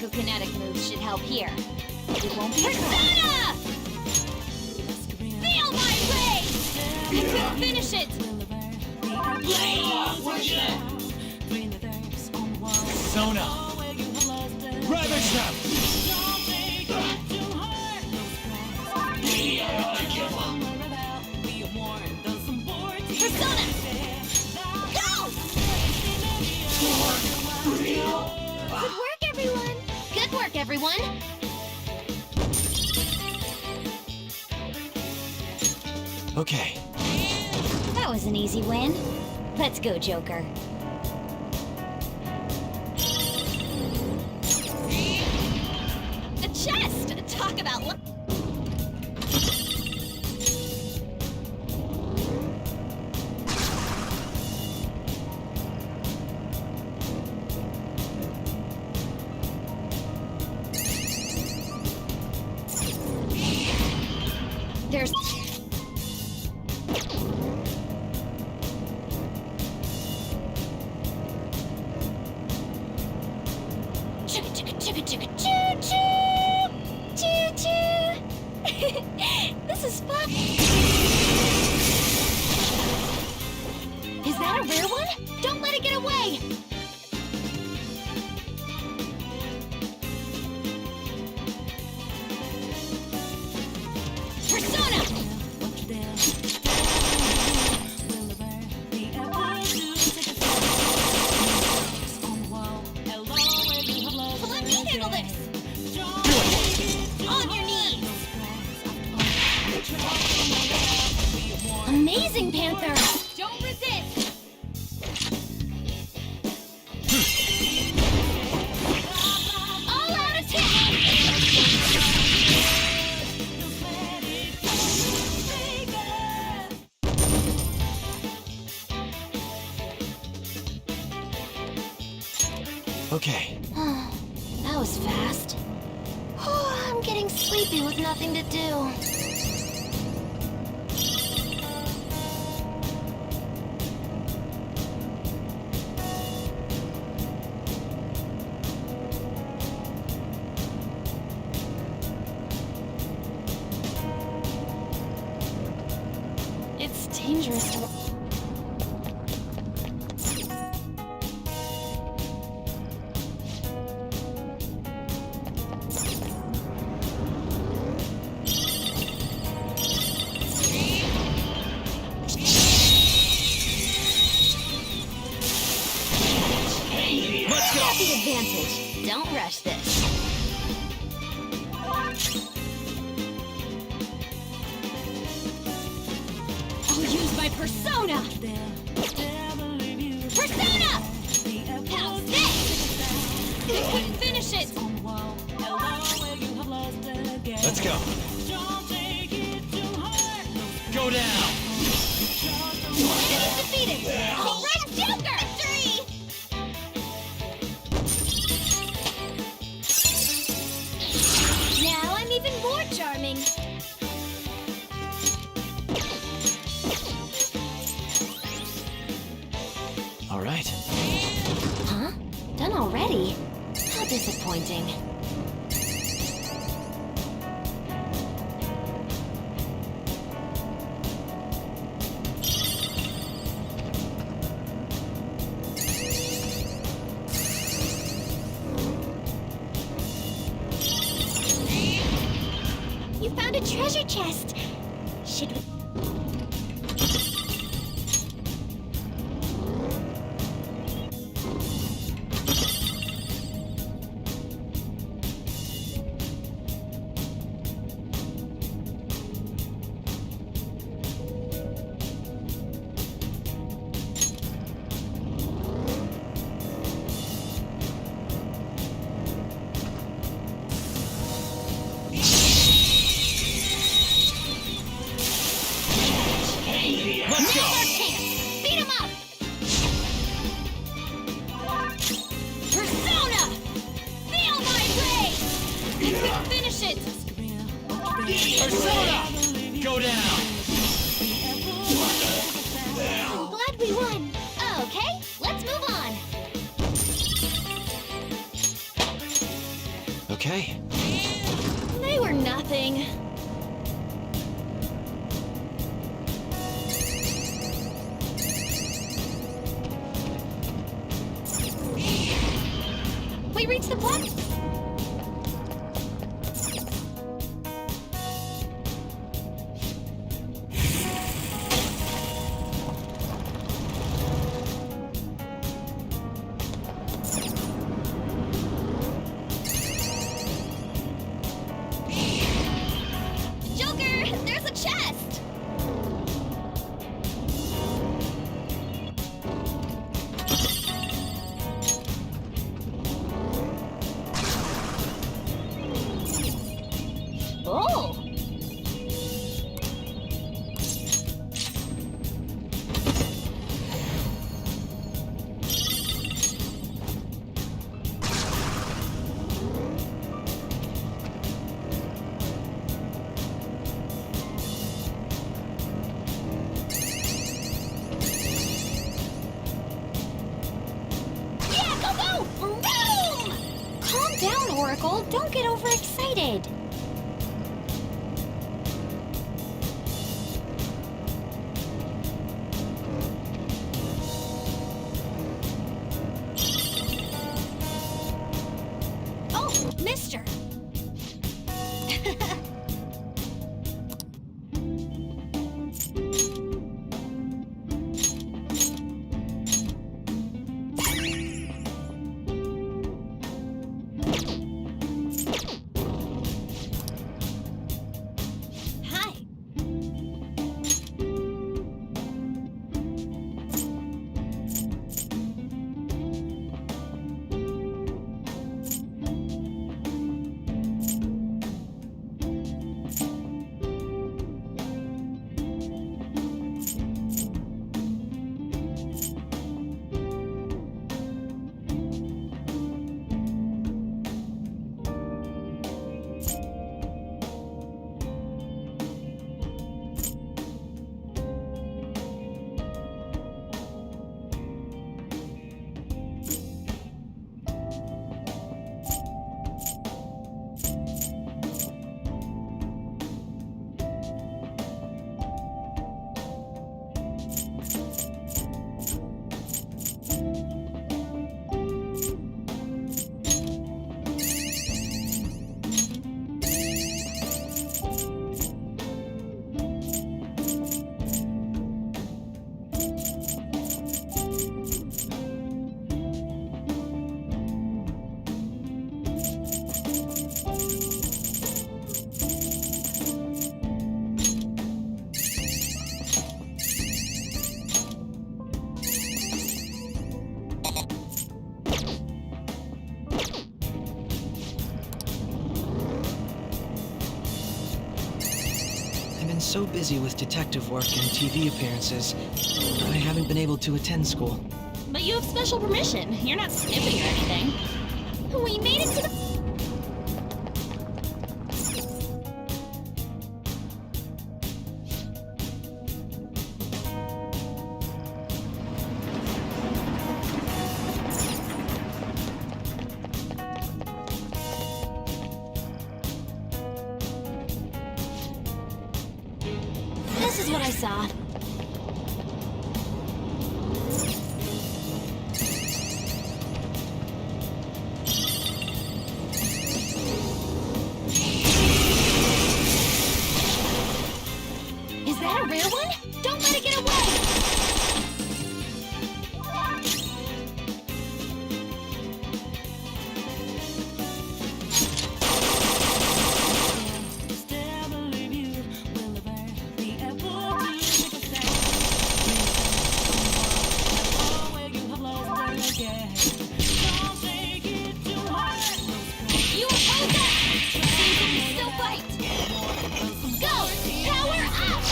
psychokinetic moves should help here. It won't be Persona! Feel my rage! I can finish it! Persona! Ravage them! Persona! Go! Good work, everyone! Good work, everyone! Okay. That was an easy win. Let's go, Joker. A chest! Talk about luck! There's... Chugga chugga chugga chugga choo choo! Choo choo! This is fun! Is that a rare one? Don't let it get away! Persona! Let me handle this! On your knees! Amazing, Panther! Don't resist! All out attack! Okay. That was fast. I'm getting sleepy with nothing to do. It's dangerous to... Have the advantage. Don't rush this. I'll use my persona! Persona! How's this? Finish it! Let's go. Go down! Enemy defeated! All right, Joker! Victory! Now I'm even more charming. All right. Huh? Done already? How disappointing. You found a treasure chest. Should we... Let's go! Now's our chance! Beat him up! Persona! Feel my rage! You can finish it! Persona! Go down! I'm glad we won. Okay, let's move on. okay? They were nothing. We reached the platform. Joker, there's a chest. Oh. Yeah, go, go! Vroom! Calm down, Oracle. Don't get overexcited. Oh, mister. Hi. I've been so busy with detective work and TV appearances, I haven't been able to attend school. But you have special permission. You're not skipping or anything. We made it to the... This is what I saw. Is that a real one? Don't let it get away! You oppose that! Still fight! Go! Power up!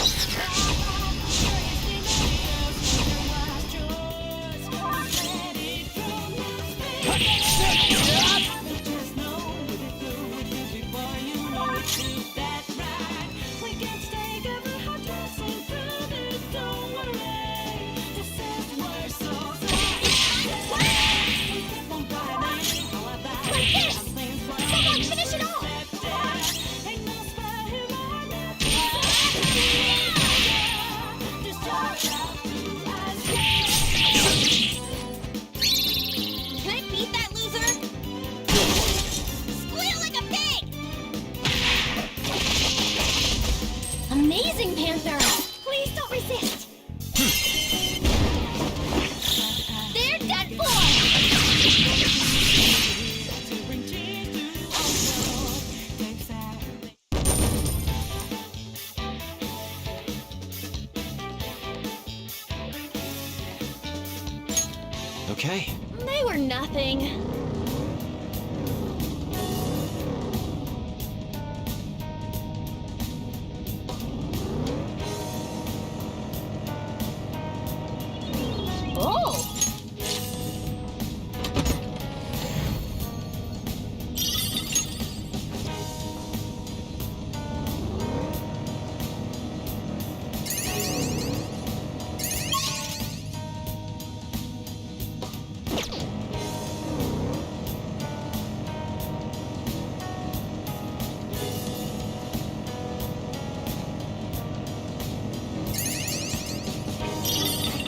Okay. They were nothing. Oh!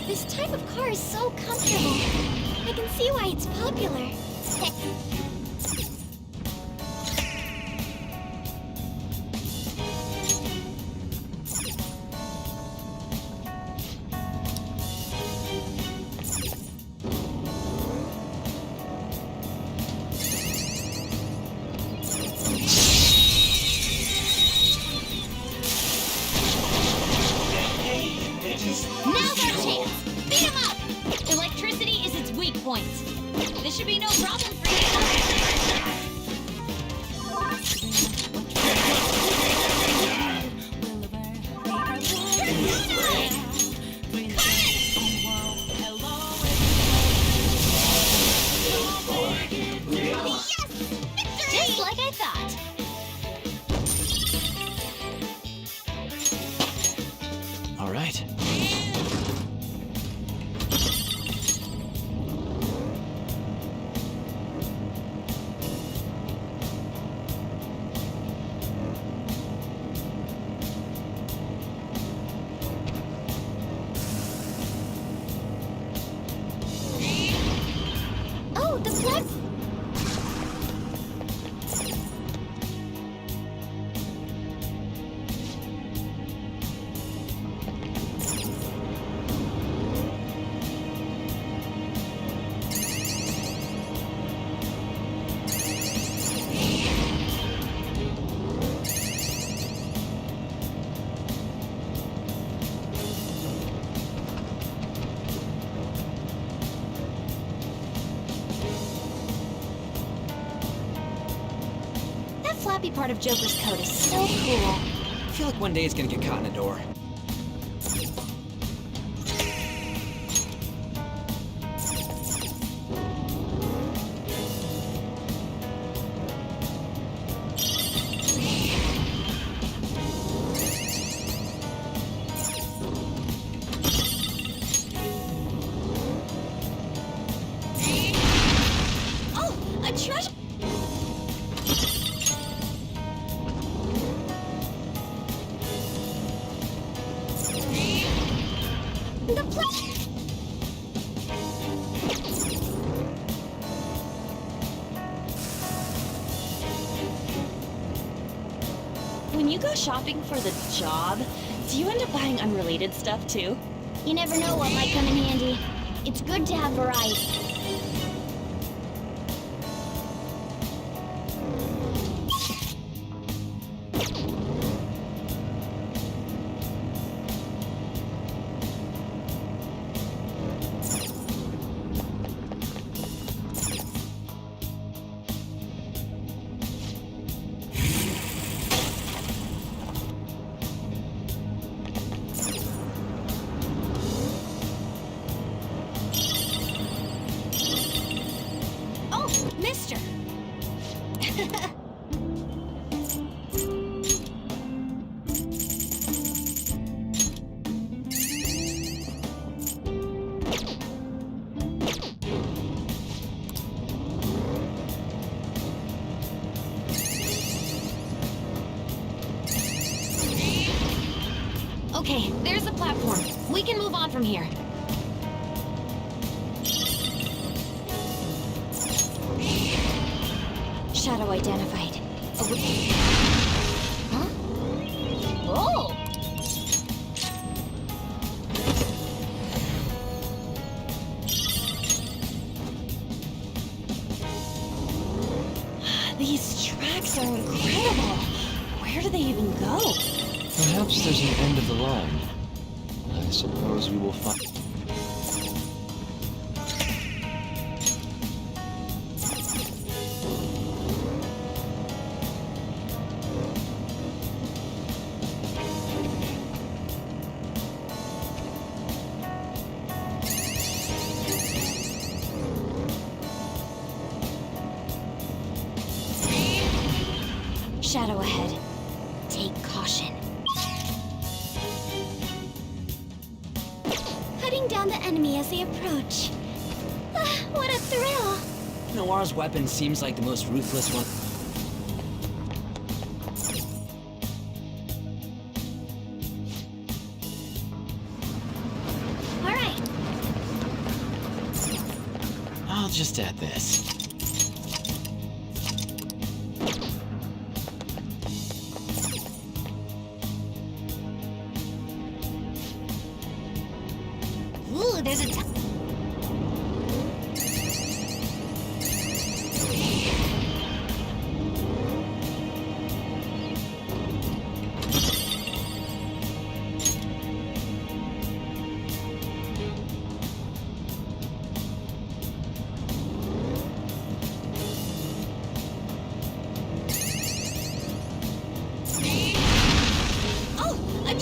This type of car is so comfortable. I can see why it's popular. Now's our chance! Beat him up! Electricity is its weak point. This should be no problem for you. Yes! Victory! Just like I thought. All right. Oh, the flag! That flappy part of Joker's coat is so cool. I feel like one day it's gonna get caught in a door. Oh, a treasure! The When you go shopping for the job, do you end up buying unrelated stuff too? You never know what might come in handy. It's good to have variety. Oh, mister! Okay, there's the platform. We can move on from here. Shadow identified. Huh? Oh! These tracks are incredible. Where do they even go? Perhaps there's an end of the line. I suppose we will find. hunting down the enemy as they approach. Ah, what a thrill! Noir's weapon seems like the most ruthless one. All right. I'll just add this. Ooh, there's a Oh, a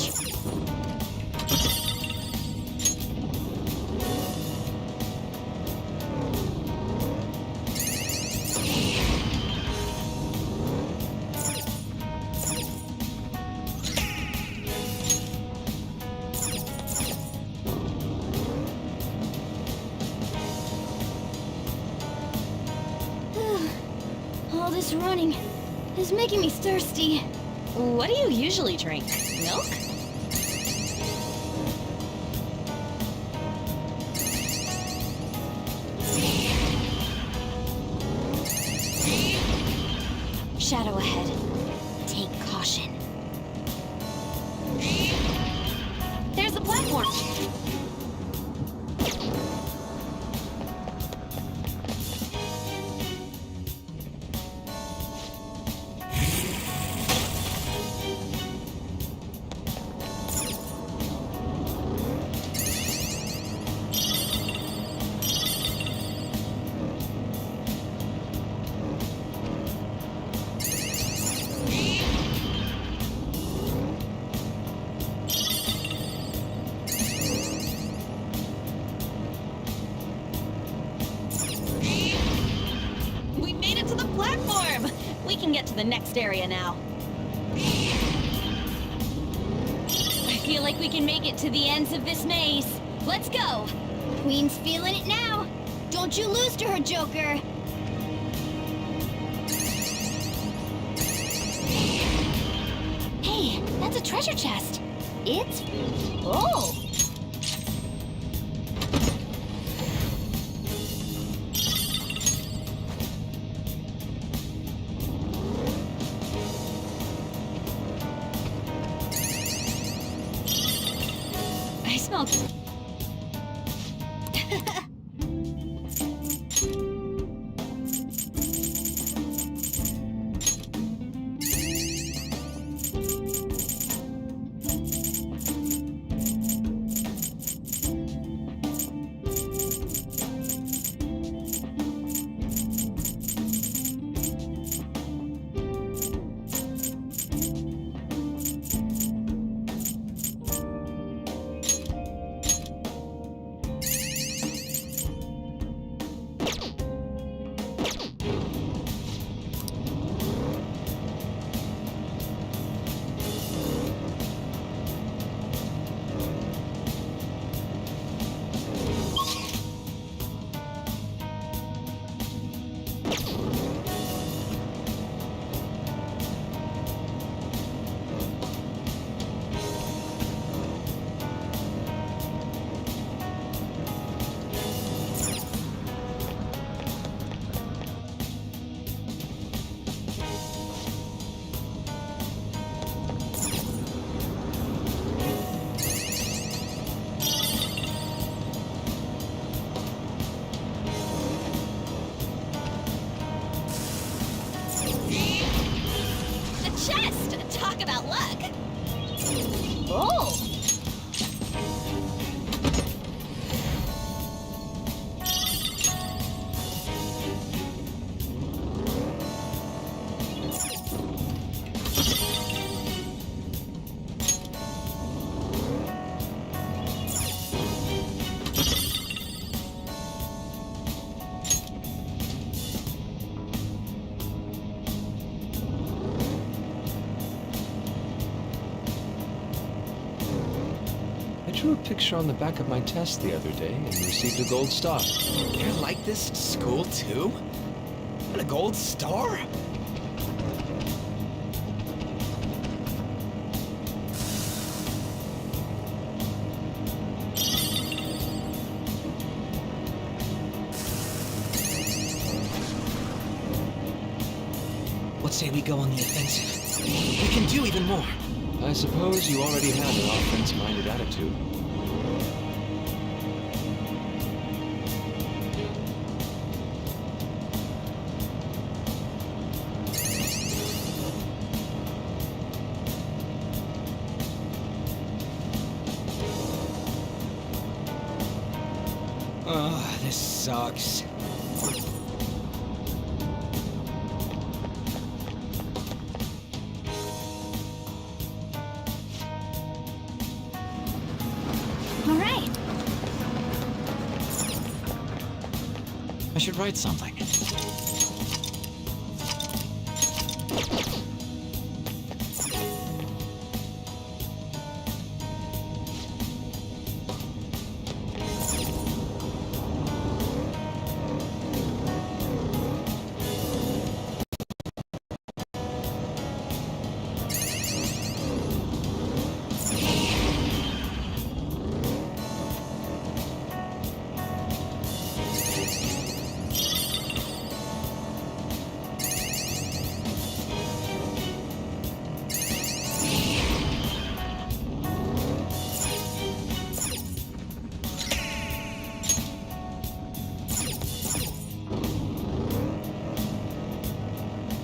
All this running is making me thirsty. What do you usually drink? Milk? Shadow ahead. Take caution. There's the platform! We made it to the platform! We can get to the next area now. I feel like we can make it to the ends of this maze. Let's go! Queen's feeling it now. Don't you lose to her, Joker. Hey, that's a treasure chest. It's full. I smell... drew a picture on the back of my test the other day and received a gold star. You're like this in school too? And a gold star? What say we go on the offensive? We can do even more. I suppose you already have an offense-minded attitude. Ugh, this sucks. All right. I should write something.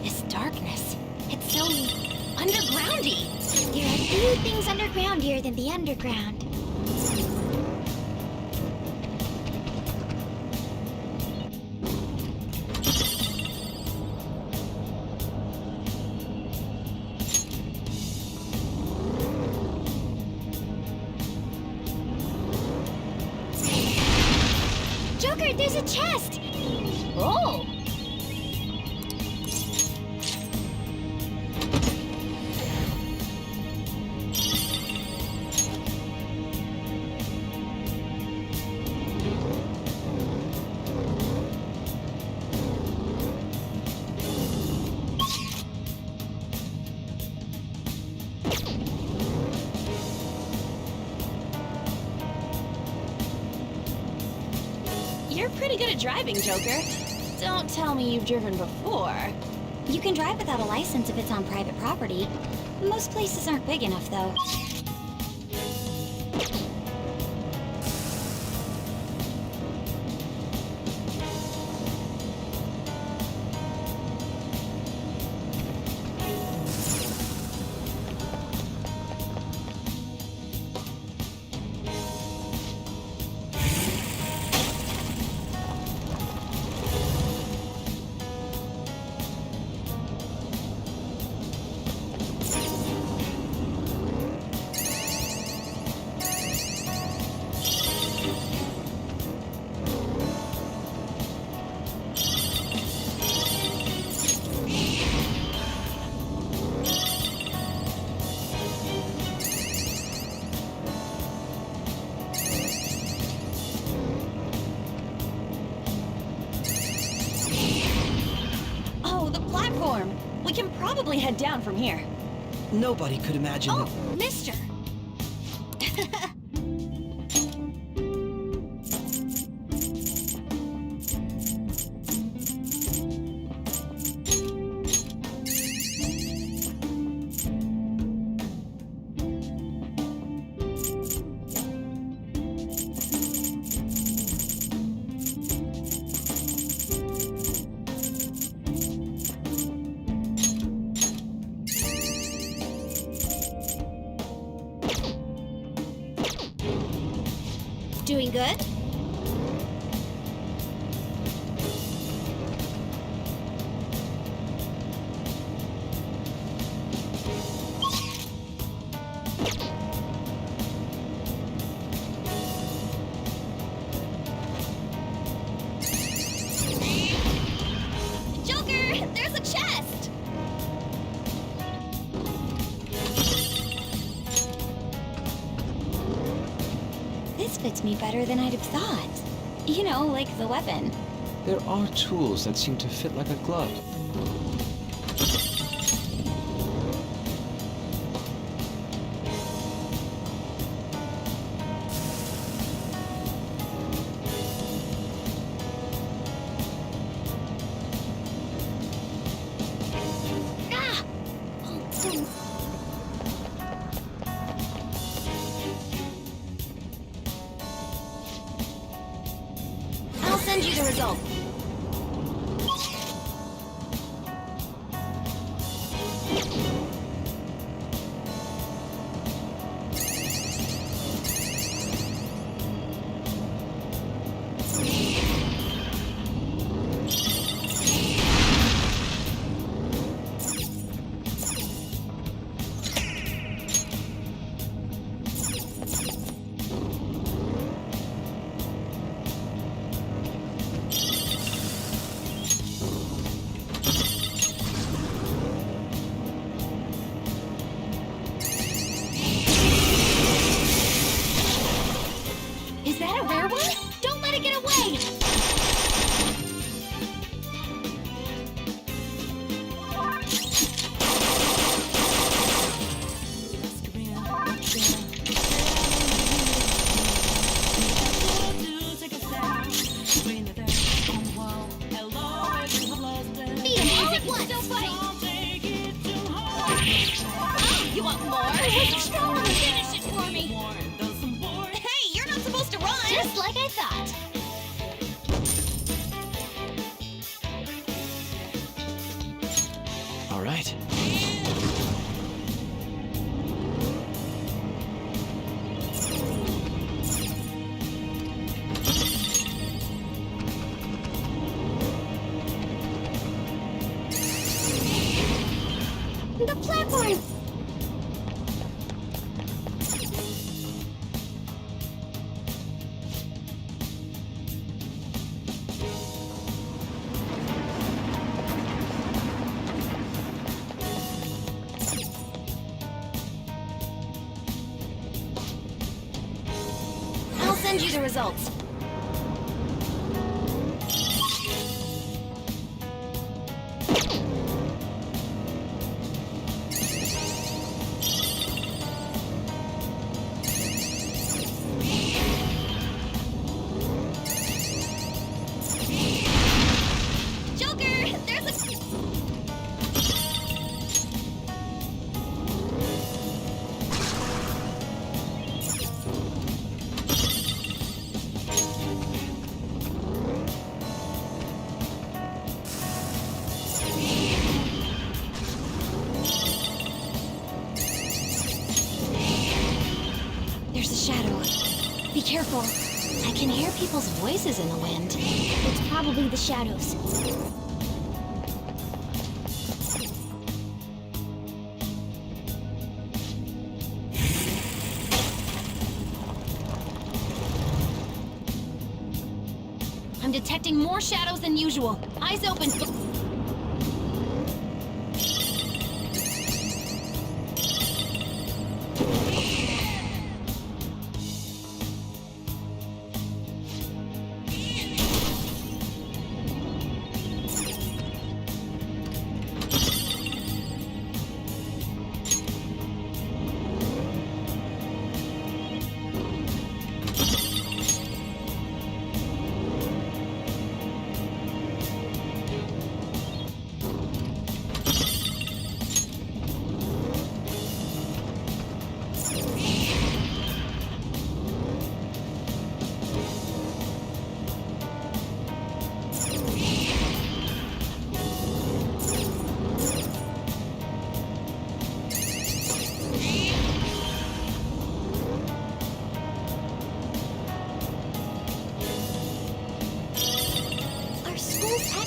This darkness. It's so Undergroundy! There are few things undergroundier than the underground. Joker, there's a chest! Oh! You're pretty good at driving, Joker. Don't tell me you've driven before. You can drive without a license if it's on private property. Most places aren't big enough, though. Oh, the platform! We can probably head down from here. Nobody could imagine Oh, that. mister! Doing good? Joker, there's a chest! This fits me better than I'd have thought. You know, like the weapon. There are tools that seem to fit like a glove. Ah! Oh, damn. I'll send you the result. Is that a rare one? Don't let it get away! Need a music once! Don't fight! Oh, you want more? Finish it for me! Hey, you're not supposed to run! Just like I thought. All right. The platform! I'll send you the results. Joker, there's a... There's a shadow. Be careful. I can hear people's voices in the wind. It's probably the shadows. I'm detecting more shadows than usual. Eyes open.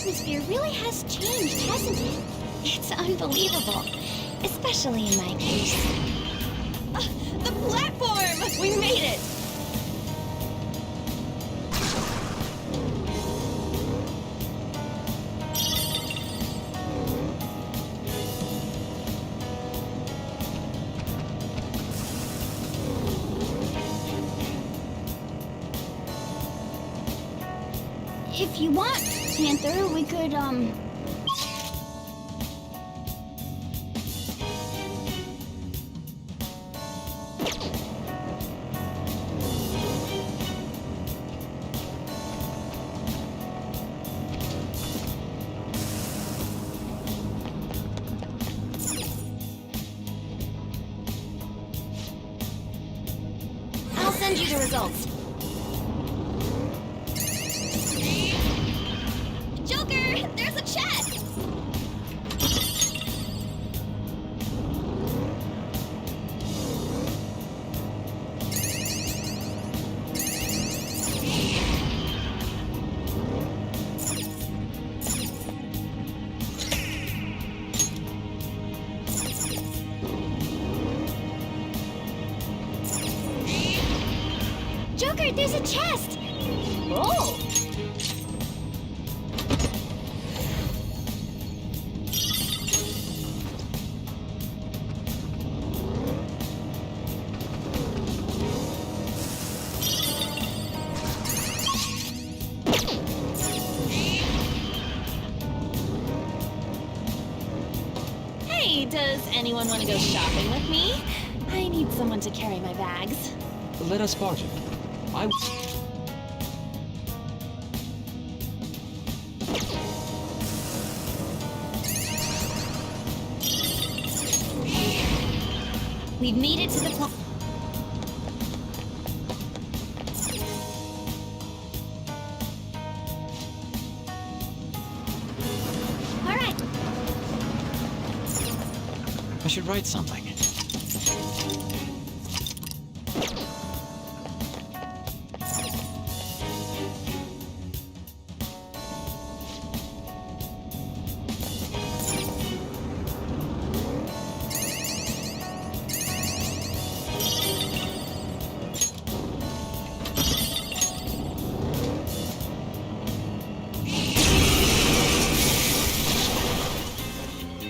atmosphere really has changed, hasn't it? It's unbelievable. Especially in my case. The platform! We made it! If you want, Panther, we could, I'll send you the results. Joker, there's a chest! Joker, there's a chest! Oh! Hey, does anyone want to go shopping with me? I need someone to carry my bags. Let us bargain. I... We've made it to the All right. I should write something.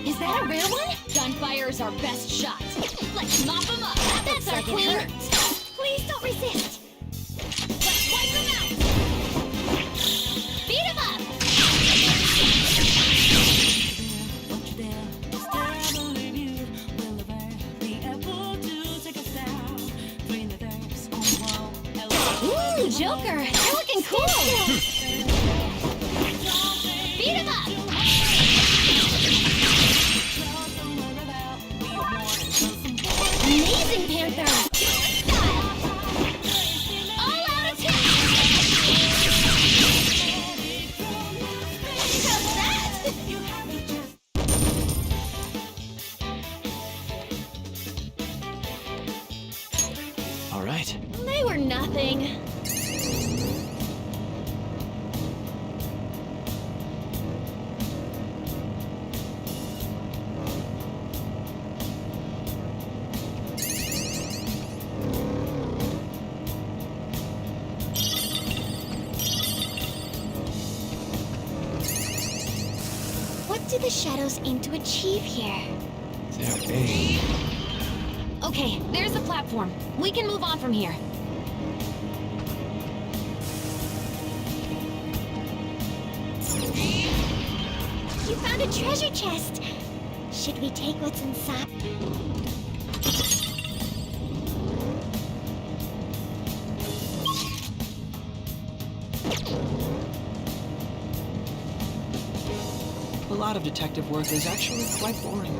Is that a rare one? Gunfire is our best shot. Let's mop them up. That's our queen. Please don't resist. Let's wipe them out. Beat them up. Ooh, Joker, you're looking cool. Beat him up. Amazing, Panther! Style! All out attack! How's that? All right. They were nothing. What do the shadows aim to achieve here? They're aiming. Okay, there's the platform. We can move on from here. You found a treasure chest. Should we take what's inside? A lot of detective work is actually quite boring.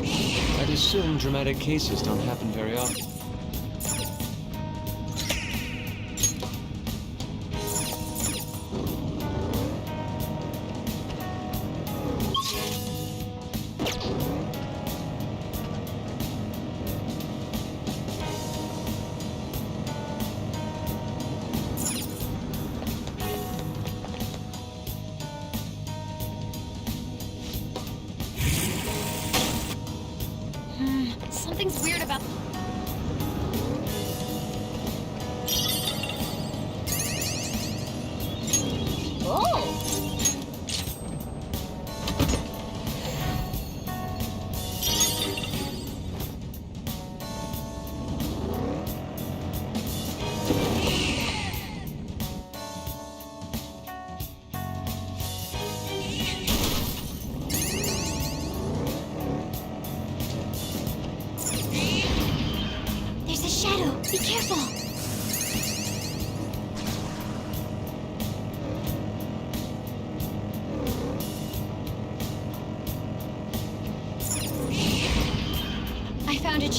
I'd assume dramatic cases don't happen very often. Something's weird about...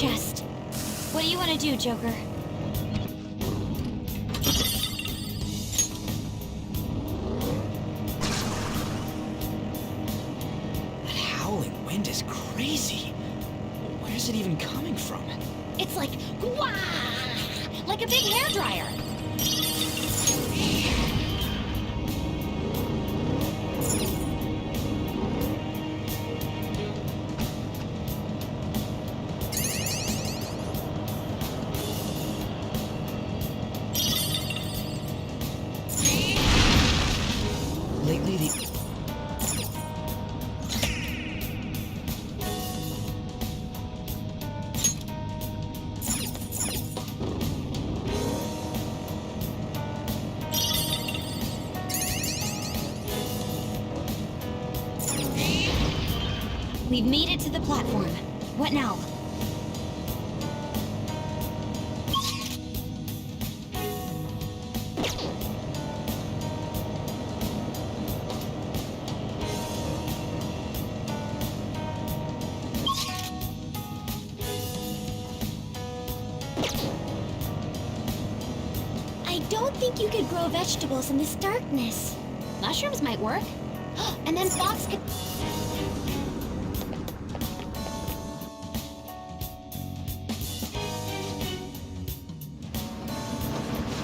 chest. What do you want to do, Joker? That howling wind is crazy. Where's it even coming from? It's like, wah! Like a big hairdryer. Lately, the... We've made it to the platform. What now? I don't think you could grow vegetables in this darkness. Mushrooms might work. And then Fox could...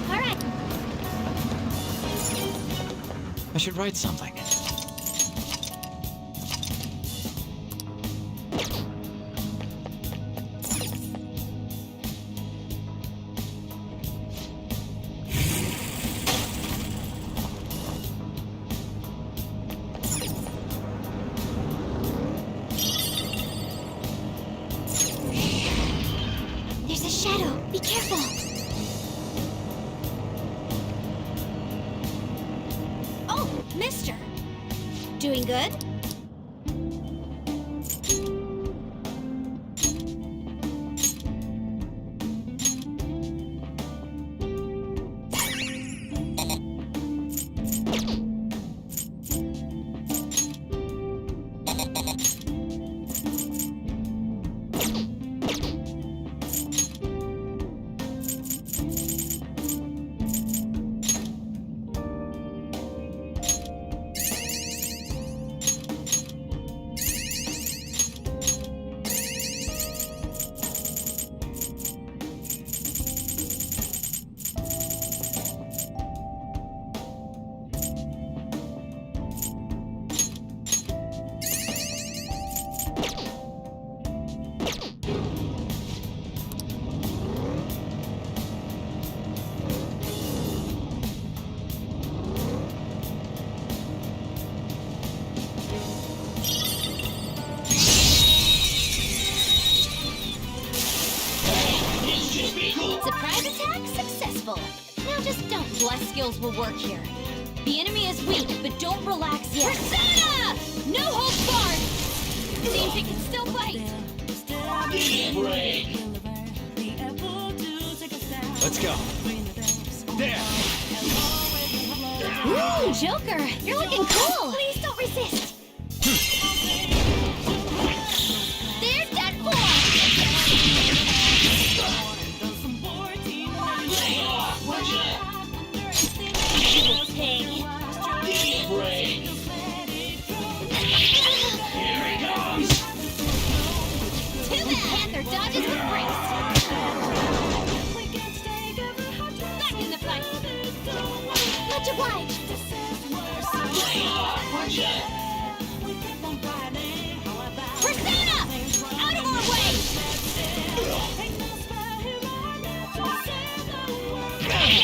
All right. I should write something. There's a shadow. Be careful. Oh, mister. Doing good? Surprise attack successful. Now just don't. Bless skills will work here. The enemy is weak, but don't relax yet. Persona! No holds barred! Seems it can still fight. Let's go. There! Ooh, Joker! You're looking cool! Please don't resist! There's that pig! Too bad! Panther dodges with grace! Back in the fight! Much obliged! Persona! Out of our way!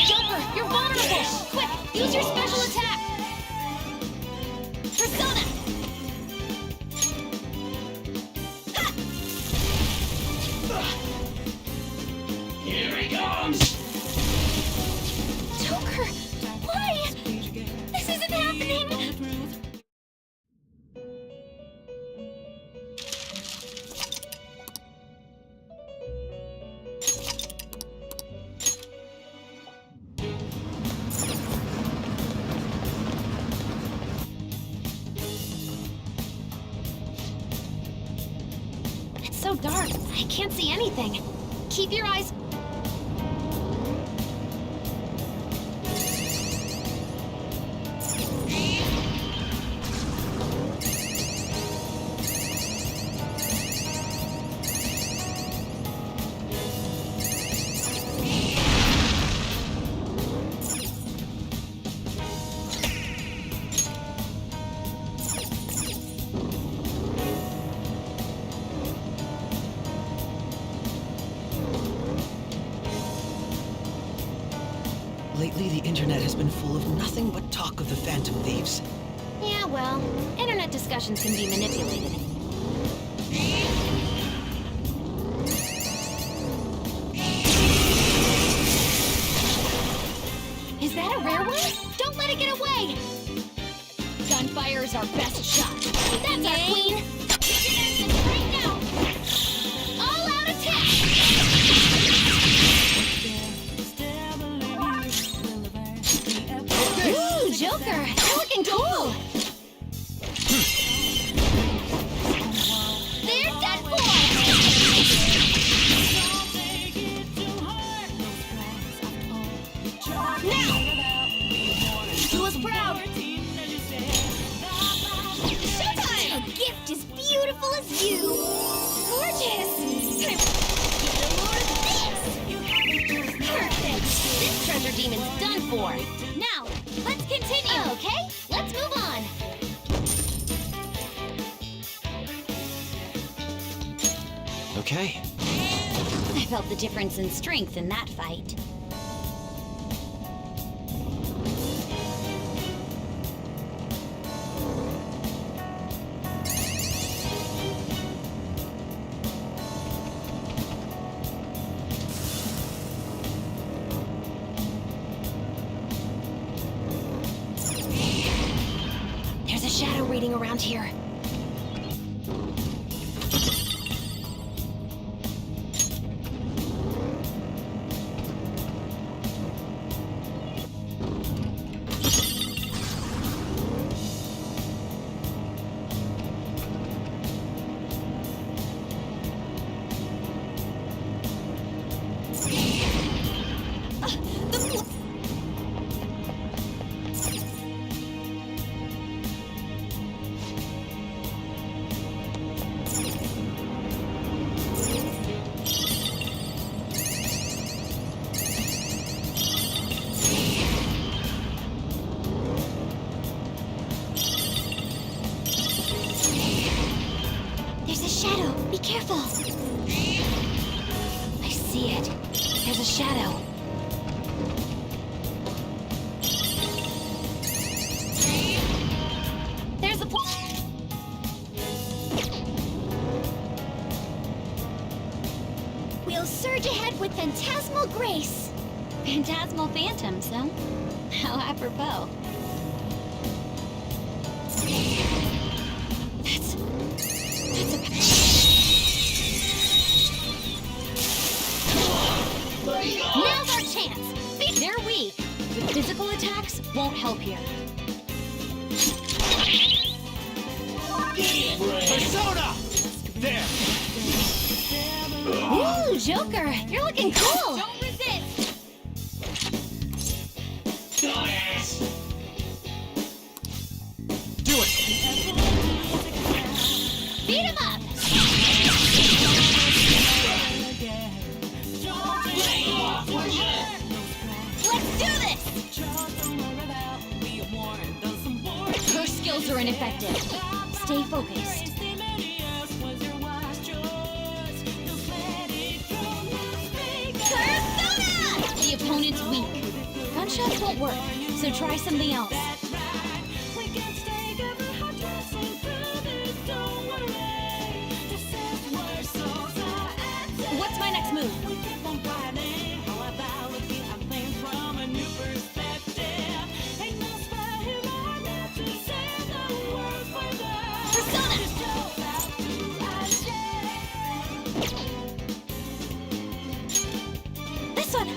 Joker, you're vulnerable! Quick, use your special attack! Persona! Ha! Here he comes! Joker! Why? This isn't happening! It's so dark. I can't see anything. Keep your eyes... Lately, the internet has been full of nothing but talk of the Phantom Thieves. Yeah, well, internet discussions can be manipulated. Is that a rare one? Don't let it get away! Gunfire is our best shot. That's our queen! Get your engines right now! All out attack! Ooh, Joker! You're looking cool! They're done for! Now! Who was proud? Showtime! A gift as beautiful as you! Gorgeous! Get a load of this! Perfect! This treasure demon's done for! Now, let's continue! Okay, let's move on! Okay. I felt the difference in strength in that fight. There's a shadow reading around here. There's a shadow. Be careful. I see it. There's a shadow. There's a... We'll surge ahead with phantasmal grace. Phantasmal phantoms, huh? How apropos. That's a... Now's our chance! They're weak, but physical attacks won't help here. Persona! There! Ooh, Joker! You're looking cool! Don't resist! Do it! Beat him up! Let's do this! Her skills are ineffective. Stay focused. Persona! The opponent's weak. Gunshots won't work, so try something else. What's my next move? Persona! This one!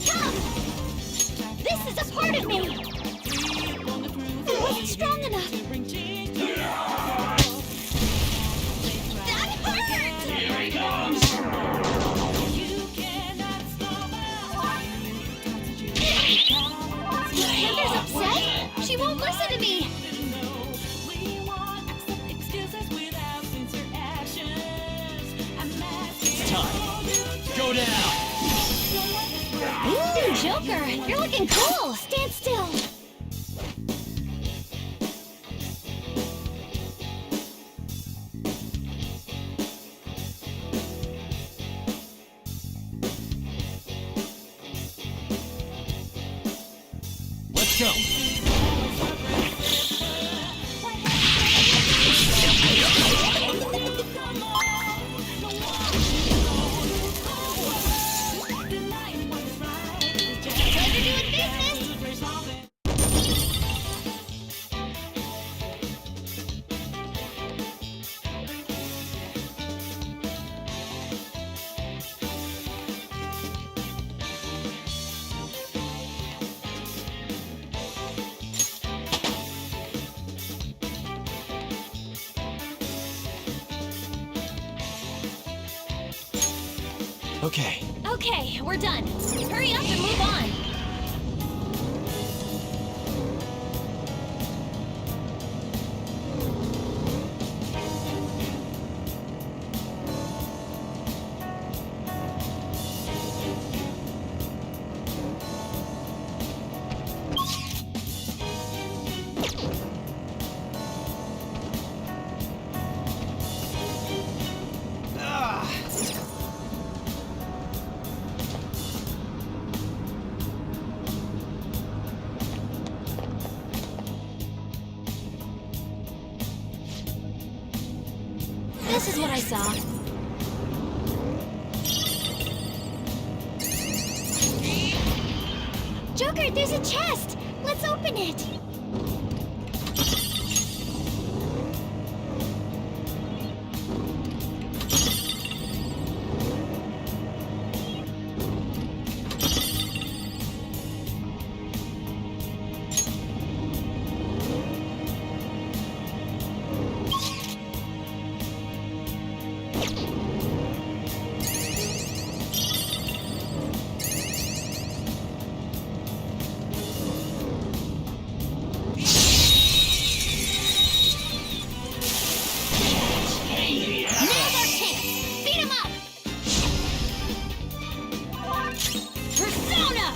Come! This is a part of me! Panther's upset? She won't listen to me! It's time. Go down. Ooh, Joker, you're looking cool! Stand still! Let's go. Pleasure doing business! Okay. Okay, we're done. Hurry up and move on! This is what I saw. Joker, there's a chest! Let's open it! Now's our chance! Beat him up! Persona!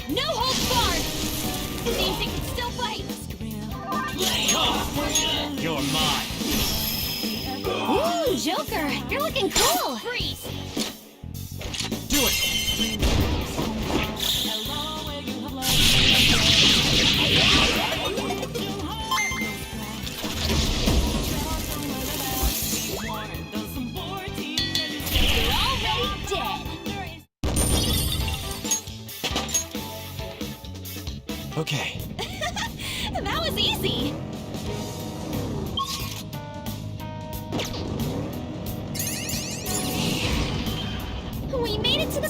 No holds barred! Means it can still fight! You're mine. Ooh, Joker! You're looking cool! Freeze! Do it. You're already dead! Okay. That was easy. We made it to the...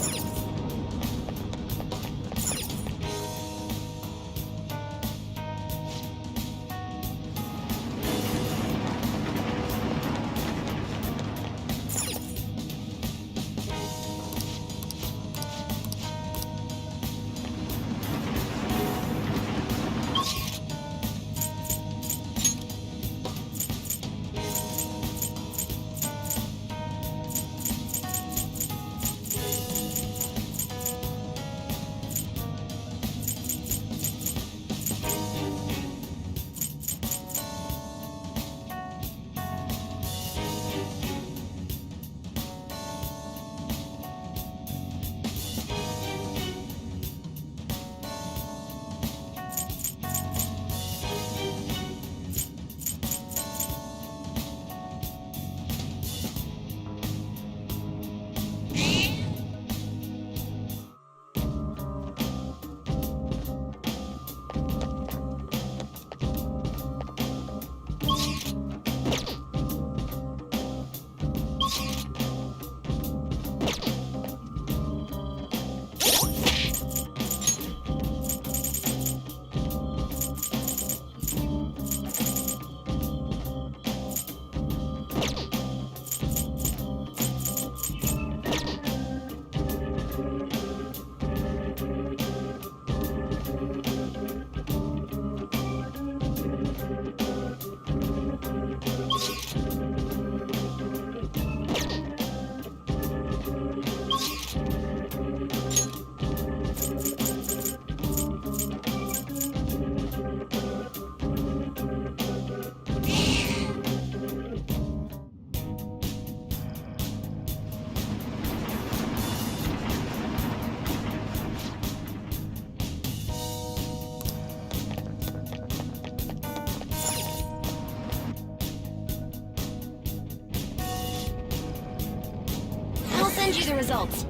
send you the results.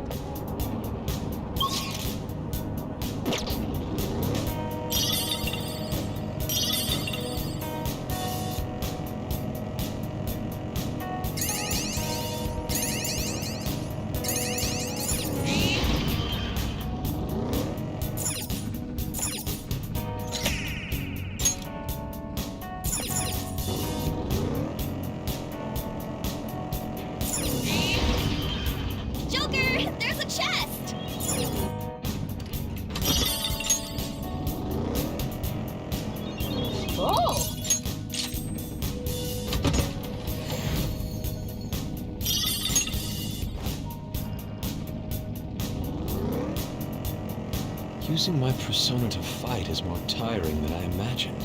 Joker, there's a chest! Oh! Using my persona to fight is more tiring than I imagined.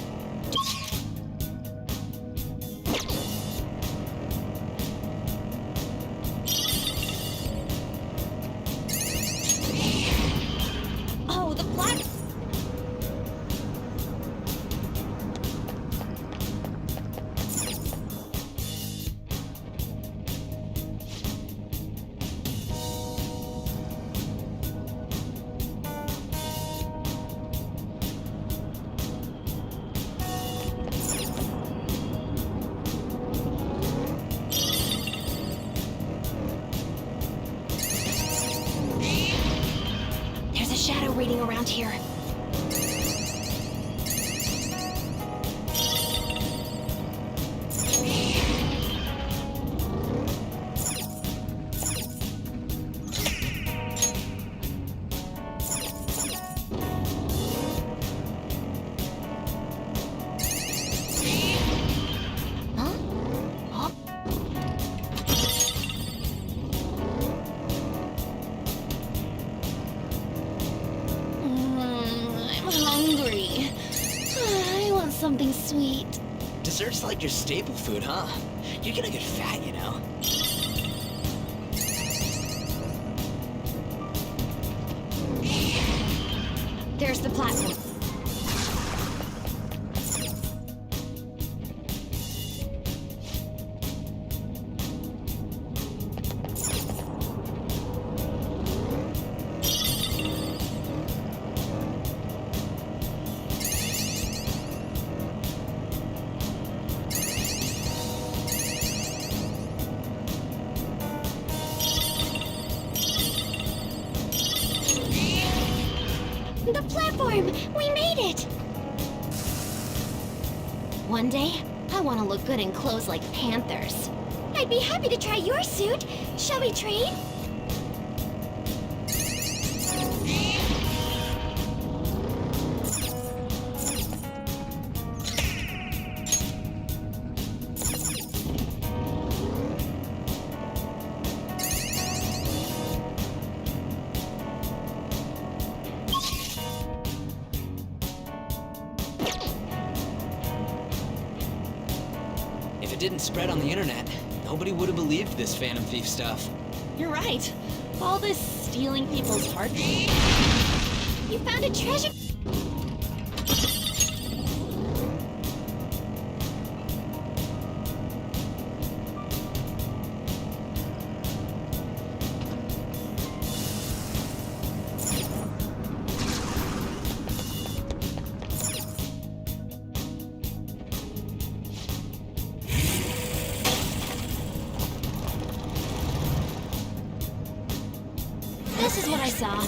Oh, the black... There's a shadow reading around here. Huh? Huh? I'm hungry. I want something sweet. Dessert's like your staple food, huh? You're gonna get fat, you know. There's the platform. The platform! We made it! One day, I want to look good in clothes like panthers. I'd be happy to try your suit. Shall we trade? If it didn't spread on the internet, nobody would have believed this Phantom Thief stuff. You're right. All this stealing people's hearts. You found a treasure... This is what I saw.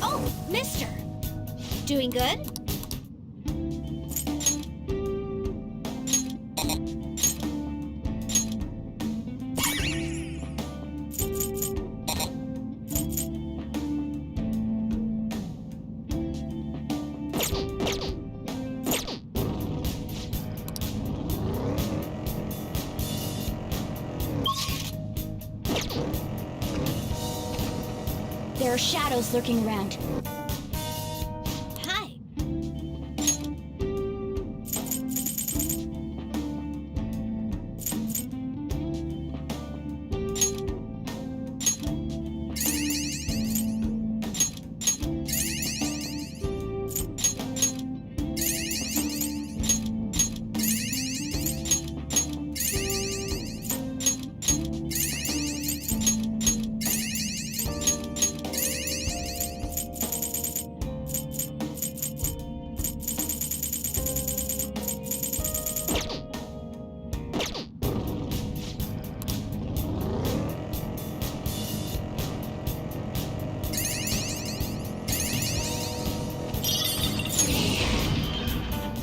Oh, mister. Doing good? There are shadows lurking around. Hi.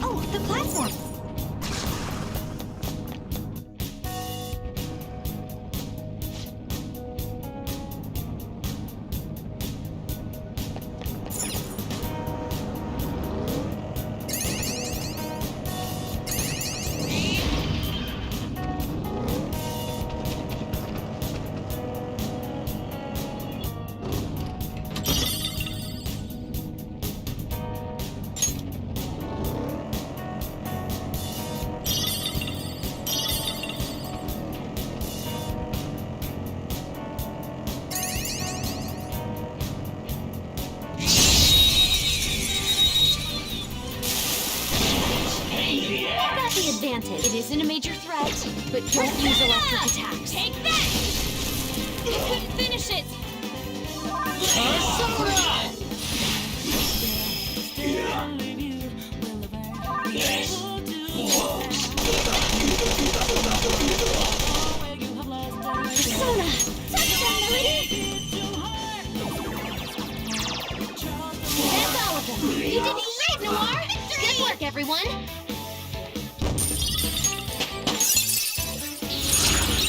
Oh, the platform. Got the advantage. It isn't a major threat, but don't use electric attacks. Take that! You couldn't finish it! Persona! Touchdown, Melody! That's all of them. You did great, Noir! Good work, everyone!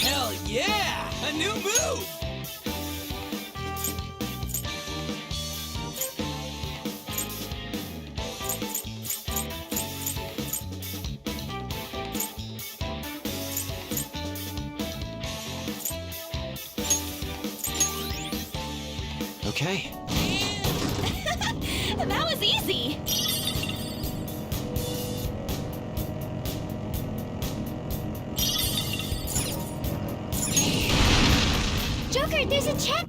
Hell yeah! A new move! Okay. That was easy! Joker, there's a check!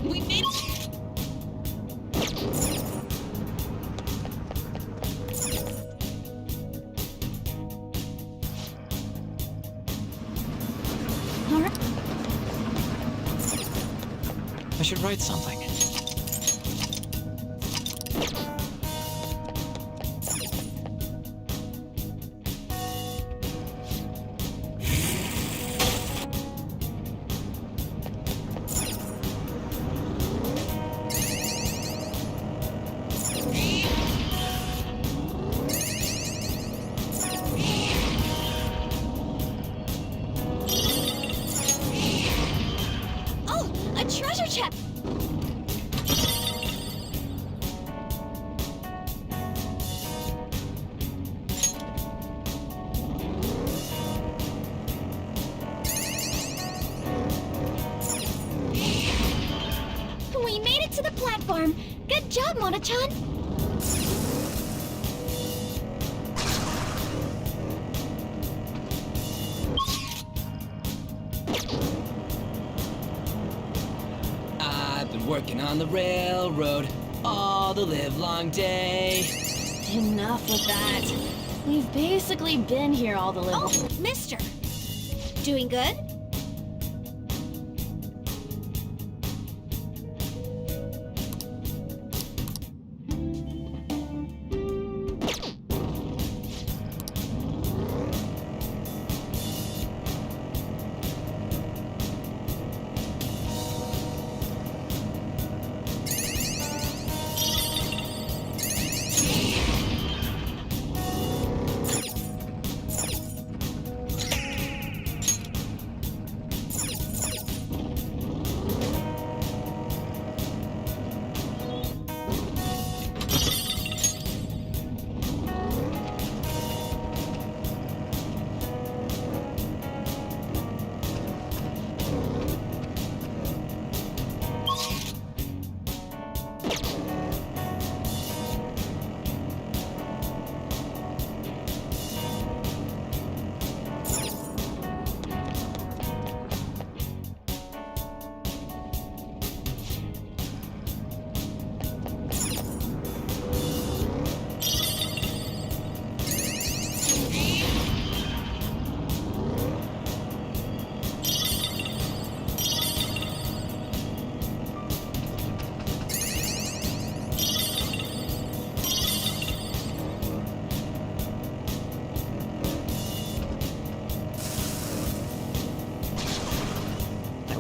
We made it! Alright. I should write something. Oh, a treasure chest! We made it to the platform. Good job, Mona-chan. I've been working on the railroad all the livelong day. Enough with that. We've basically been here all the Oh, little. mister. Doing good?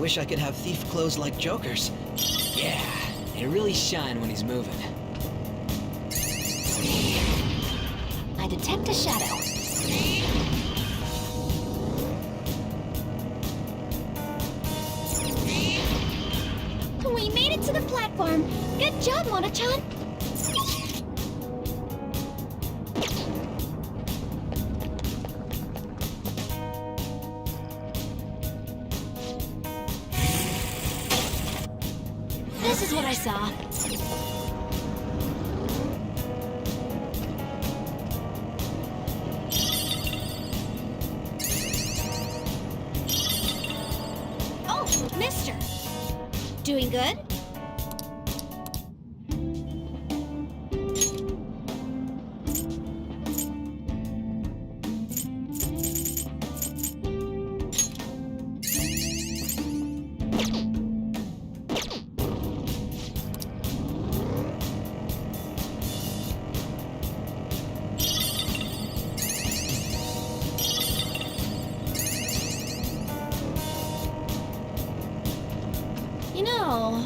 wish I could have thief clothes like Joker's. Yeah, they really shine when he's moving. I detect a shadow. We made it to the platform. Good job, Mona-chan. This is what I saw. Oh, mister. Doing good? You know,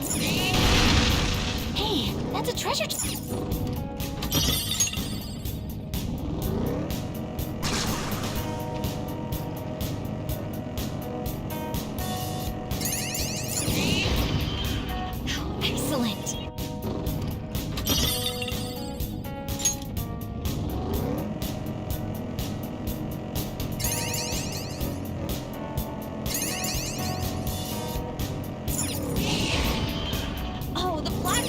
Hey, that's a treasure. Excellent. Oh, the black.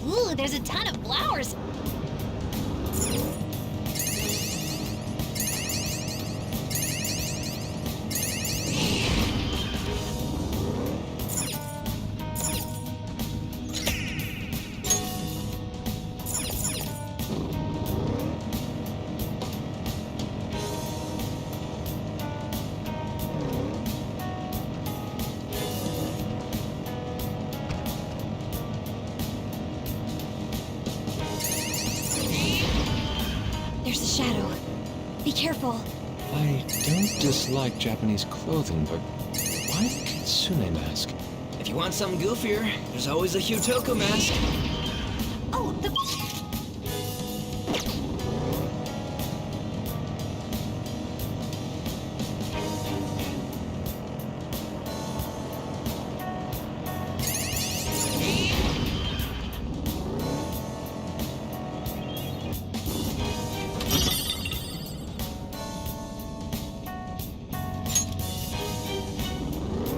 Ooh, there's a ton of flowers. There's a shadow. Be careful. I don't dislike Japanese clothing, but why the Kitsune mask? If you want something goofier, there's always a Hyutoku mask. Oh, the.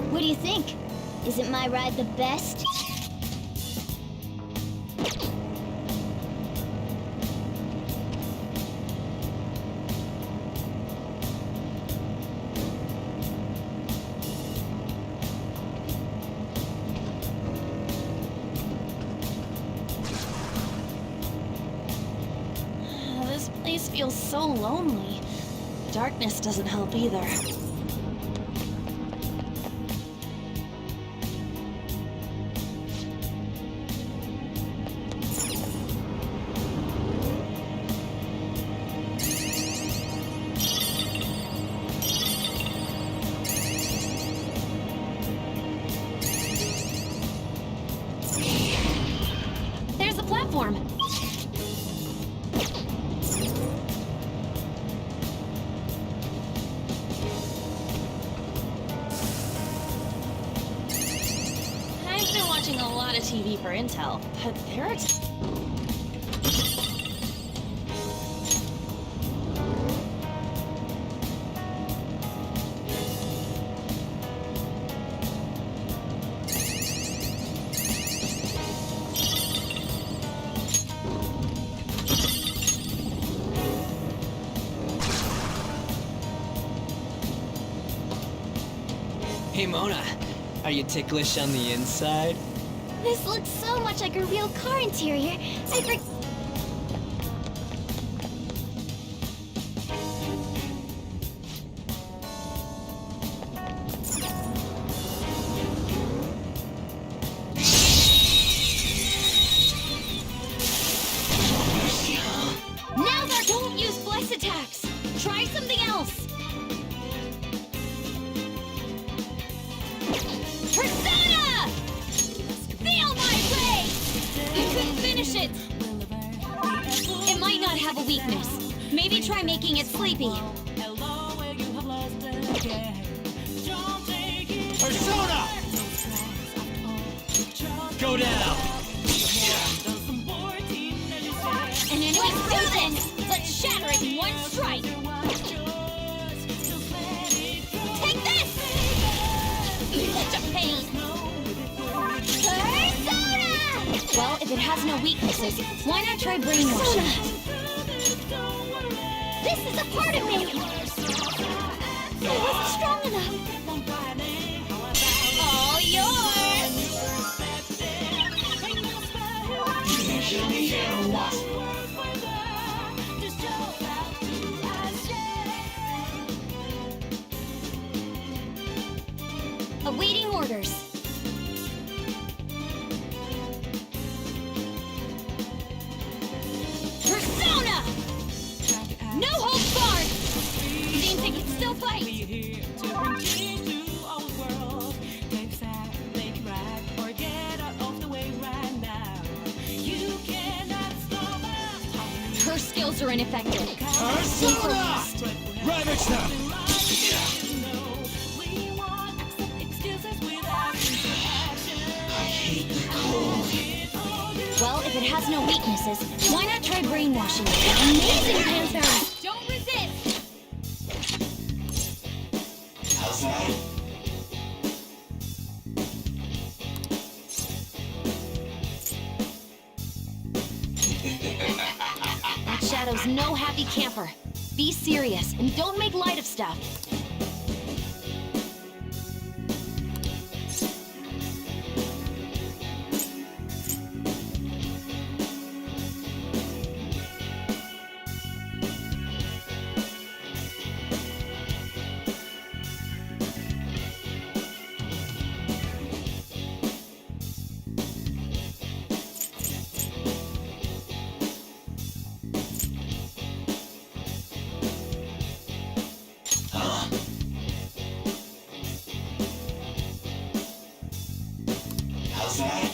What do you think? Isn't my ride the best? this place feels so lonely. Darkness doesn't help either. There's the platform. I've been watching a lot of TV for intel, but there are Hey Mona, are you ticklish on the inside? This looks so much like a real car interior. weakness. Maybe try making it sleepy. Persona! Go down! And then let's do this! Let's shatter it in one strike! Take this! Such a pain! Persona! Well, if it has no weaknesses, why not try brainwashing it? This is a part of me! I wasn't strong enough! All yours! Awaiting orders. Persona! No holds barred! Seems they can still fight. Her skills are ineffective. Persona! Ravage them! Well, if it has no weaknesses, why not try brainwashing it? Amazing, Panther! Don't resist! How's that? That Shadow's no happy camper. Be serious and don't make light of stuff. How's that?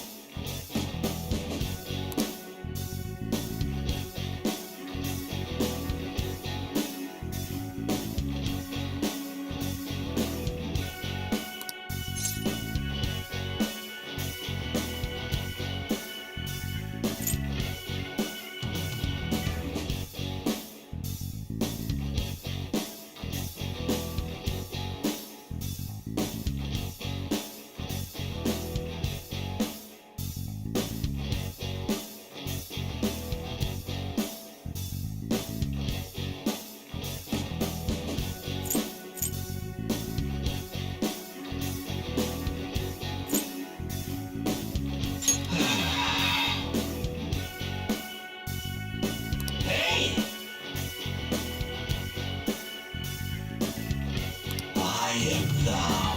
I am thou.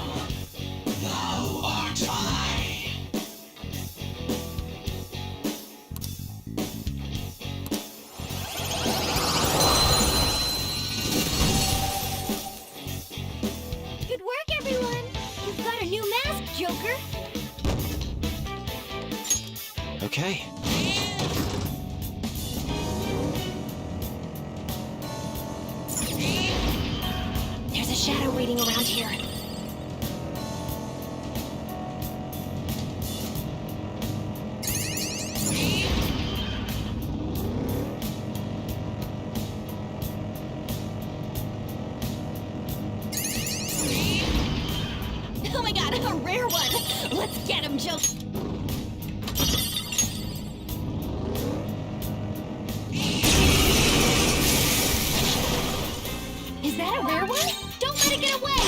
Thou art I. Good work, everyone! You've got a new mask, Joker! Okay. There's a shadow waiting around here. Oh my god, a rare one! Let's get him, Joker! Is that a rare one? Don't let it get away!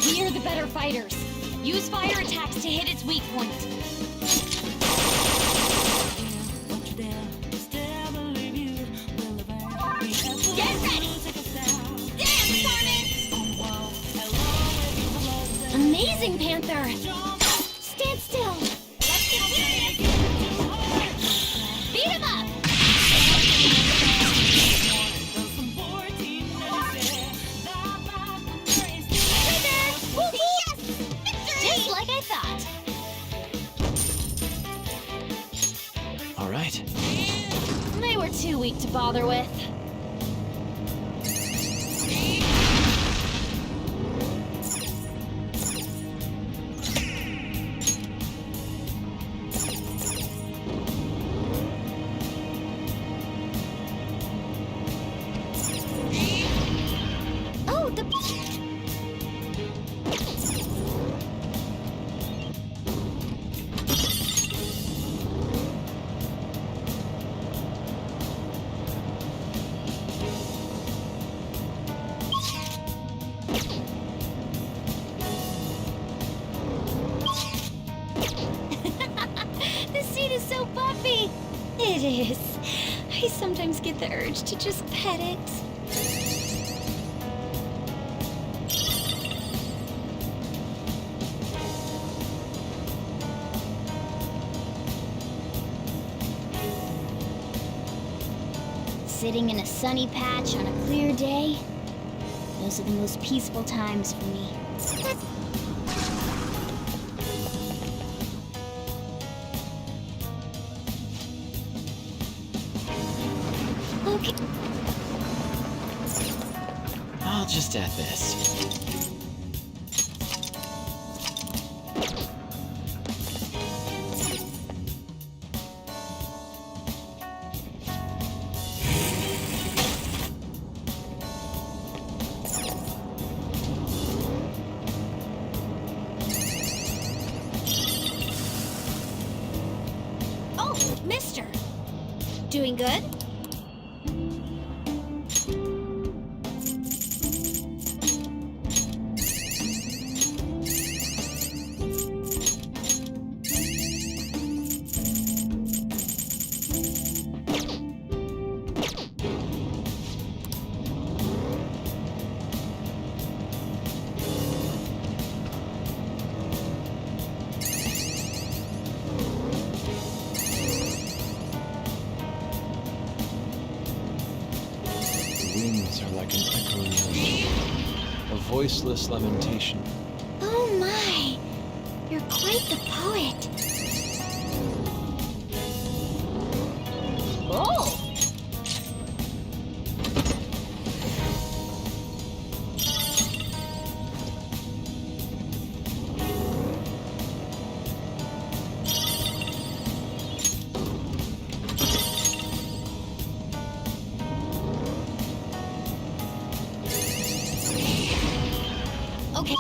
We are the better fighters. Use fire attacks to hit its weak point. Get ready! Dance, Carmen! Amazing, Panther! Stand still! Let's get serious! Beat him up! Just like I thought. All right. too weak to bother with. Oh, the... The seat is so puffy. It is. I sometimes get the urge to just pet it. Sitting in a sunny patch on a clear day, those are the most peaceful times for me. Okay. I'll just add this. Oh, mister. Doing good? The winds are like an echoing ocean, a voiceless lamentation. Oh my! You're quite the poet. Oh! Okay.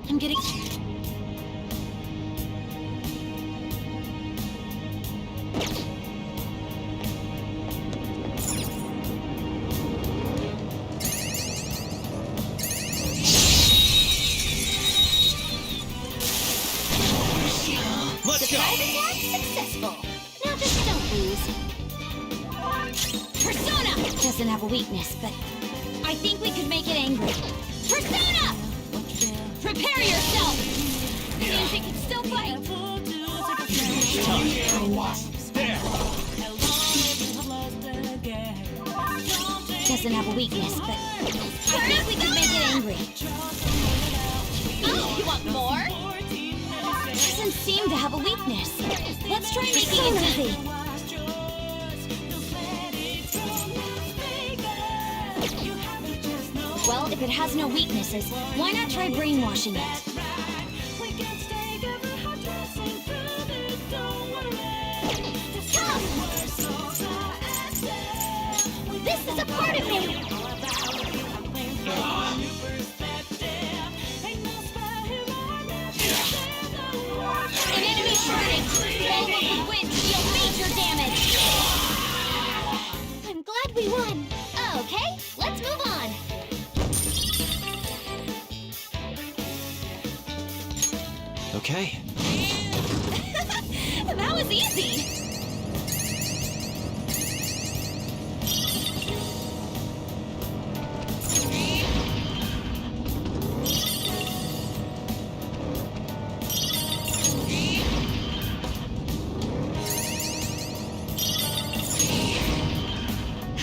I'm getting... Let's go! Surprise attack successful. Now just don't lose. Persona! Doesn't have a weakness, but I think we could make it angry. Persona! Prepare yourself! It means it can still fight. There! Doesn't have a weakness, but I think we could make it angry. Oh, you want more? Doesn't seem to have a weakness. Let's try making it easy. Well, if it has no weaknesses, why not try brainwashing it? Come! This is a part of me! and deal major damage! I'm glad we won. Okay, let's move on. Okay. That was easy!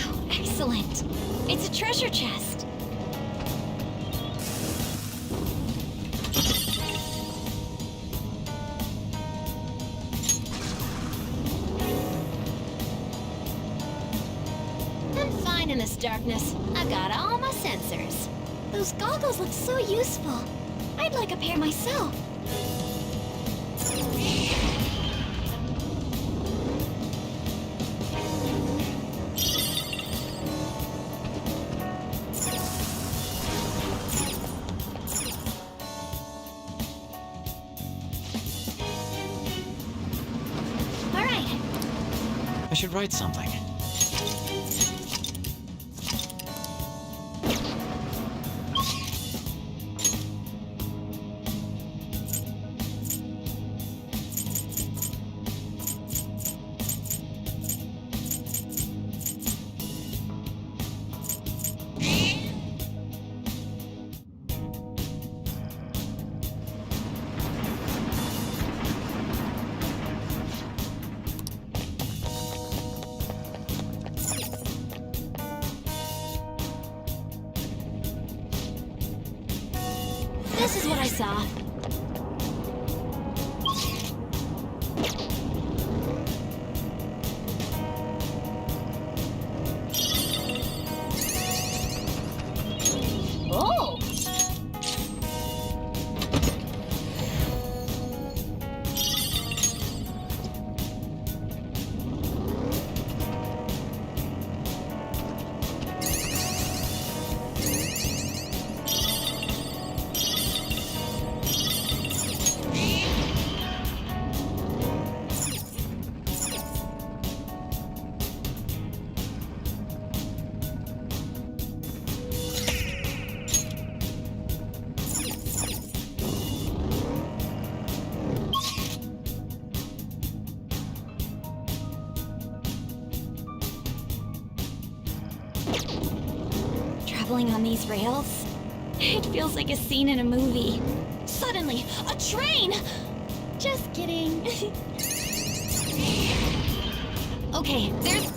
Oh, excellent. It's a treasure chest. I'm fine in this darkness. I've got all my sensors. Those goggles look so useful. I'd like a pair myself. All right. I should write something. This is what I saw. Oh! Traveling on these rails? It feels like a scene in a movie. Suddenly, a train! Just kidding. Okay, there's...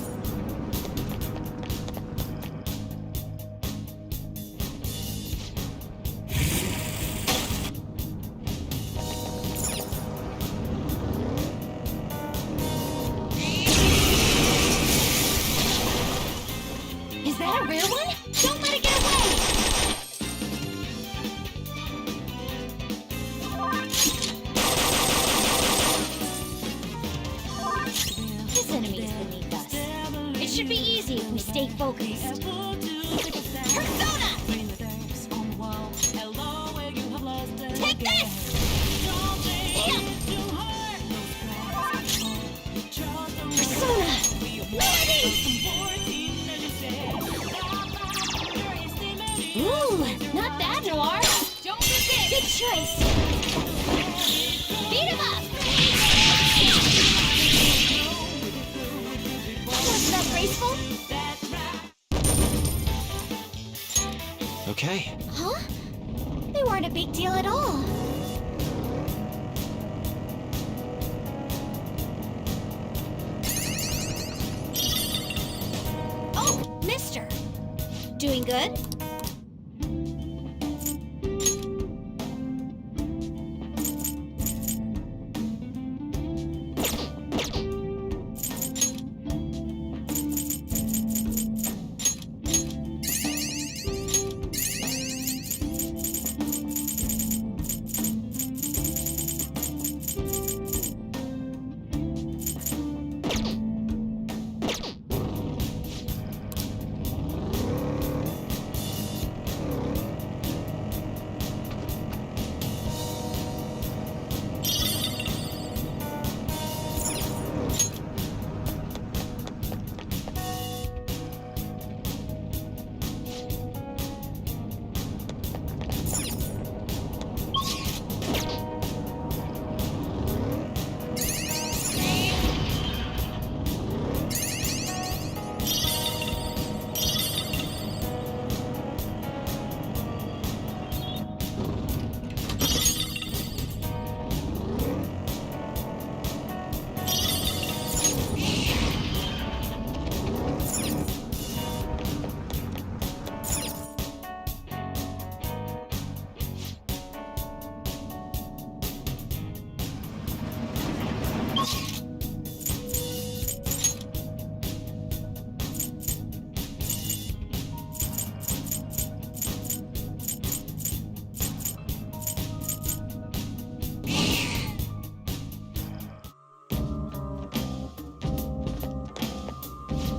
Is that a rare one? Don't let it get away! His enemies beneath us. It should be easy if we stay focused. Persona! Take this! Damn! Persona! Melody! Ooh, not bad, Noir. Don't resist. Good choice. Beat him up. Wasn't that graceful? Okay. Huh? They weren't a big deal at all. Oh, Mister. Doing good?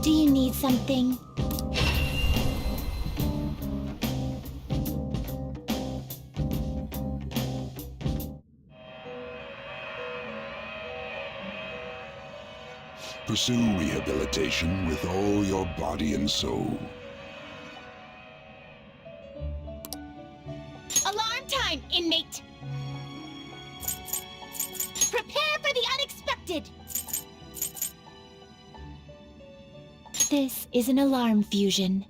Do you need something? Pursue rehabilitation with all your body and soul. Alarm time, inmate! Prepare for the unexpected! This is an alarm fusion.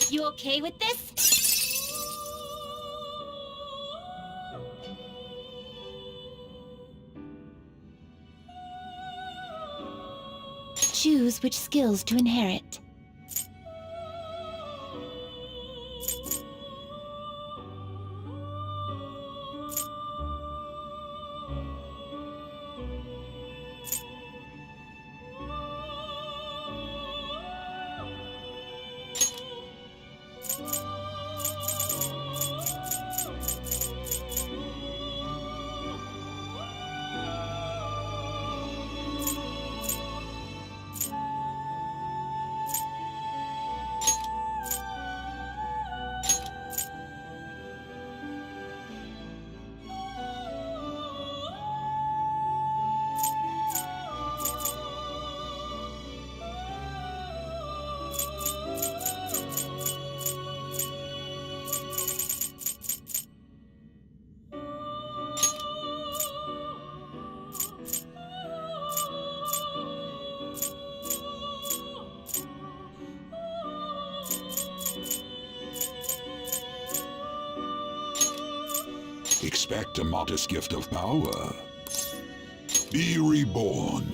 You okay with this? Choose which skills to inherit. Expect a modest gift of power. Be reborn.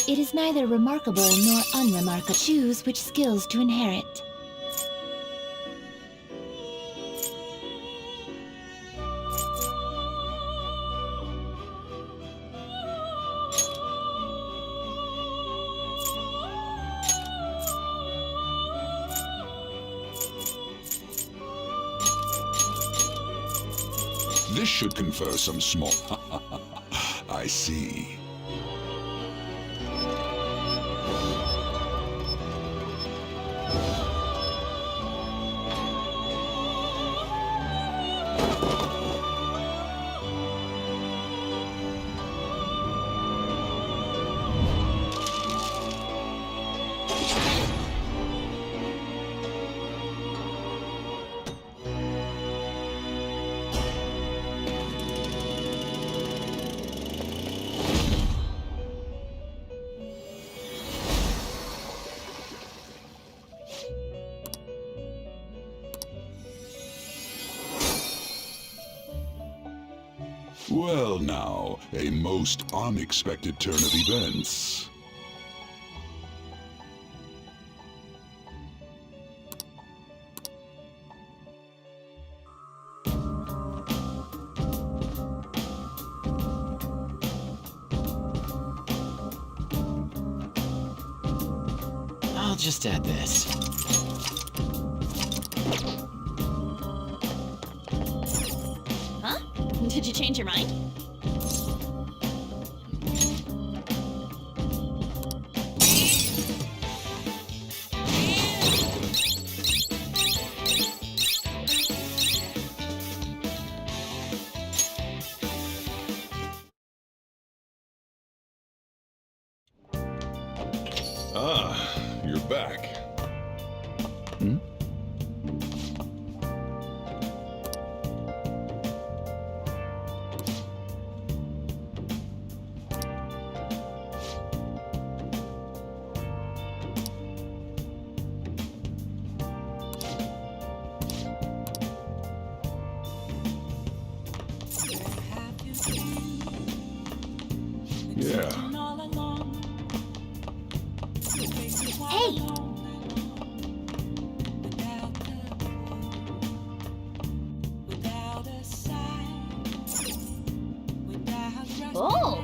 It is neither remarkable nor unremarkable. Choose which skills to inherit. This should confer some small... I see. Well now, a most unexpected turn of events. I'll just add this. Huh? Did you change your mind? Ah, you're back. Hmm? Yeah. Hey! Oh!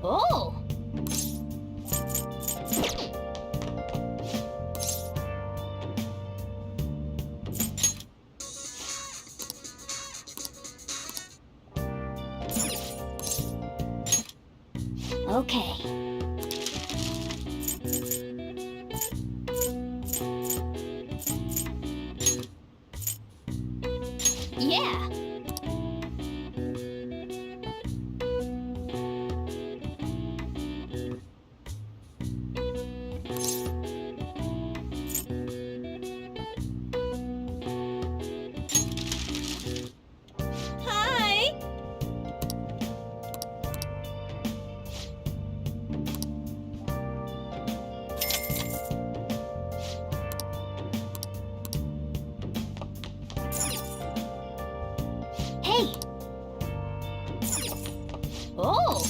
Oh! Okay. Yeah. Hi! Hey! Oh!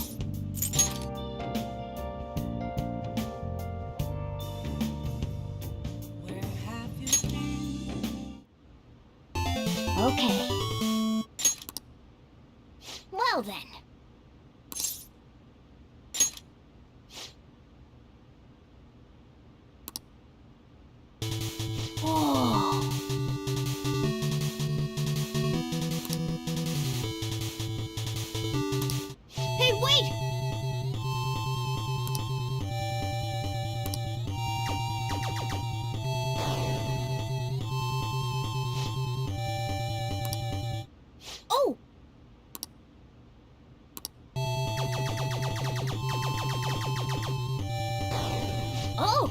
Okay. Well then. Oh. Hey, wait! Oh! Oh!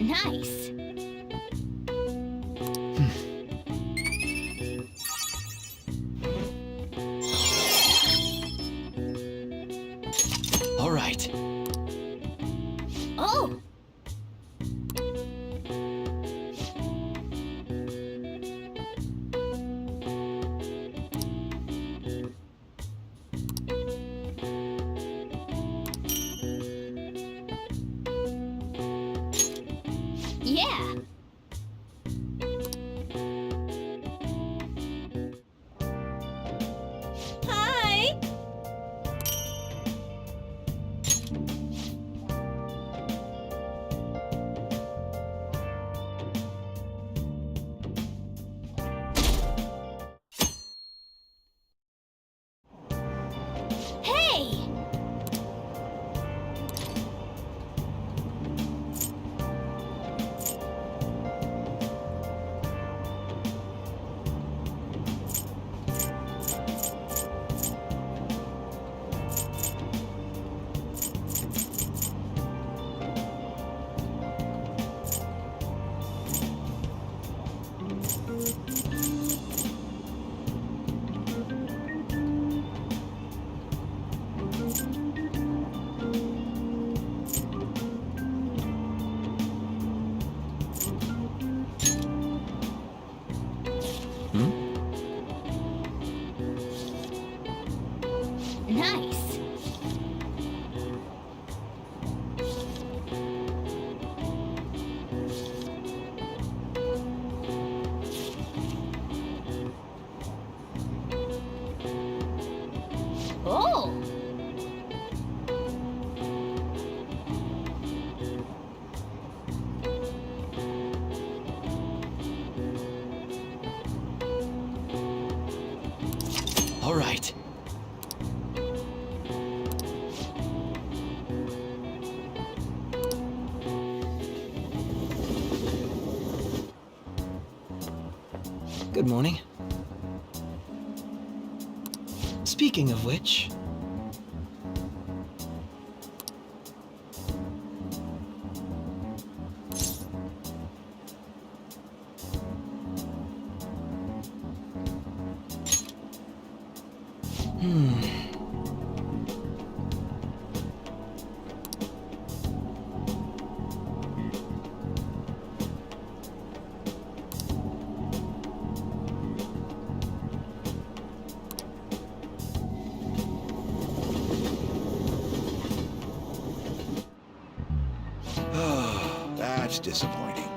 Nice. All right. Oh! Yeah. Hi! Hey! Nice. Oh! All right. Good morning. Speaking of which... That's disappointing.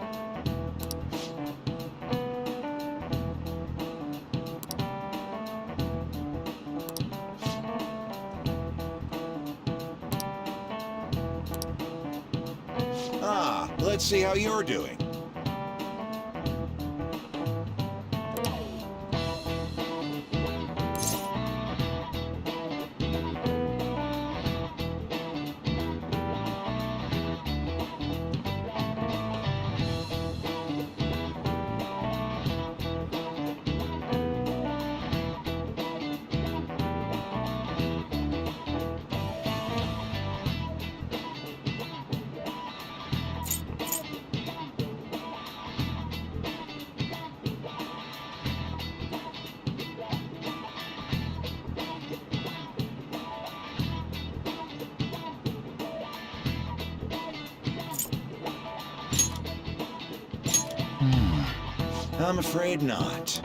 Let's see how you're doing. I'm afraid not.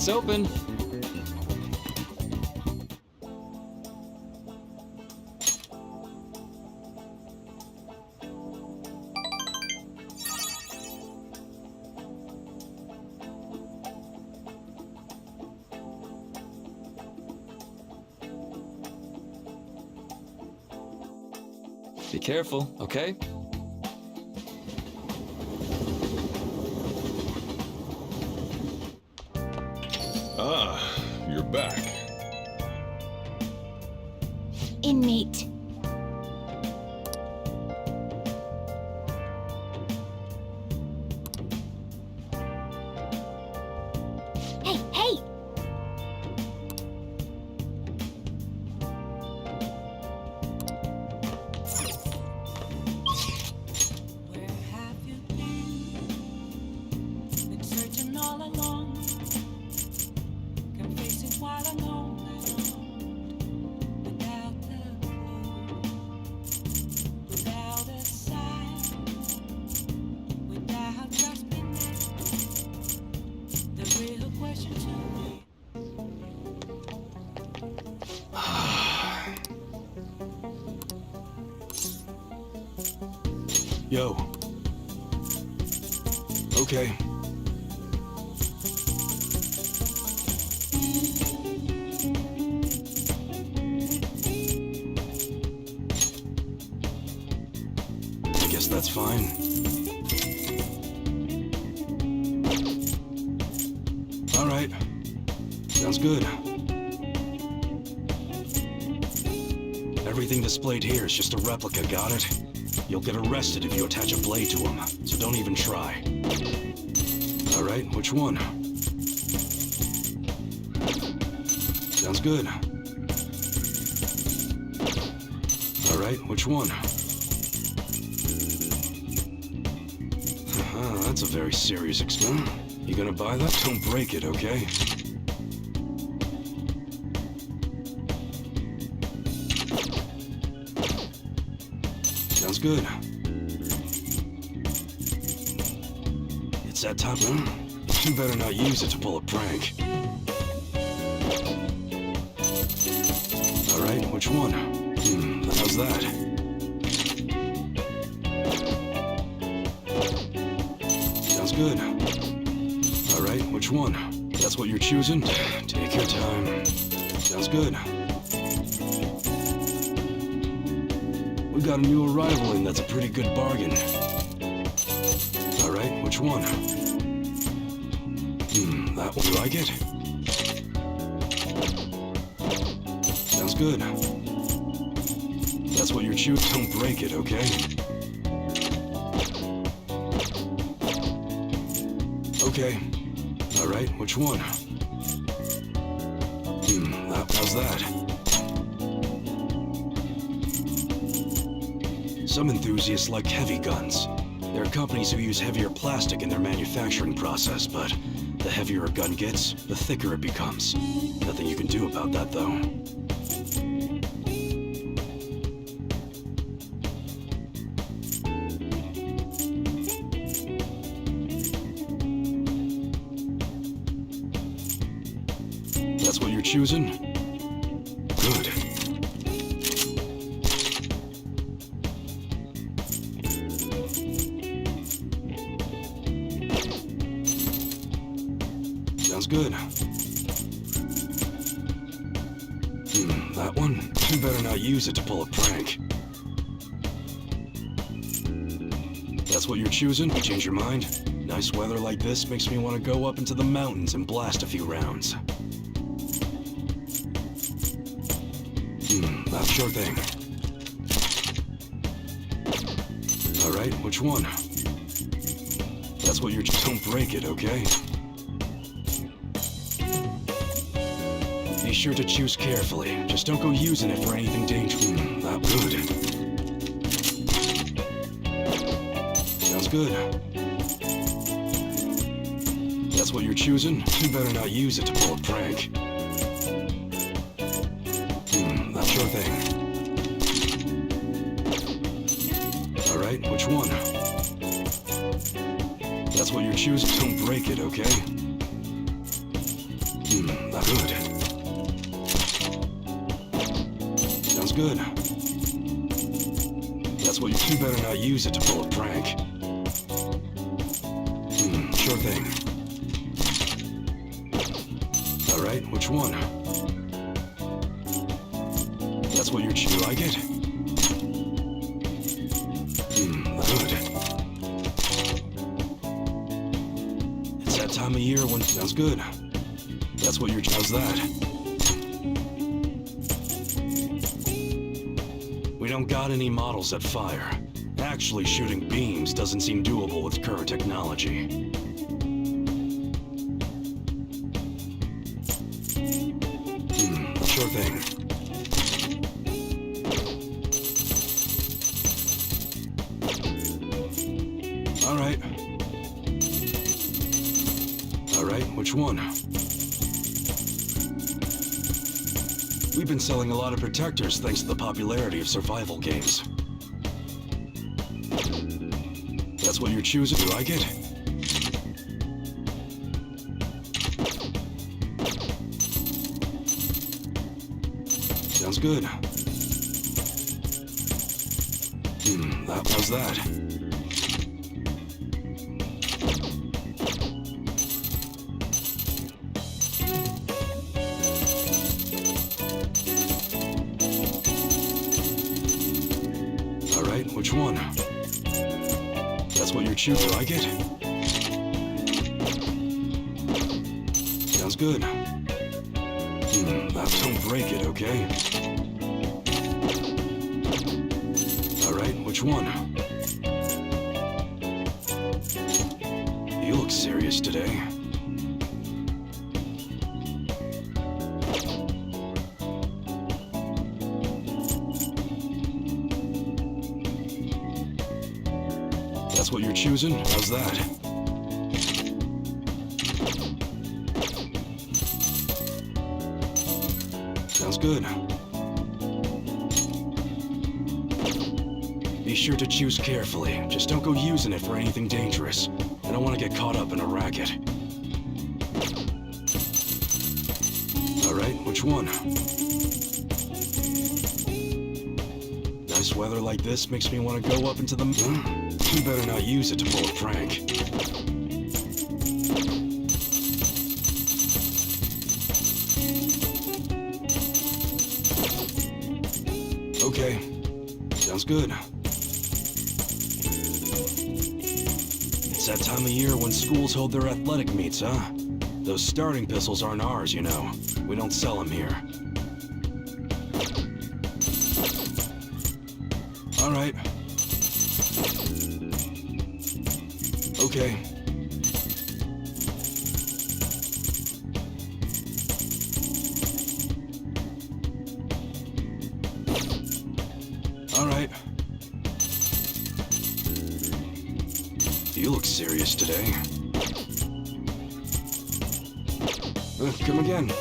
It's open. Be careful, okay? Ah, you're back. Inmate. Hey, hey! Where have you been? Been searching all along. Can face it while alone. Without the clue, without a sign, without grasping it. The real question to me. Yo. Okay. I guess that's fine. All right. Sounds good. Everything displayed here is just a replica, got it? You'll get arrested if you attach a blade to them, so don't even try. All right, which one? Sounds good. All right, which one? That's a very serious experiment. You gonna buy that? Don't break it, okay? Sounds good. It's that time, huh? You better not use it to pull a prank. All right, which one? How's that? Sounds good. All right, which one? That's what you're choosing? Take your time. Sounds good. We got a new arrival in that's a pretty good bargain. All right, which one? That one. You like it? Sounds good. That's what you're choosing. Don't break it, okay? Okay. All right, which one? How's that? Some enthusiasts like heavy guns. There are companies who use heavier plastic in their manufacturing process, but the heavier a gun gets, the thicker it becomes. Nothing you can do about that, though. That's what you're choosing? Good. Sounds good. That one? You better not use it to pull a prank. That's what you're choosing? You change your mind? Nice weather like this makes me want to go up into the mountains and blast a few rounds. That's sure thing. All right, which one? That's what you're... Don't break it, okay? Be sure to choose carefully. Just don't go using it for anything dangerous. That good. Sounds good. That's what you're choosing? You better not use it to pull a prank. That sure thing. All right, which one? That's what you're choosing? Don't break it, okay? good. That's what you better not use it to pull a prank. Sure thing. Alright, which one? That's what you like it? Good. It's that time of year when sounds good. That's what how's that? We don't got any models that fire. Actually, shooting beams doesn't seem doable with current technology. Sure thing. Alright. Alright, which one? We've been selling a lot of protectors thanks to the popularity of survival games. That's what you're choosing, you like it? Sounds good. How's that? Alright, which one? That's what you're choosing, like it? Sounds good. Don't break it, okay? Alright, which one? You look serious today. That's what you're choosing? How's that? Sounds good. Be sure to choose carefully. Just don't go using it for anything dangerous. I don't want to get caught up in a racket. Alright, which one? Nice weather like this makes me want to go up into the moon. You better not use it to pull a prank. Okay, sounds good. It's that time of year when schools hold their athletic meets, huh? Those starting pistols aren't ours, you know. We don't sell them here. All right. Okay. All right. You look serious today. Come again.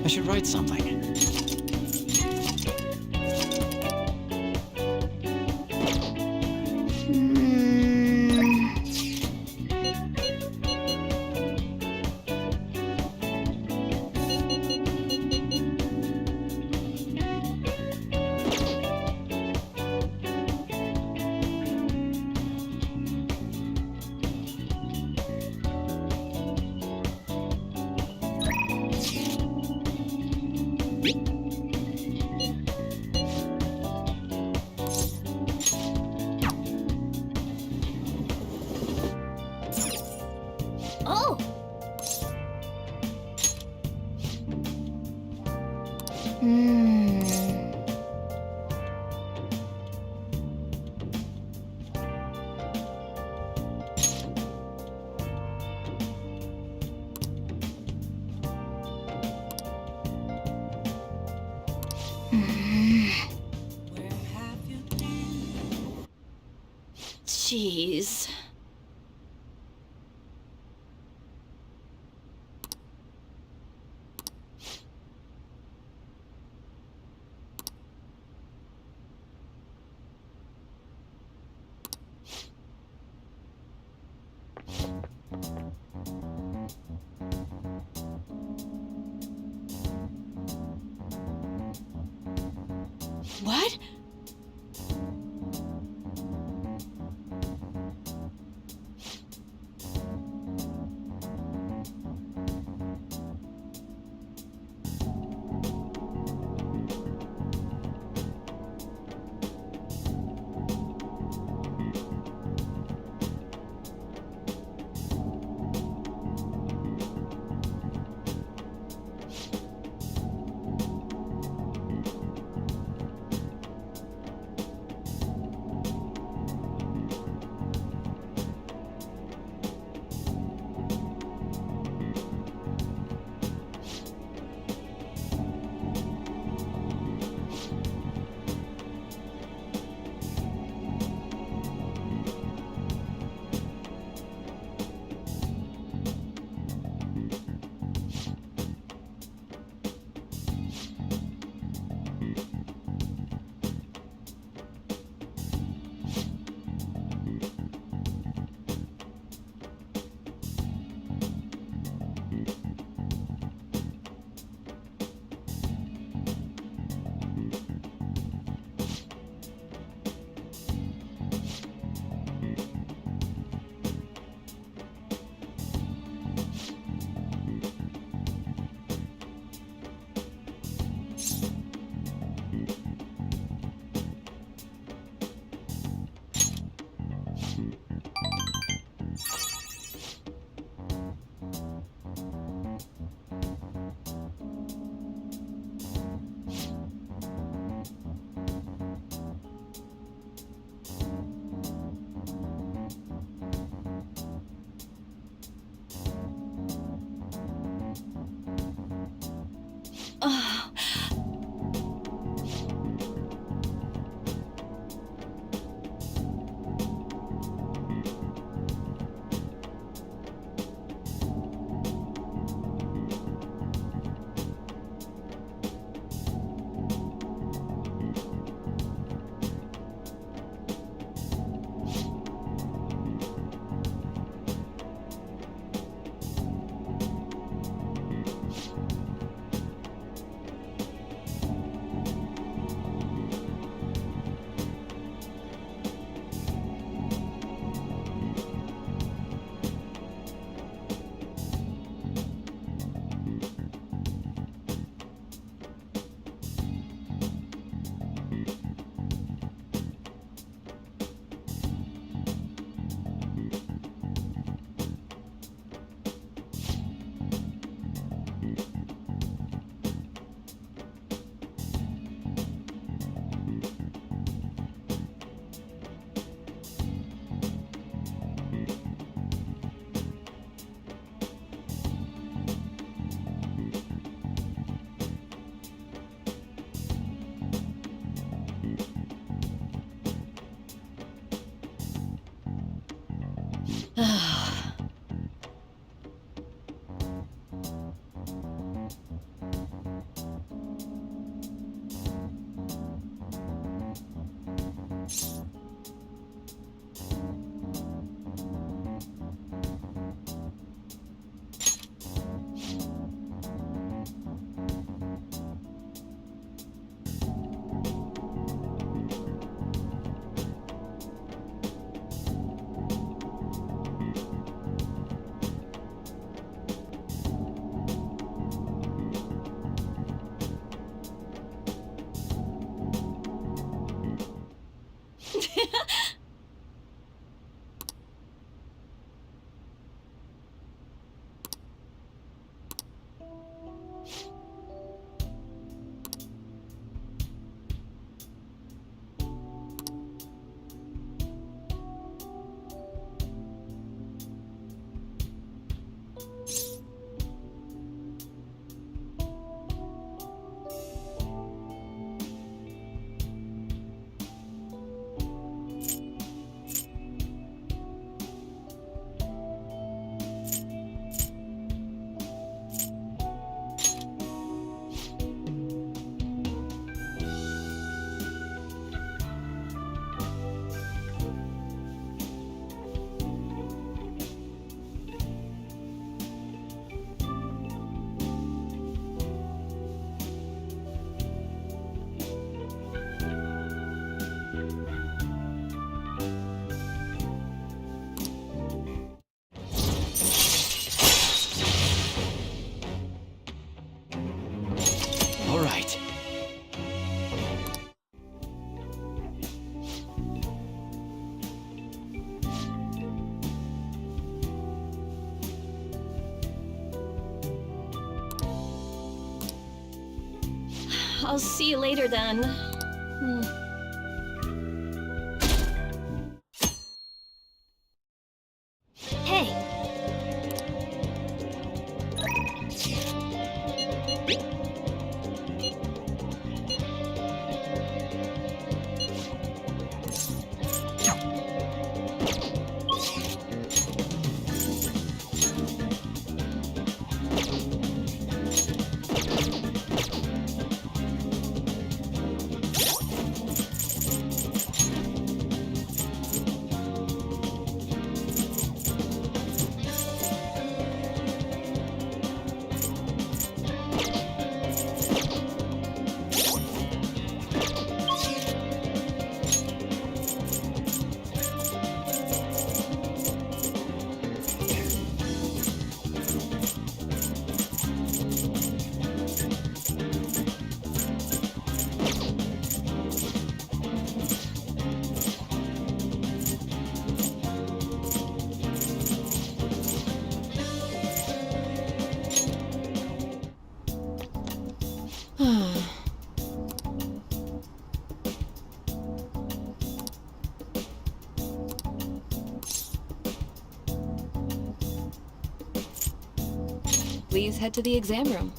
I should write something. Oh! Where have you been? Jeez. What? right. I'll see you later then. Hey, Please head to the exam room.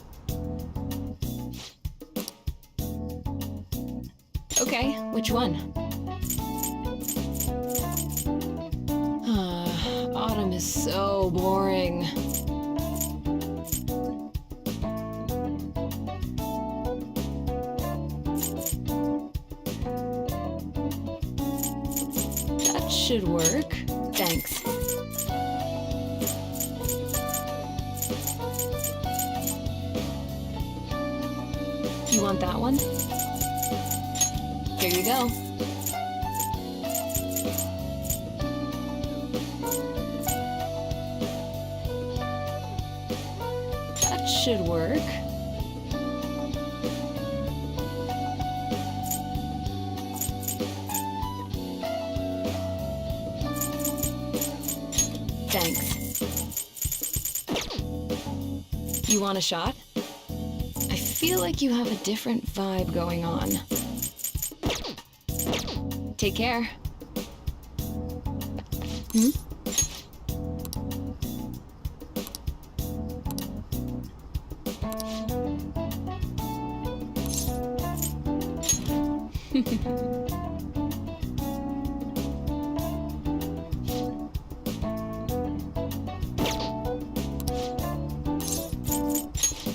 Okay, which one? Autumn is so boring. That should work. Thanks. You want that one? Here you go. That should work. Thanks. You want a shot? I feel like you have a different vibe going on. Take care. Hmm?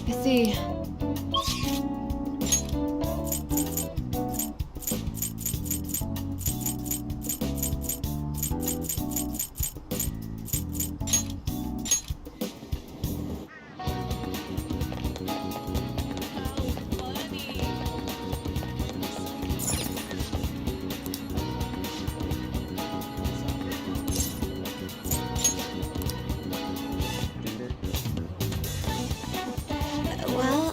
I see. well,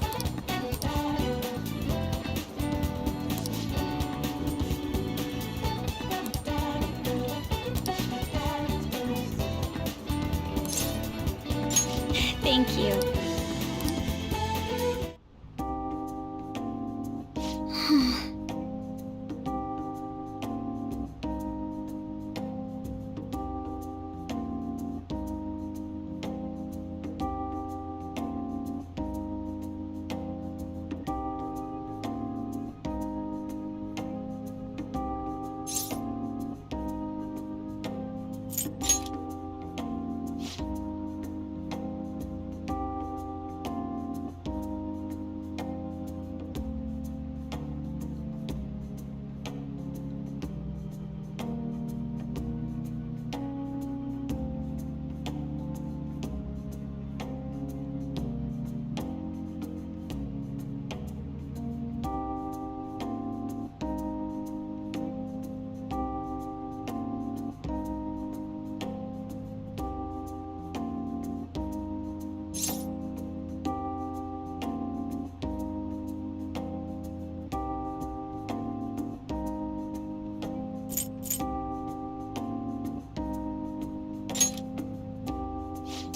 thank you.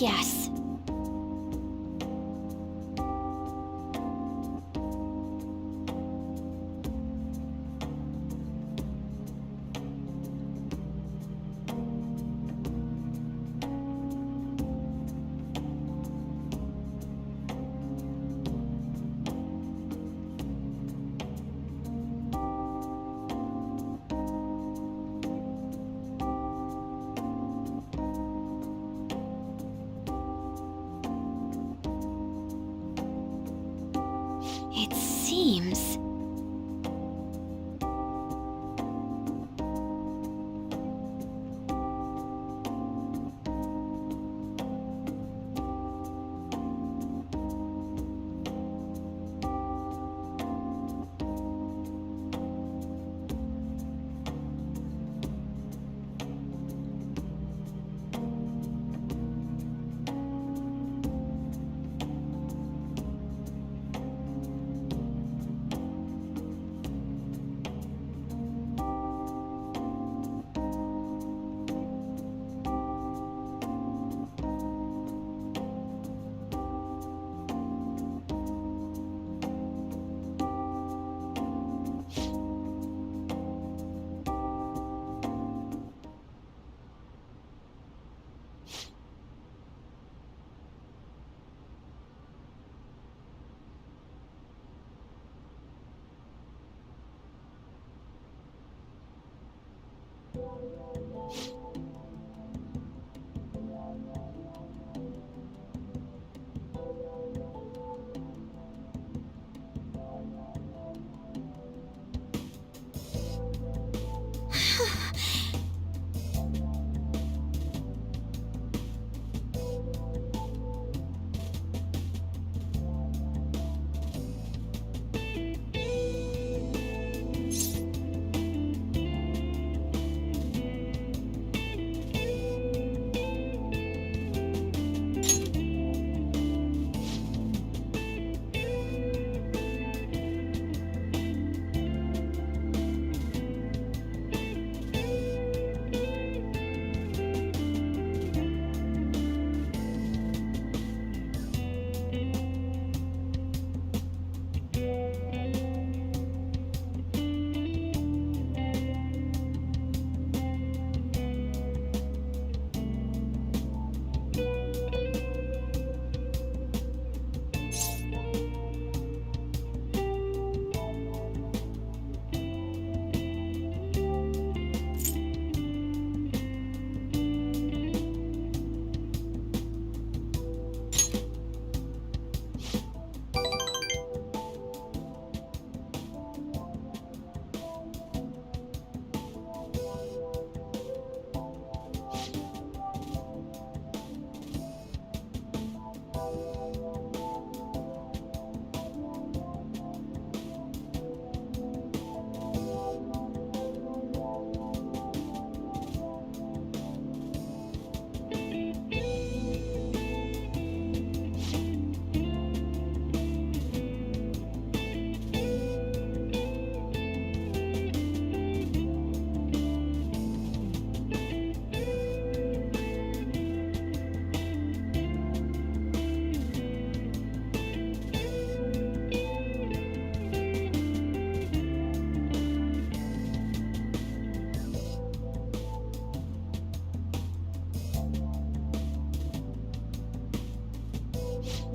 Yes. It seems...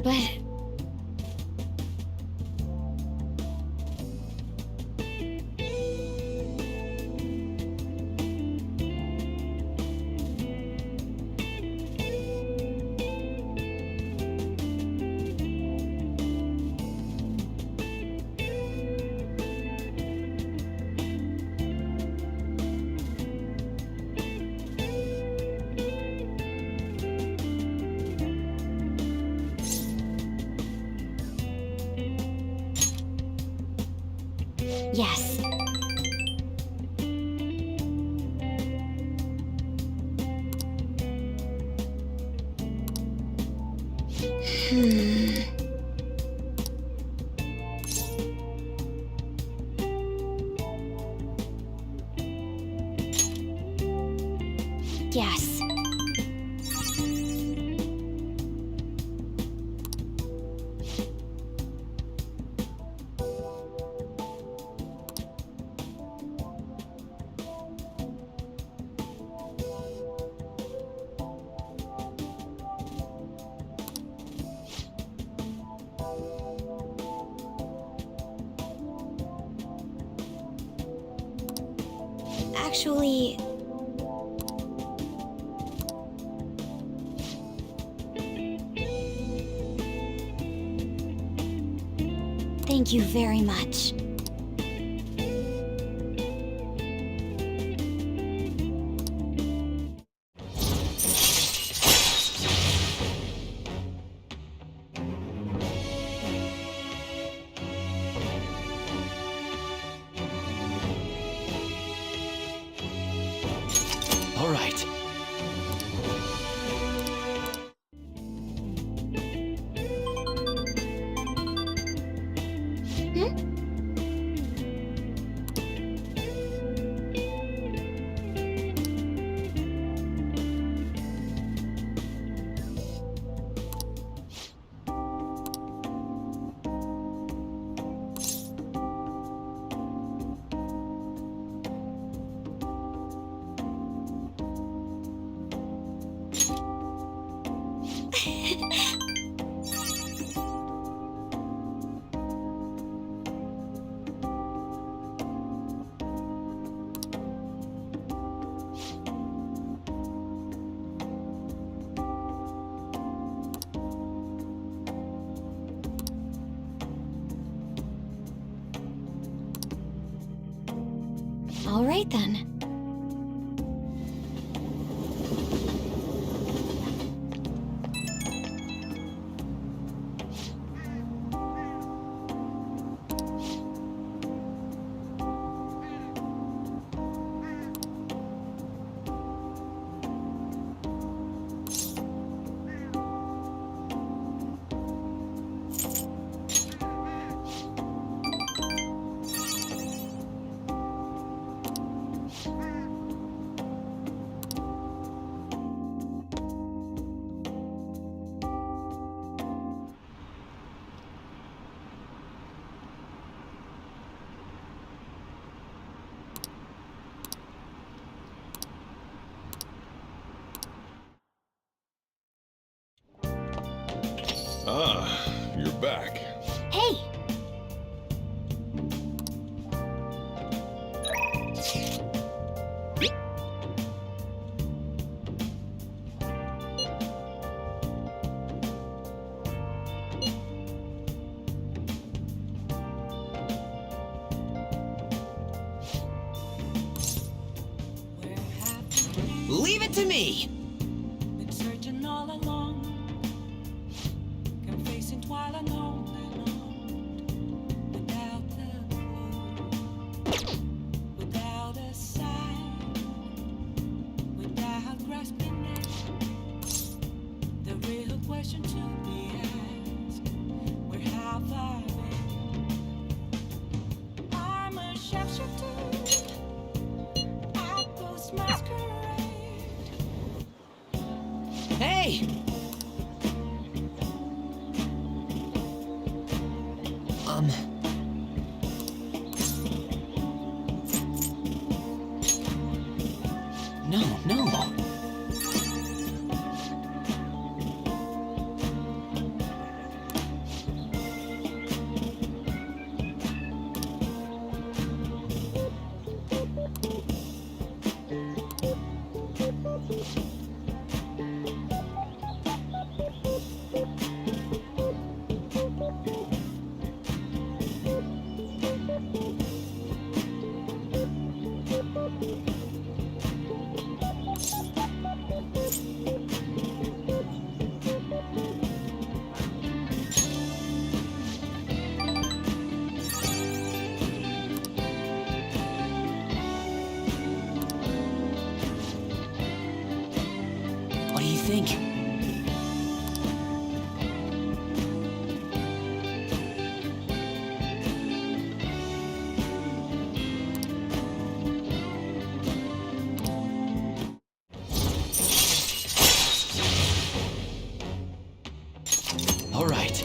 But... Yes. Yes. Actually... Thank you very much. All right. All right then. Ah, you're back. Hey! Where have you Leave it to me! been searching all along? Confessing while alone and on, without the clue, without a sign, without grasping it. The real question to be asked: where have I been? I'm a sharpshooter. Outpost masquerade. Hey! No. What do you think? All right.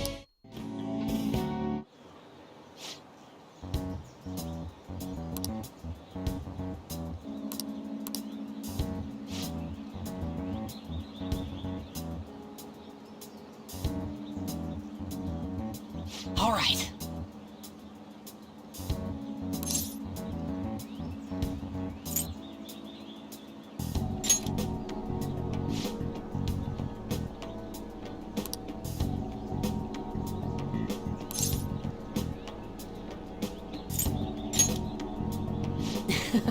All right. Damn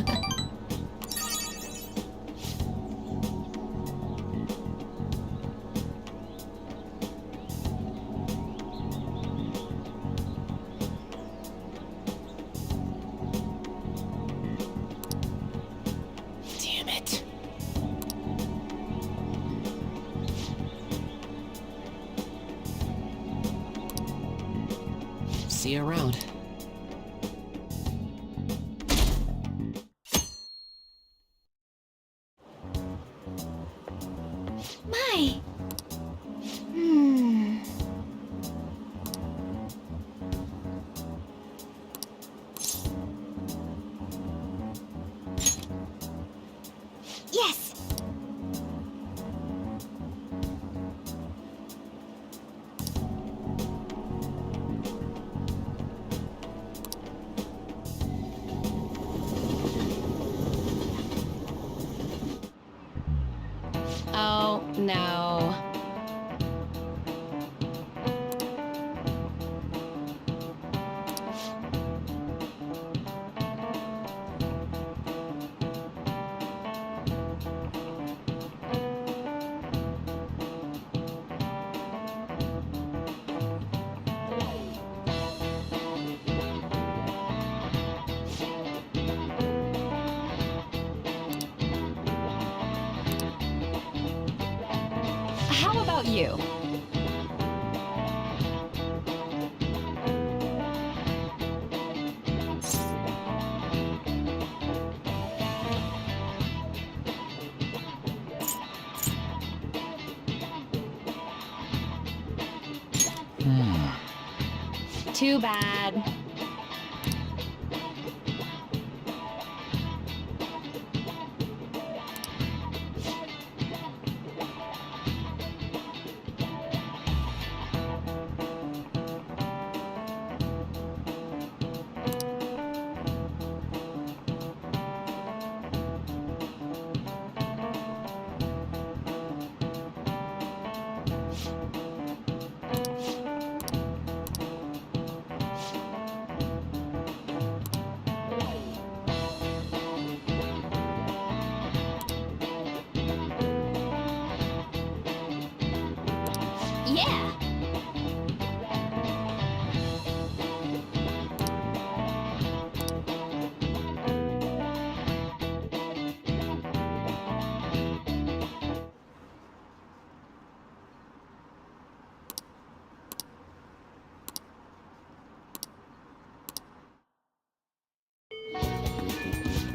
it. See you around. My. Hmm. Yes. Oh, no. How about you? Too bad. Yeah!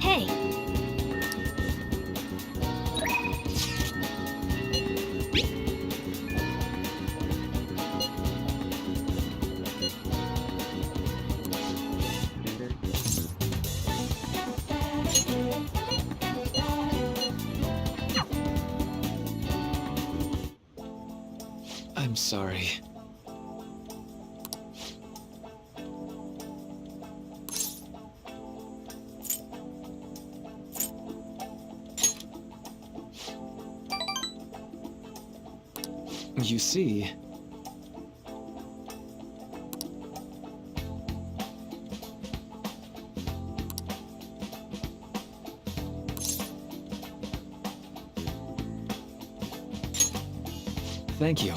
Hey! I'm sorry. You see... Thank you.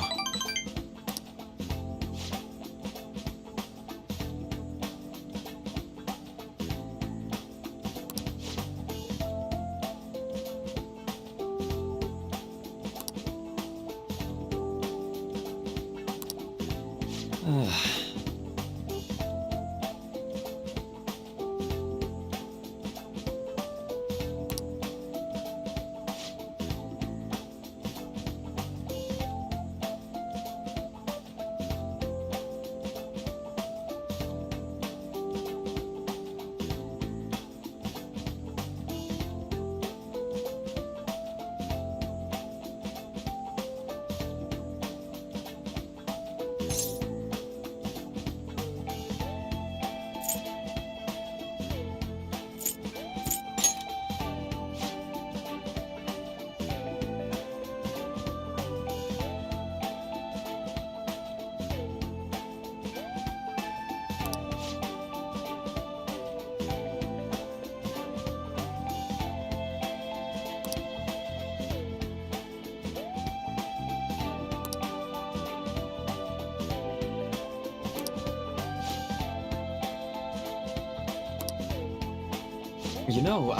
You know,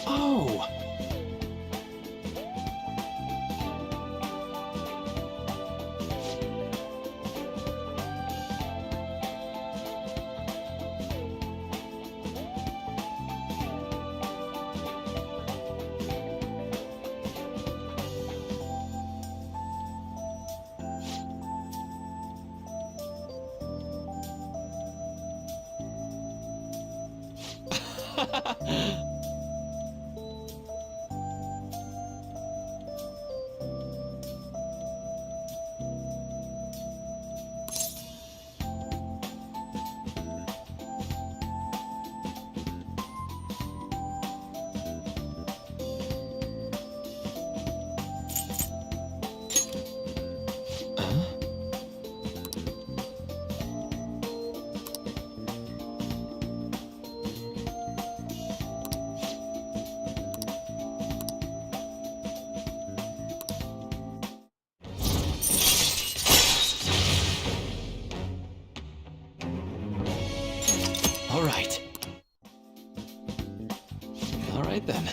Oh! All right. All right then.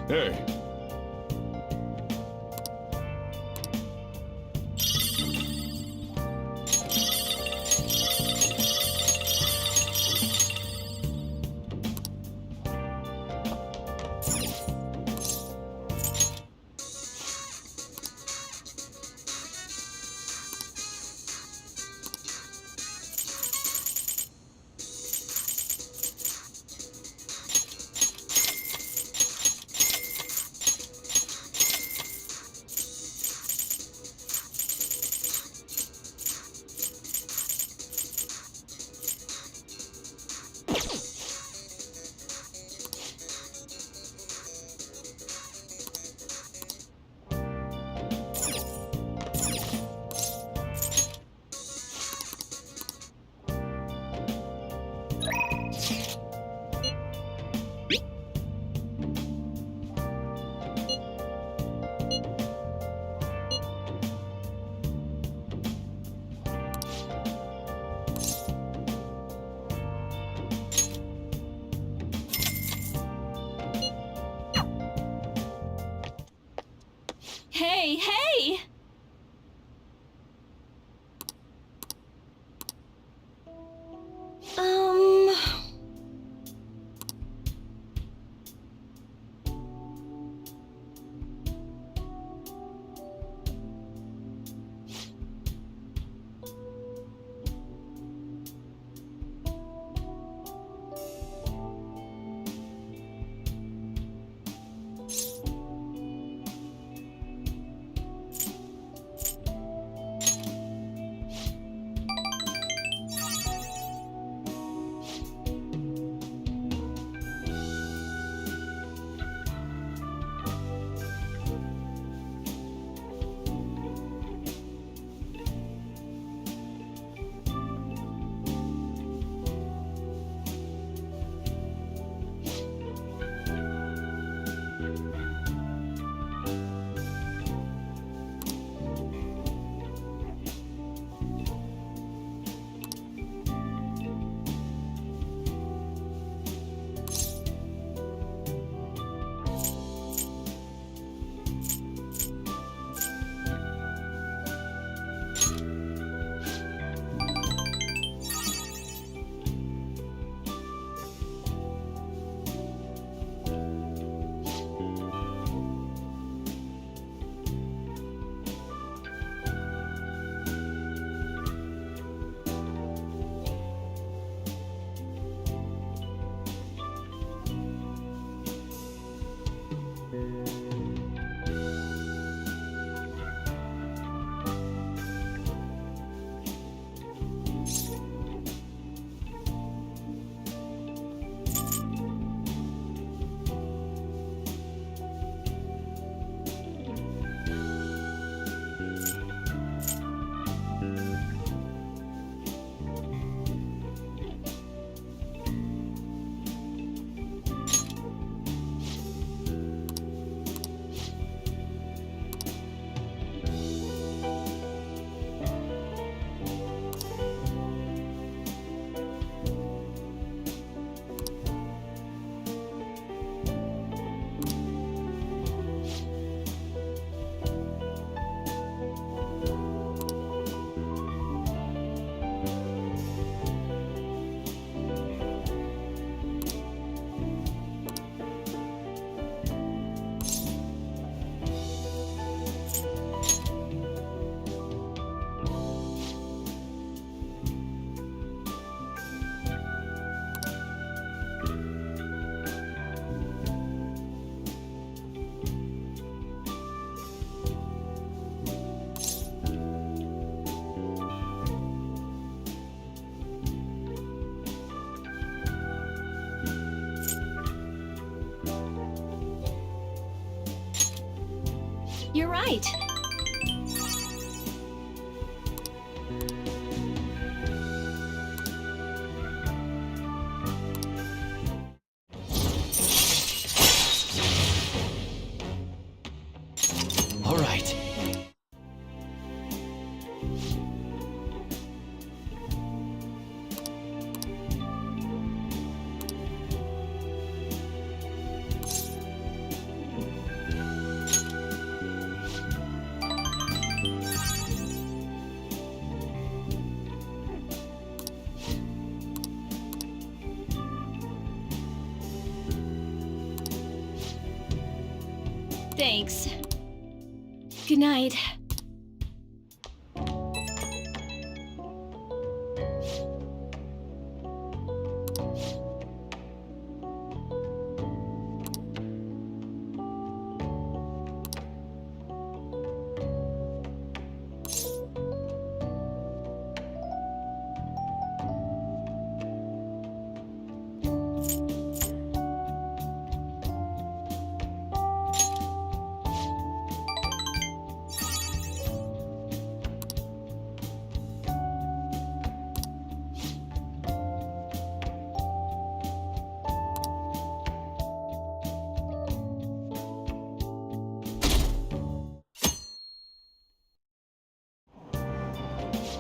Hey, right. All right. Thanks. Good night.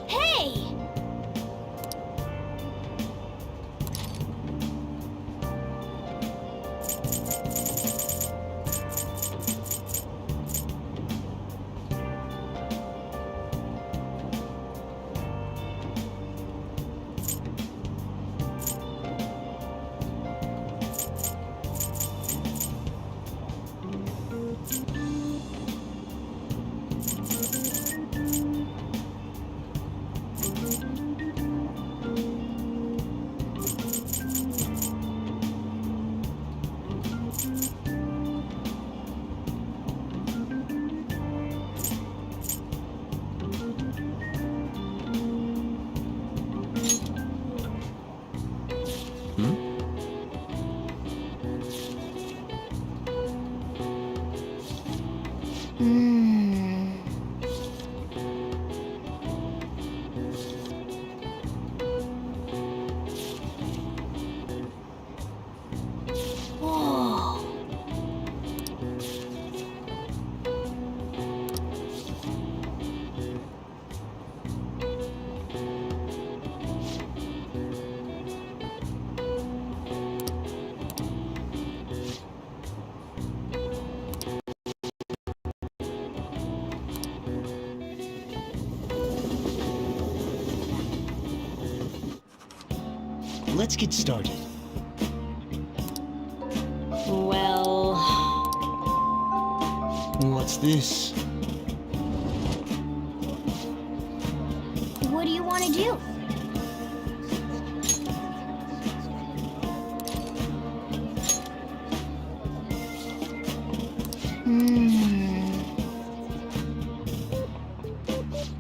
Hey! Whoa. Let's get started. Well, What's this? What do you want to do?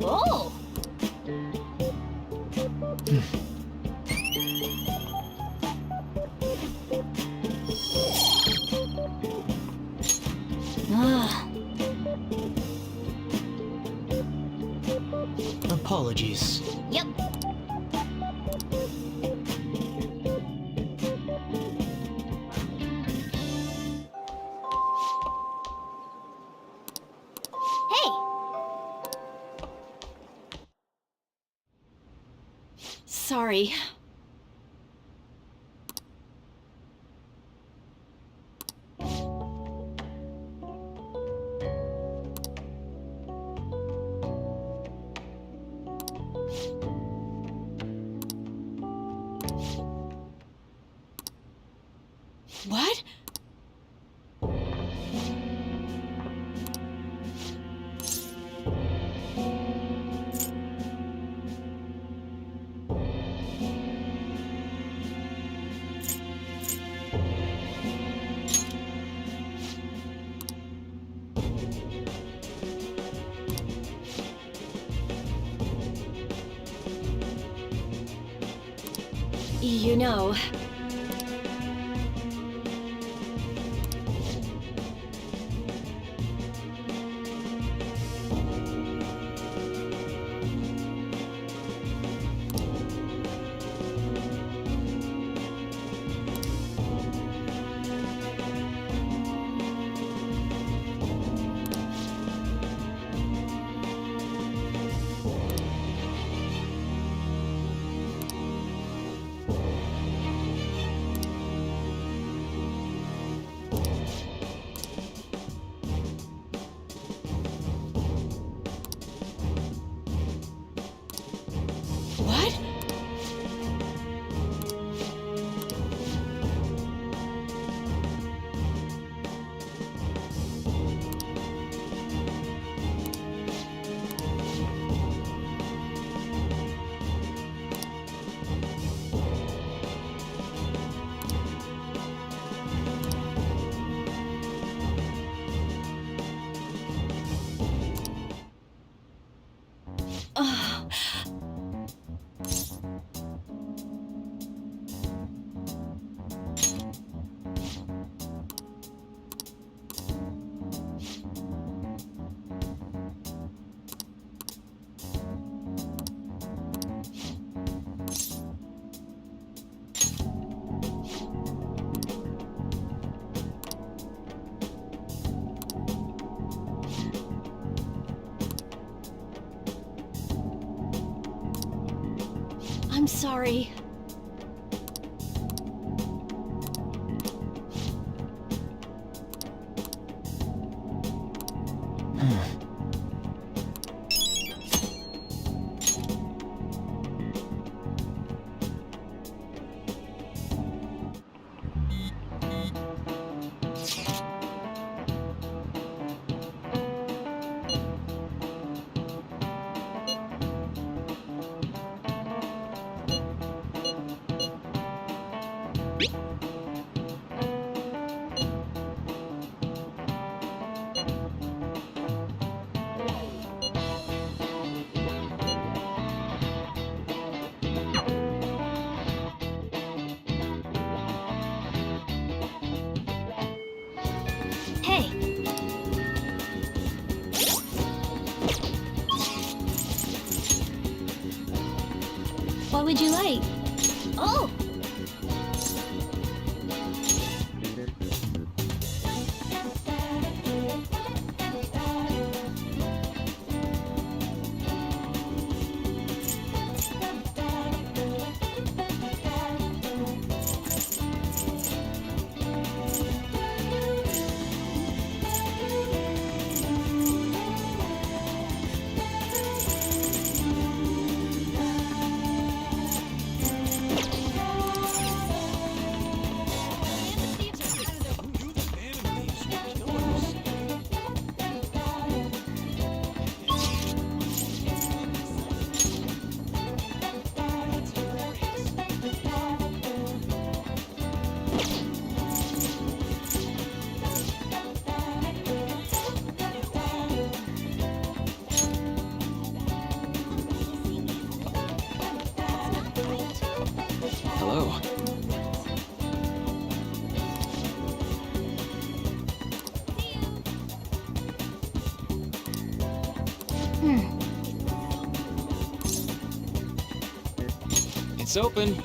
Oh! Ah. Apologies. Yep. Hey! sorry. What? You know... sorry. Hey, what would you like? Oh! Hello. It's open.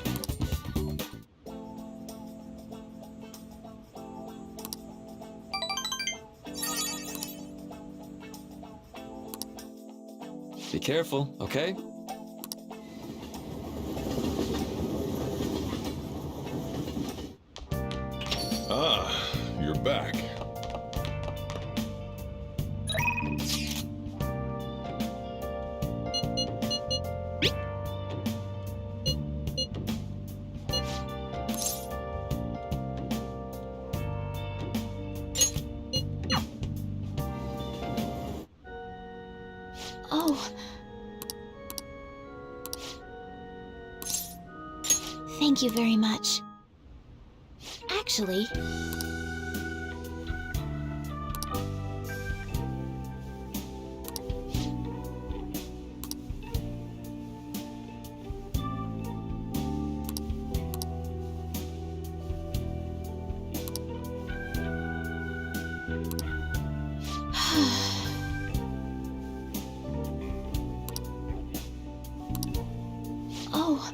Be careful, okay? Ah, you're back. Oh. Thank you very much. Actually, oh.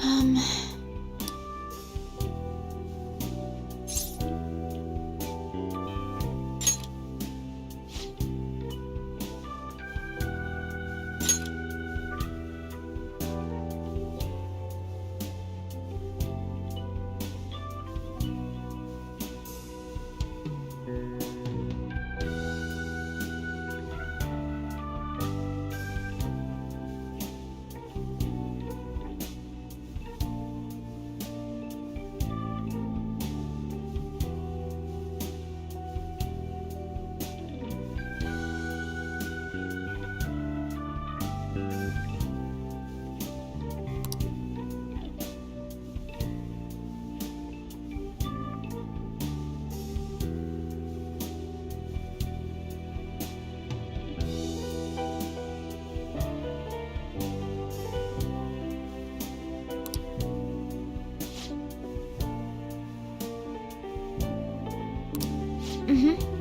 Um... Mm-hmm.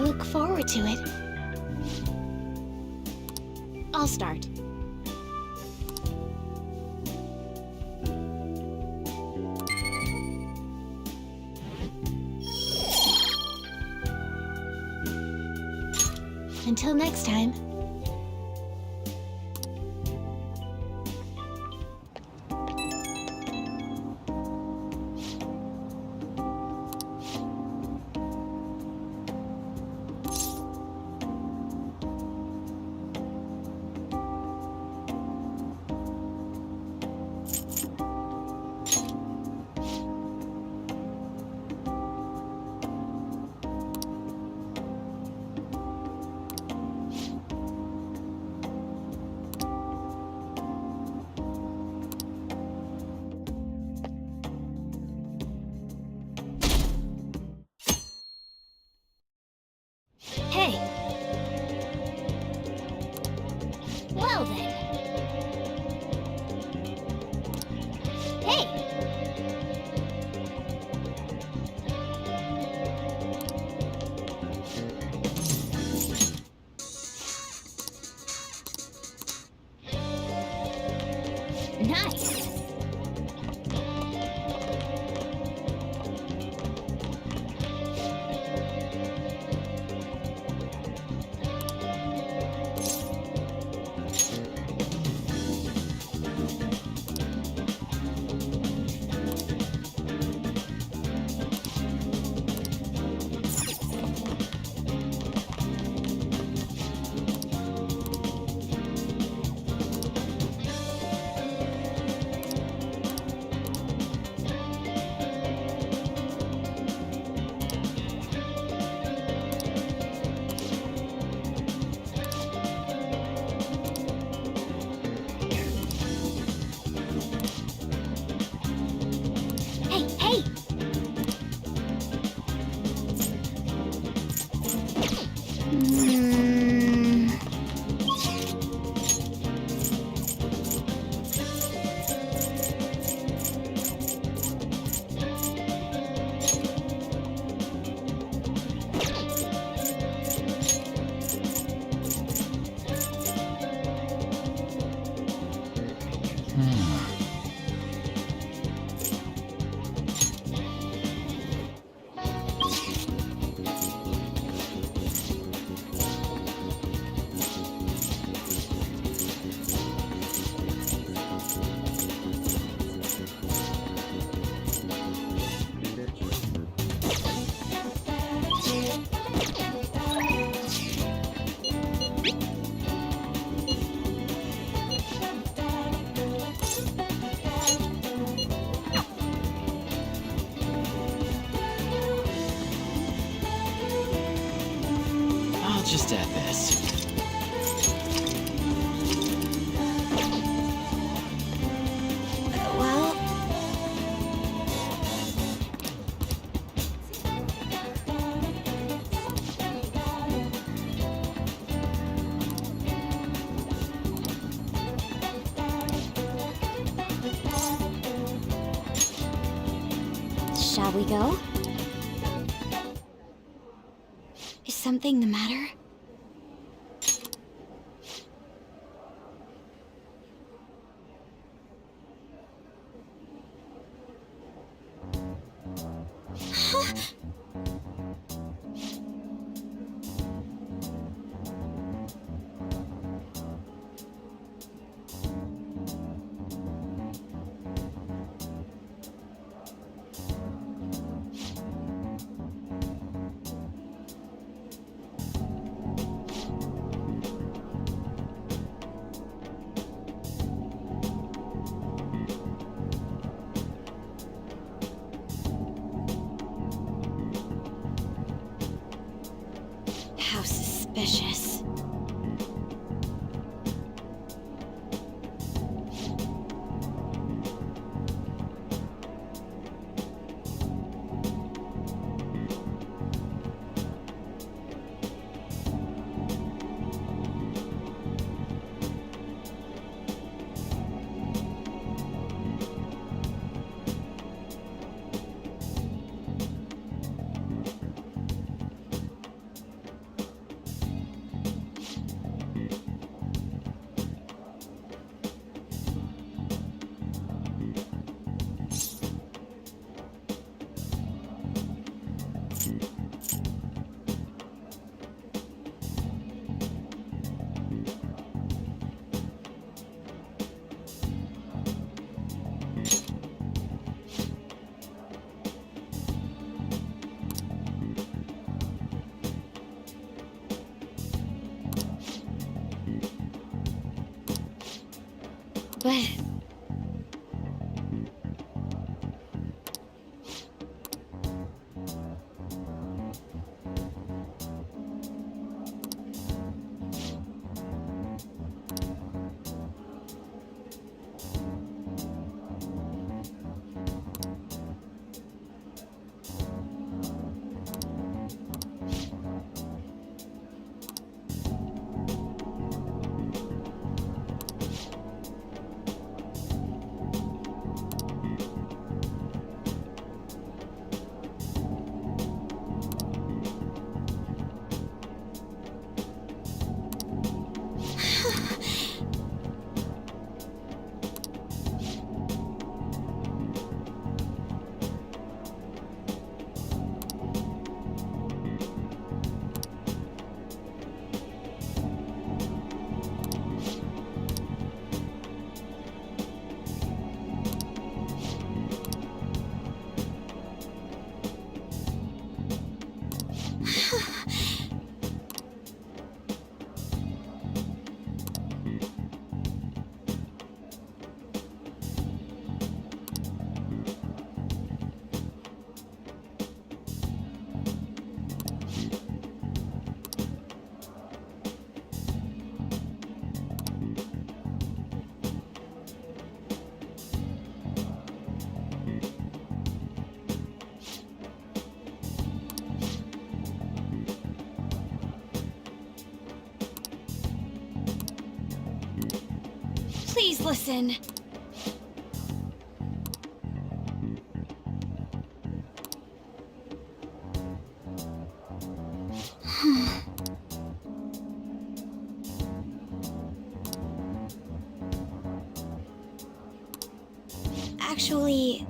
look forward to it. I'll start. Until next time. Hey! Well then. Hey! Nice! Hey, hey! Hmm. I'll just add this. Well, Shall we go? Is something the matter? How suspicious. But Please listen. Actually,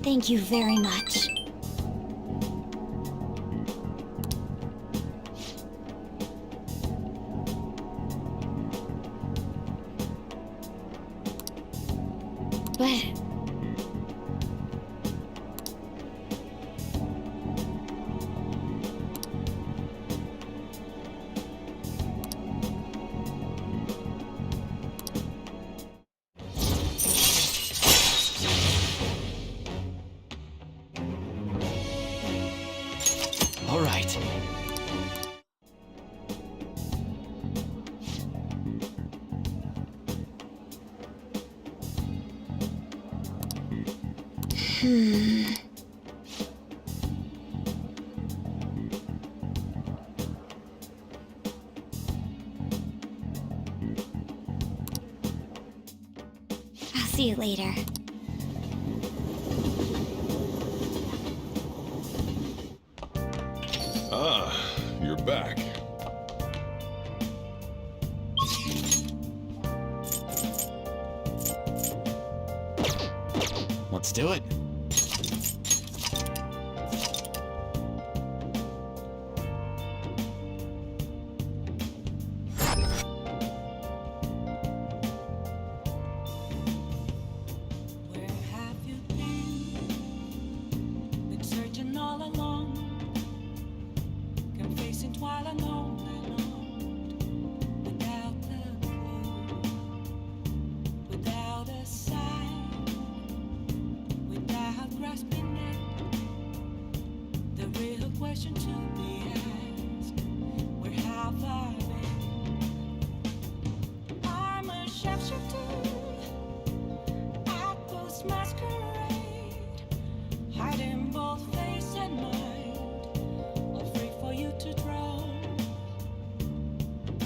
thank you very much. But All right. I'll see you later. Ah, you're back. Let's do it. Where have you been? Been searching all along, confessing while alone without a clue, without a sign, without grasping it. The real question to be asked: where have I been? I'm a shapeshifter. Outpost masquerade, hiding both face and mind, all free for you to draw.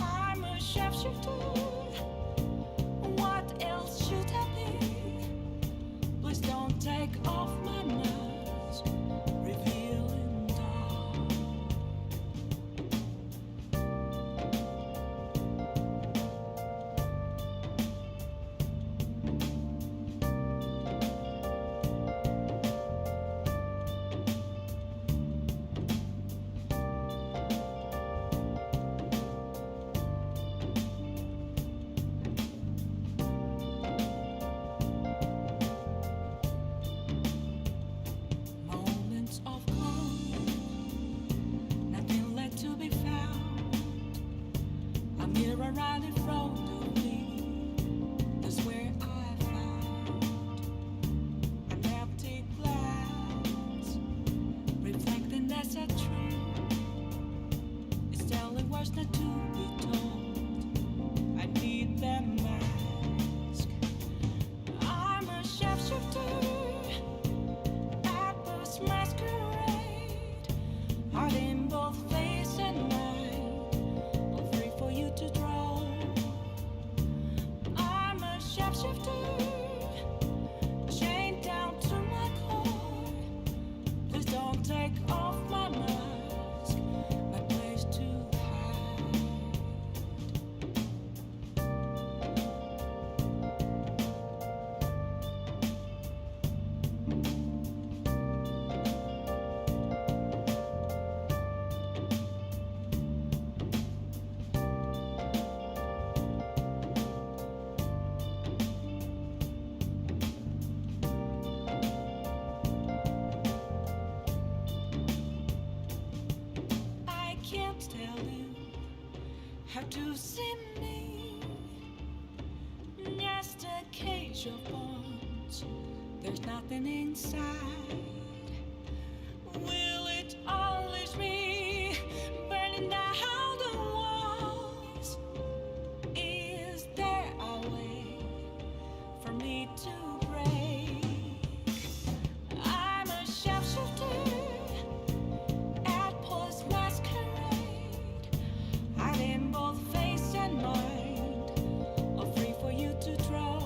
I'm a shapeshifter. What else should I be? Please don't take off my mask, revealing dawn. mirror right in front of me. That's where I found an empty glass, reflecting that's a truth. It's telling words not to be told. I need that mask. I'm a shapeshifter at this masquerade, heart in both face and mind, all free for you to draw. I'm a shapeshifter, chained down to my core. Please don't take off my mask, my place to hide. I can't tell you how to see me. Just a cage of bones. There's nothing inside. Will it always be burning down the walls? Is there a way for me to break? I'm a shapeshifter at post masquerade, hiding both face and mind, all free for you to draw.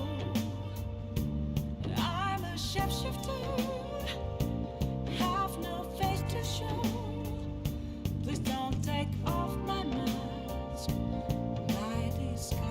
I'm a shapeshifter, have no face to show. Please don't take off my mask, my disguise.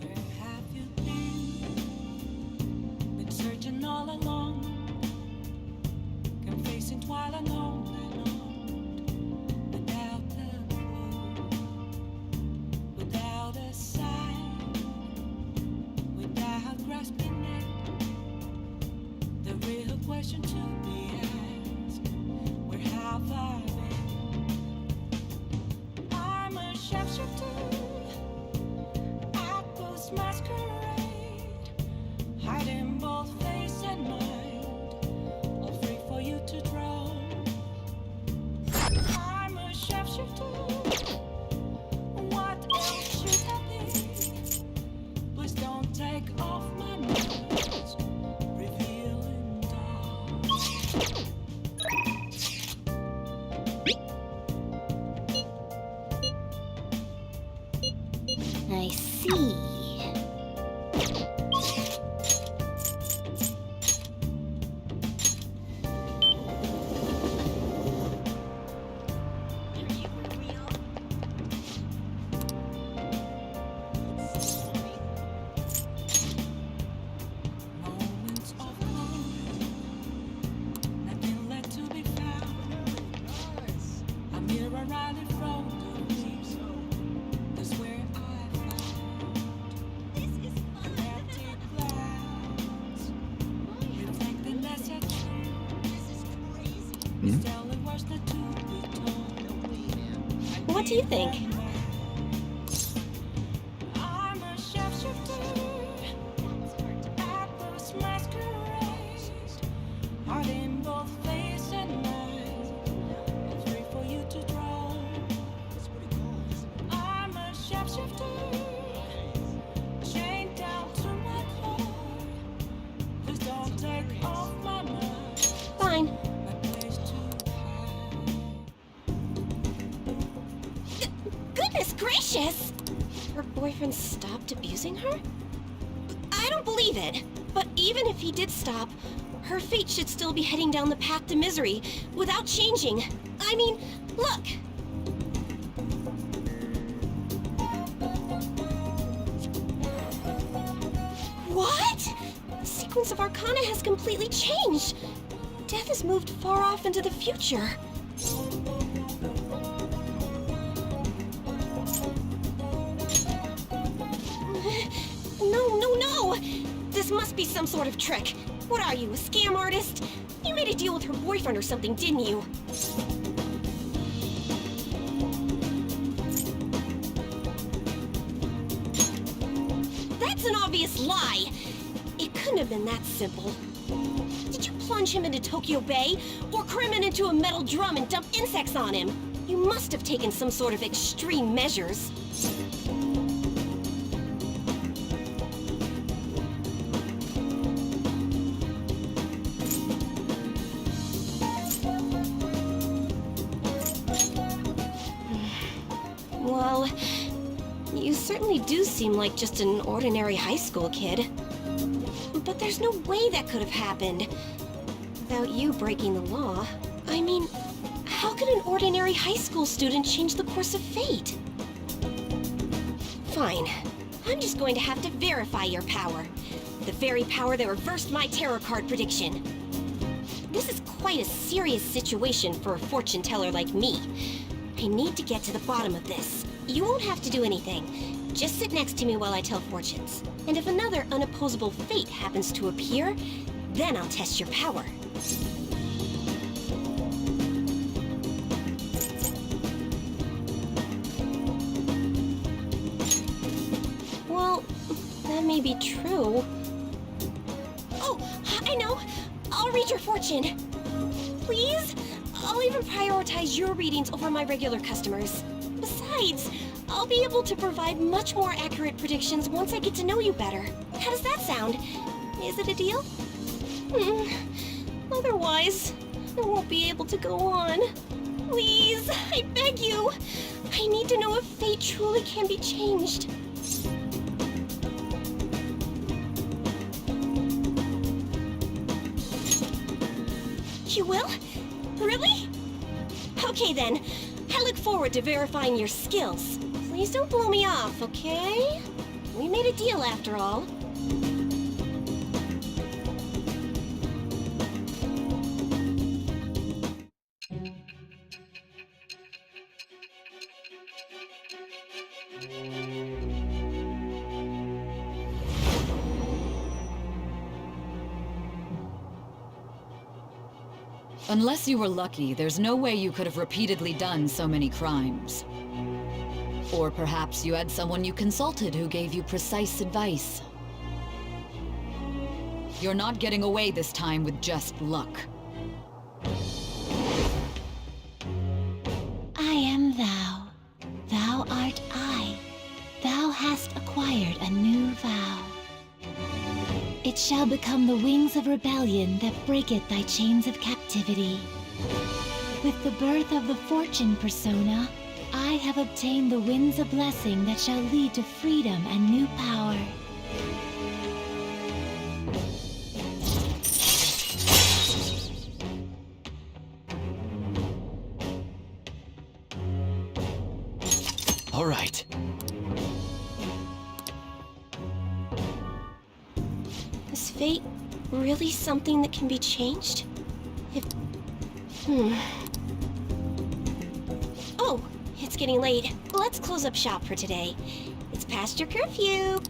Where have you been? Been searching all along, confessing while alone, without a clue, without a sign, without grasping it. The real question to be asked: where have I been? I'm a shapeshifter at post masquerade, hiding both face and mind, all free for you to draw. I'm a shapeshifter. What else should I be? Please don't take off my mask, revealing dark. I see. Moments of calm, nothing left to be found. A mirror right in front of me. That's where I found an empty glass, reflecting that's a truth. It's telling words not to be told. What do you think? I'm a shapeshifter at this masquerade, heart in both face and mind, all free for you to draw. I'm a shapeshifter, chained down to my core. Please don't take off my mask. guess her boyfriend stopped abusing her? I don't believe it. But even if he did stop, her fate should still be heading down the path to misery without changing. I mean, look! What? The sequence of Arcana has completely changed. Death has moved far off into the future. No! This must be some sort of trick. What are you, a scam artist? You made a deal with her boyfriend or something, didn't you? That's an obvious lie. It couldn't have been that simple. Did you plunge him into Tokyo Bay? Or cram him into a metal drum and dump insects on him? You must have taken some sort of extreme measures. Well, you certainly do seem like just an ordinary high school kid. But there's no way that could have happened without you breaking the law. I mean, how could an ordinary high school student change the course of fate? Fine. I'm just going to have to verify your power. The very power that reversed my tarot card prediction. This is quite a serious situation for a fortune teller like me. I need to get to the bottom of this. You won't have to do anything. Just sit next to me while I tell fortunes. And if another unopposable fate happens to appear, then I'll test your power. Well, that may be true. Oh, I know! I'll read your fortune. Please? I'll even prioritize your readings over my regular customers. Besides, I'll be able to provide much more accurate predictions once I get to know you better. How does that sound? Is it a deal? Otherwise, I won't be able to go on. Please, I beg you. I need to know if fate truly can be changed. You will? Really? Okay then. I look forward to verifying your skills. Please don't blow me off, okay? We made a deal after all. Unless you were lucky, there's no way you could have repeatedly done so many crimes. Or perhaps you had someone you consulted who gave you precise advice. You're not getting away this time with just luck. I am thou. Thou art I. Thou hast acquired a new vow. It shall become the wings of rebellion that breaketh thy chains of captivity. With the birth of the fortune persona, I have obtained the winds of blessing that shall lead to freedom and new power. All right. Is fate really something that can be changed? Oh, it's getting late. Let's close up shop for today. It's past your curfew.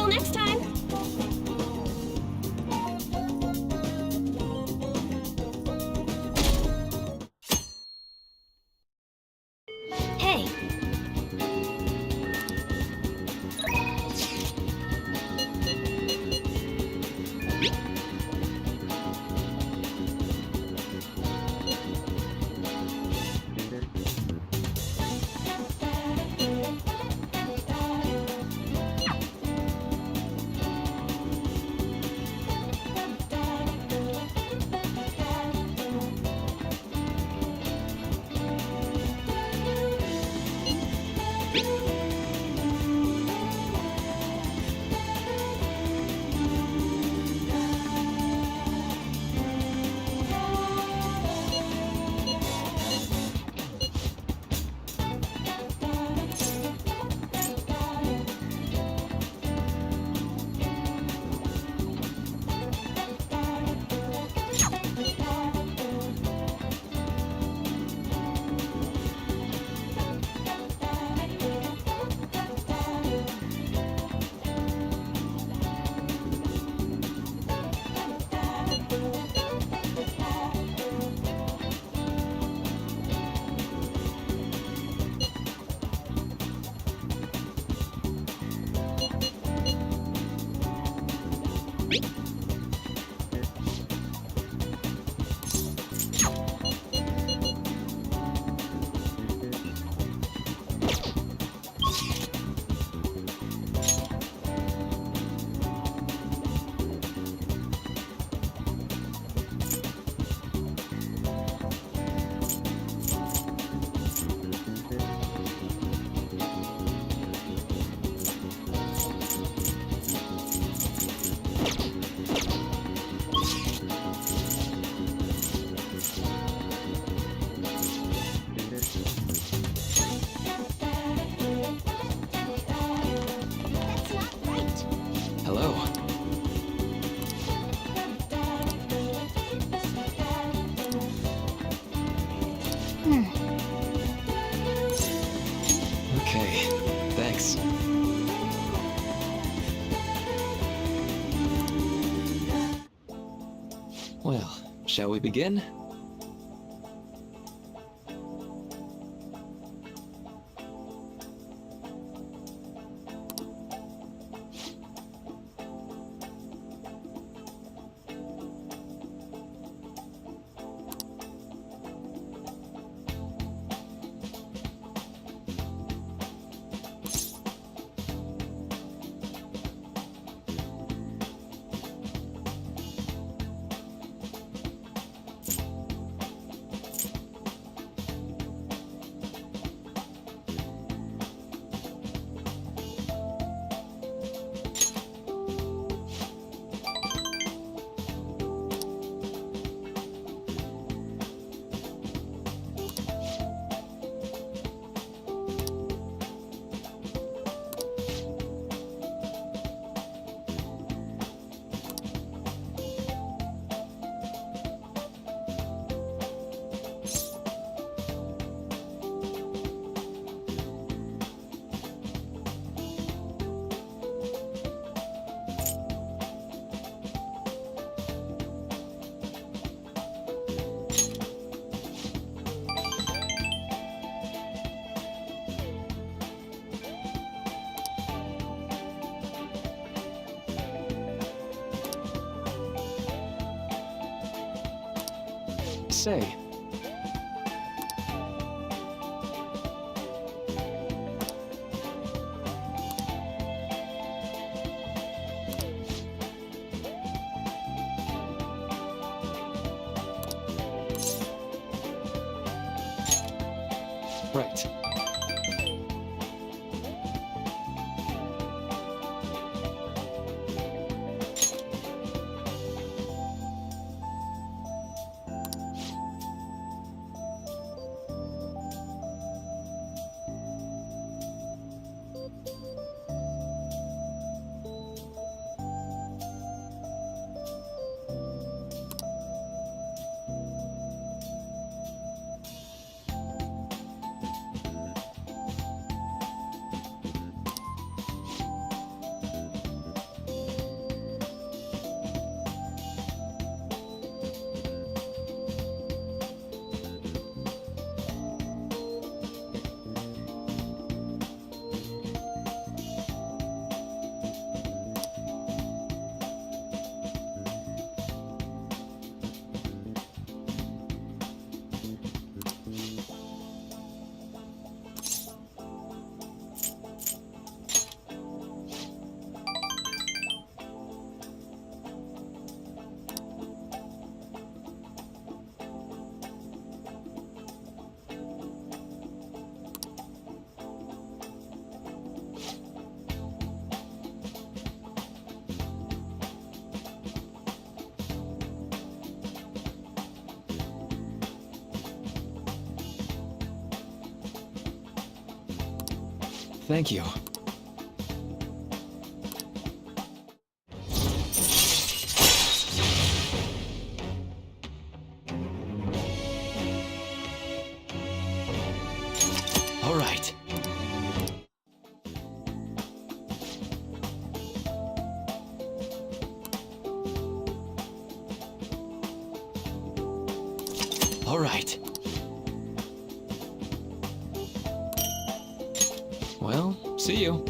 Until next time! Hey, That's not right. Hello. Okay, thanks. Well, shall we begin? Say, right. Thank you. All right. All right. Well, see you.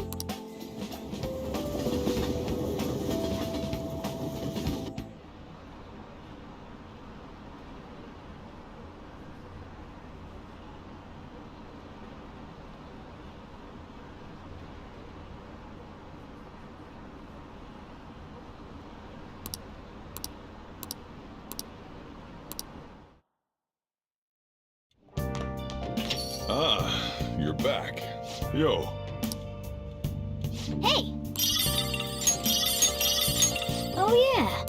Ah, you're back. Yo, Hey! Oh, yeah.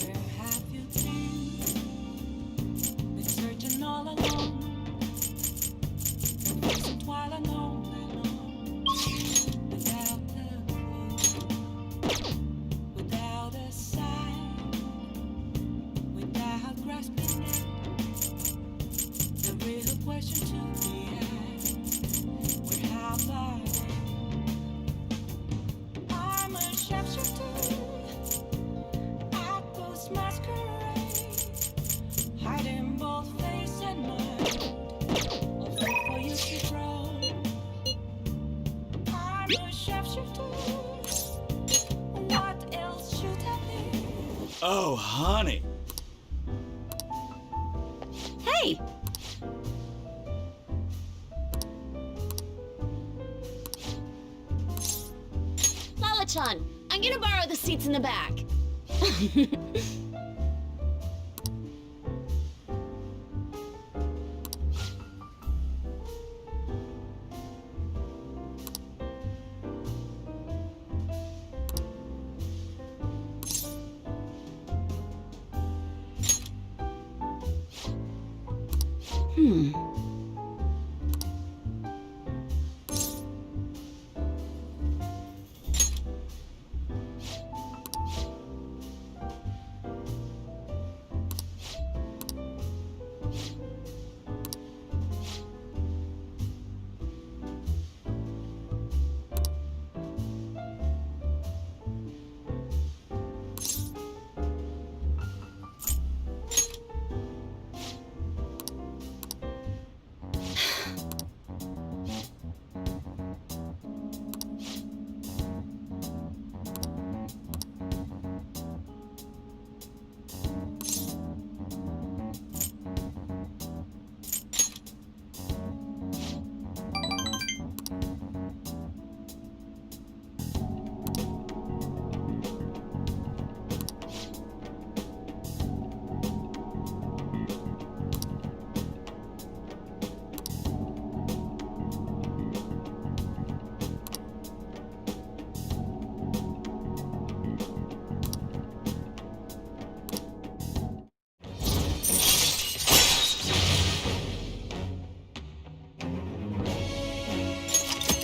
Where have you been searching all alone. Confused while alone, without a clue, without a sign, without grasping it. The real question to be asked: where have I been? I'm a shapeshifter. Masquerade, hiding both face and mind, all fit for you to grow. I'm a shapeshifter. What else should I be? Oh, honey. Hey! Lala-chan, I'm gonna borrow the seats in the back.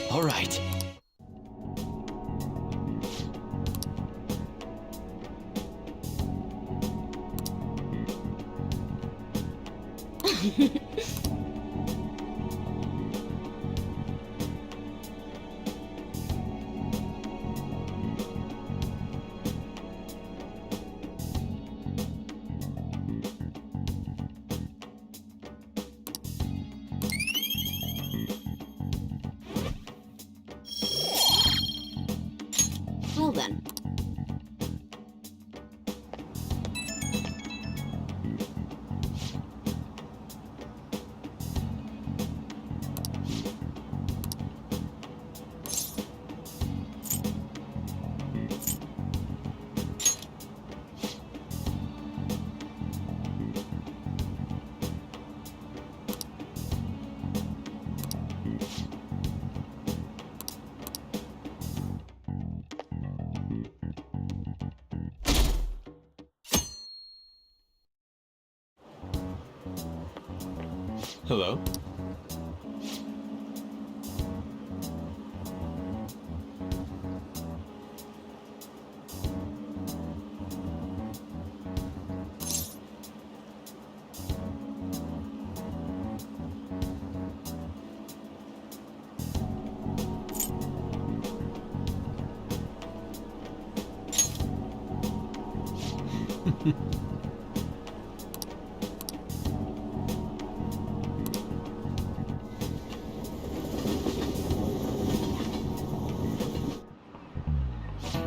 All right. then. Hello?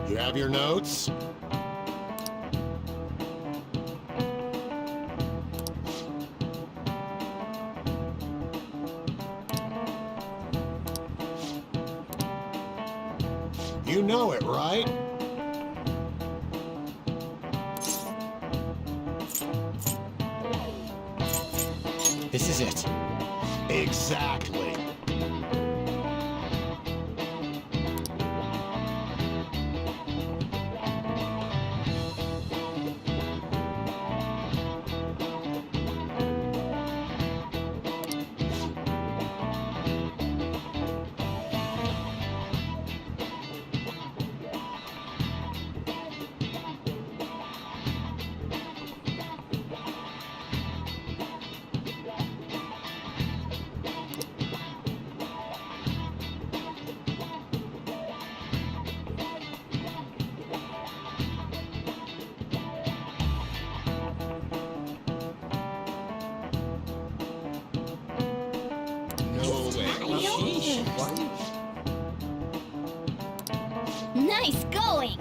You have your notes? You know it, right? This is it. Exactly. Nice going!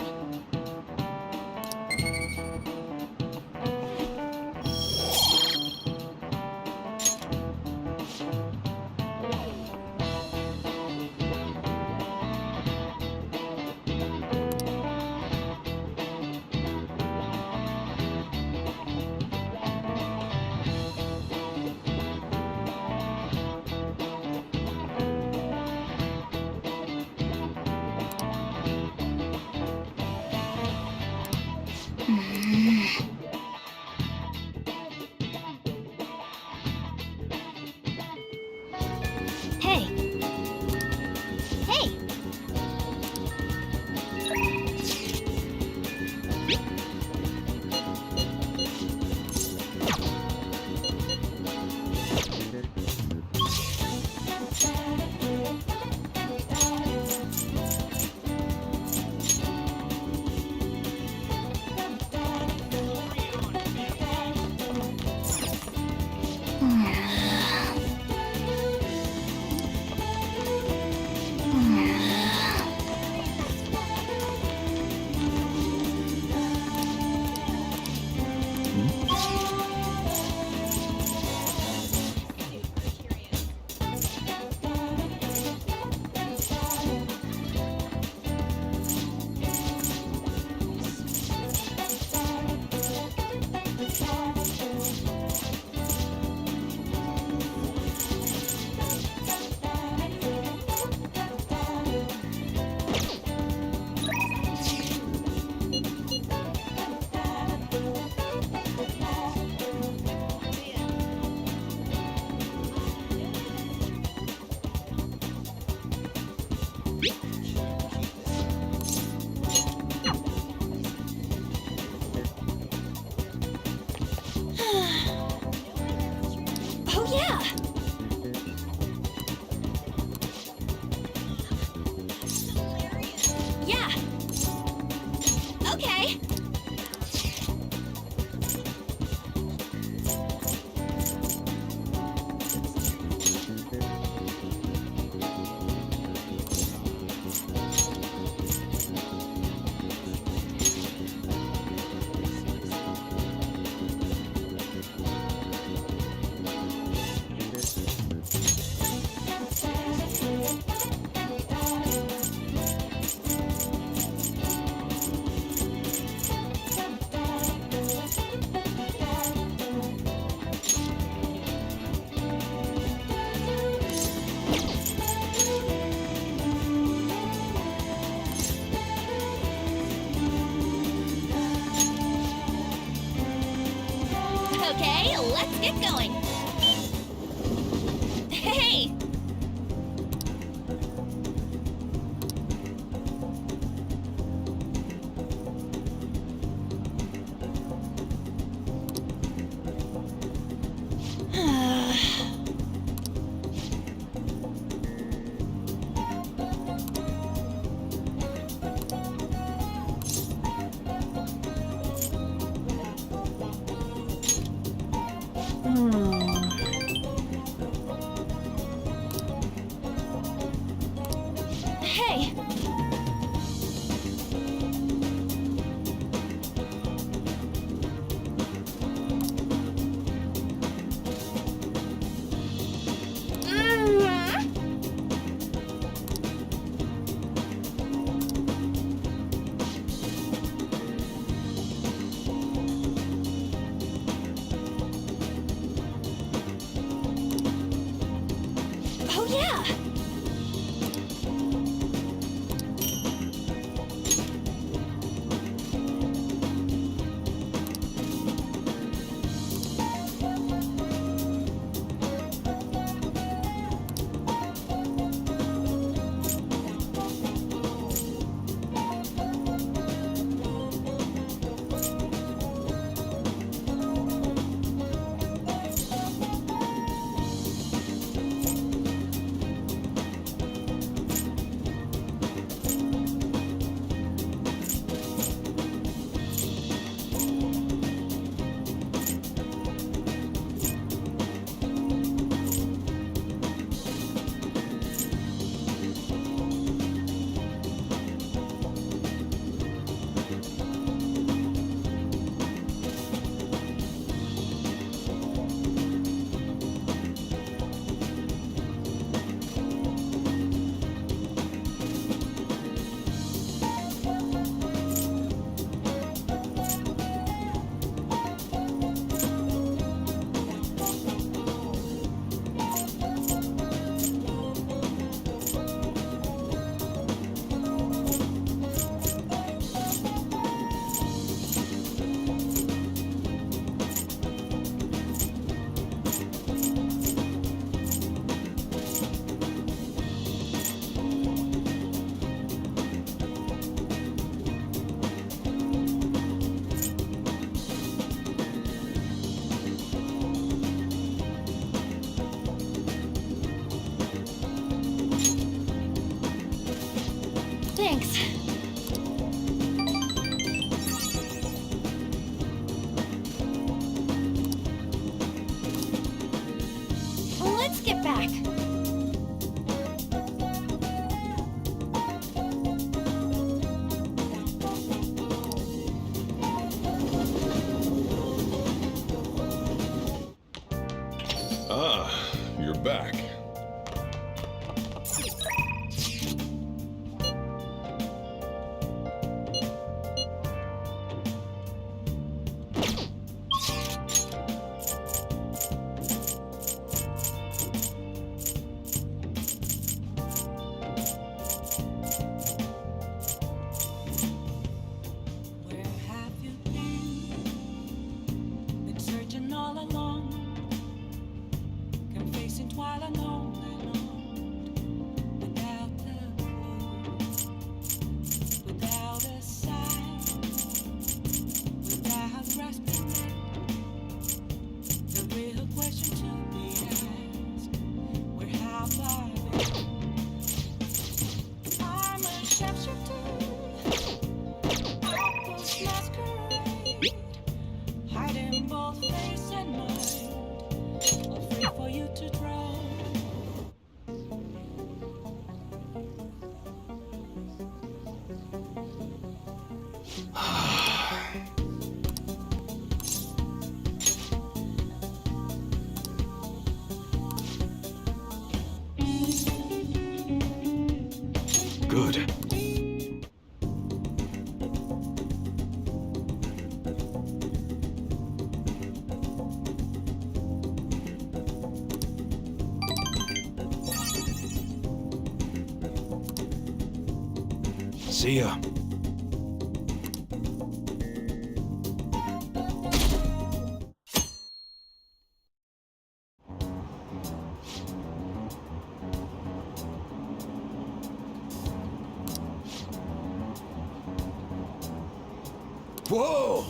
Okay. Oh, yeah! Thanks. Let's get back. Ah, you're back. Where have you been? Been searching all along, confessing while alone without a clue, without a sign, without grasping it. The real question to be asked: where have I been? I'm a sharpshooter. Masquerade, hiding both face and mind, afraid for you to drown. Good. See ya. Whoa!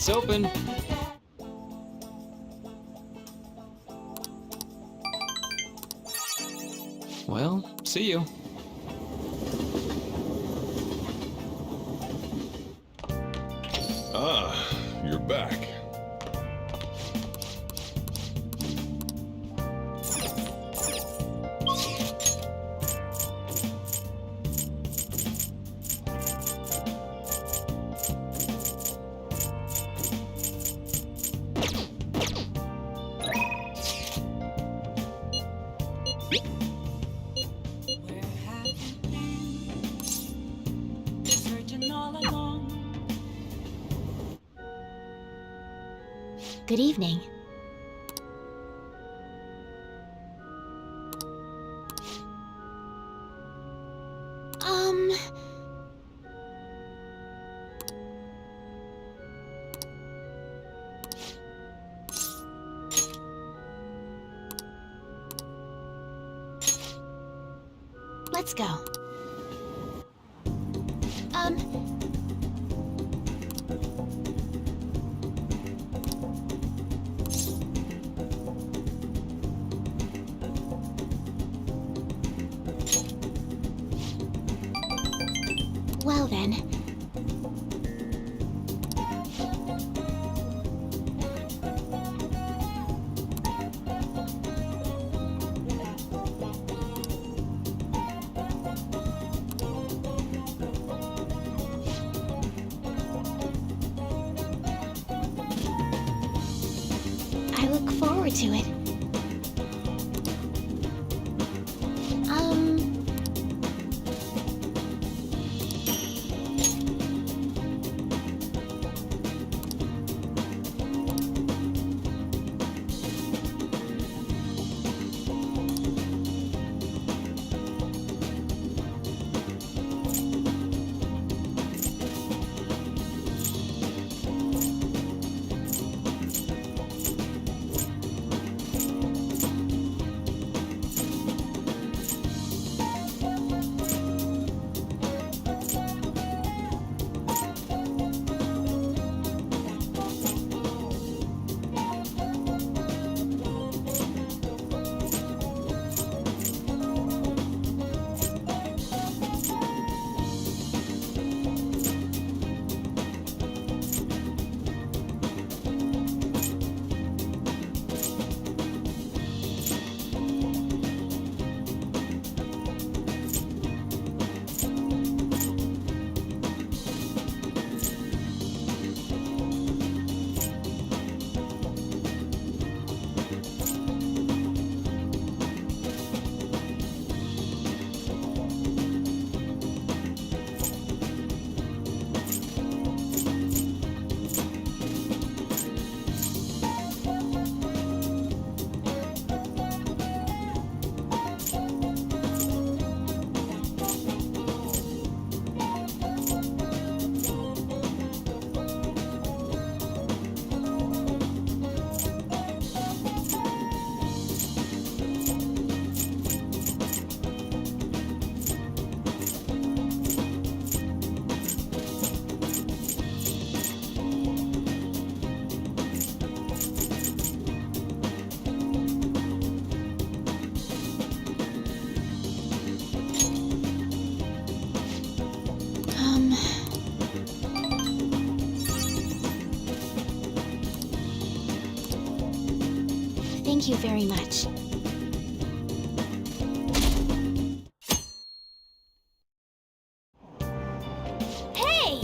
Gates open. Well, see you. Ah, you're back. Searching all along. Good evening. Let's go. Well then. I look forward to it. Thank you very much. Hey!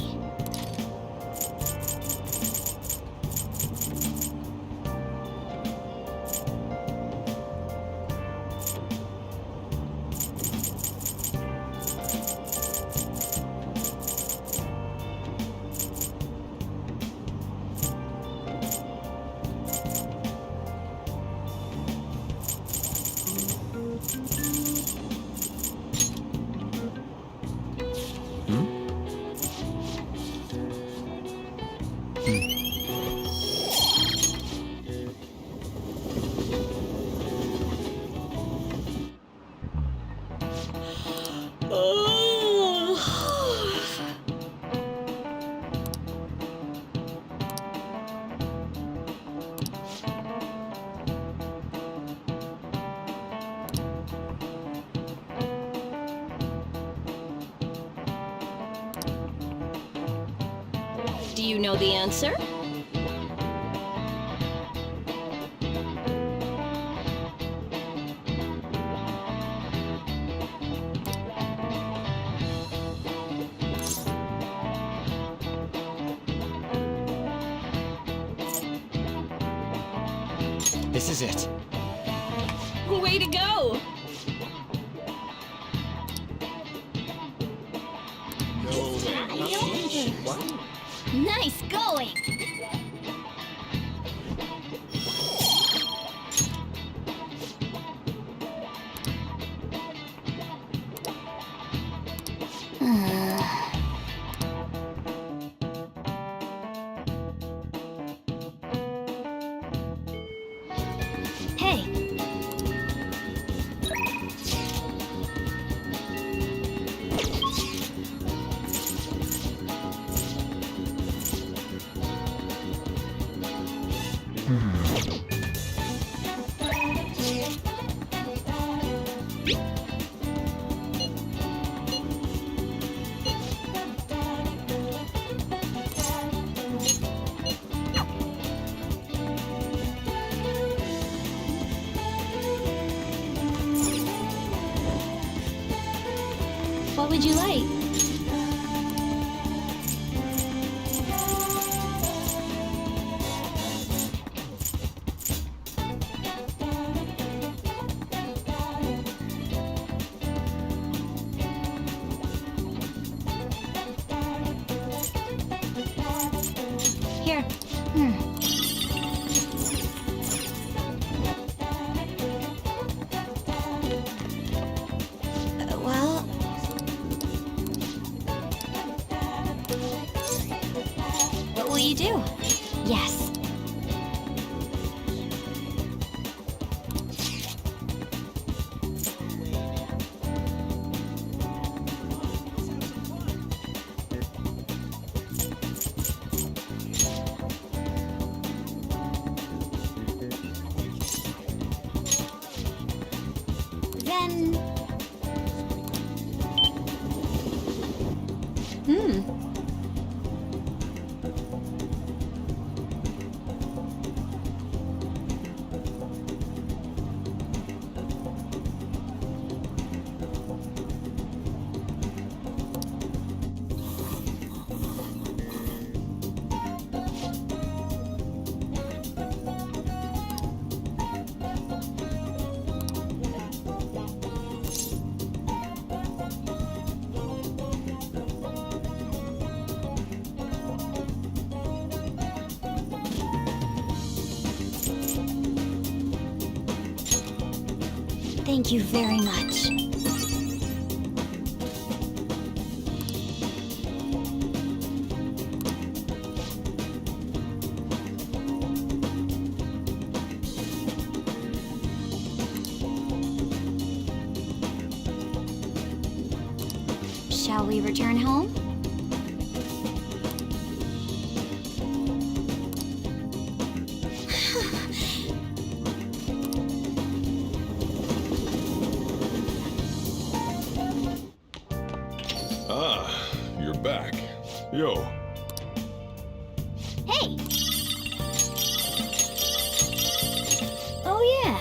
Do you know the answer? This is it. Way to go! Nice going! Hey! What would you like? Here. Well... What will you do? Yes. Then... Thank you very much. Shall we return home? Ah, you're back. Yo. Hey! Oh, yeah.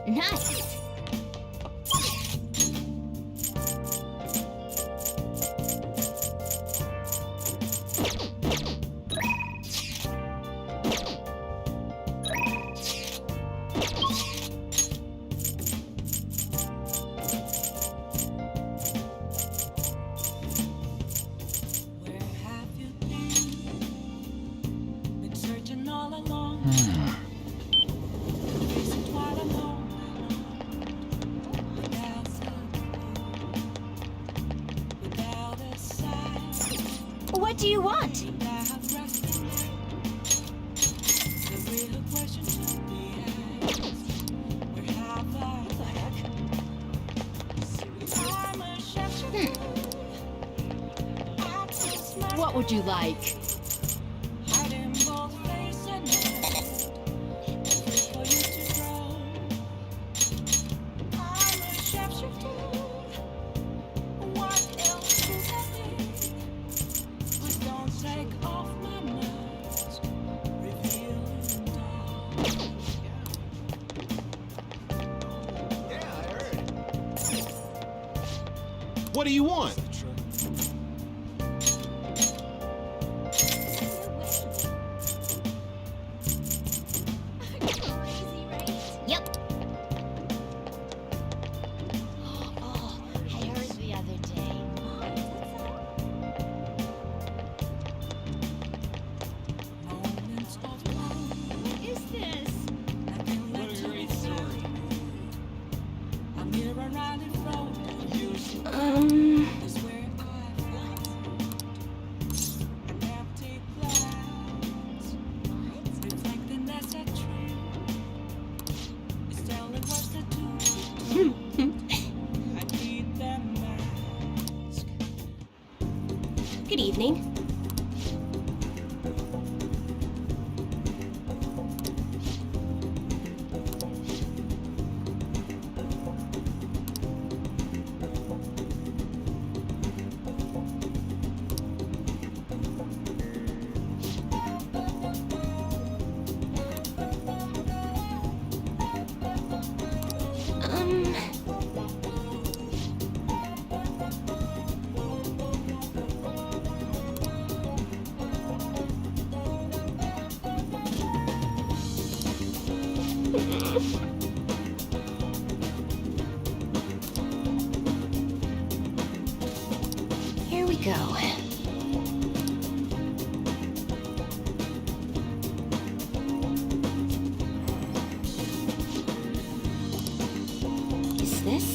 Nice! Where have you been? Been searching all along. Facing twilight alone, without without a sign. What do you want? The real question to be asked. Where have I? I'm a chef. What would you like? Hiding both face and head, for you to grow. I'm a shapeshifter. What else could I be? Please don't take off my mask, revealing dark. What do you want? Yep. Oh, I heard the other day. Moments of calm. What is this? I can let you be through. I'm here around in front of you. Is where I found an empty glass, reflecting that's a tree. It's telling what's the do. I need that mask. Good evening. Here we go. Is this?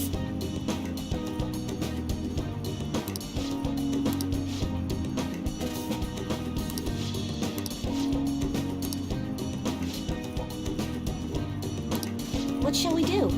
What shall we do?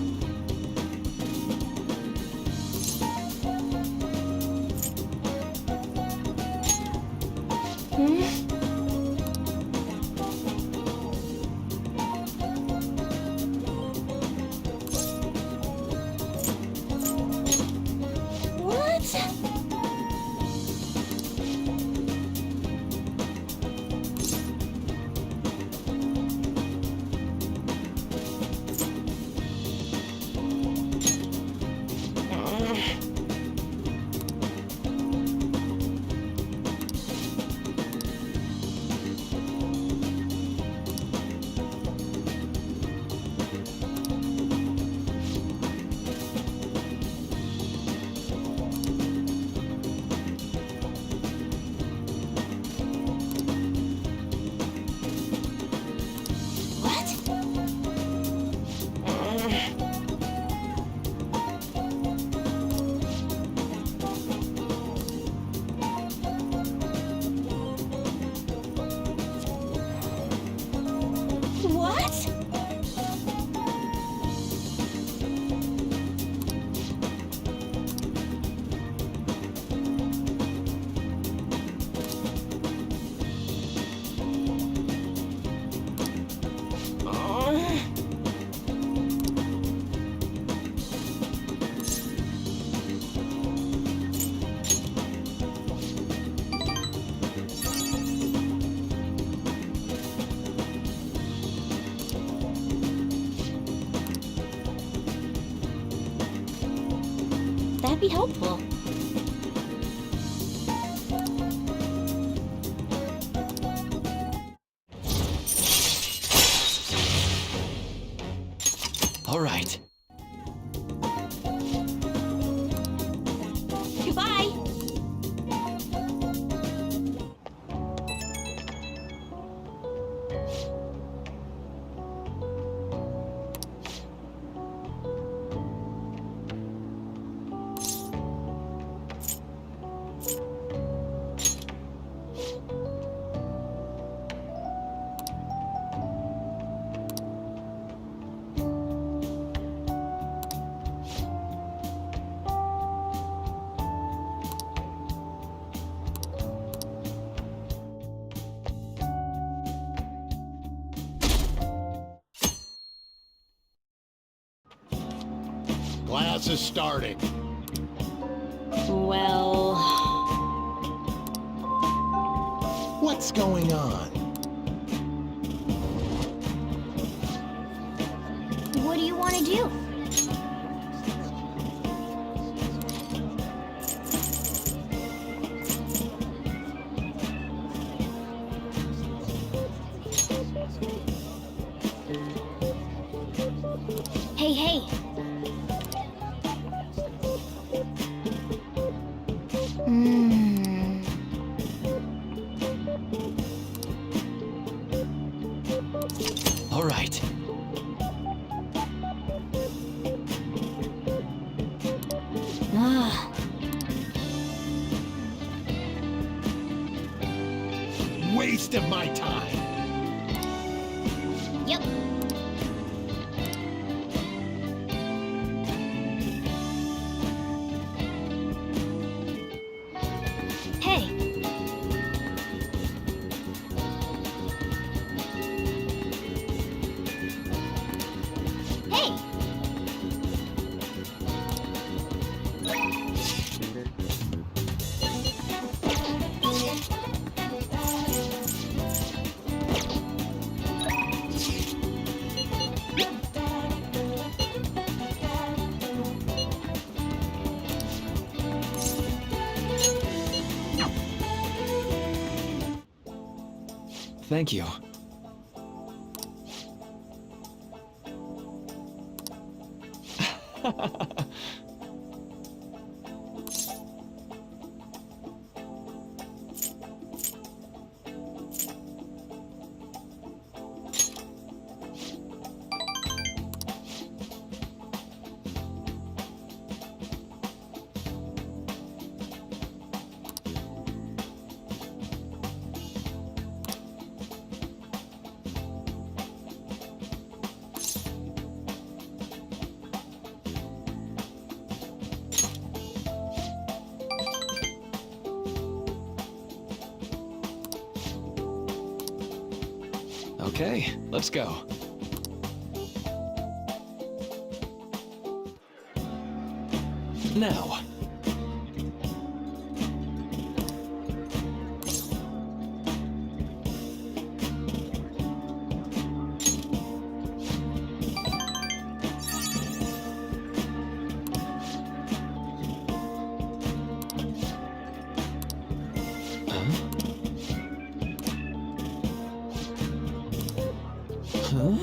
What? That'd be helpful. All right. Goodbye. Class is starting. Well... What's going on? What do you want to do? Hey, hey. All right. Ah. Waste of my time. Yep. Hey. Hey. Thank you. Okay, let's go. Now. Huh?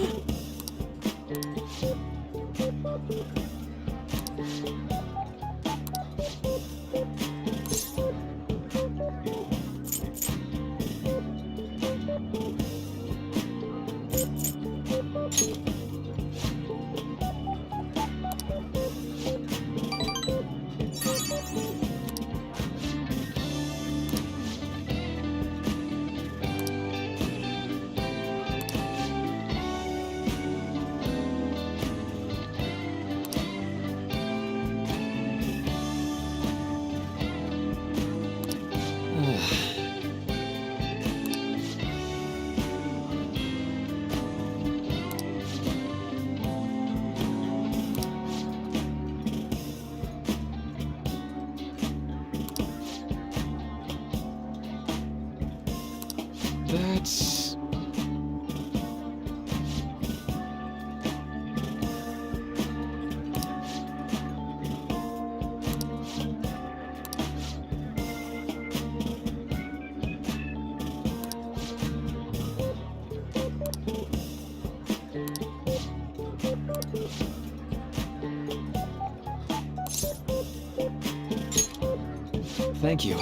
Thank you.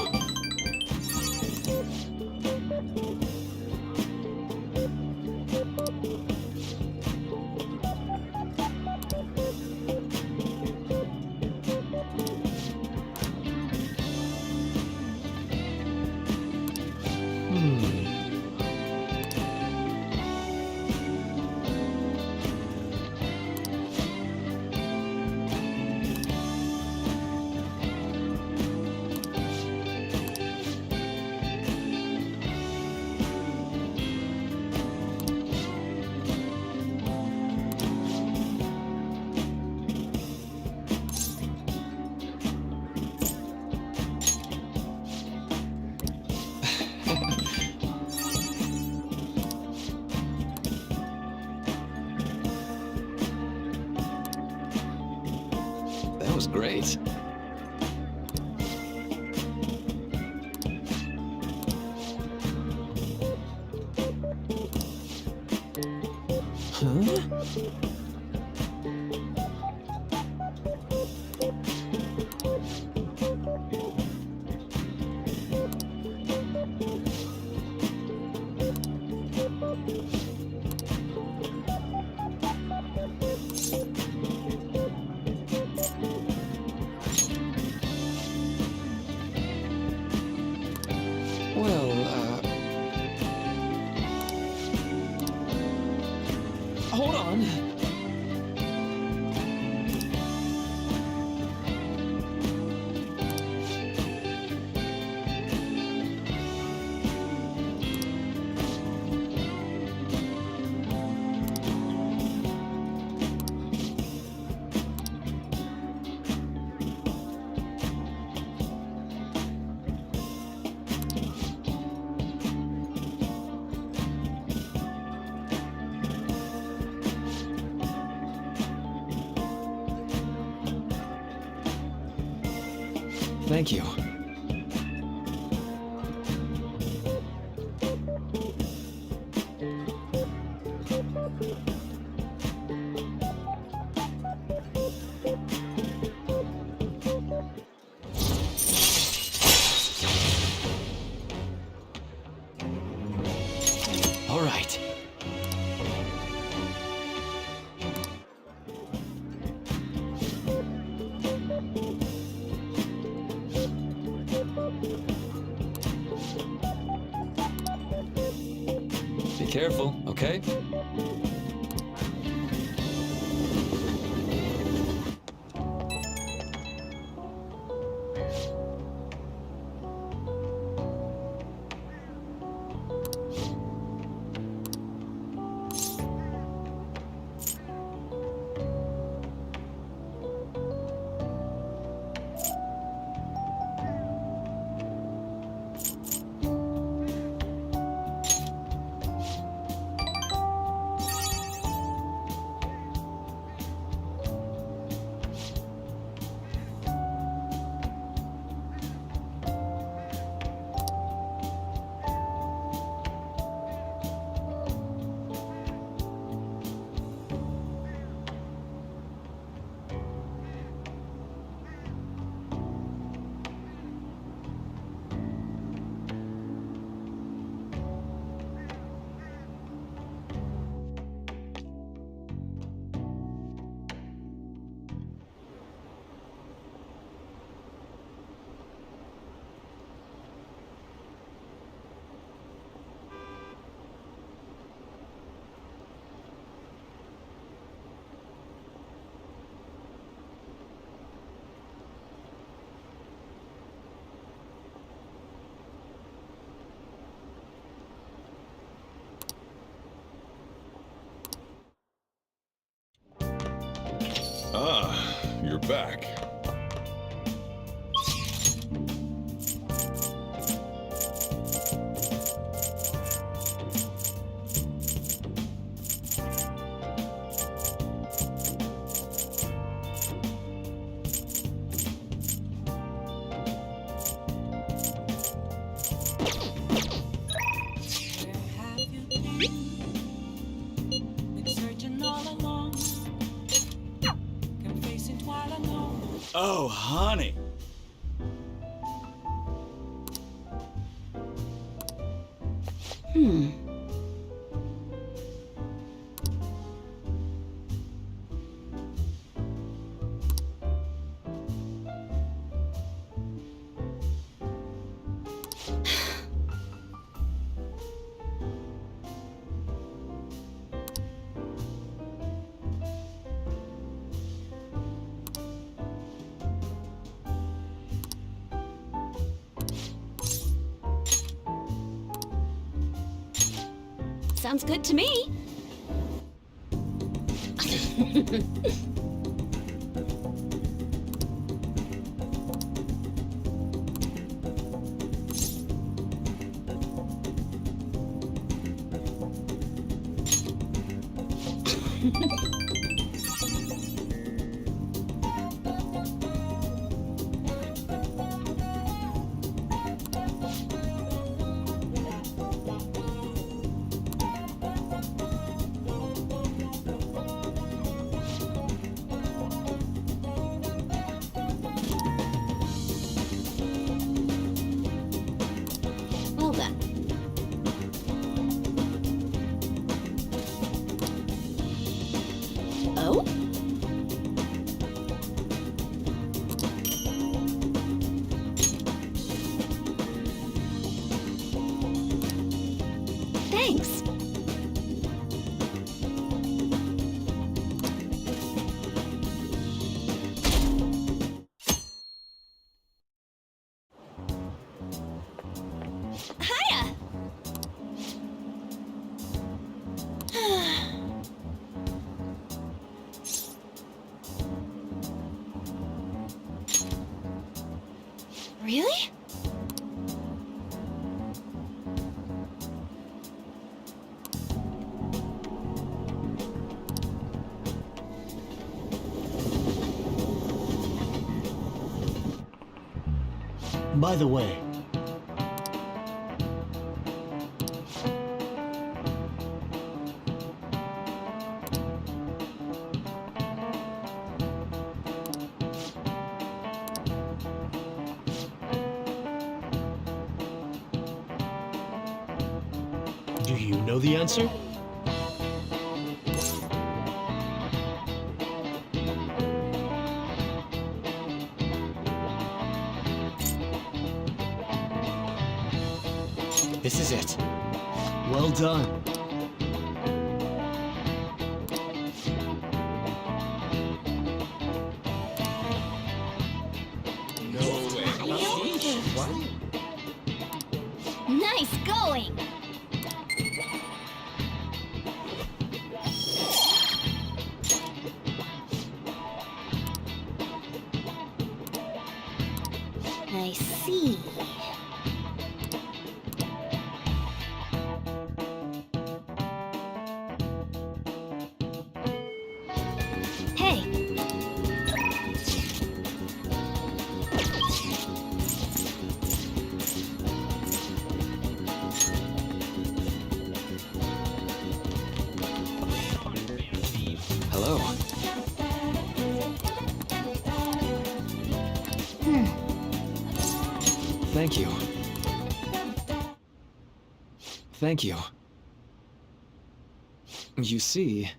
That was great. Huh? Well, hold on. Thank you. All right. Be careful, okay? Ah, you're back. Oh, honey. Sounds good to me. Well then. Oh? Thanks. Hiya! Really? By the way, do you know the answer? This is it. Well done. Nice going! I see. Hey! Hello. Thank you. Thank you. You see...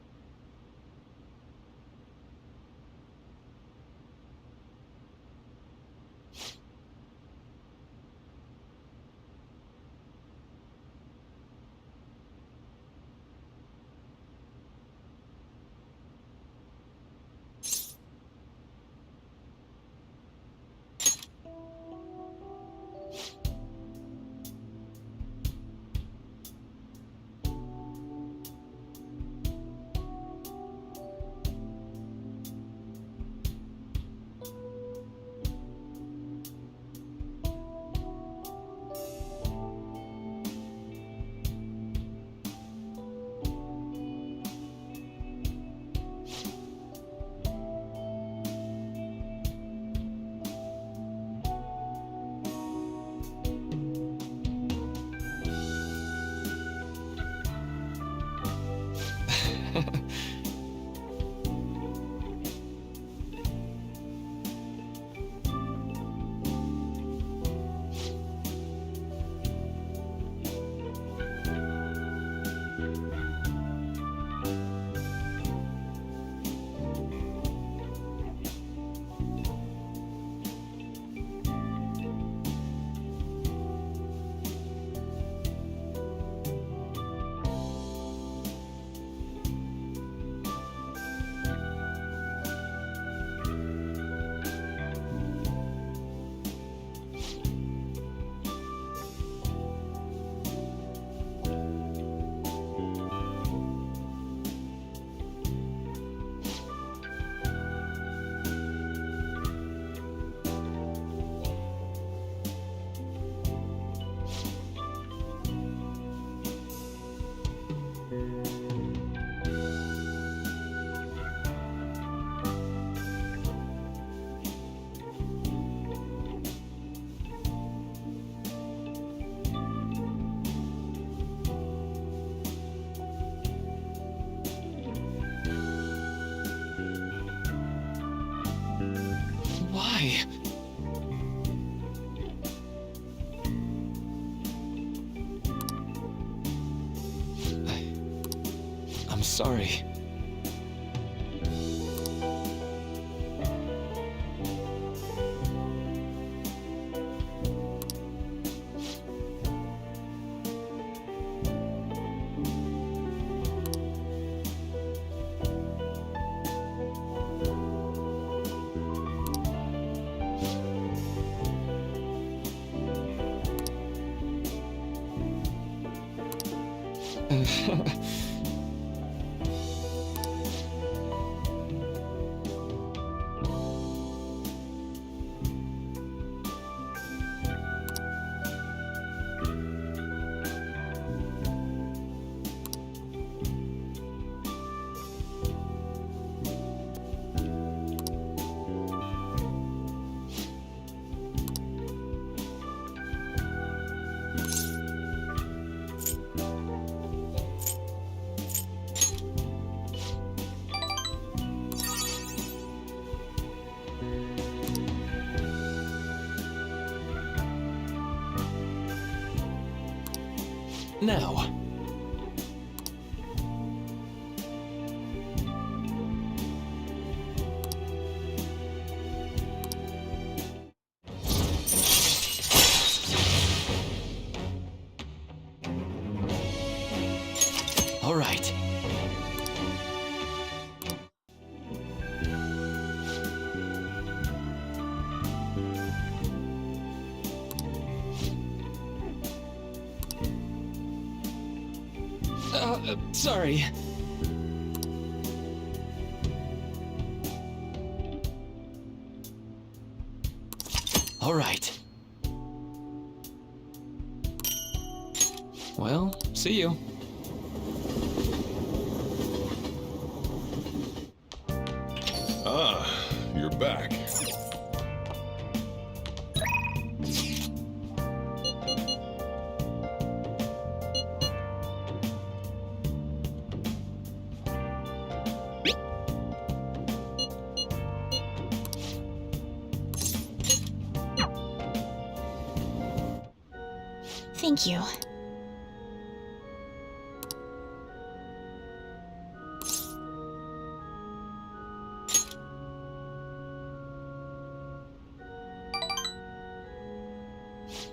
Why? I'm sorry. Now. All right. Sorry. All right. Well, see you. Ah, you're back. Thank you.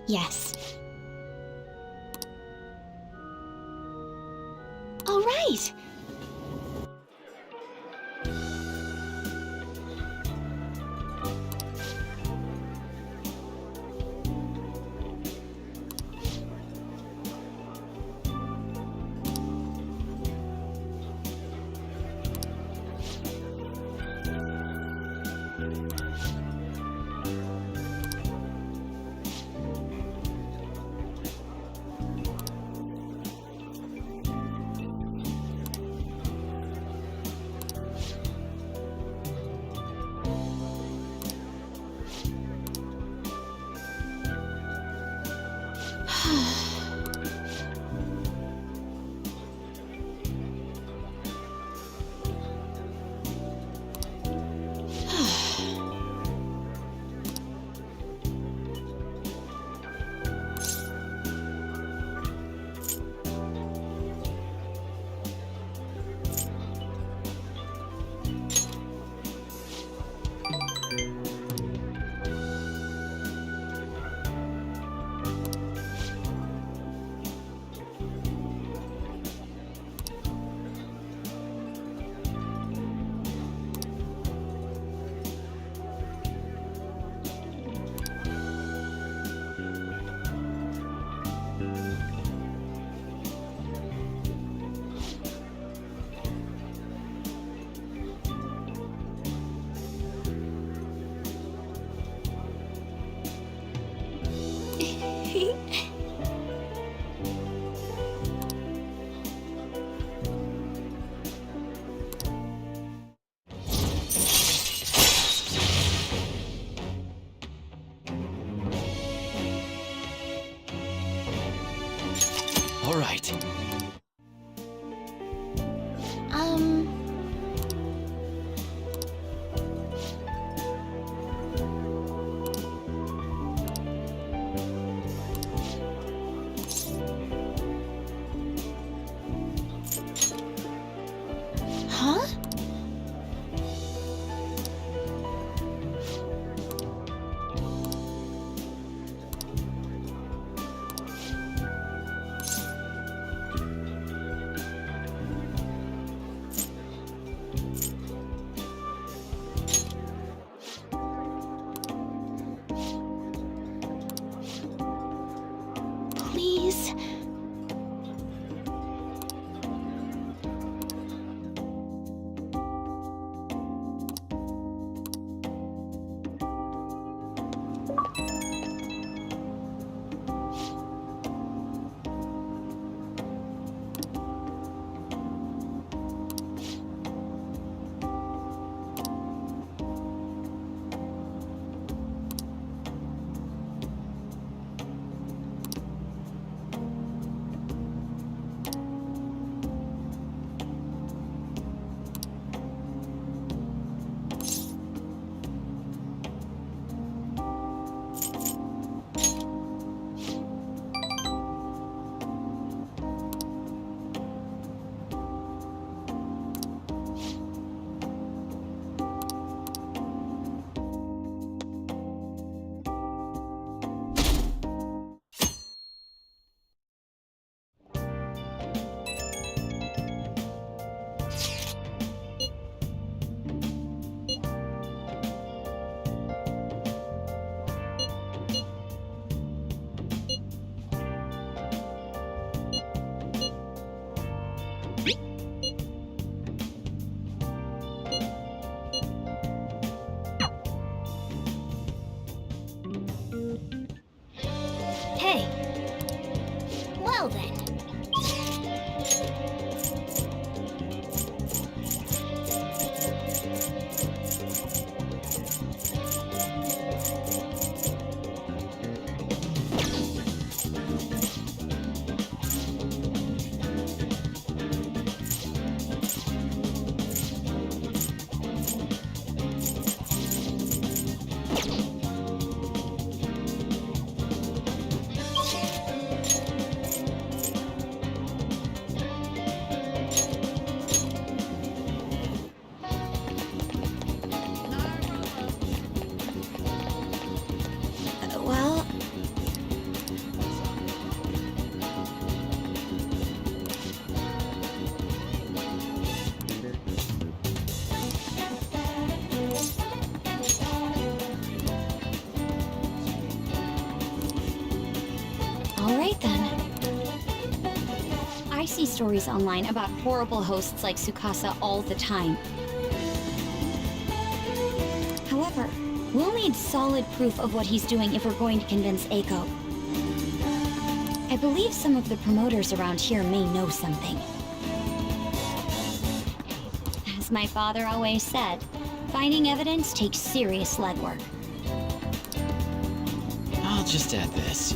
Yes. All right. All right. Hey. Well then. Well, All right then. I see stories online about horrible hosts like Tsukasa all the time. However, we'll need solid proof of what he's doing if we're going to convince Eiko. I believe some of the promoters around here may know something. As my father always said, finding evidence takes serious legwork. I'll just add this.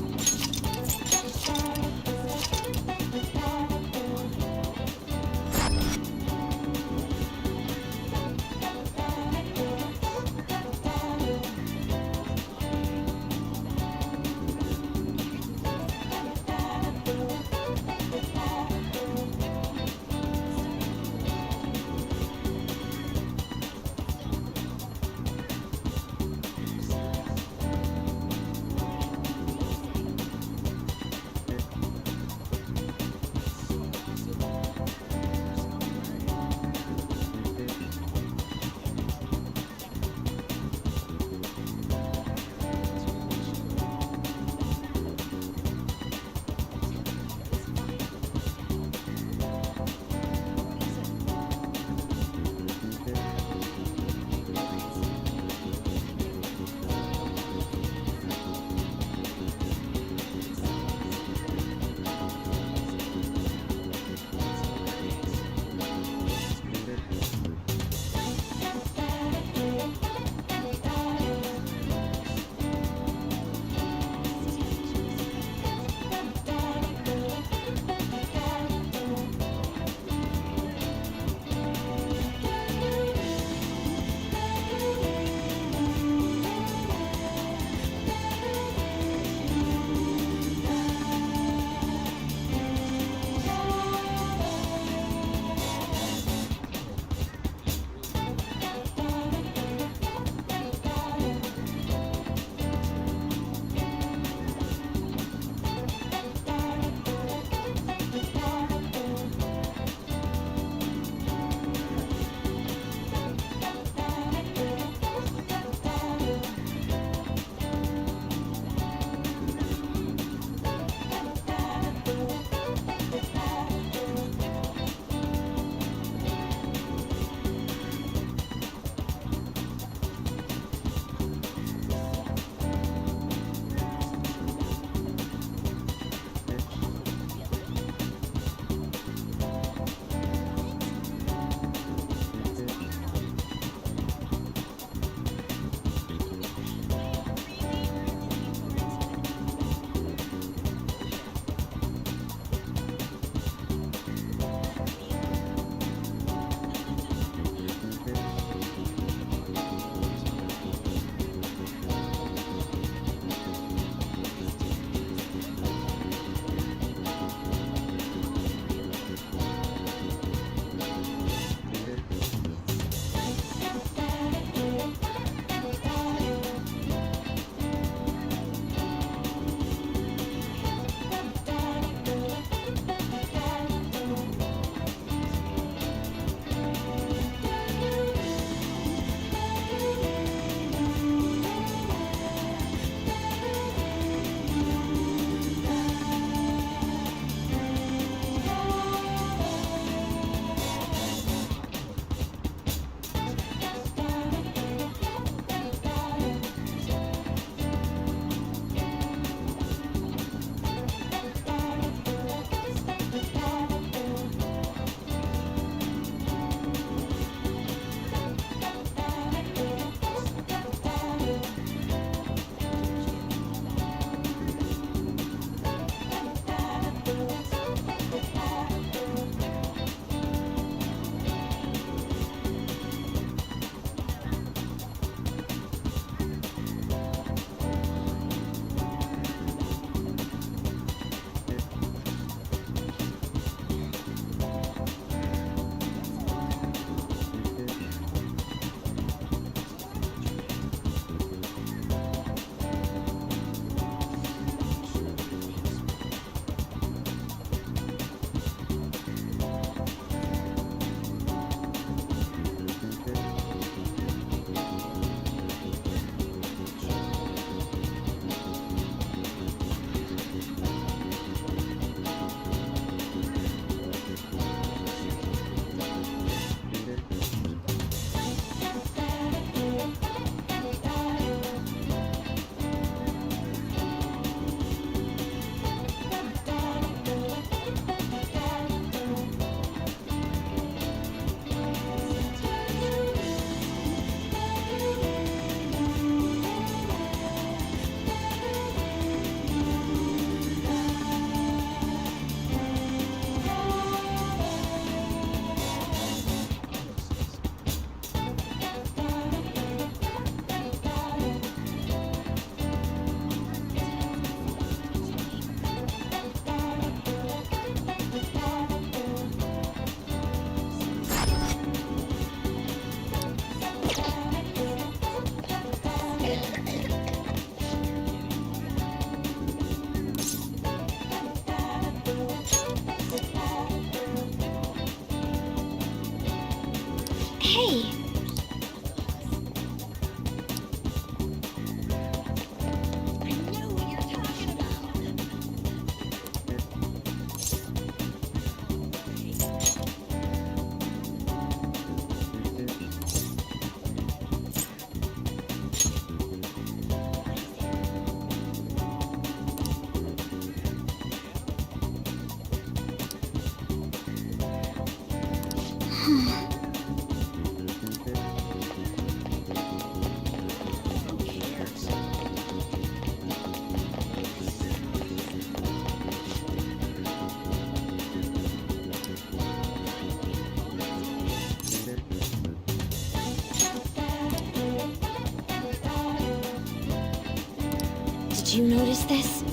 Did you notice this?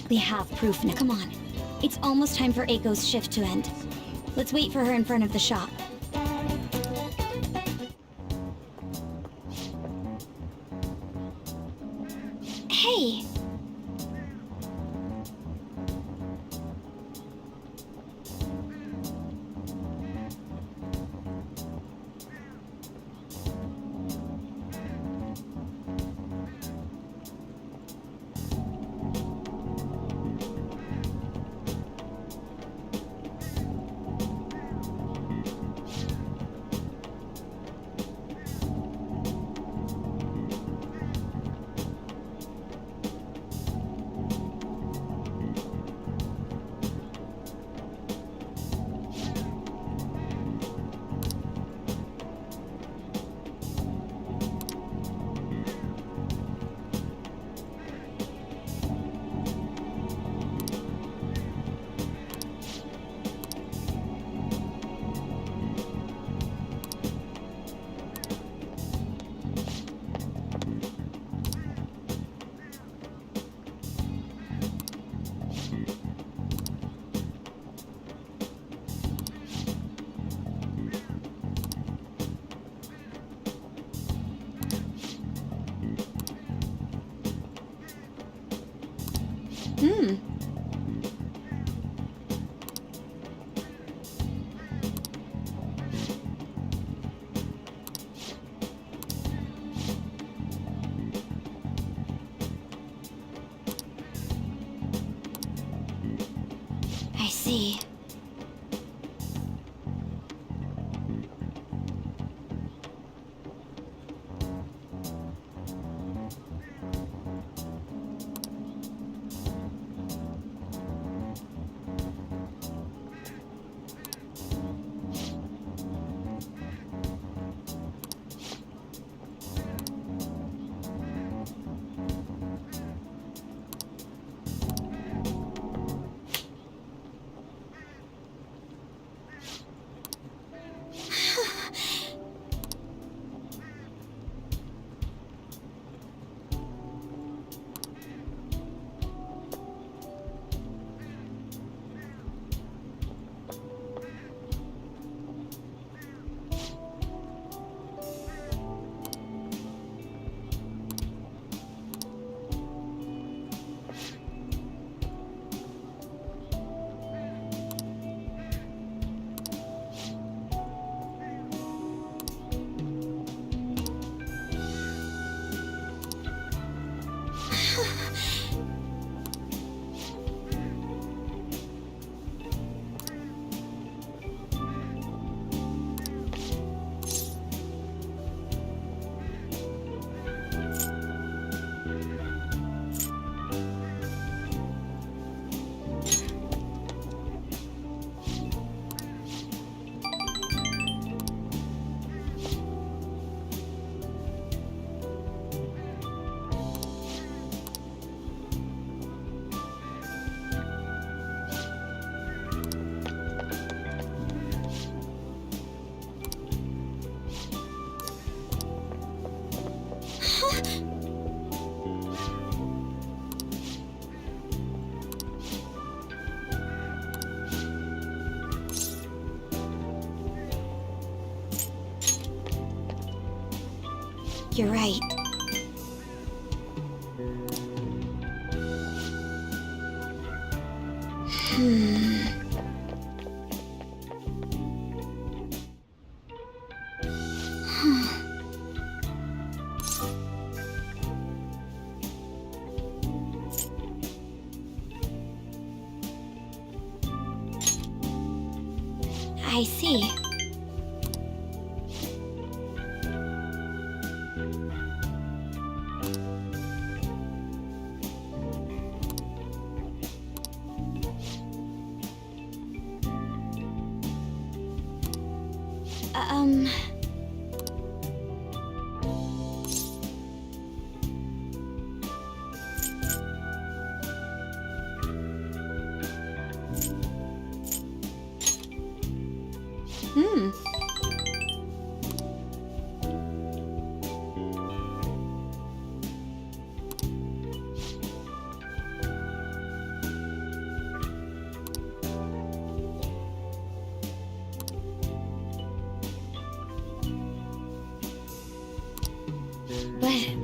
We have proof now. Come on. It's almost time for Eiko's shift to end. Let's wait for her in front of the shop. Hey! I see. You're right. I see. But...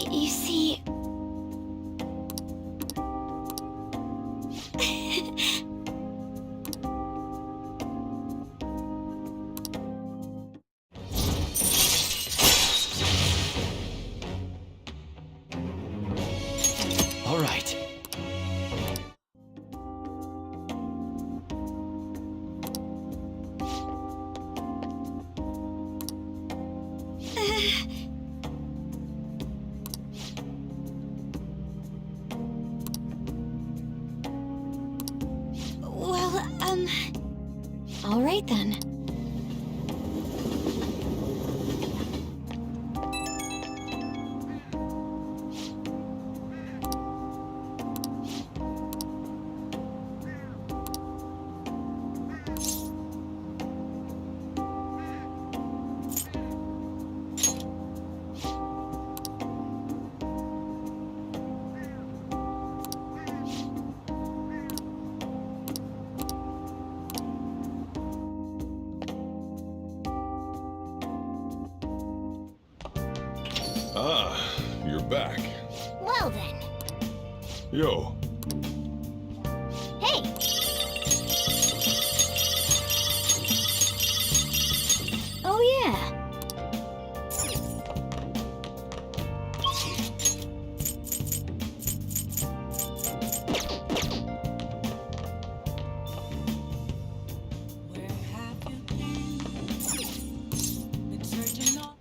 You see... All right. Well, all right then. Ah, you're back. Well then. Yo, Hey! Oh yeah. Where have you been? Been searching all.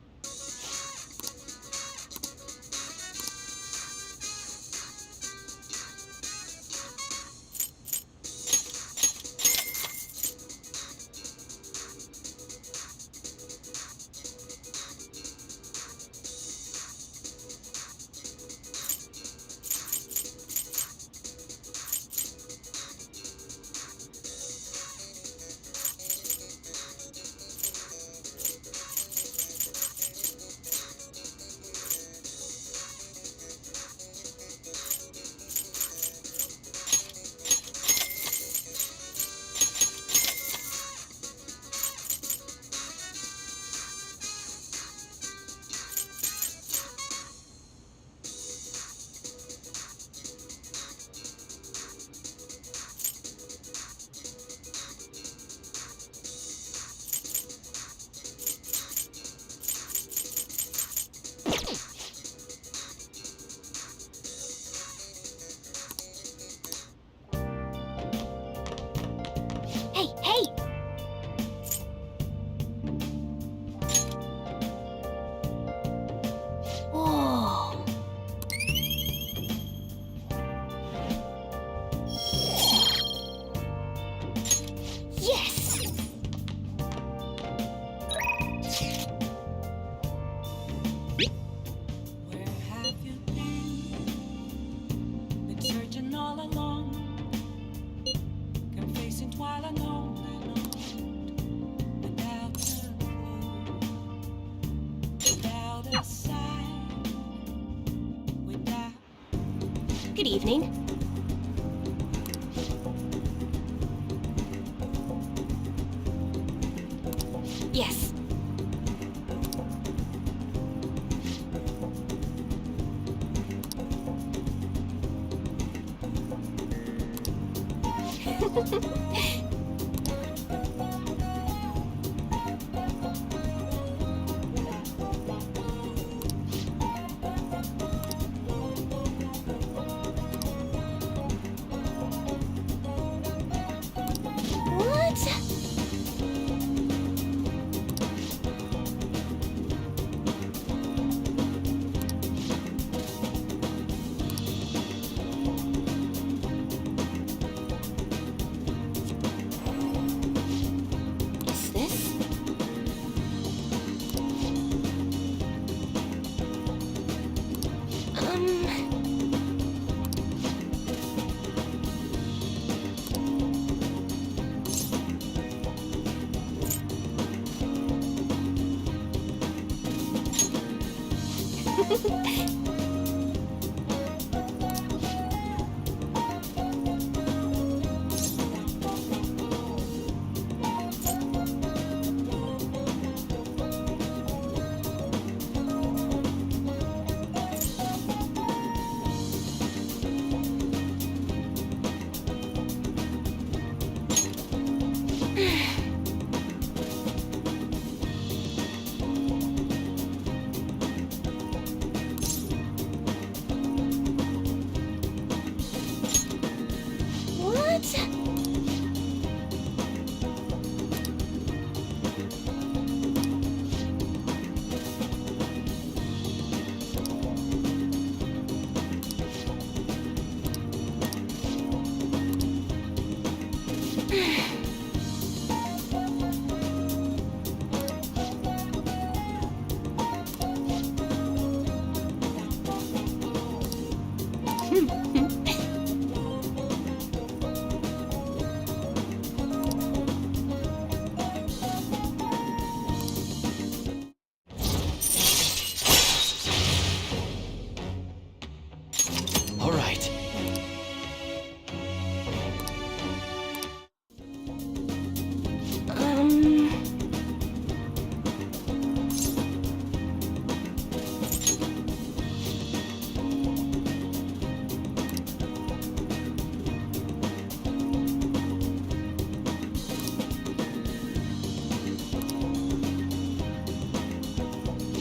Hey, hey! Whoa. Yes! Where have you been? Been searching all along, confessing while alone and on, without a clue, without a sign, without. Good evening. Yes. What? Is this? What? All right.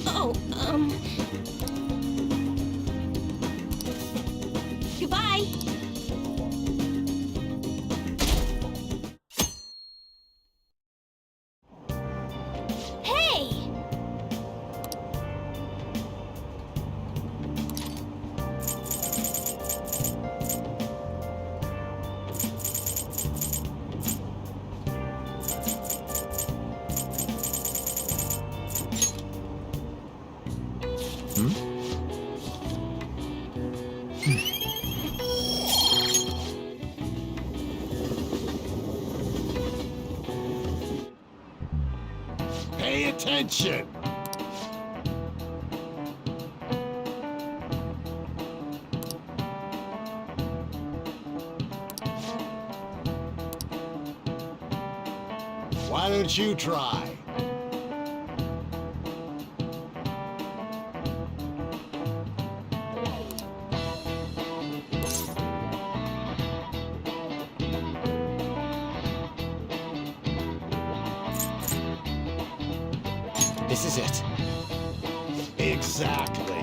Oh, goodbye. Hey! Pay attention! Why don't you try? This is it. Exactly.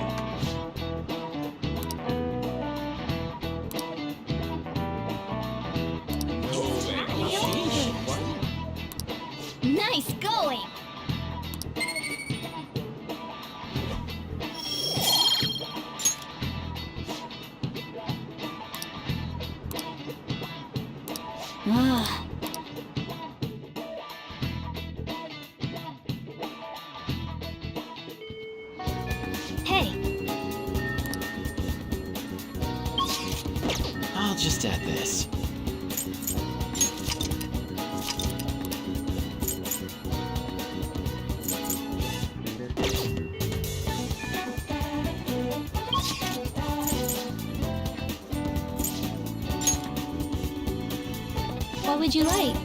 Nice going! Ah, Hey, I'll just add this. what would you like?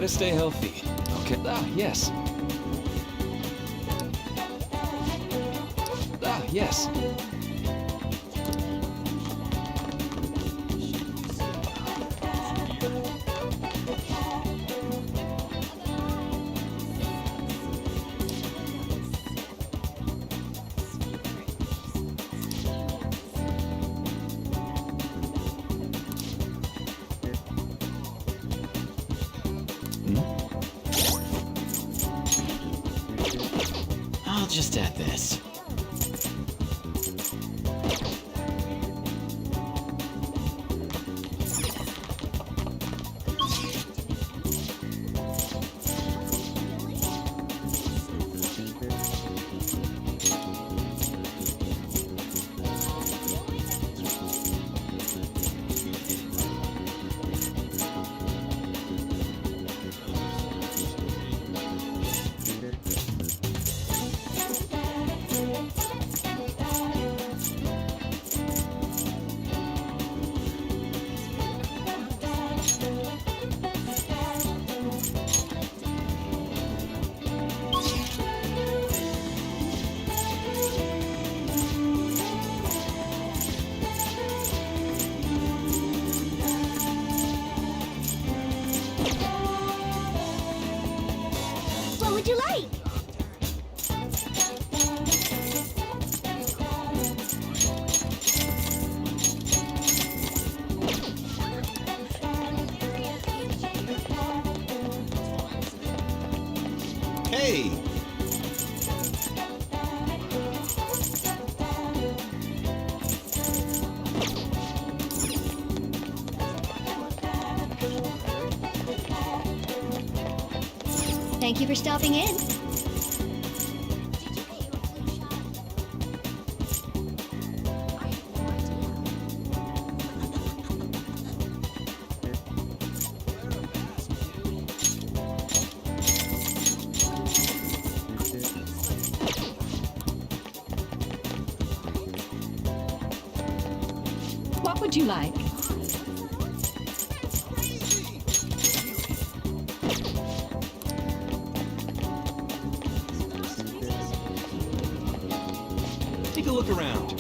to stay healthy. Okay. Ah, yes. Ah, yes. I'll just add this. What would you like? Hey! Thank you for stopping in. What would you like? Take a look around.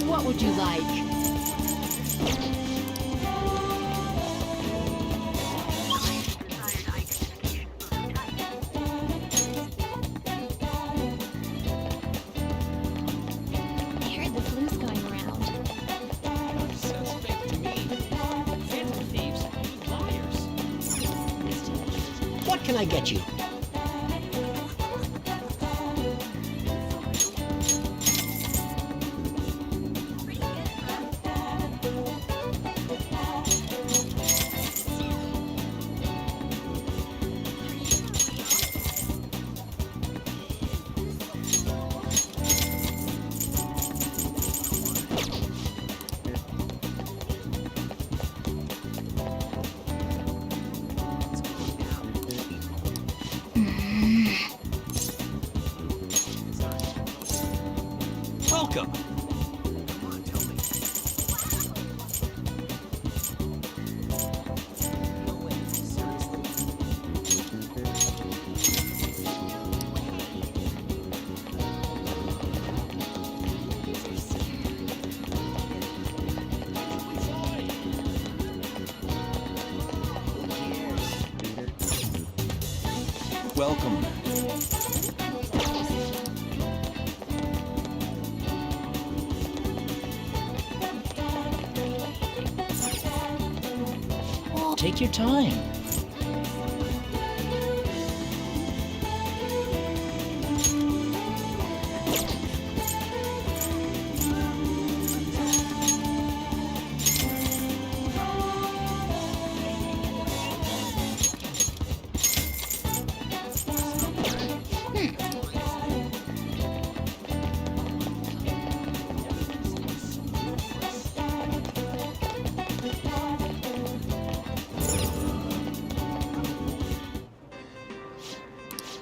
What would you like? I heard the flu's going around. Sounds fake to me. Phantom thieves, liars. What can I get you? Welcome. Welcome. Take your time.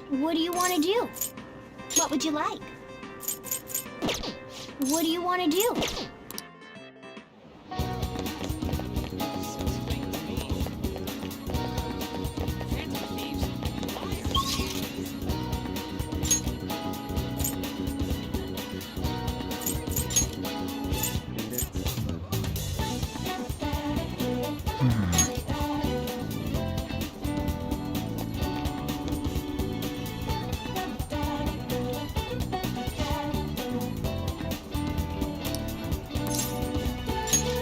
What do you want to do? What would you like? What do you want to do?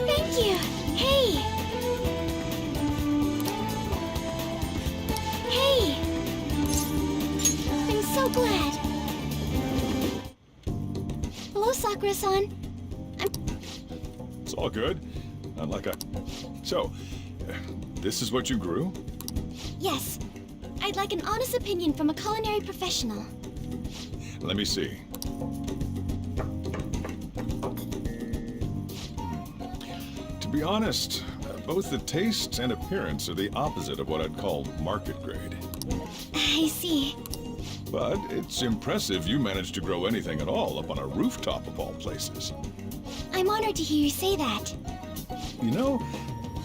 Thank you. Hey. Hey. I'm so glad. Hello, Sakura-san. It's all good. Not like I... So, this is what you grew? Yes. I'd like an honest opinion from a culinary professional. Let me see. To be honest, both the taste and appearance are the opposite of what I'd call market grade. I see. But it's impressive you managed to grow anything at all up on a rooftop of all places. I'm honored to hear you say that. You know,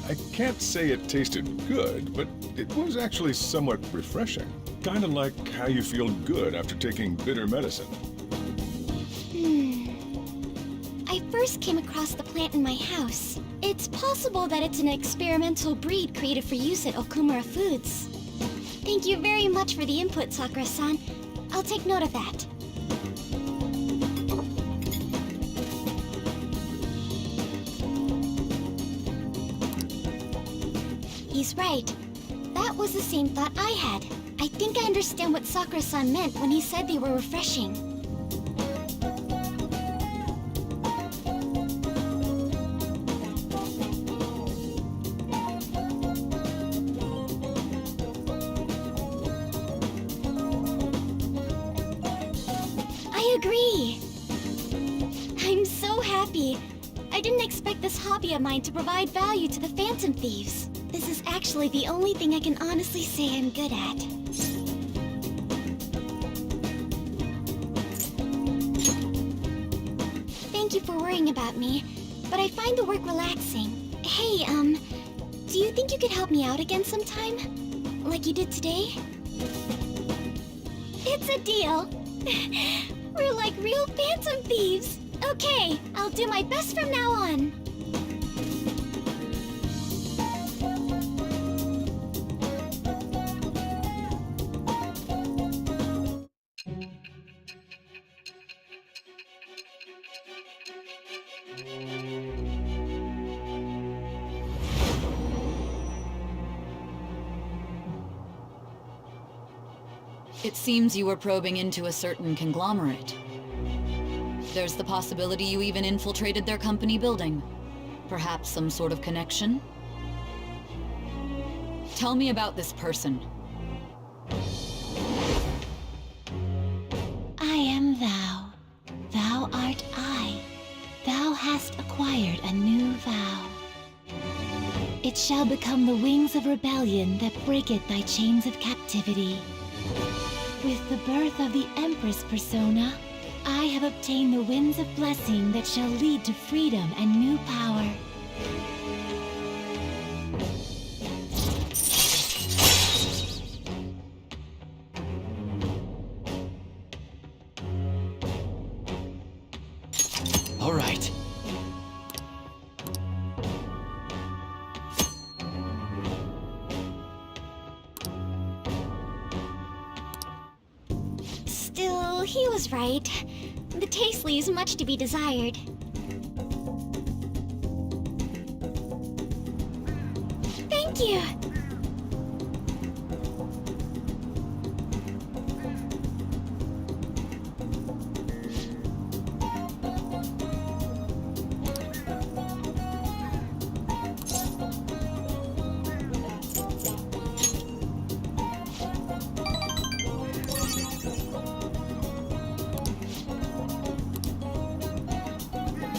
I can't say it tasted good, but it was actually somewhat refreshing. Kind of like how you feel good after taking bitter medicine. I first came across the plant in my house. It's possible that it's an experimental breed created for use at Okumura Foods. Thank you very much for the input, Sakura-san. I'll take note of that. He's right. That was the same thought I had. I think I understand what Sakura-san meant when he said they were refreshing. I agree. I'm so happy. I didn't expect this hobby of mine to provide value to the Phantom Thieves. This is actually the only thing I can honestly say I'm good at. Thank you for worrying about me, but I find the work relaxing. Hey, do you think you could help me out again sometime? Like you did today? It's a deal. We're like real Phantom Thieves. Okay, I'll do my best from now on. It seems you were probing into a certain conglomerate. There's the possibility you even infiltrated their company building. Perhaps some sort of connection? Tell me about this person. I am thou. Thou art I. Thou hast acquired a new vow. It shall become the wings of rebellion that breaketh thy chains of captivity. With the birth of the Empress persona, I have obtained the winds of blessing that shall lead to freedom and new power. All right. Still, he was right. The taste leaves much to be desired. Thank you!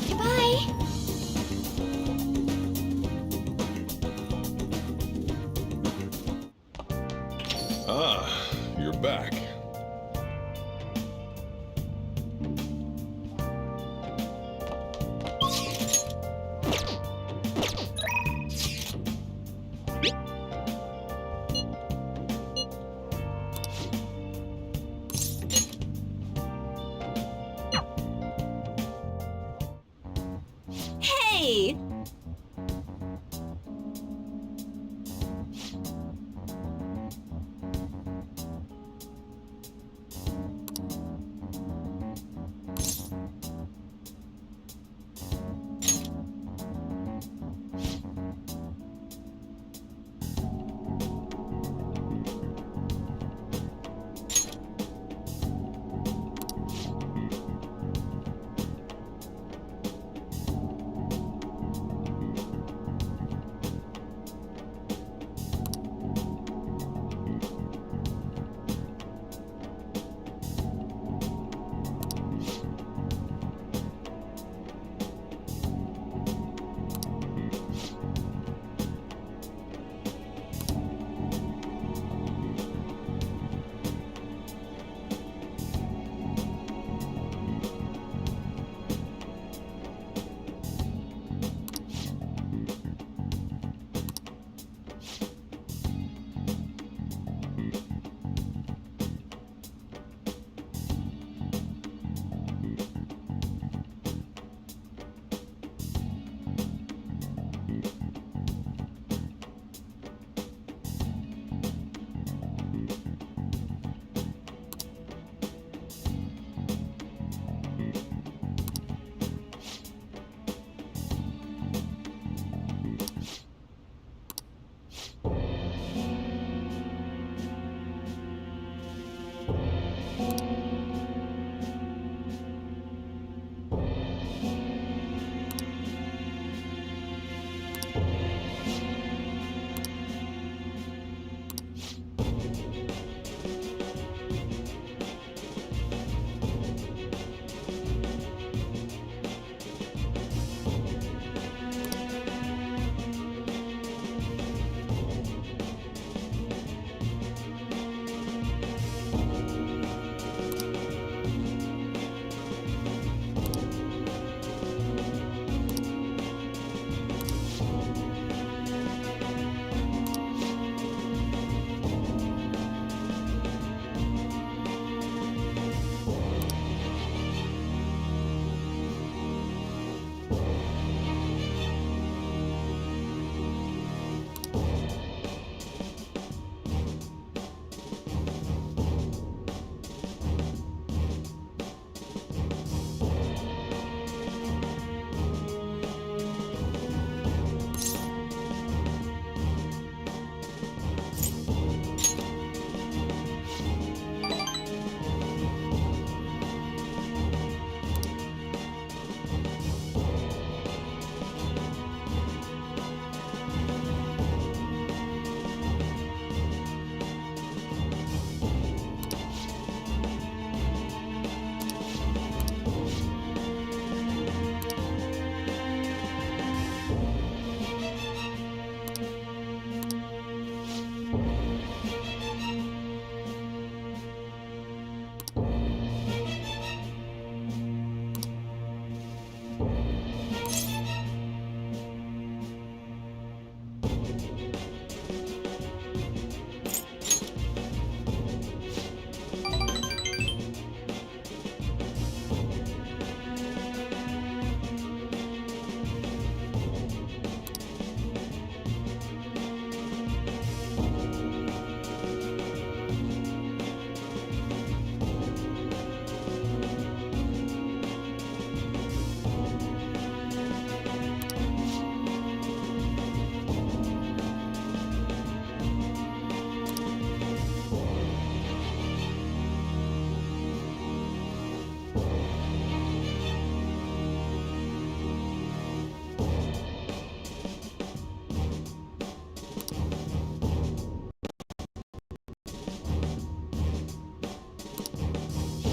Goodbye!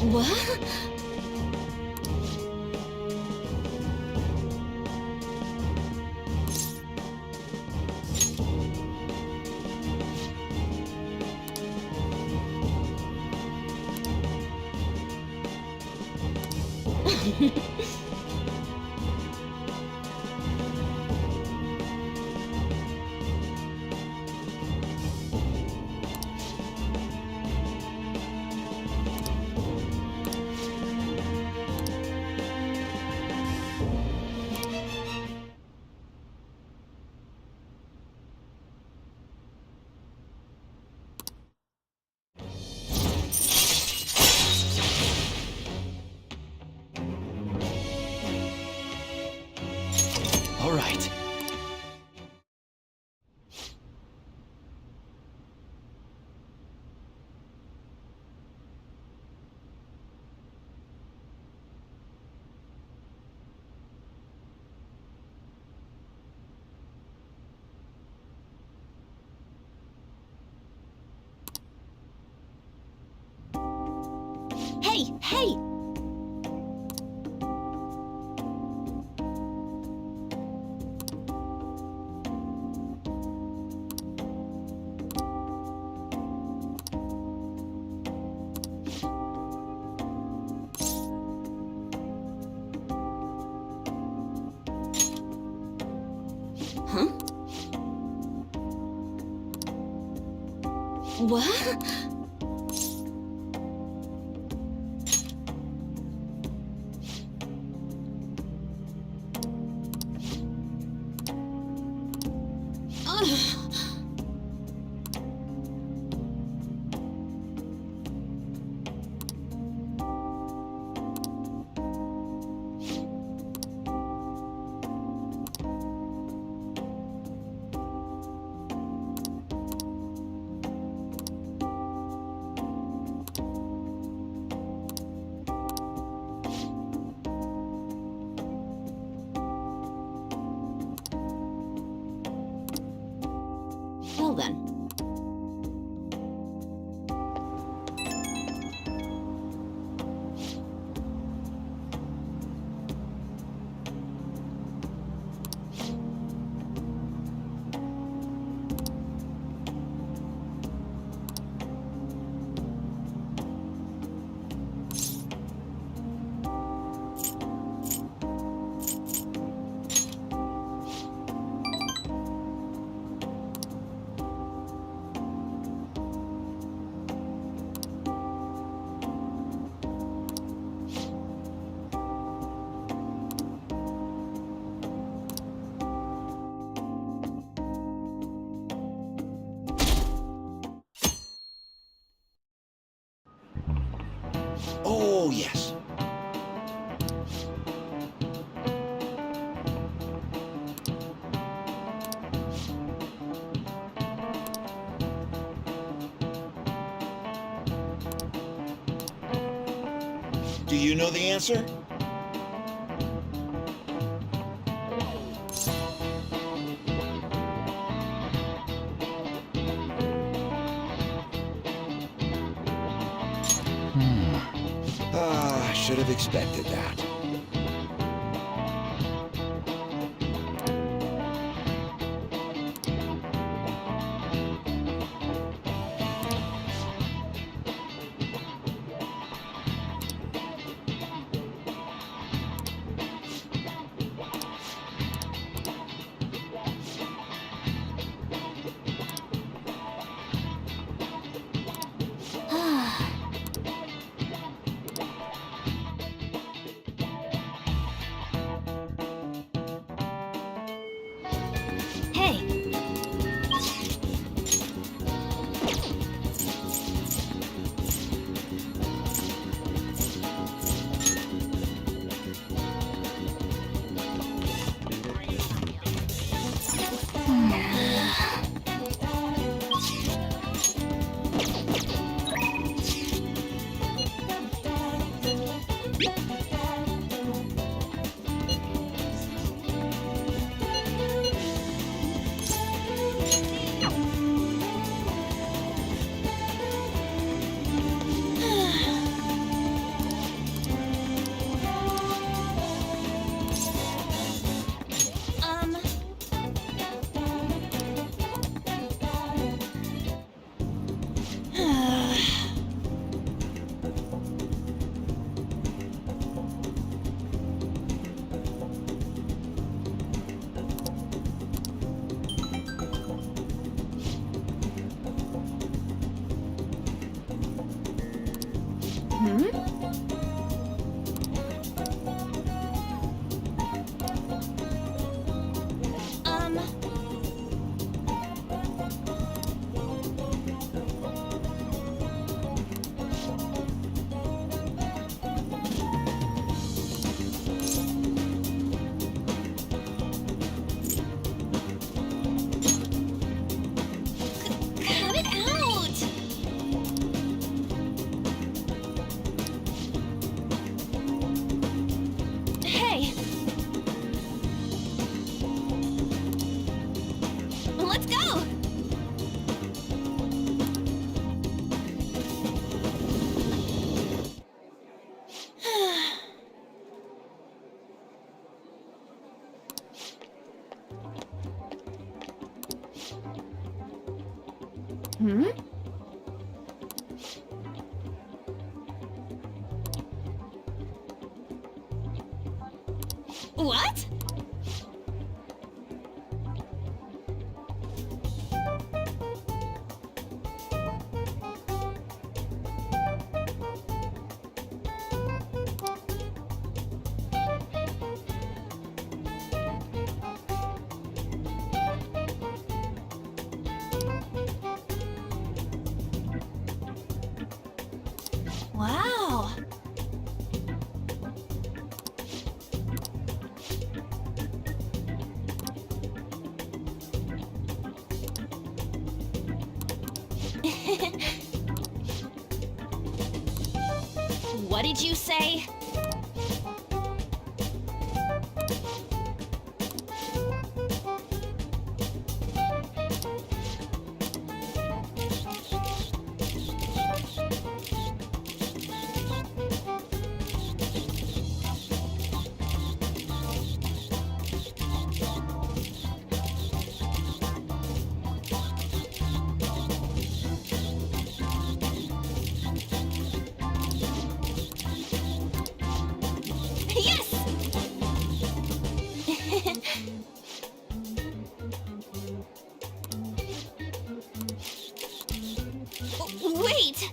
What? All right. Hey, hey! Huh? What? Well then. Oh, yes. Do you know the answer? I should have expected that. Cut it out! Hey, Let's go! What? Wow. What did you say? Yes! Wait!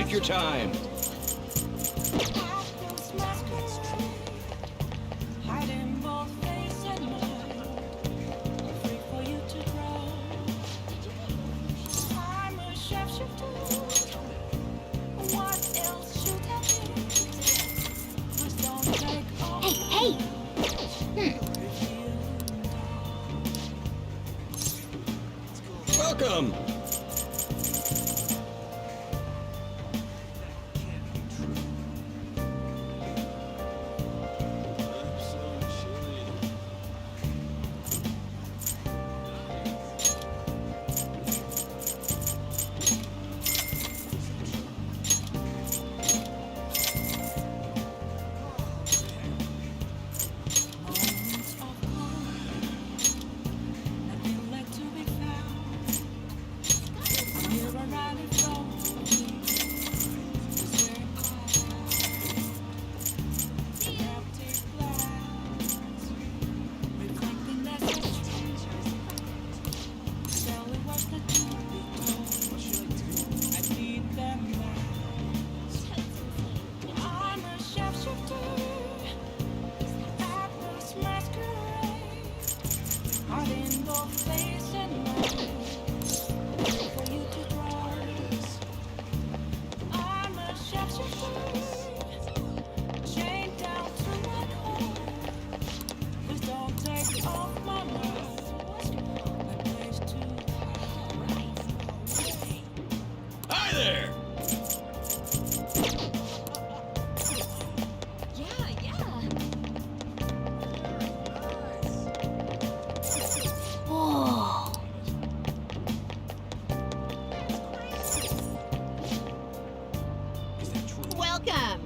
Take your time. Hiding both face and mind, free for you to draw. I'm a sharpshooter. What else should I be? Please don't take off. Hey! Welcome. Nothing left to be found. I'm here around it from me. Is where I empty glass, reflecting that's a truth. Tell it was the truth be told. I need them last. I'm a sharpshooter. Atlas masquerade. Heart in both face and mind, for you to draw. I'm a sharpshooter, chained down to my core. Please don't take off my mask. My place to Hi there. Whoa! Welcome!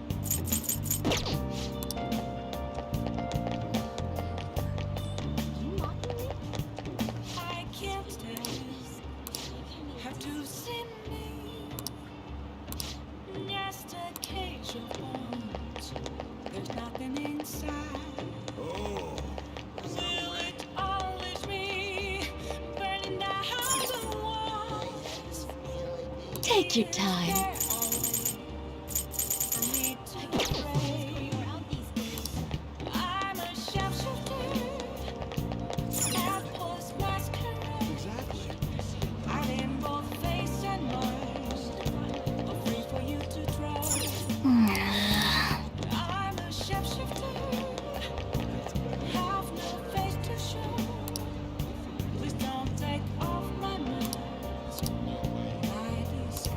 I can't stay. Have to see me. Just a cage of bones. There's nothing inside. Oh. Will it always be burning down the walls? Take your time. I need to pray. I'm a sharpshooter. Apples masquerade. Exactly. Hiding both face and mind. Free for you to draw. I'm a sharpshooter. Have no face to show. Please don't take off my mask. My disguise.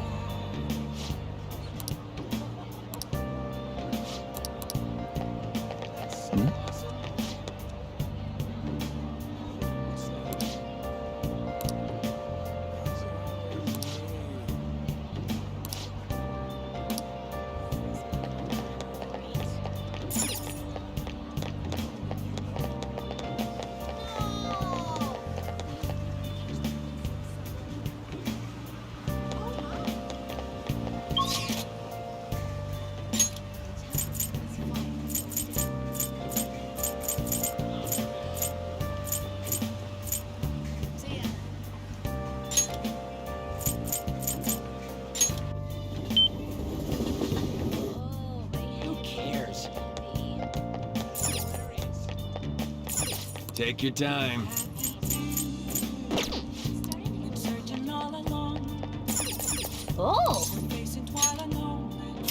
Who cares? Take your time. Been searching all along. Oh! Facing twilight moment.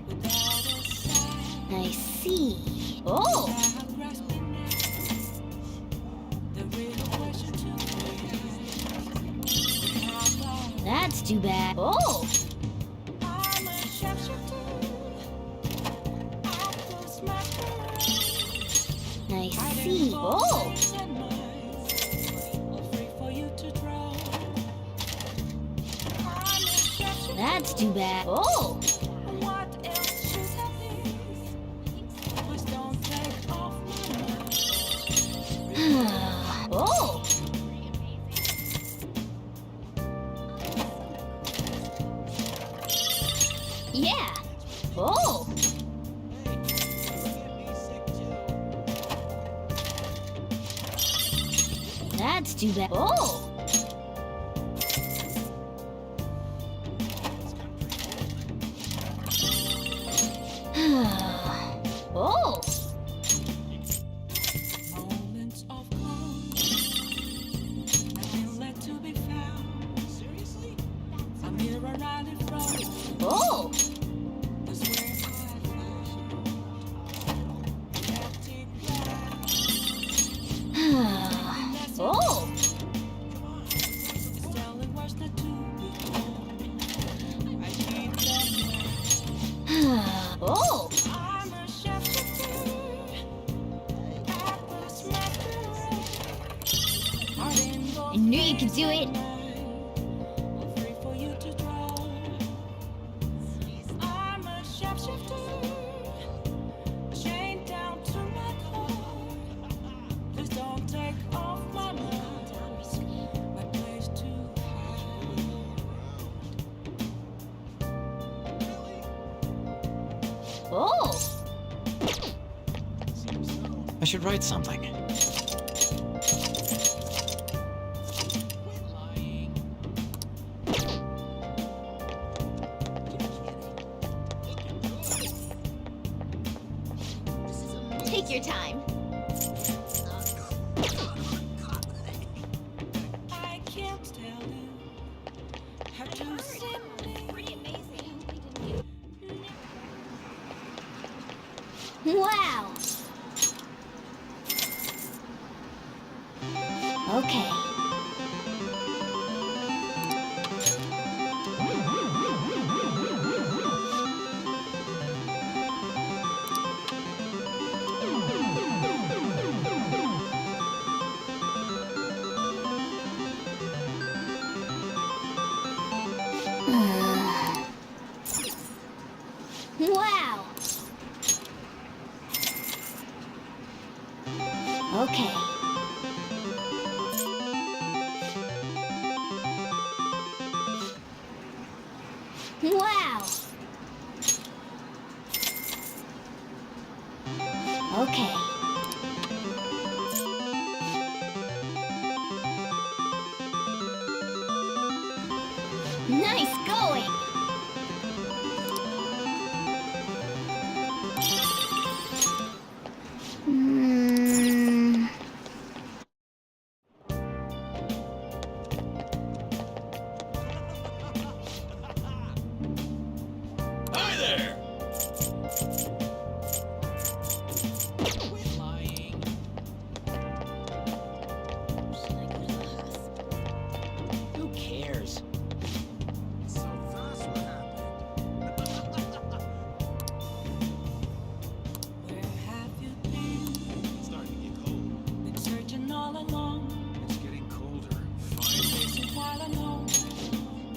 Without a sign. I see. Oh! Without grasping it. The real question to me is, how far That's too bad. Oh! I'm a sharpshooter. Apples masquerade. I see. Oh! Free for you to draw. I'm a sharpshooter. That's too bad. Oh! What else should I be? Please don't take off my mask. Oh! Yeah! Oh! That's too bad. Oh! mirror right in front. Oh! That's where I found. Oh! It's telling what's not to be. I need that. Oh! I'm a shapeshifter. Atlas masquerade. Heart in both I knew you could do it. I'm free for you to draw. I'm a shapeshifter. Chained down to my core. Please don't take off my mask. My place to hide. Oh! I should write something. Take your time. I can't tell you how to see me. Pretty amazing. Wow! Okay. Wow! Okay. Wow! Okay. Nice going! Hmm. Hi there! Who cares? Where have you been? It's starting to get cold. Been searching all along. It's getting colder. Chasing while alone.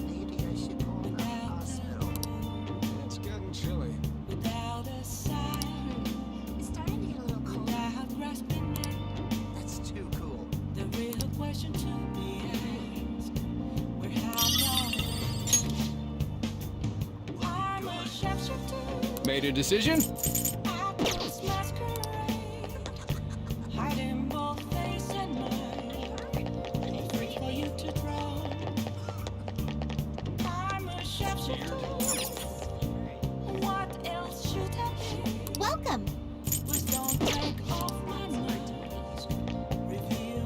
Maybe I should call the hospital. It's getting chilly. Without a sign. It's starting to get a little cold. Without grasping it. That's too cool. The real question to be asked. Where have you been? I'm a shapeshifter. Made a decision? Atlas masquerade. Hiding both face and mind. Free for you to draw. I'm a shapeshifter. What else should I be? Welcome! Please don't take off my mask. Revealing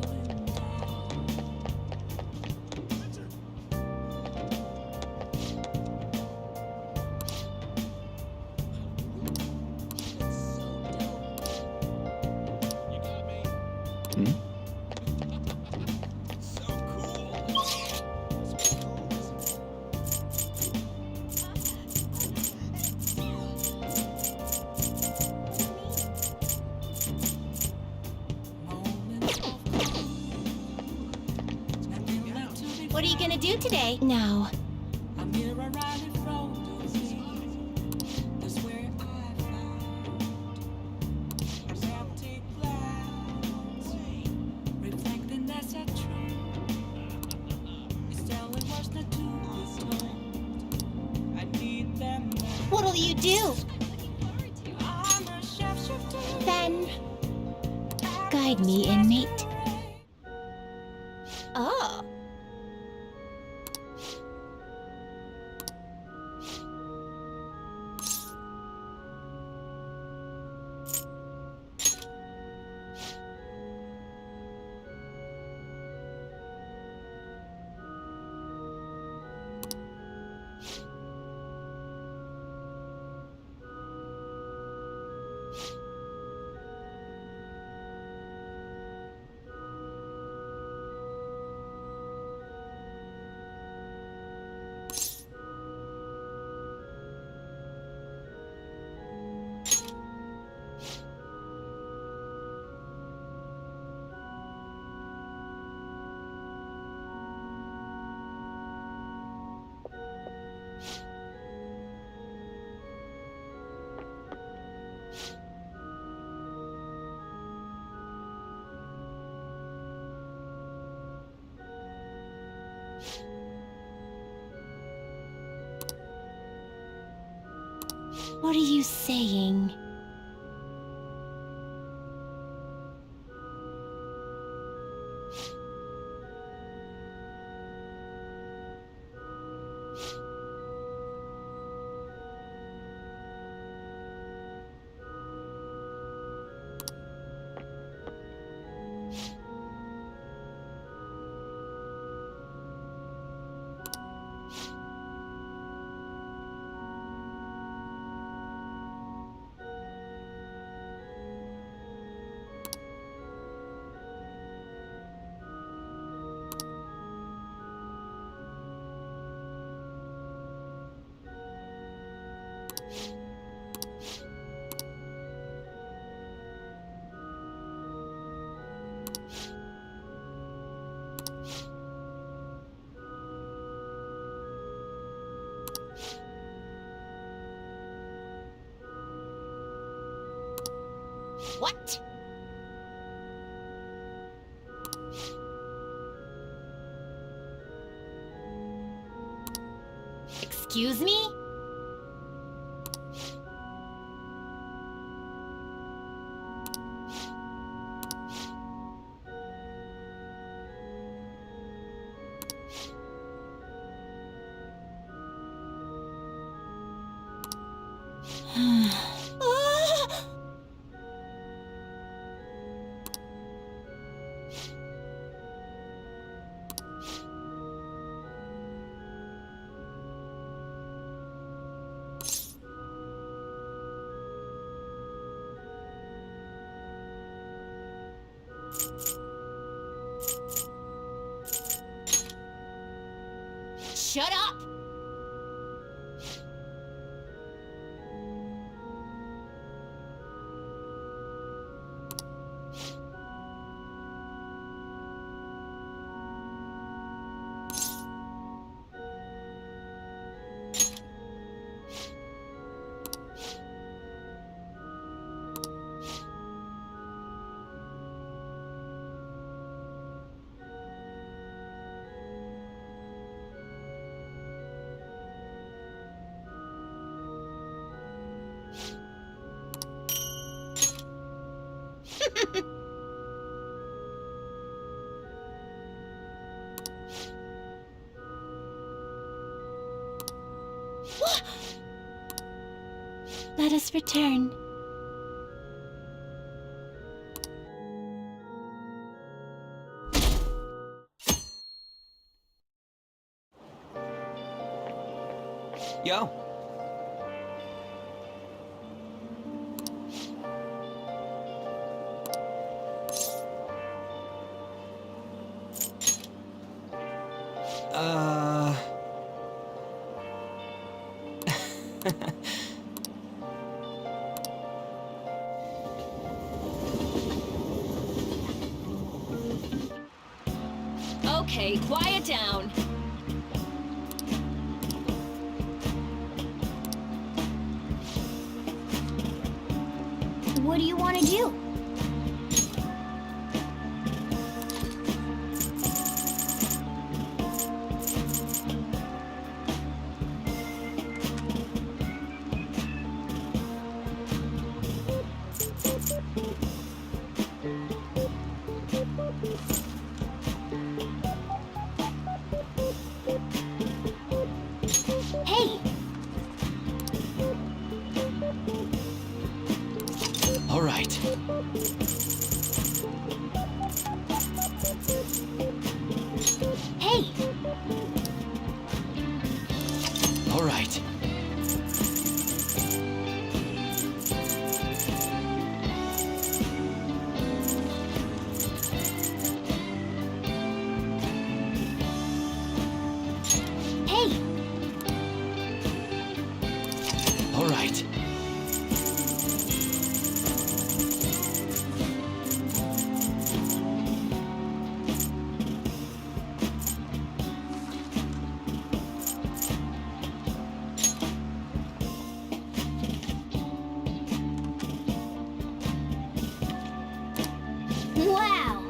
What are you gonna do today? Now, a mirror right in front of me. That's where I found an empty glass, reflecting that's a truth. It's telling what's not to be told. I need them now. What'll you do? I'm a shapeshifter. then guide me, inmate. Oh. What are you saying? What? Excuse me? Shut up! Let us return. Yo. Okay, quiet down. What do you want to do? Hey! All right. Hey! All right. Hey! All right. Wow!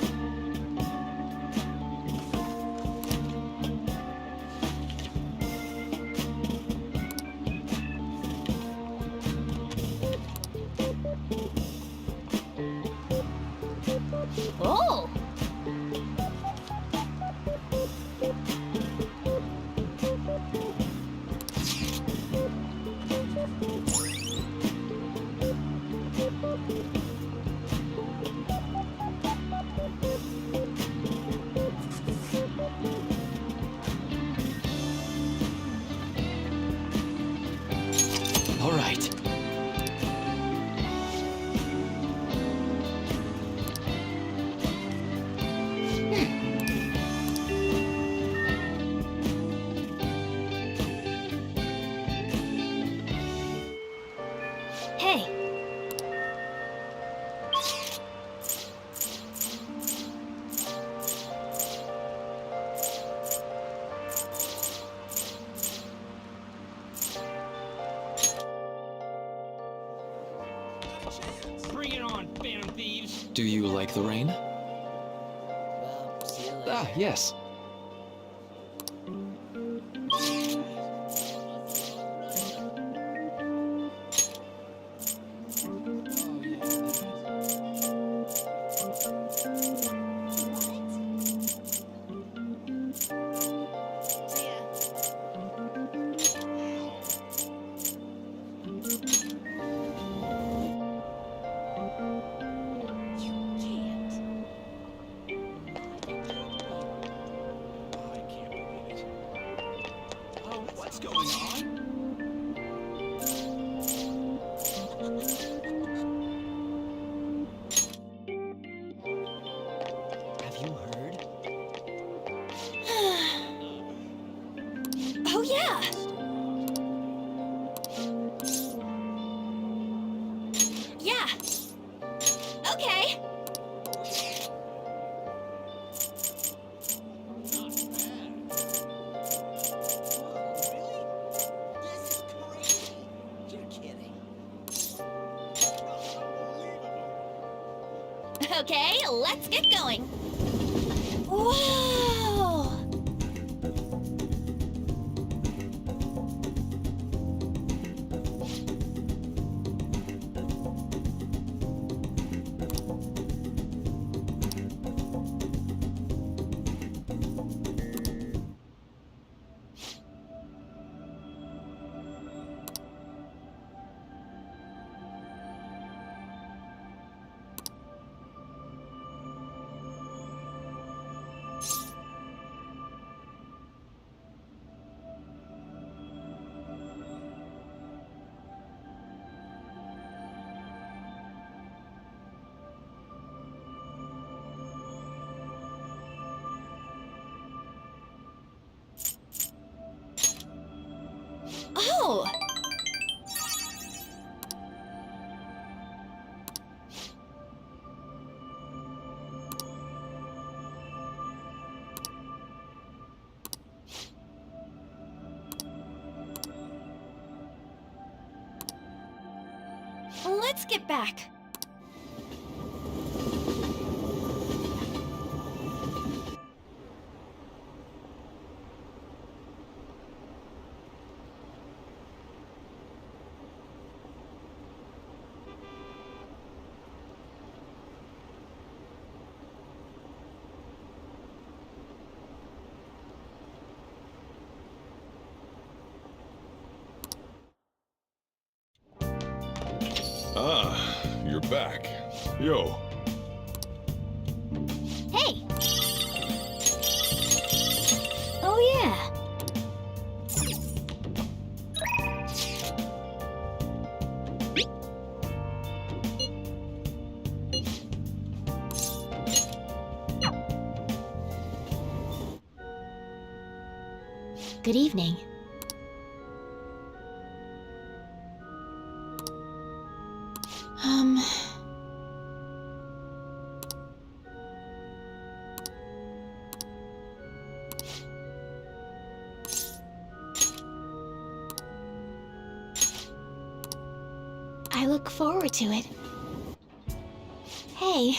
right. Hey. Bring it on, Phantom Thieves. Do you like the rain? Well, see you later. Ah, yes. What's going on? Have you heard? Oh, yeah! Yeah! Okay! Okay, let's get going. Whoa! Oh! Let's get back. Ah, you're back. Yo, Hey. Oh, yeah. Good evening. I look forward to it. Hey.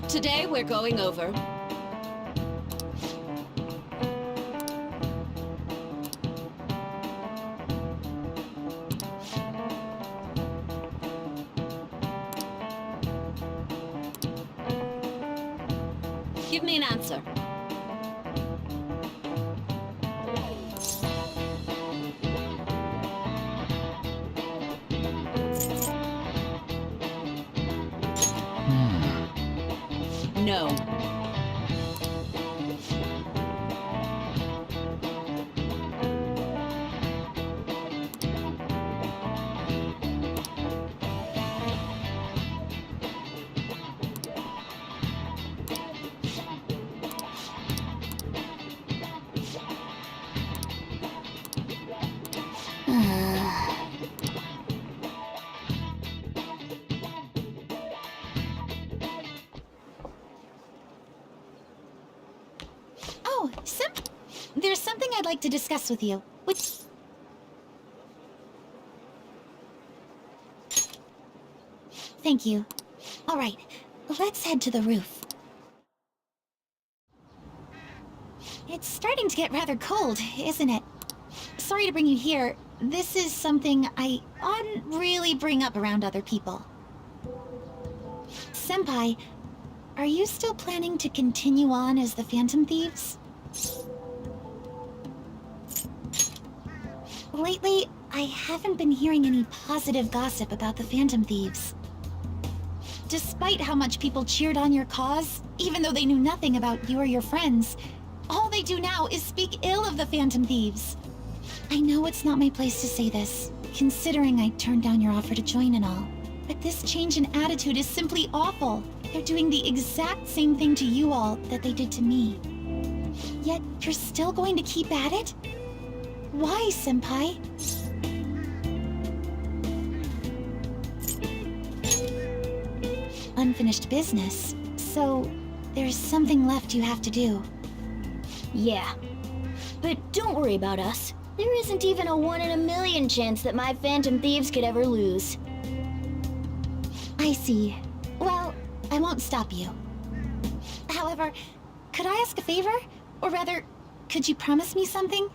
Today we're going over Give me an answer. No. Oh, there's something I'd like to discuss with you. Thank you. All right, let's head to the roof. It's starting to get rather cold, isn't it? Sorry to bring you here. This is something I oughtn't really bring up around other people. Senpai, are you still planning to continue on as the Phantom Thieves? Lately, I haven't been hearing any positive gossip about the Phantom Thieves. Despite how much people cheered on your cause, even though they knew nothing about you or your friends, all they do now is speak ill of the Phantom Thieves. I know it's not my place to say this, considering I turned down your offer to join and all, but this change in attitude is simply awful. They're doing the exact same thing to you all that they did to me. Yet, you're still going to keep at it? Why, Senpai? Unfinished business, so there's something left you have to do. Yeah. But don't worry about us. There isn't even a 1 in a million chance that my Phantom Thieves could ever lose. I see. Well, I won't stop you. However, could I ask a favor? Or rather, could you promise me something?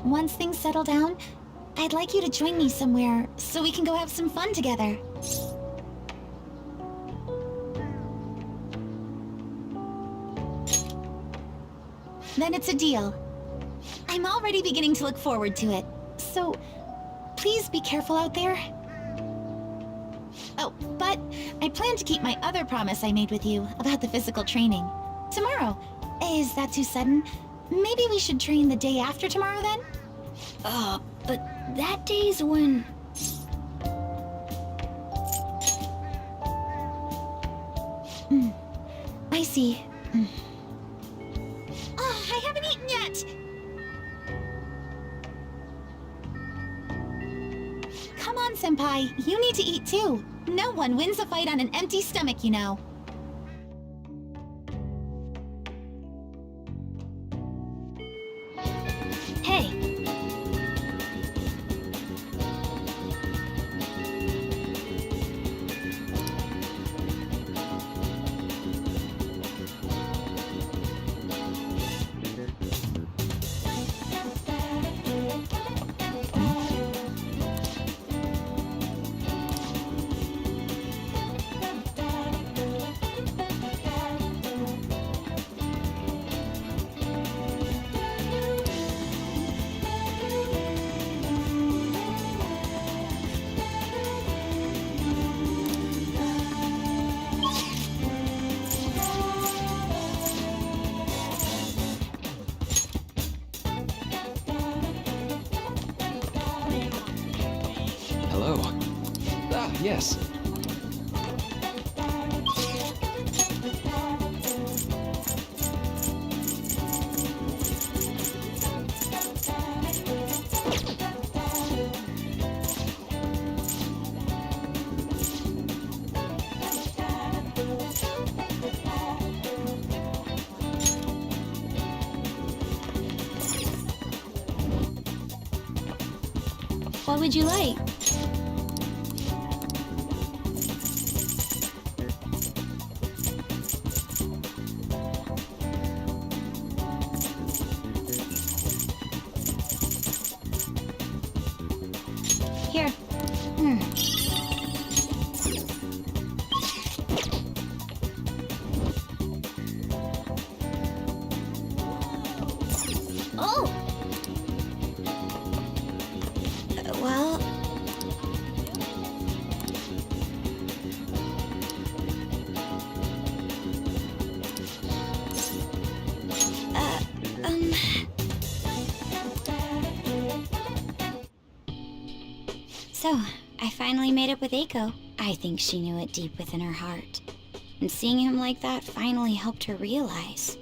Once things settle down, I'd like you to join me somewhere so we can go have some fun together. Then it's a deal. I'm already beginning to look forward to it, so please be careful out there. Oh, but I plan to keep my other promise I made with you about the physical training. Tomorrow. Is that too sudden? Maybe we should train the day after tomorrow then? But that day's when... I see. Oh, I haven't eaten yet! Come on, Senpai. You need to eat too. No one wins a fight on an empty stomach, you know. Hey. Hello. Ah, yes. What would you like? Here. Oh! Well... So, I finally made up with Eiko. I think she knew it deep within her heart. And seeing him like that finally helped her realize.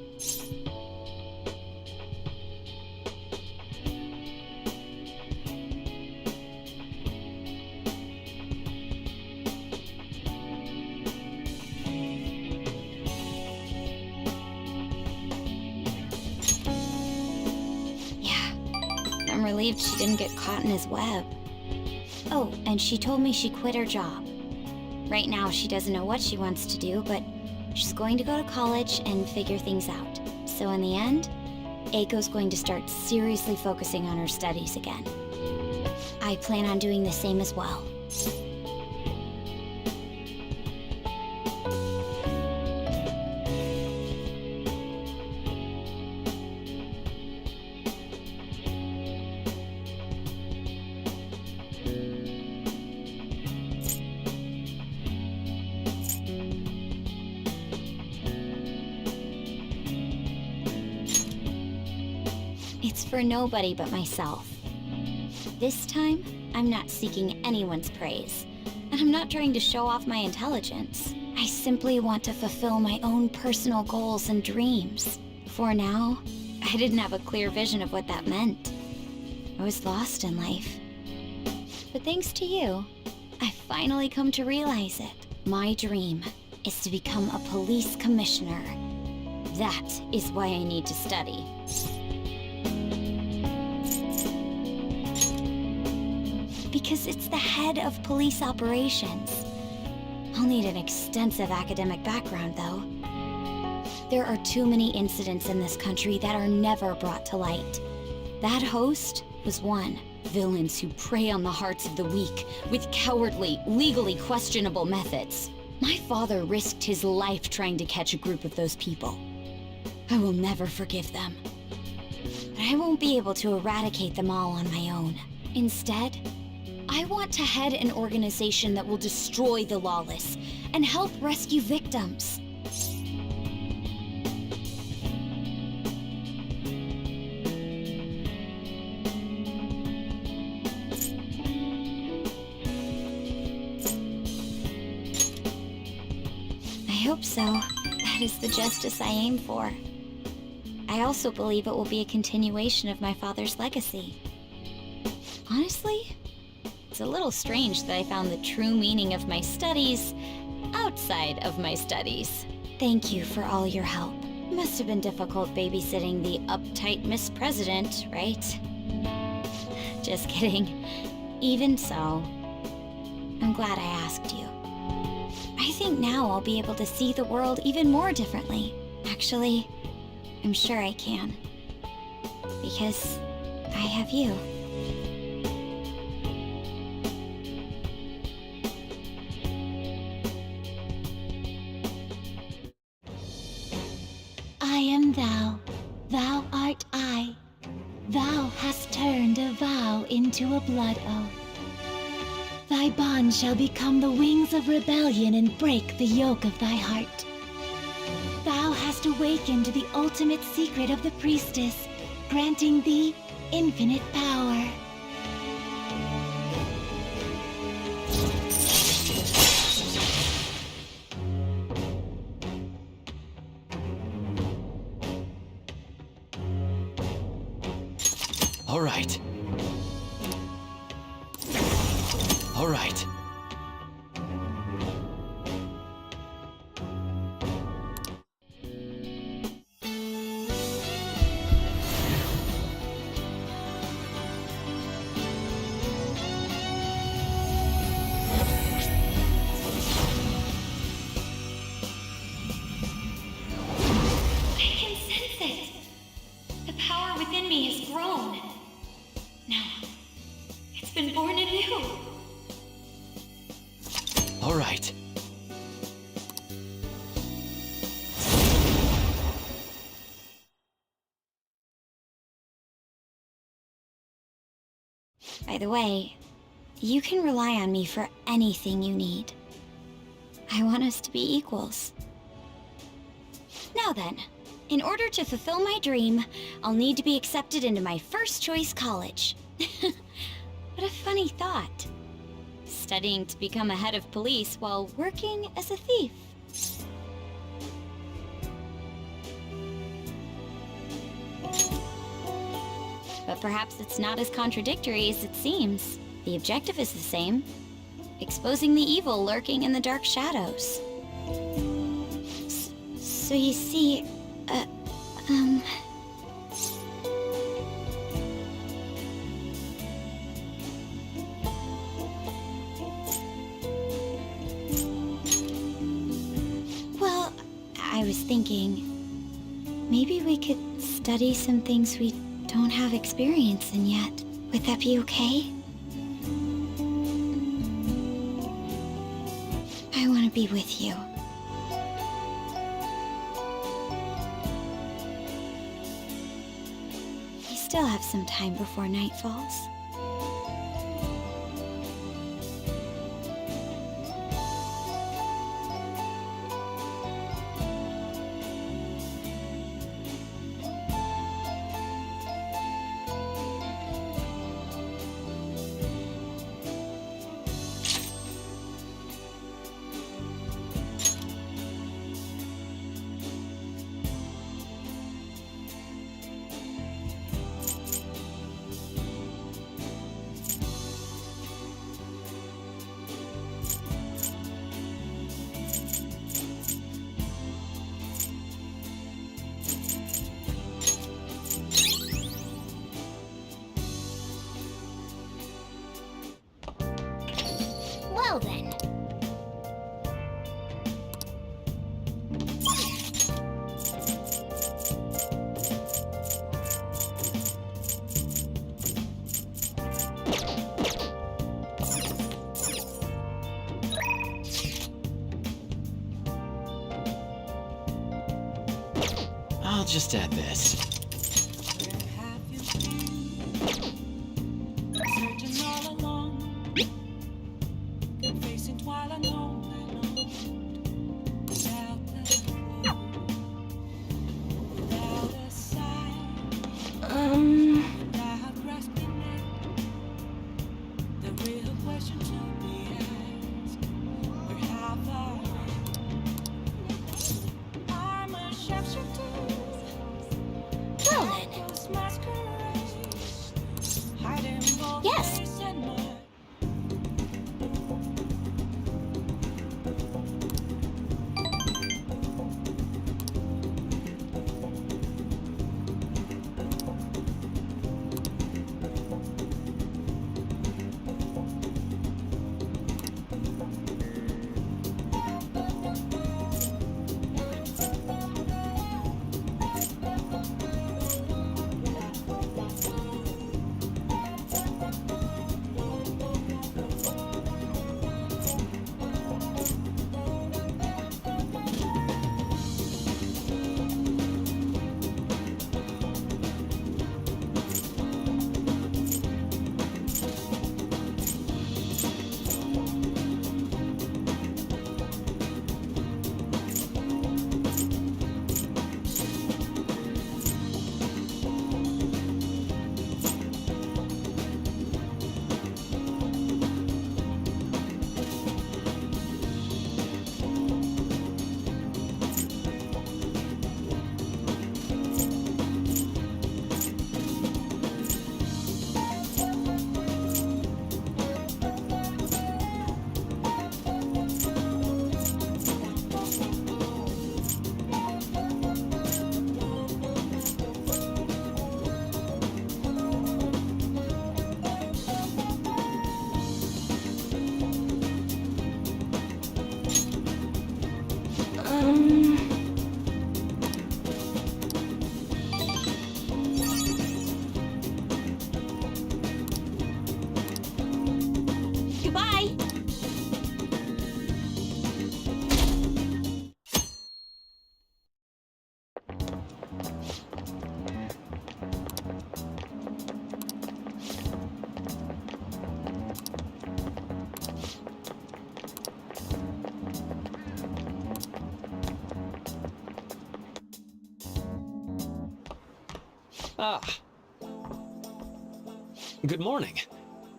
Yeah, I'm relieved she didn't get caught in his web. Oh, and she told me she quit her job. Right now, she doesn't know what she wants to do, but she's going to go to college and figure things out. So in the end, Eiko's going to start seriously focusing on her studies again. I plan on doing the same as well. It's for nobody but myself. This time, I'm not seeking anyone's praise, and I'm not trying to show off my intelligence. I simply want to fulfill my own personal goals and dreams. Before now, I didn't have a clear vision of what that meant. I was lost in life. But thanks to you, I finally come to realize it. My dream is to become a police commissioner. That is why I need to study. Because it's the head of police operations. I'll need an extensive academic background, though. There are too many incidents in this country that are never brought to light. That host was one. Villains who prey on the hearts of the weak with cowardly, legally questionable methods. My father risked his life trying to catch a group of those people. I will never forgive them. But I won't be able to eradicate them all on my own. Instead, I want to head an organization that will destroy the lawless and help rescue victims. I hope so. That is the justice I aim for. I also believe it will be a continuation of my father's legacy. Honestly, it's a little strange that I found the true meaning of my studies outside of my studies. Thank you for all your help. Must have been difficult babysitting the uptight Miss President, right? Just kidding. Even so, I'm glad I asked you. I think now I'll be able to see the world even more differently. Actually, I'm sure I can. Because I have you. I am thou, thou art I. Thou hast turned a vow into a blood oath. Thy bond shall become the wings of rebellion and break the yoke of thy heart. Thou hast awakened the ultimate secret of the priestess, granting thee infinite power. All right. All right. power within me has grown. Now, it's been born anew. All right. By the way, you can rely on me for anything you need. I want us to be equals. Now then, in order to fulfill my dream, I'll need to be accepted into my first choice college. What a funny thought. Studying to become a head of police while working as a thief. But perhaps it's not as contradictory as it seems. The objective is the same. Exposing the evil lurking in the dark shadows. So you see, Well, I was thinking, maybe we could study some things we don't have experience in yet. Would that be okay? I want to be with you. We still have some time before night falls. Well then. I'll just add this. Searching all along, facing twilight alone, without a clue, without a sign, without grasping it. The real question to be asked: where have I'm a sharpshooter. Ah. Good morning.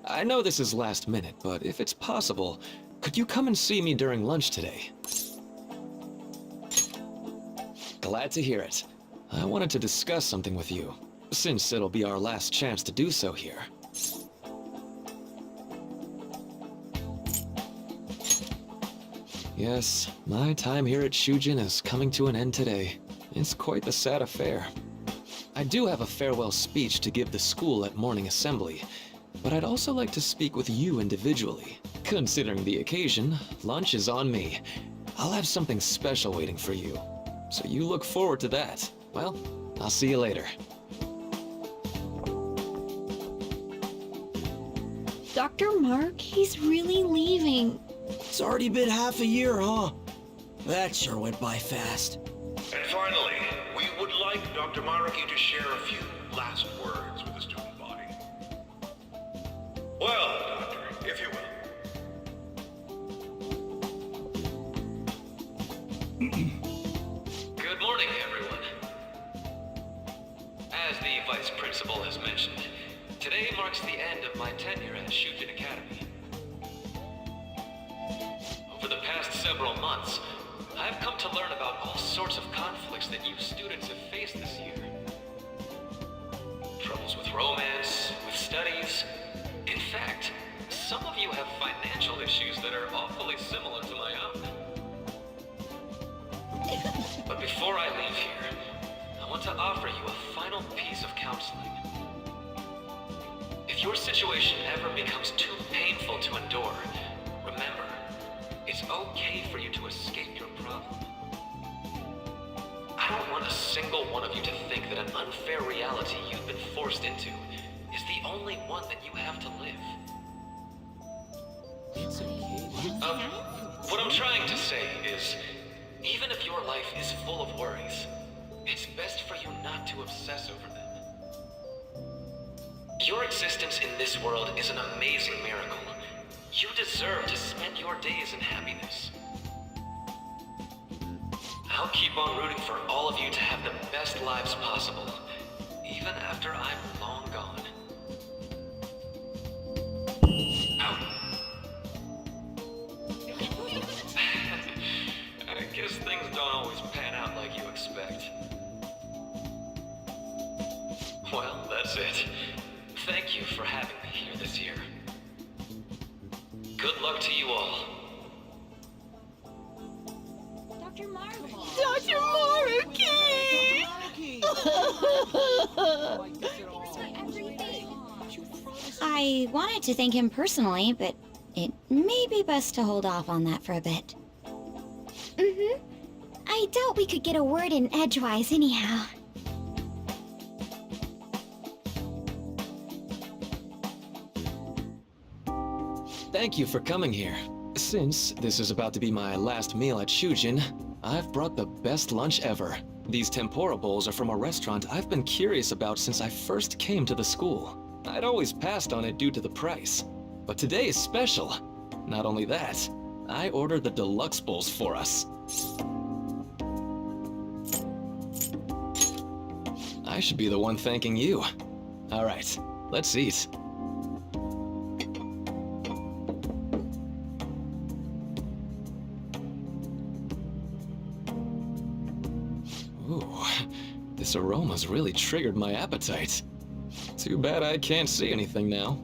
I know this is last minute, but if it's possible, could you come and see me during lunch today? Glad to hear it. I wanted to discuss something with you, since it'll be our last chance to do so here. Yes, my time here at Shujin is coming to an end today. It's quite the sad affair. I do have a farewell speech to give the school at morning assembly, but I'd also like to speak with you individually. Considering the occasion, lunch is on me. I'll have something special waiting for you, so you look forward to that. Well, I'll see you later. Dr. Mark, he's really leaving. It's already been half a year, huh? That sure went by fast. And finally, we would like Dr. Maruki to share a few last words with the student body. Well, Doctor, if you will. Good morning, everyone. As the Vice Principal has mentioned, today marks the end of my tenure at Shujin Academy. Over the past several months, I've come to learn about all sorts of conflicts that you students have faced this year. Troubles with romance, with studies. In fact, some of you have financial issues that are awfully similar to my own. But before I leave here, I want to offer you a final piece of counseling. If your situation ever becomes too painful to endure, remember, it's okay for you to escape your problem. I don't want a single one of you to think that an unfair reality you've been forced into is the only one that you have to live. It's okay. What I'm trying to say is, even if your life is full of worries, it's best for you not to obsess over them. Your existence in this world is an amazing miracle. You deserve to spend your days in happiness. I'll keep on rooting for all of you to have the best lives possible, even after I'm long gone. I guess things don't always pan out like you expect. Well, that's it. Thank you for having me here this year. Good luck to you all. Dr. Maruki! Dr. Maruki! I wanted to thank him personally, but it may be best to hold off on that for a bit. I doubt we could get a word in edgewise anyhow. Thank you for coming here. Since this is about to be my last meal at Shujin, I've brought the best lunch ever. These tempura bowls are from a restaurant I've been curious about since I first came to the school. I'd always passed on it due to the price. But today is special. Not only that, I ordered the deluxe bowls for us. I should be the one thanking you. All right, let's eat. Ooh, this aroma's really triggered my appetite. Too bad I can't see anything now.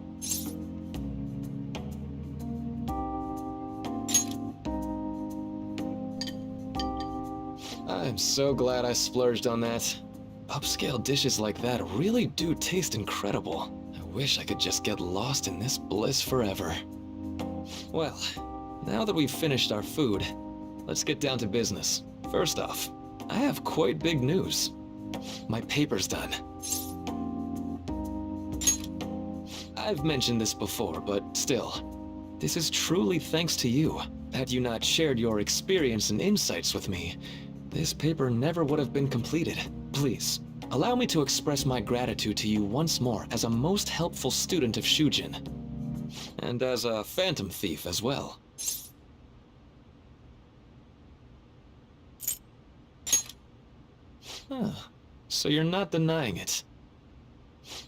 I'm so glad I splurged on that. Upscale dishes like that really do taste incredible. I wish I could just get lost in this bliss forever. Well, now that we've finished our food, let's get down to business. First off, I have quite big news. My paper's done. I've mentioned this before, but still, this is truly thanks to you. Had you not shared your experience and insights with me, this paper never would have been completed. Please, allow me to express my gratitude to you once more as a most helpful student of Shujin. And as a phantom thief as well. Huh. So you're not denying it.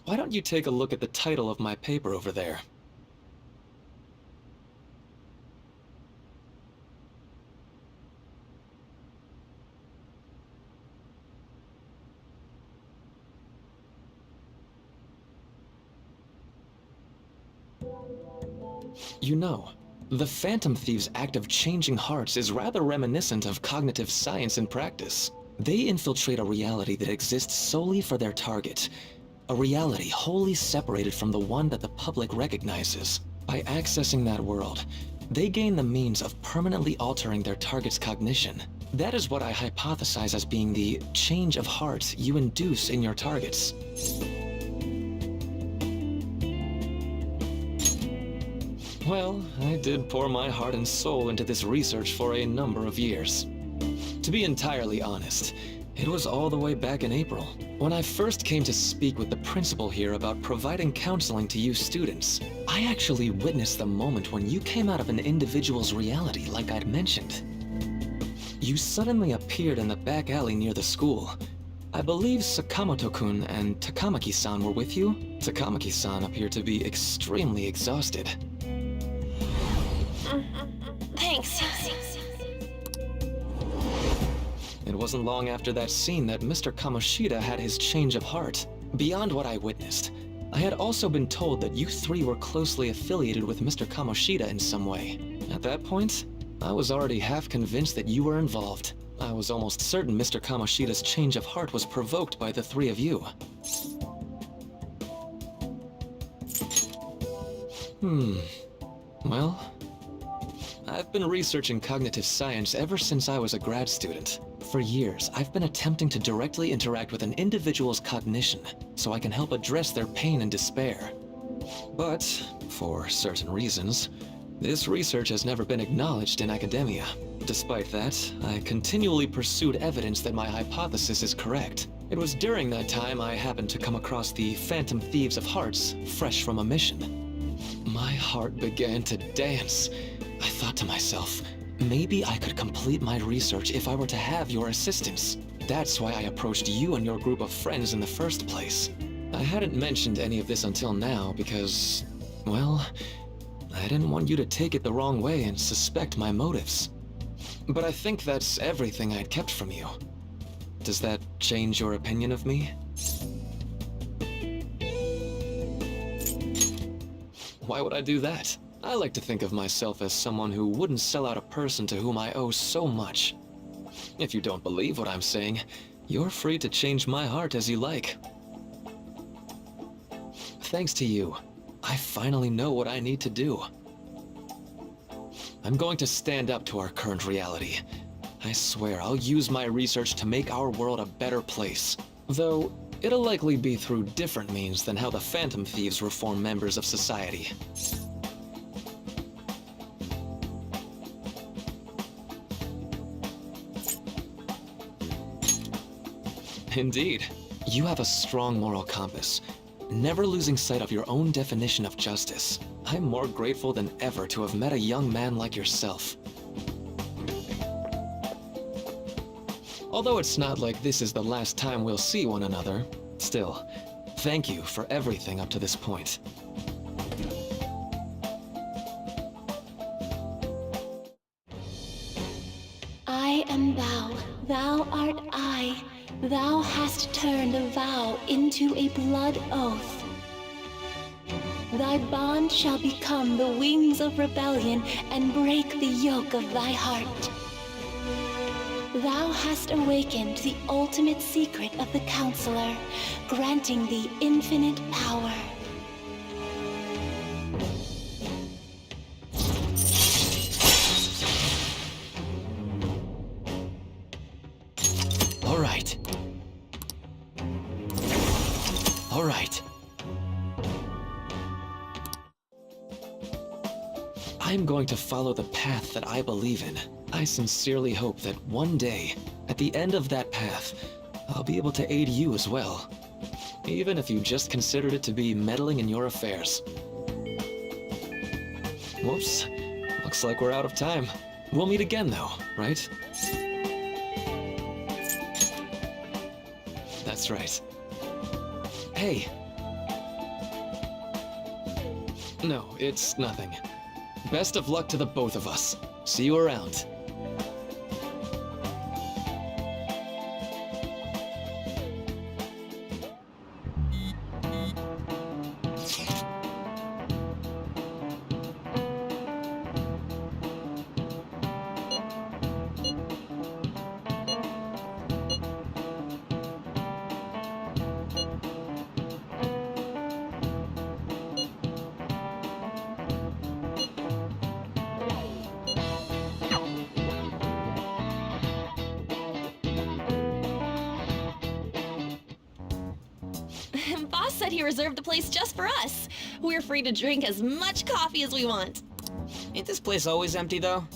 Why don't you take a look at the title of my paper over there? You know, the Phantom Thieves' act of changing hearts is rather reminiscent of cognitive science in practice. They infiltrate a reality that exists solely for their target. A reality wholly separated from the one that the public recognizes. By accessing that world, they gain the means of permanently altering their target's cognition. That is what I hypothesize as being the change of heart you induce in your targets. Well, I did pour my heart and soul into this research for a number of years. To be entirely honest, it was all the way back in April, when I first came to speak with the principal here about providing counseling to you students. I actually witnessed the moment when you came out of an individual's reality like I'd mentioned. You suddenly appeared in the back alley near the school. I believe Sakamoto-kun and Takamaki-san were with you. Takamaki-san appeared to be extremely exhausted. Thanks. It wasn't long after that scene that Mr. Kamoshida had his change of heart. Beyond what I witnessed, I had also been told that you three were closely affiliated with Mr. Kamoshida in some way. At that point, I was already half convinced that you were involved. I was almost certain Mr. Kamoshida's change of heart was provoked by the three of you. Well, I've been researching cognitive science ever since I was a grad student. For years, I've been attempting to directly interact with an individual's cognition so I can help address their pain and despair. But, for certain reasons, this research has never been acknowledged in academia. Despite that, I continually pursued evidence that my hypothesis is correct. It was during that time I happened to come across the Phantom Thieves of Hearts, fresh from a mission. My heart began to dance. I thought to myself, maybe I could complete my research if I were to have your assistance. That's why I approached you and your group of friends in the first place. I hadn't mentioned any of this until now because, well, I didn't want you to take it the wrong way and suspect my motives. But I think that's everything I'd kept from you. Does that change your opinion of me? Why would I do that? I like to think of myself as someone who wouldn't sell out a person to whom I owe so much. If you don't believe what I'm saying, you're free to change my heart as you like. Thanks to you, I finally know what I need to do. I'm going to stand up to our current reality. I swear I'll use my research to make our world a better place. Though, it'll likely be through different means than how the Phantom Thieves reform members of society. Indeed. You have a strong moral compass, never losing sight of your own definition of justice. I'm more grateful than ever to have met a young man like yourself. Although it's not like this is the last time we'll see one another, still, thank you for everything up to this point. I am thou, thou art I. Thou hast turned a vow into a blood oath. Thy bond shall become the wings of rebellion and break the yoke of thy heart. Thou hast awakened the ultimate secret of the Counselor, granting thee infinite power. All right. I'm going to follow the path that I believe in. I sincerely hope that one day, at the end of that path, I'll be able to aid you as well. Even if you just considered it to be meddling in your affairs. Whoops. Looks like we're out of time. We'll meet again though, right? That's right. Hey, No, it's nothing. Best of luck to the both of us. See you around. Boss said he reserved the place just for us. We're free to drink as much coffee as we want. Ain't this place always empty, though?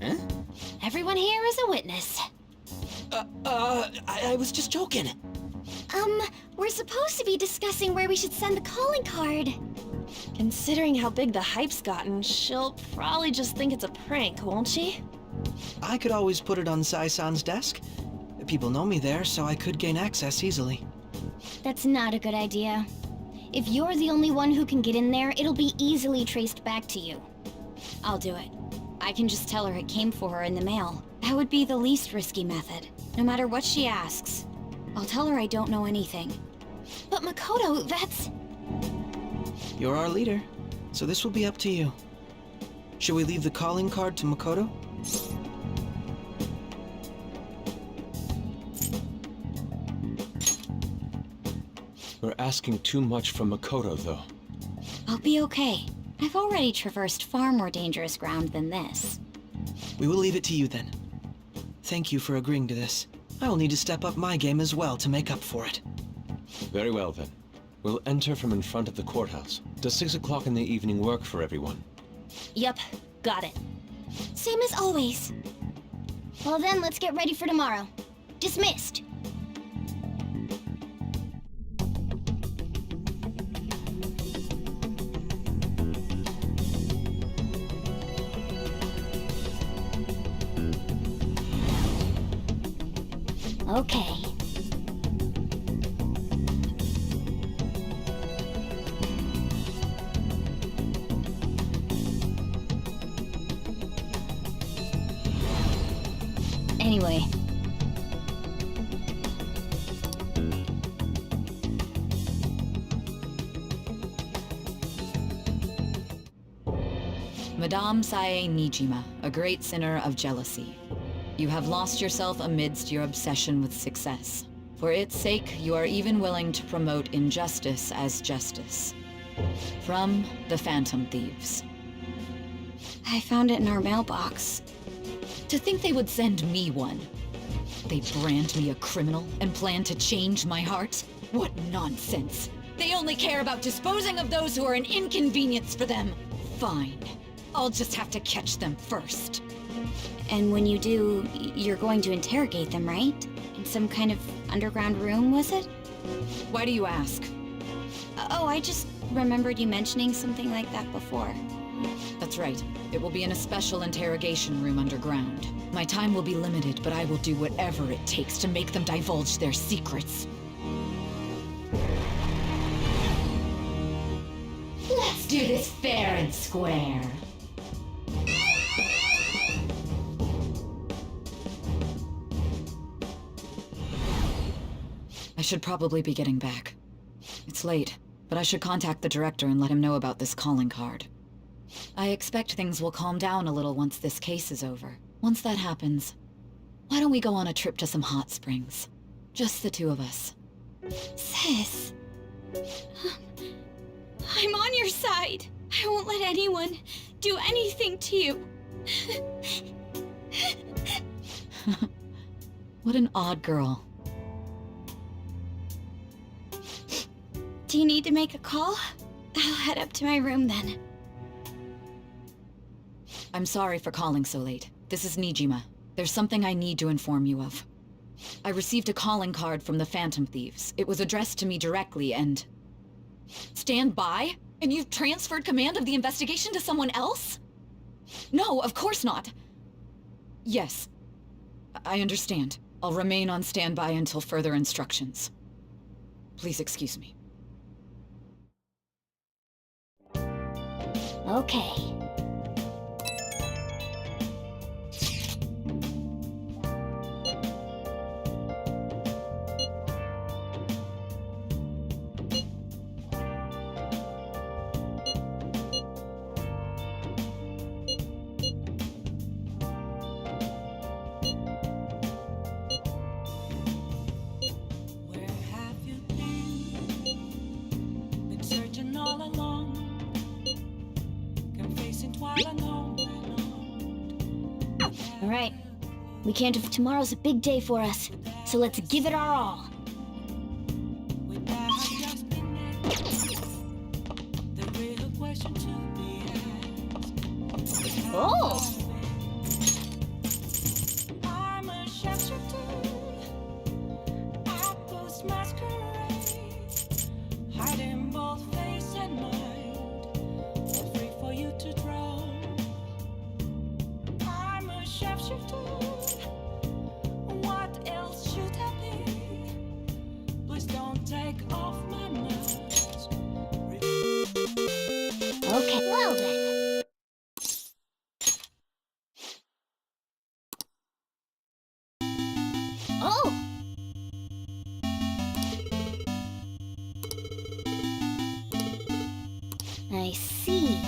Huh? Everyone here is a witness. I was just joking. We're supposed to be discussing where we should send the calling card. Considering how big the hype's gotten, she'll probably just think it's a prank, won't she? I could always put it on Sai-san's desk. People know me there, so I could gain access easily. That's not a good idea. If you're the only one who can get in there, it'll be easily traced back to you. I'll do it. I can just tell her it came for her in the mail. That would be the least risky method, no matter what she asks. I'll tell her I don't know anything. But Makoto, that's... You're our leader, so this will be up to you. Should we leave the calling card to Makoto? We're asking too much from Makoto, though. I'll be okay. I've already traversed far more dangerous ground than this. We will leave it to you then. Thank you for agreeing to this. I will need to step up my game as well to make up for it. Very well, then. We'll enter from in front of the courthouse. Does 6 o'clock in the evening work for everyone? Yep, got it. Same as always. Well then, let's get ready for tomorrow. Dismissed! Okay. Anyway. Madame Sae Nijima, a great sinner of jealousy. You have lost yourself amidst your obsession with success. For its sake, you are even willing to promote injustice as justice. From the Phantom Thieves. I found it in our mailbox. To think they would send me one. They brand me a criminal and plan to change my heart? What nonsense! They only care about disposing of those who are an inconvenience for them. Fine. I'll just have to catch them first. And when you do, you're going to interrogate them, right? In some kind of underground room, was it? Why do you ask? Oh, I just remembered you mentioning something like that before. That's right. It will be in a special interrogation room underground. My time will be limited, but I will do whatever it takes to make them divulge their secrets. Let's do this fair and square. I should probably be getting back. It's late, but I should contact the director and let him know about this calling card. I expect things will calm down a little once this case is over. Once that happens, why don't we go on a trip to some hot springs? Just the two of us. Sis. I'm on your side. I won't let anyone do anything to you. What an odd girl. Do you need to make a call? I'll head up to my room then. I'm sorry for calling so late. This is Nijima. There's something I need to inform you of. I received a calling card from the Phantom Thieves. It was addressed to me directly and... Stand by? And you've transferred command of the investigation to someone else? No, of course not. Yes. I understand. I'll remain on standby until further instructions. Please excuse me. Okay. Where have you been? Been searching all along, complacent while alone. All right. We can't if tomorrow's a big day for us, so let's give it our all. The real question to be asked. Oh! I'm a shapeshifter. I post masquerade, hiding both face and mind, free for you to draw. I'm a shapeshifter. What else should I be? Please don't take off my mask. Okay, well then. Oh! I see.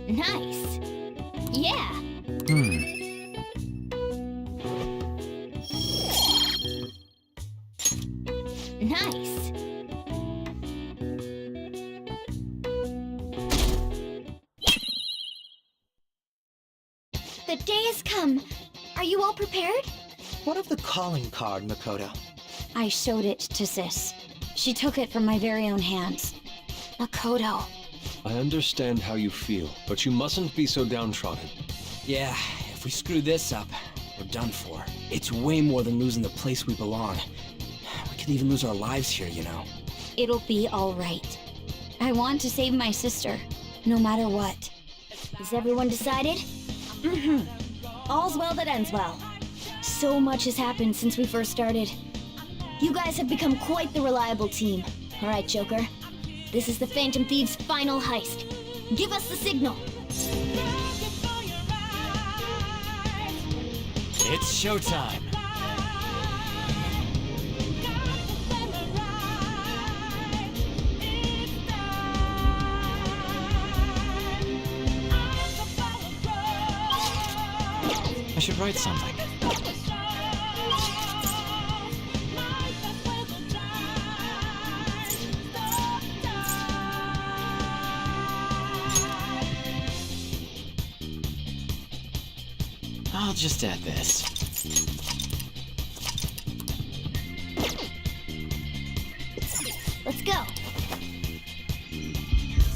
Nice. Yeah. Nice. The day has come. Are you all prepared? What of the calling card, Makoto? I showed it to Sis. She took it from my very own hands. Makoto. I understand how you feel, but you mustn't be so downtrodden. Yeah, if we screw this up, we're done for. It's way more than losing the place we belong. We could even lose our lives here, you know. It'll be all right. I want to save my sister, no matter what. Is everyone decided? Mm-hmm. All's well that ends well. So much has happened since we first started. You guys have become quite the reliable team. All right, Joker. This is the Phantom Thieves' final heist. Give us the signal. It's showtime. I should write something. I'll just add this. Let's go.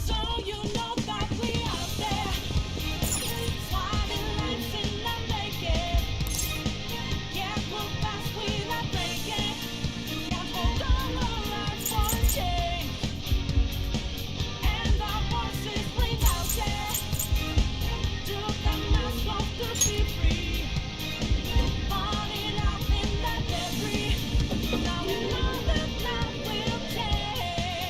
So you know that we out there, swatting lights in the naked. Yeah, we'll pass without breaking. Can't hold on our lives for a change. And our voices ring out there. Took a mask off to be free. Falling out in the debris. Now we know that life will take.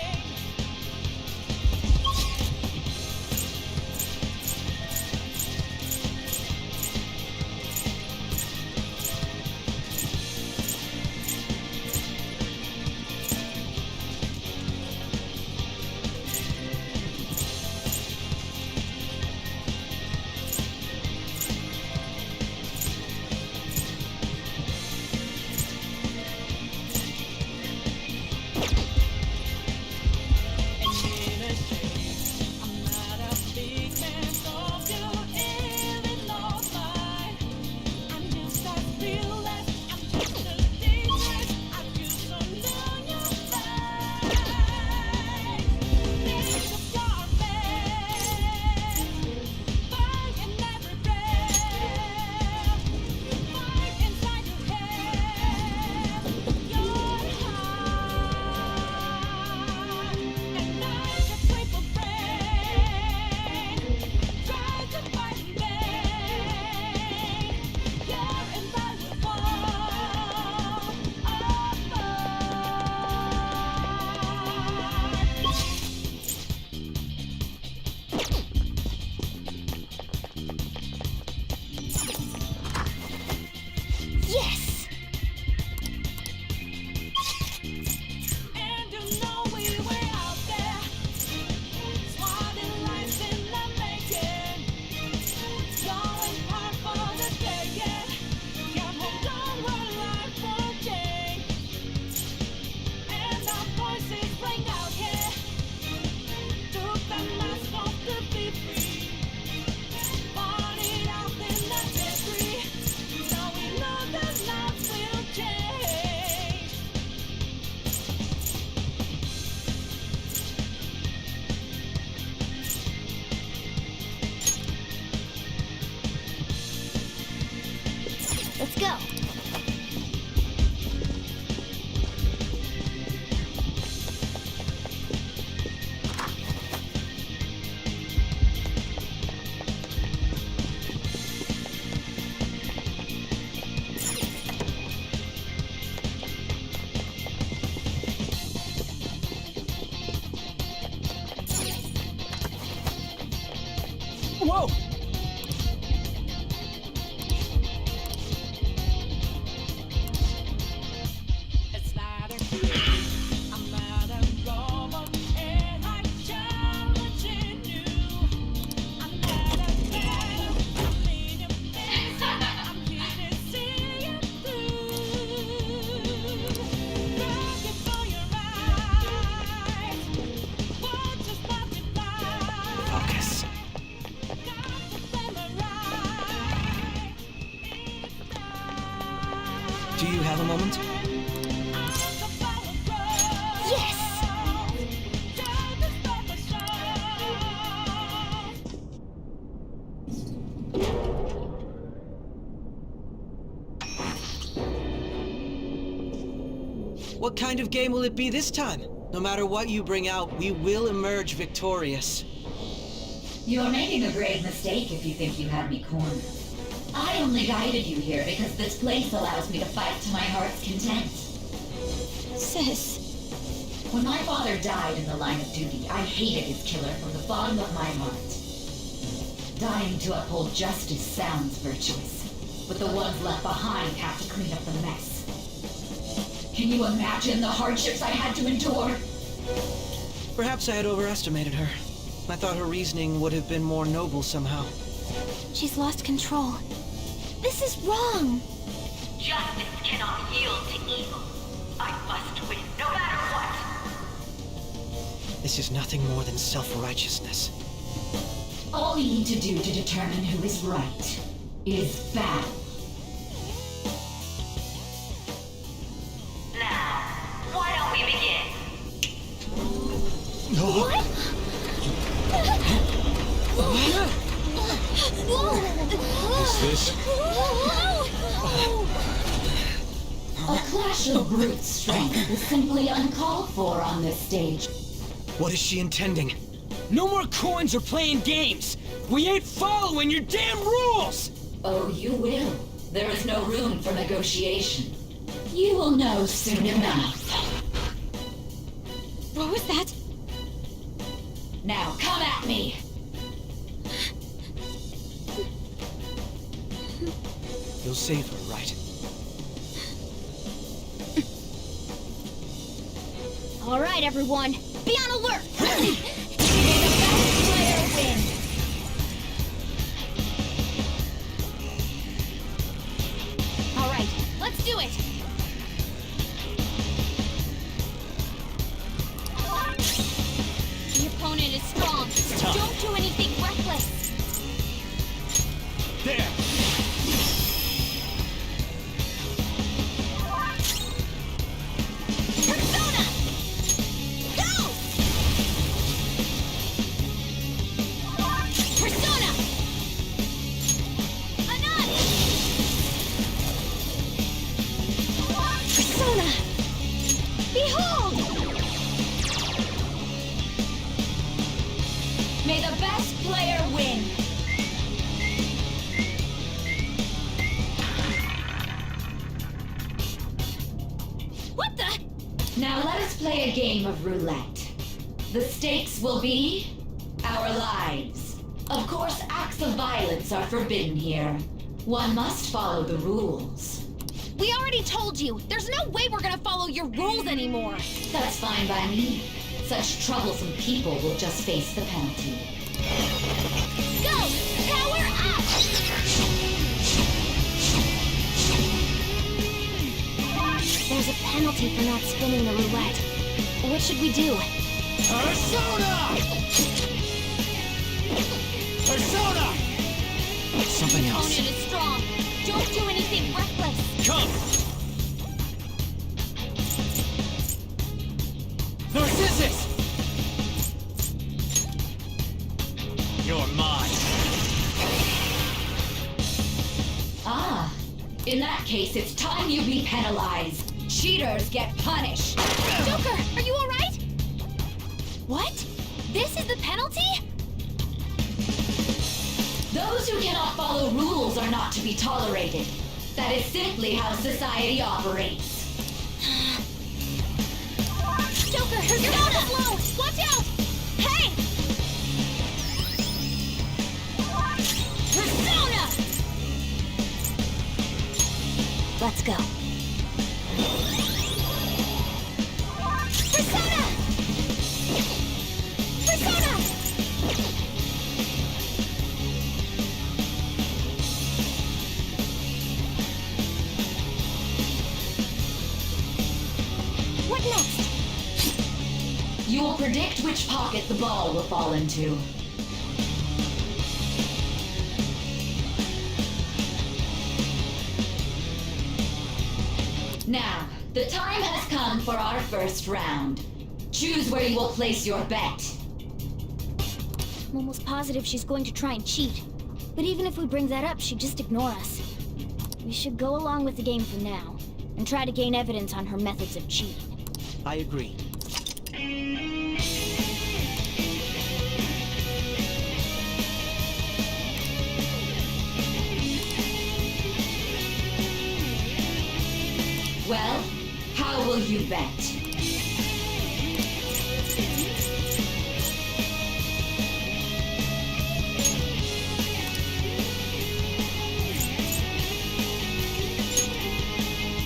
Whoa! It's not a game. I'm not a robot, and I'm challenging you. I'm not a man. I'm in your face. I'm here to see you through. Looking for your eyes. Watch us multiply. Focus. Do you have a moment? Yes! What kind of game will it be this time? No matter what you bring out, we will emerge victorious. You're making a grave mistake if you think you have me cornered. I only guided you here because this place allows me to fight to my heart's content. Sis. When my father died in the line of duty, I hated his killer from the bottom of my heart. Dying to uphold justice sounds virtuous, but the ones left behind have to clean up the mess. Can you imagine the hardships I had to endure? Perhaps I had overestimated her. I thought her reasoning would have been more noble somehow. She's lost control. This is wrong. Justice cannot yield to evil. I must win, no matter what. This is nothing more than self-righteousness. All we need to do to determine who is right is battle. Now, why don't we begin? What? Is this? A clash of brute strength is simply uncalled for on this stage. What is she intending? No more coins or playing games! We ain't following your damn rules! Oh, you will. There is no room for negotiation. You will know soon enough. What was that? Now, come at me! You'll save her, right? All right, everyone. Be on alert! May the best player win! All right, let's do it! The opponent is strong. Don't do anything reckless. There! Persona! Go! Persona! Anon! Persona! Behold! May the best player win! What the? Now let us play a game of roulette. The stakes will be our lives. Of course, acts of violence are forbidden here. One must follow the rules. We already told you. There's no way we're gonna follow your rules anymore. That's fine by me. Such troublesome people will just face the penalty. Go! Power up! There's a penalty for not spinning the roulette. What should we do? Persona! Persona! Something else. Opponent is strong. Don't do anything reckless. Come! Narcissus! You're mine. Ah, in that case, it's time you be penalized. Cheaters get punished. Joker, are you all right? What? This is the penalty? Those who cannot follow rules are not to be tolerated. That is simply how society operates. Joker, you're down low! Watch out! Hey! Let's go. Persona! Persona! What next? You will predict which pocket the ball will fall into. Now, the time has come for our first round. Choose where you will place your bet. I'm almost positive she's going to try and cheat. But even if we bring that up, she'd just ignore us. We should go along with the game for now, and try to gain evidence on her methods of cheating. I agree. Well, how will you bet?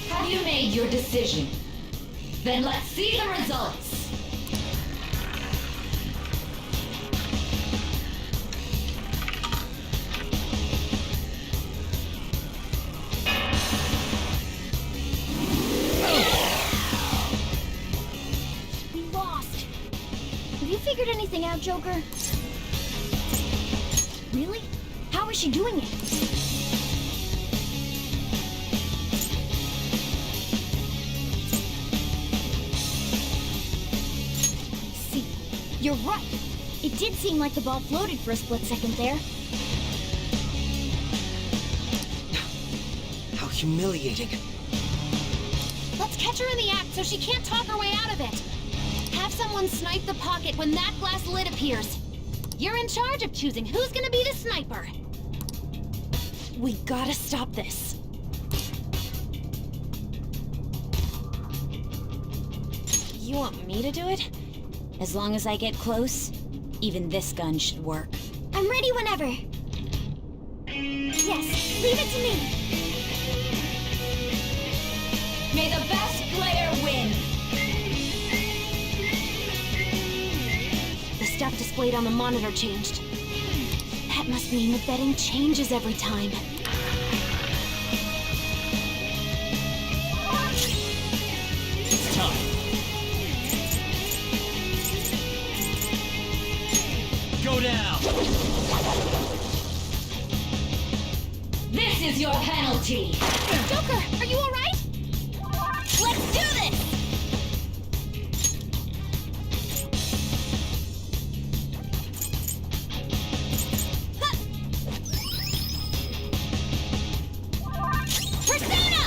Have you made your decision? Then let's see the results. We lost. Have you figured anything out, Joker? Really? How is she doing it? You're right. It did seem like the ball floated for a split second there. How humiliating. Let's catch her in the act so she can't talk her way out of it. Have someone snipe the pocket when that glass lid appears. You're in charge of choosing who's gonna be the sniper. We gotta stop this. You want me to do it? As long as I get close, even this gun should work. I'm ready whenever. Yes, leave it to me. May the best player win. The stuff displayed on the monitor changed. That must mean the betting changes every time. It's time. Go down! This is your penalty. Joker, are you all right? Let's do this! Persona!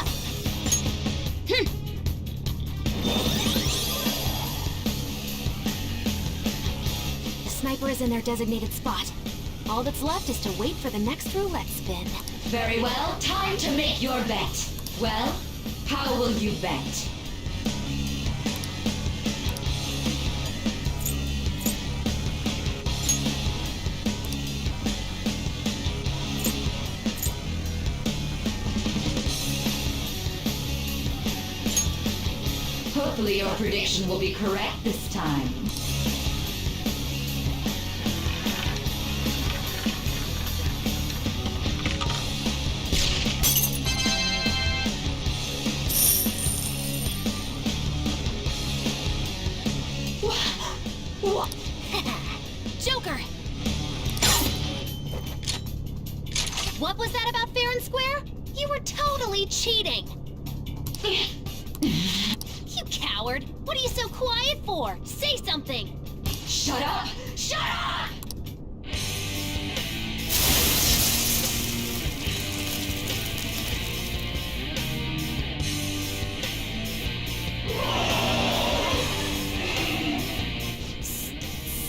The sniper is in their designated spot. All that's left is to wait for the next roulette spin. Very well, time to make your bet. Well, how will you bet? Hopefully your prediction will be correct this time. Joker! What was that about fair and square? You were totally cheating! You coward! What are you so quiet for? Say something! Shut up! Shut up!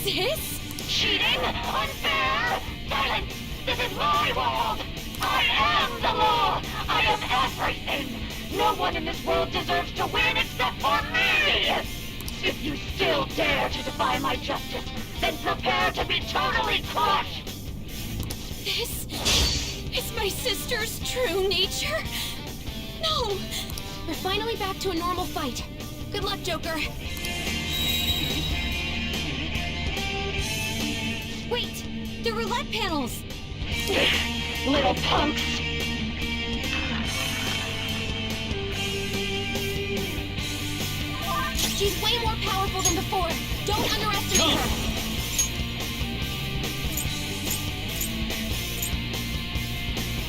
Sis? Cheating? Unfair? Silence! This is my world! I am the law! I am everything! No one in this world deserves to win except for me! If you still dare to defy my justice, then prepare to be totally crushed! This is my sister's true nature? No! No! We're finally back to a normal fight. Good luck, Joker. Wait! The roulette panels! Little punks! She's way more powerful than before. Don't underestimate her.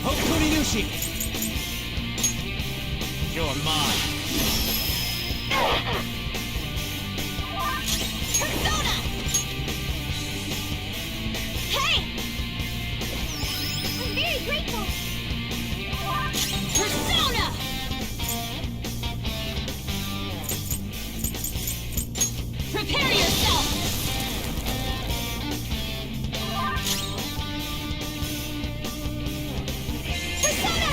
Hokuninushi! You're mine. Persona! Hey! I'm very grateful. Persona! Prepare yourself! Persona!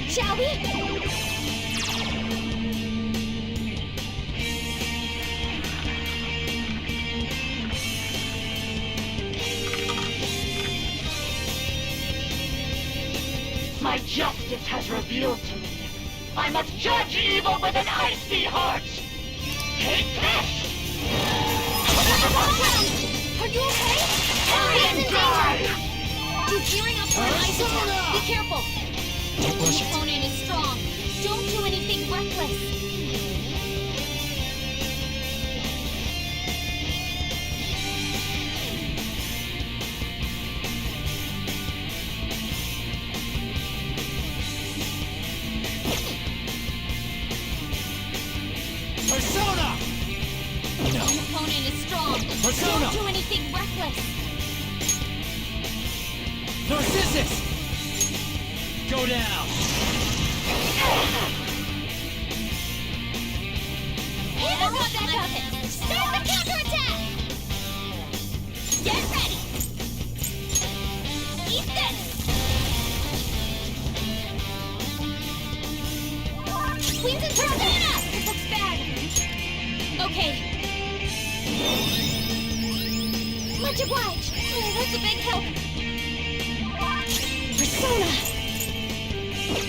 Shall we? My justice has revealed to me. I must judge evil with an icy heart. Take this! Are you okay? Hurry and die! He's gearing up for an ice attack. Be careful. Don't rush Your it. opponent is strong. Don't do anything reckless. Persona! No. Your opponent is strong. Persona! Don't do anything reckless. Narcissus! Go down! Hit the back up! Start the counterattack! Get ready! Eat this! Queens and Persona! This looks bad. Okay. Much obliged. Oh, that's a big help. Persona!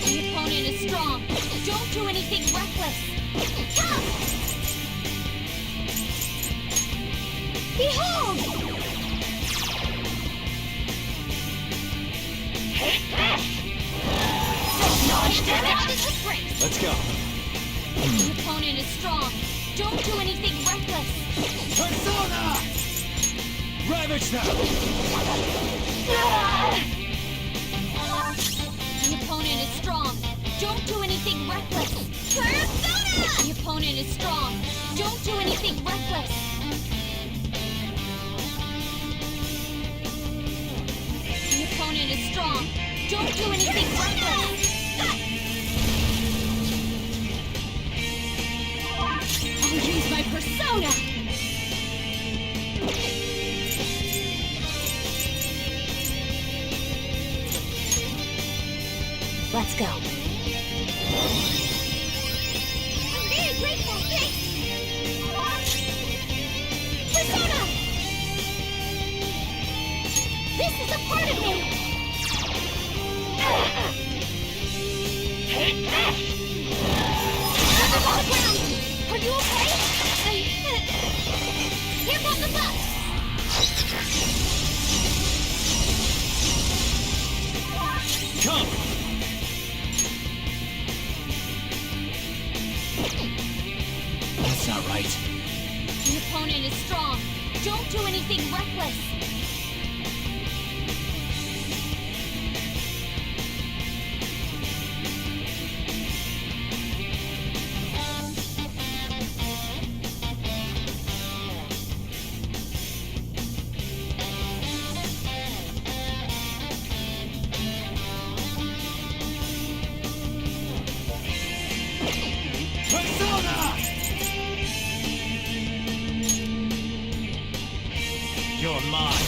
The opponent is strong. Don't do anything reckless. Come! Behold! Take this! Acknowledge damage! Let's go. The opponent is strong. Don't do anything reckless. Persona! Ravage them! The opponent is strong. Don't do anything reckless. Persona! The opponent is strong. Don't do anything reckless. The opponent is strong. Don't do anything reckless. I'll use my persona! Let's go. I'm very grateful. Thanks. Persona! This is a part of me. Take this! On the ground. Are you okay? Here comes the bus. Come! That's not right. The opponent is strong. Don't do anything reckless. Persona! You're mine.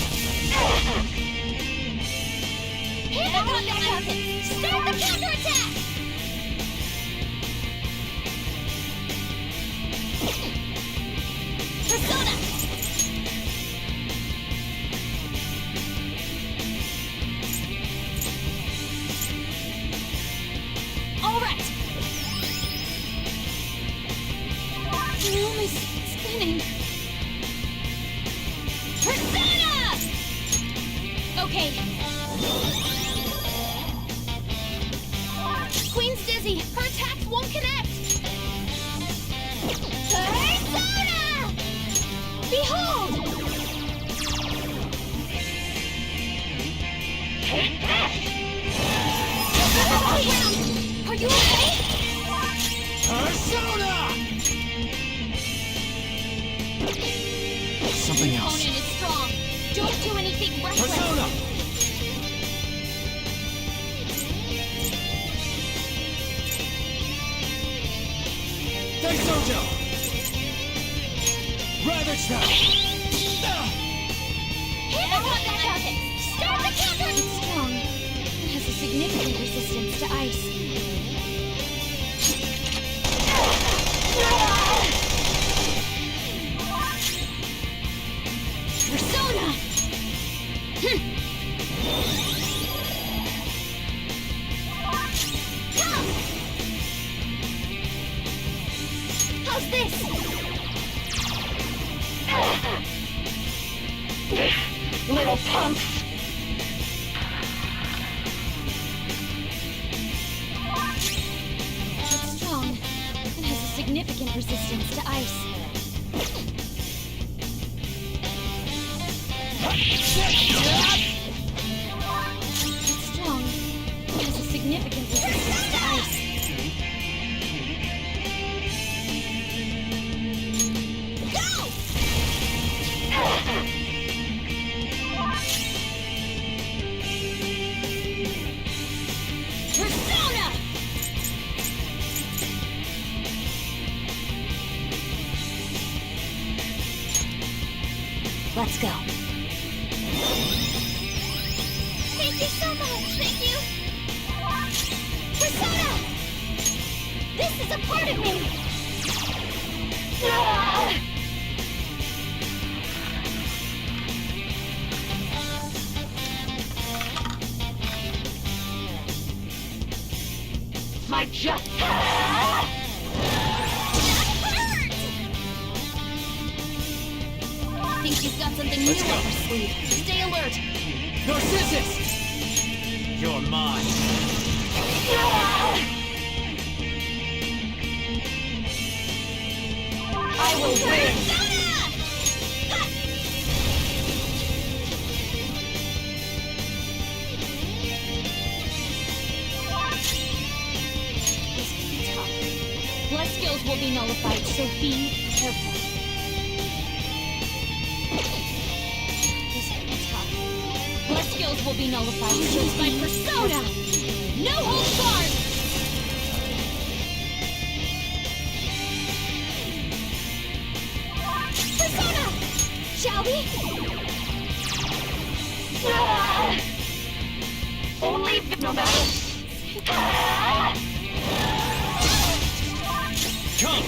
Hit the back up! Start the counterattack! Persona! All right. spinning. Persona! Okay. Queen's dizzy. Her attacks won't connect. Persona! Behold! Take this! Are you okay? Persona! Something Your else. opponent is strong. Don't do anything reckless. Persona! Daisojo! Ravage them! Hammer got that it! Start the counter! It's strong. It has a significant resistance to ice. Persona! Come! How's this? Little pumps! It's strong. It has a significant resistance to ice. It's strong. It has a significant resistance to ice. Persona! Let's go. Thank you so much. Thank you. Persona! This is a part of me. My just... Think you've got something new Let's go. up your sleeve. Stay alert. Narcissus! You're mine. I will win! This could be tough. Blood skills will be nullified, so be careful. This could be tough. Blood skills will be nullified, so it's my persona! No holds barred! Persona! Shall we? Only no matter... Come!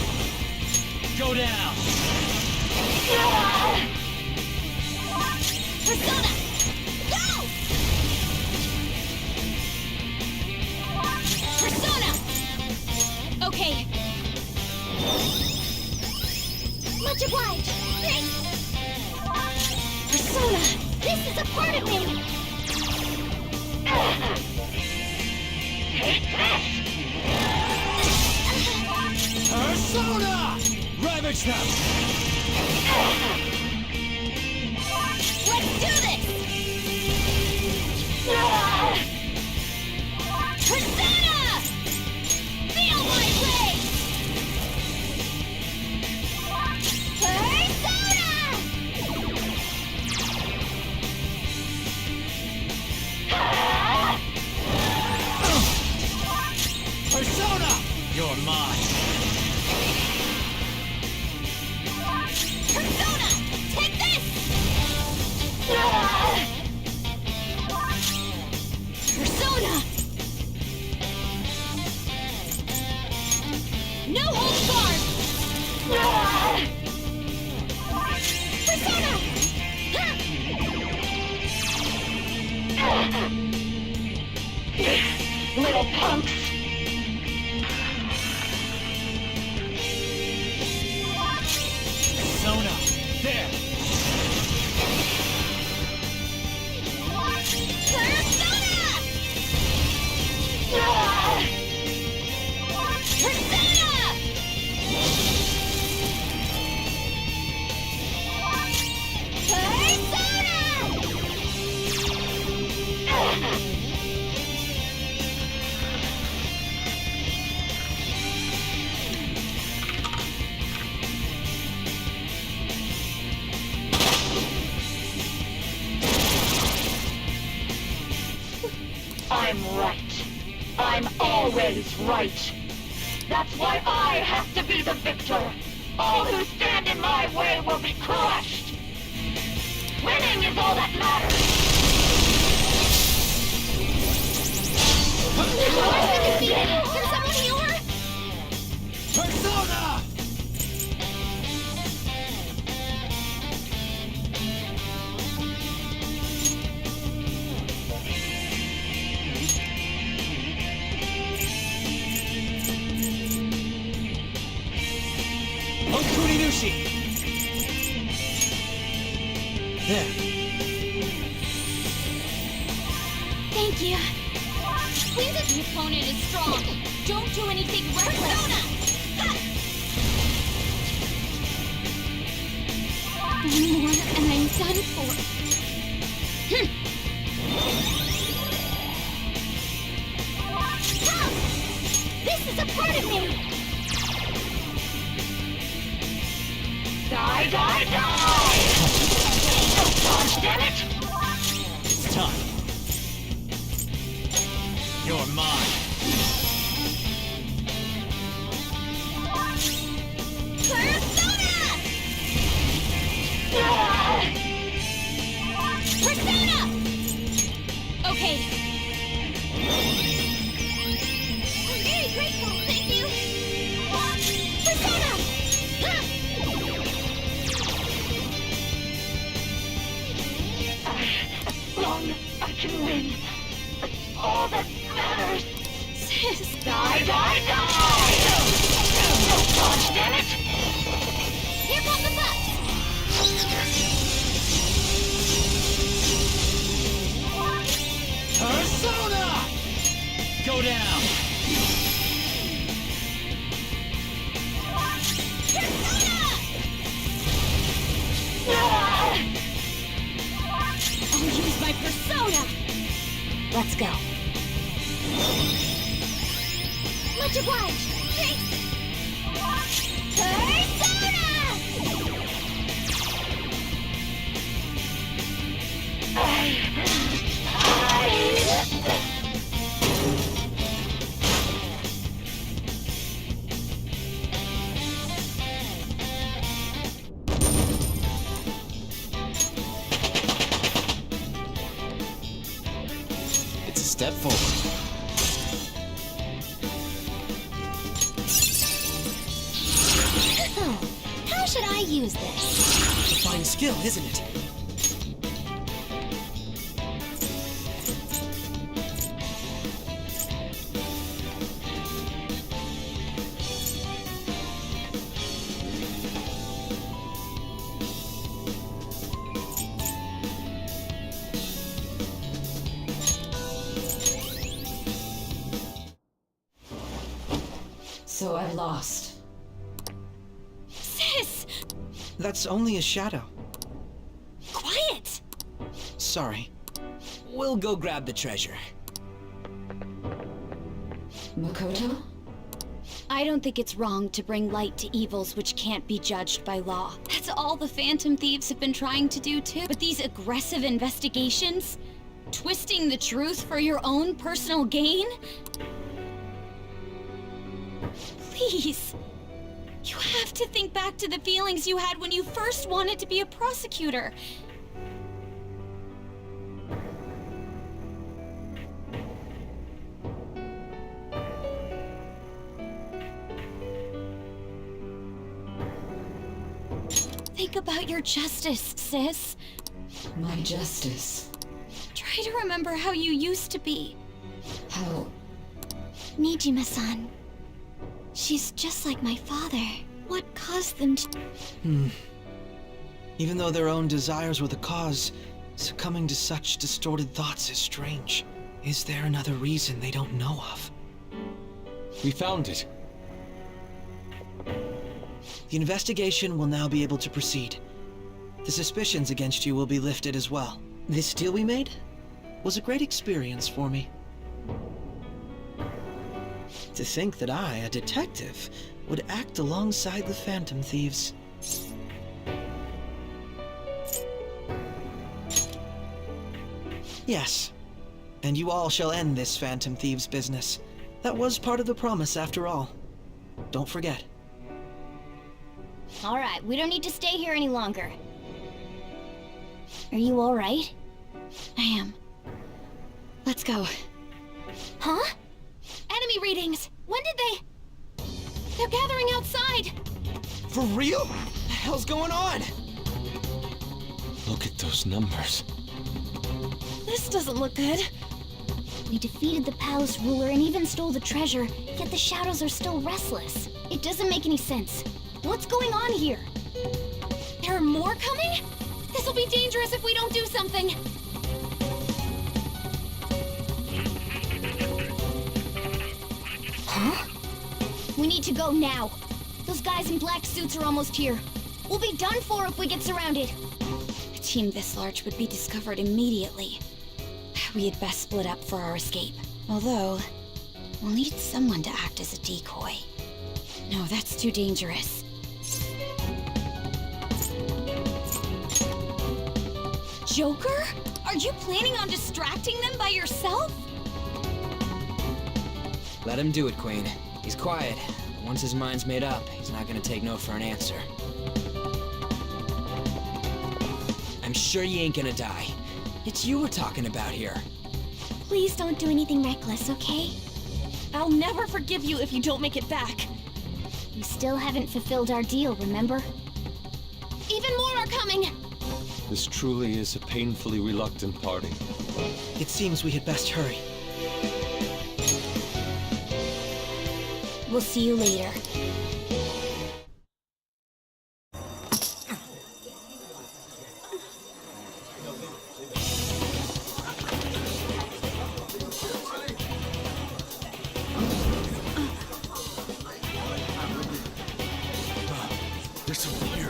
Go down! Persona! Go! Persona! Okay. Much obliged. Thanks. Persona! This is a part of me! Persona! Ravage them! Let's do this! Persona! Feel my rage! Persona! Persona! You're mine. Persona! There! I'm right. I'm always right. That's why I have to be the victor. All who stand in my way will be crushed. Winning is all that matters. Can someone heal her? Persona! Okuninushi! There. Thank you. Please, if the opponent is strong, don't do anything reckless. One more, and I'm done for. This is a part of me. Die, die, die! Oh, damn it! It's time. You're mine. Persona! Okay. I'm very grateful, thank you. Persona! As long as I can win, that's all that matters. Sis! Die, die, die! Oh, gosh, damn it! Here come the bus! Persona! Go down! I'll use my persona! Let's go. Much obliged! Thanks! Persona! It's a step forward. How should I use this? It's a fine skill, isn't it? So I lost. Sis! That's only a shadow. Quiet! Sorry. We'll go grab the treasure. Makoto? I don't think it's wrong to bring light to evils which can't be judged by law. That's all the Phantom Thieves have been trying to do too. But these aggressive investigations? Twisting the truth for your own personal gain? Please. You have to think back to the feelings you had when you first wanted to be a prosecutor. Think about your justice, sis. My justice. Try to remember how you used to be. How? Nijima-san. She's just like my father. What caused them to... Even though their own desires were the cause, succumbing to such distorted thoughts is strange. Is there another reason they don't know of? We found it. The investigation will now be able to proceed. The suspicions against you will be lifted as well. This deal we made was a great experience for me. To think that I, a detective, would act alongside the Phantom Thieves. Yes, and you all shall end this Phantom Thieves business. That was part of the promise after all. Don't forget. All right, we don't need to stay here any longer. Are you all right? I am. Let's go. Huh? Enemy readings! When did they... They're gathering outside! For real? What the hell's going on? Look at those numbers. This doesn't look good. We defeated the palace ruler and even stole the treasure, yet the shadows are still restless. It doesn't make any sense. What's going on here? There are more coming? This'll be dangerous if we don't do something. Huh? We need to go now. Those guys in black suits are almost here. We'll be done for if we get surrounded. A team this large would be discovered immediately. We had best split up for our escape. Although, we'll need someone to act as a decoy. No, that's too dangerous. Joker? Are you planning on distracting them by yourself? Let him do it, Queen. He's quiet. Once his mind's made up, he's not gonna take no for an answer. I'm sure you ain't gonna die. It's you we're talking about here. Please don't do anything reckless, okay? I'll never forgive you if you don't make it back. You still haven't fulfilled our deal, remember? Even more are coming! This truly is a painfully reluctant party. It seems we had best hurry. We'll see you later. There's someone here.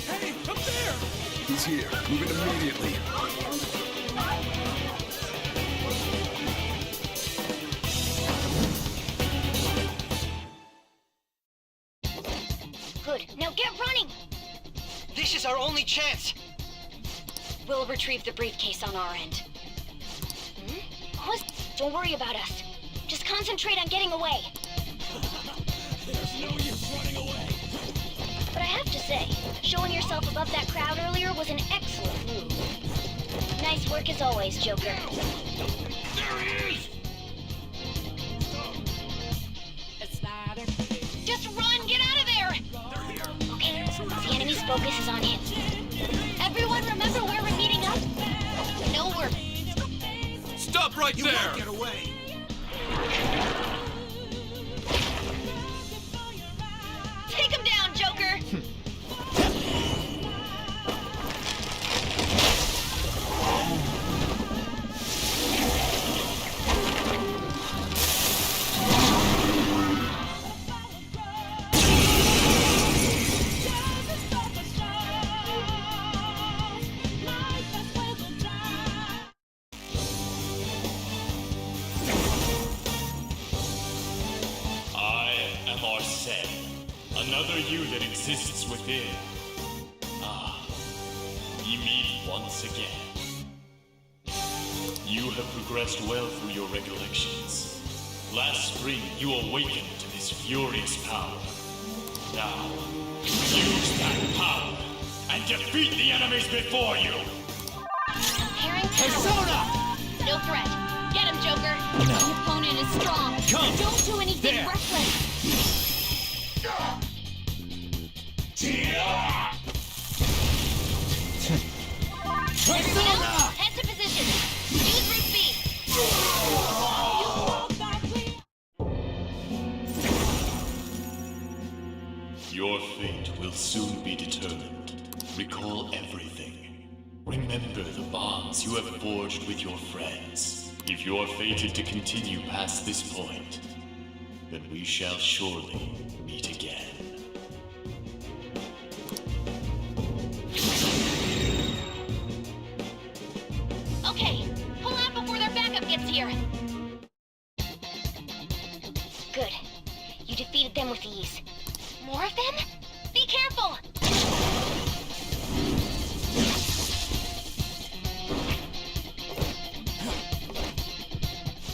Hey, up there! He's here. Move it immediately. Good. Now get running! This is our only chance! We'll retrieve the briefcase on our end. Don't worry about us. Just concentrate on getting away. There's no use running away. But I have to say, showing yourself above that crowd earlier was an excellent move. Nice work as always, Joker. There he is! Just run! Get out of there! Okay, the enemy's focus is on him. Everyone remember where we're meeting up? No worries. Stop right there! Won't get away. Take him down, Joker! Another you that exists within. Ah, we meet once again. You have progressed well through your recollections. Last spring, you awakened to this furious power. Now, use that power and defeat the enemies before you! Persona! No threat. Get him, Joker! The opponent is strong. Come. Don't do anything There. reckless. Persona! Head to position. Use root speed. Your fate will soon be determined. Recall everything. Remember the bonds you have forged with your friends. If you are fated to continue past this point, then we shall surely meet again. Okay, pull out before their backup gets here. Good. You defeated them with ease. More of them? Be careful!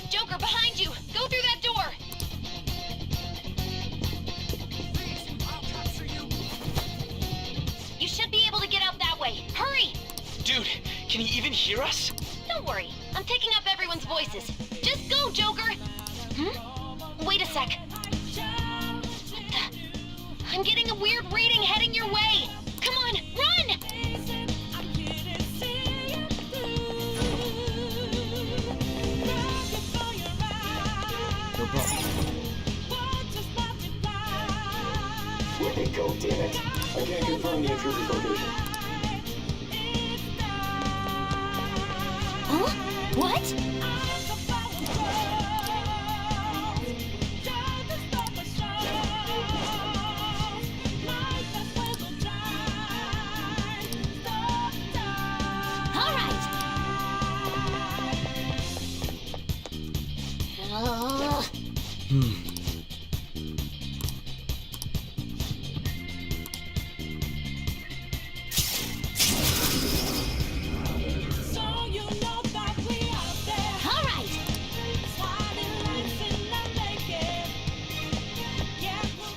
Joker, behind you! Go through that door! You should be able to get out that way. Hurry! Dude, can you even hear us? Don't worry, I'm picking up everyone's voices. Just go, Joker! Wait a sec. What the? I'm getting a weird reading heading your way! Come on, run! No problem. Let me go, damn it. I can't confirm the intruder's location. Huh? What? All right. All right.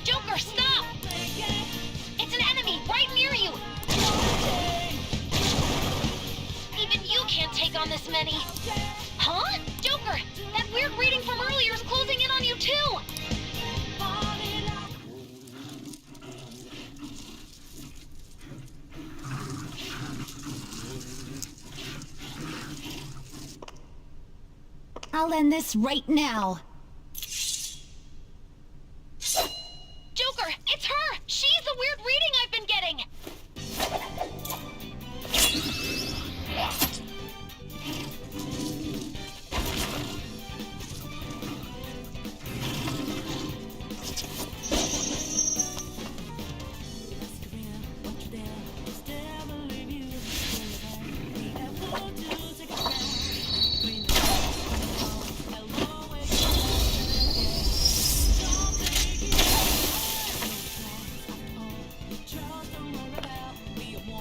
Joker, stop! It's an enemy right near you. Even you can't take on this many. Huh? Joker, that weird reading from earlier is closing in on you too. I'll end this right now. Joker, it's her! She's the weird reading I've been getting!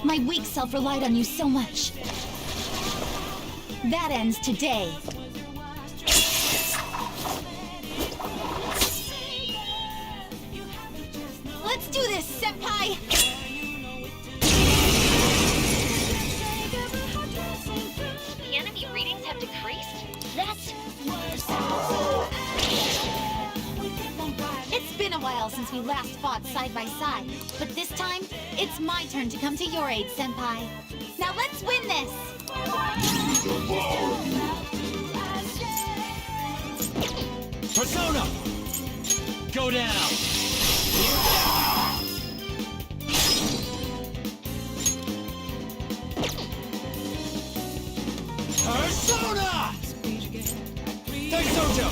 My weak self relied on you so much. That ends today. Let's do this, Senpai! The enemy readings have decreased? That's... It's been a while since we last fought side by side, but this time, it's my turn to come to your aid, Senpai. Now let's win this! Persona! Go down! Persona! Daisojo!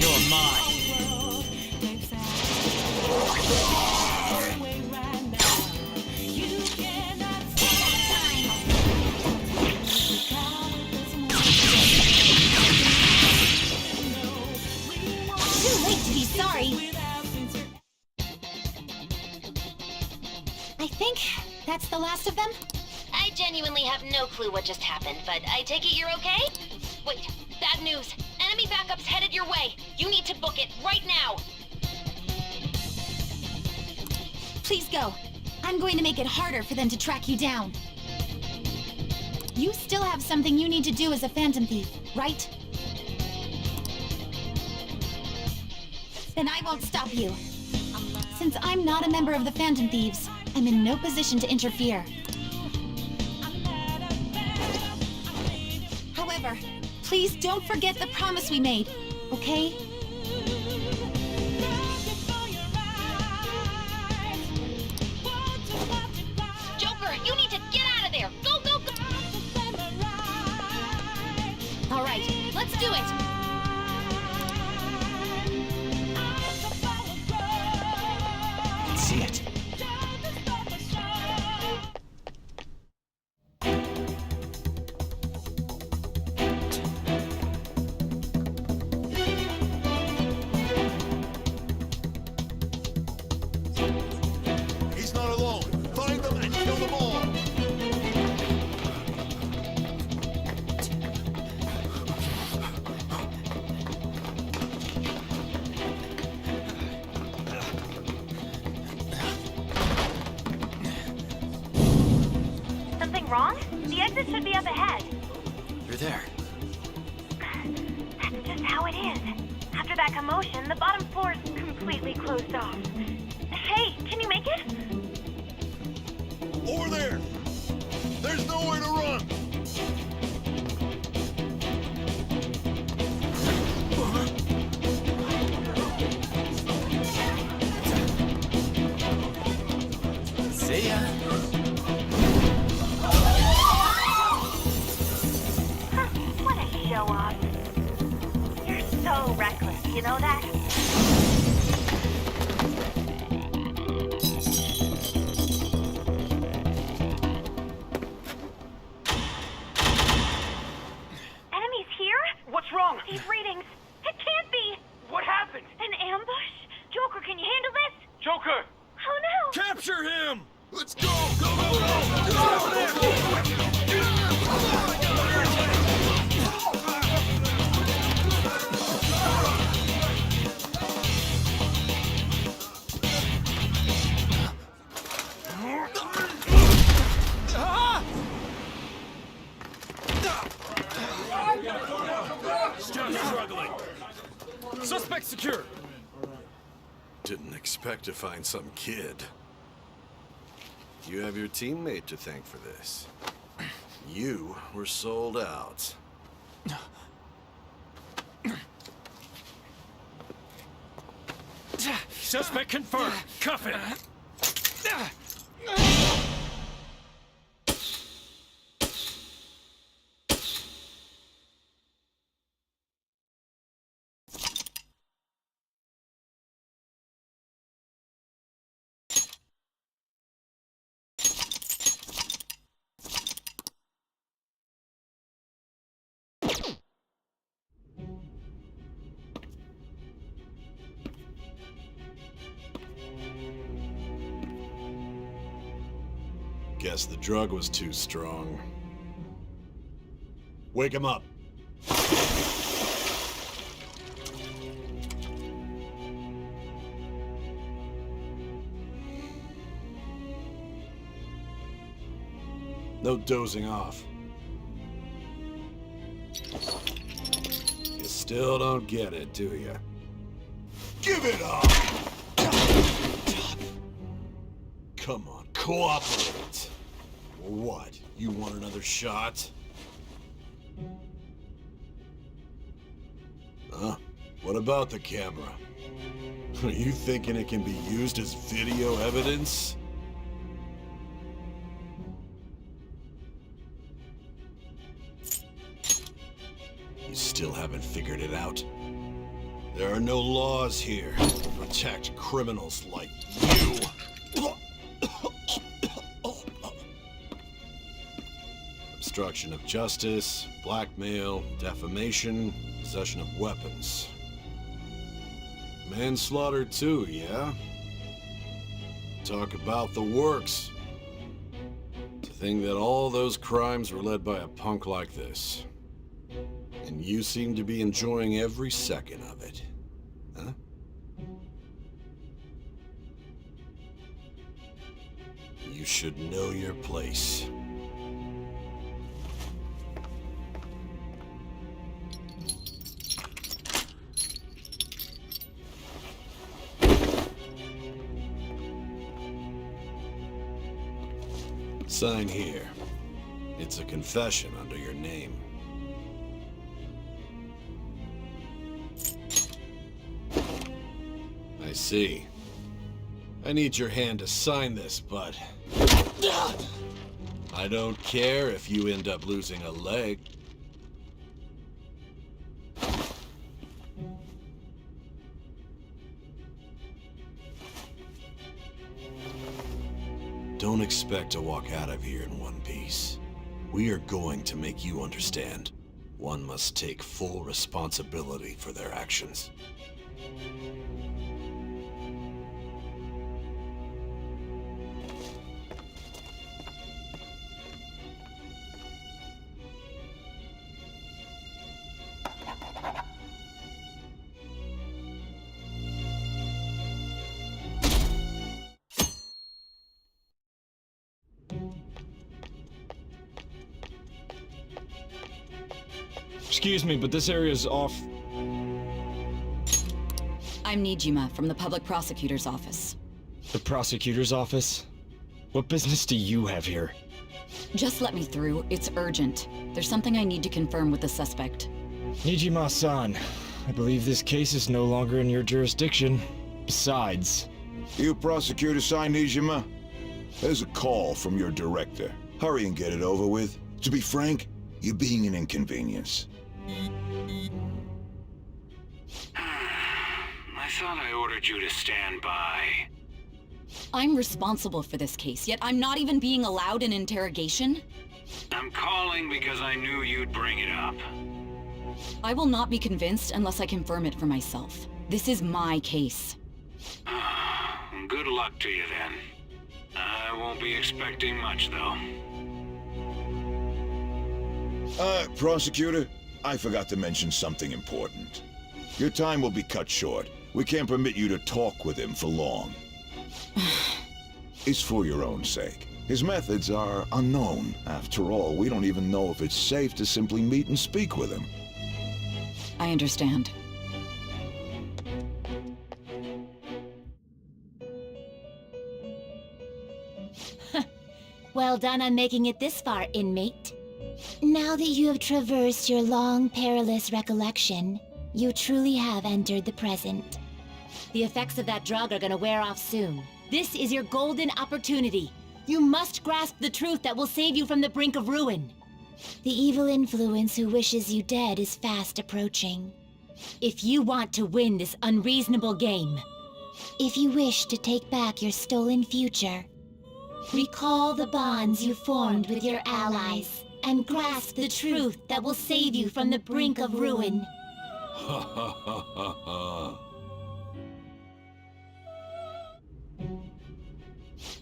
You're mine! Too late to be sorry. I think that's the last of them. I genuinely have no clue what just happened, but I take it you're okay? Wait, bad news. Enemy backup's headed your way. You need to book it right now. Please go. I'm going to make it harder for them to track you down. You still have something you need to do as a Phantom Thief, right? Then I won't stop you. Since I'm not a member of the Phantom Thieves, I'm in no position to interfere. However, please don't forget the promise we made, okay? Joker, you need to get out of there! Go, go, go! All right, let's do it! I can see it. He's not alone. Find them and kill them all. Something wrong? The exit should be up ahead. You're there. That's just how it is. After that commotion, the bottom floor is completely closed off. Hey, can you make it? Over there. There's nowhere to run. See ya. What a show off. You're so reckless, you know that? Enemies here? What's wrong? These readings. It can't be. What happened? An ambush? Joker, can you handle this? Joker! Oh no! Capture him! Let's go! Still struggling. Suspect secure. Didn't expect to find some kid. You have your teammate to thank for this. You were sold out. Suspect confirmed. Cuff him. Guess the drug was too strong. Wake him up. No dozing off. You still don't get it, do you? Give it up! Come on, cooperate. What? You want another shot? Huh? What about the camera? Are you thinking it can be used as video evidence? You still haven't figured it out? There are no laws here to protect criminals like you. Obstruction of justice, blackmail, defamation, possession of weapons. Manslaughter too, yeah? Talk about the works. To think that all those crimes were led by a punk like this. And you seem to be enjoying every second of it. Huh? You should know your place. Sign here. It's a confession under your name. I see. I need your hand to sign this, but I don't care if you end up losing a leg. Don't expect to walk out of here in one piece. We are going to make you understand. One must take full responsibility for their actions. Excuse me, but this area's off. I'm Nijima from the Public Prosecutor's Office. The prosecutor's office? What business do you have here? Just let me through. It's urgent. There's something I need to confirm with the suspect. Nijima-san, I believe this case is no longer in your jurisdiction. Besides... You prosecutor-san, Nijima? There's a call from your director. Hurry and get it over with. To be frank, you're being an inconvenience. I thought I ordered you to stand by. I'm responsible for this case, yet I'm not even being allowed an interrogation? I'm calling because I knew you'd bring it up. I will not be convinced unless I confirm it for myself. This is my case. Good luck to you then. I won't be expecting much, though. Prosecutor, I forgot to mention something important. Your time will be cut short. We can't permit you to talk with him for long. It's for your own sake. His methods are unknown. After all, we don't even know if it's safe to simply meet and speak with him. I understand. Well done on making it this far, inmate. Now that you have traversed your long, perilous recollection, you truly have entered the present. The effects of that drug are gonna wear off soon. This is your golden opportunity. You must grasp the truth that will save you from the brink of ruin. The evil influence who wishes you dead is fast approaching. If you want to win this unreasonable game, if you wish to take back your stolen future, recall the bonds you formed with your allies and grasp the truth that will save you from the brink of ruin. Ha ha ha ha ha.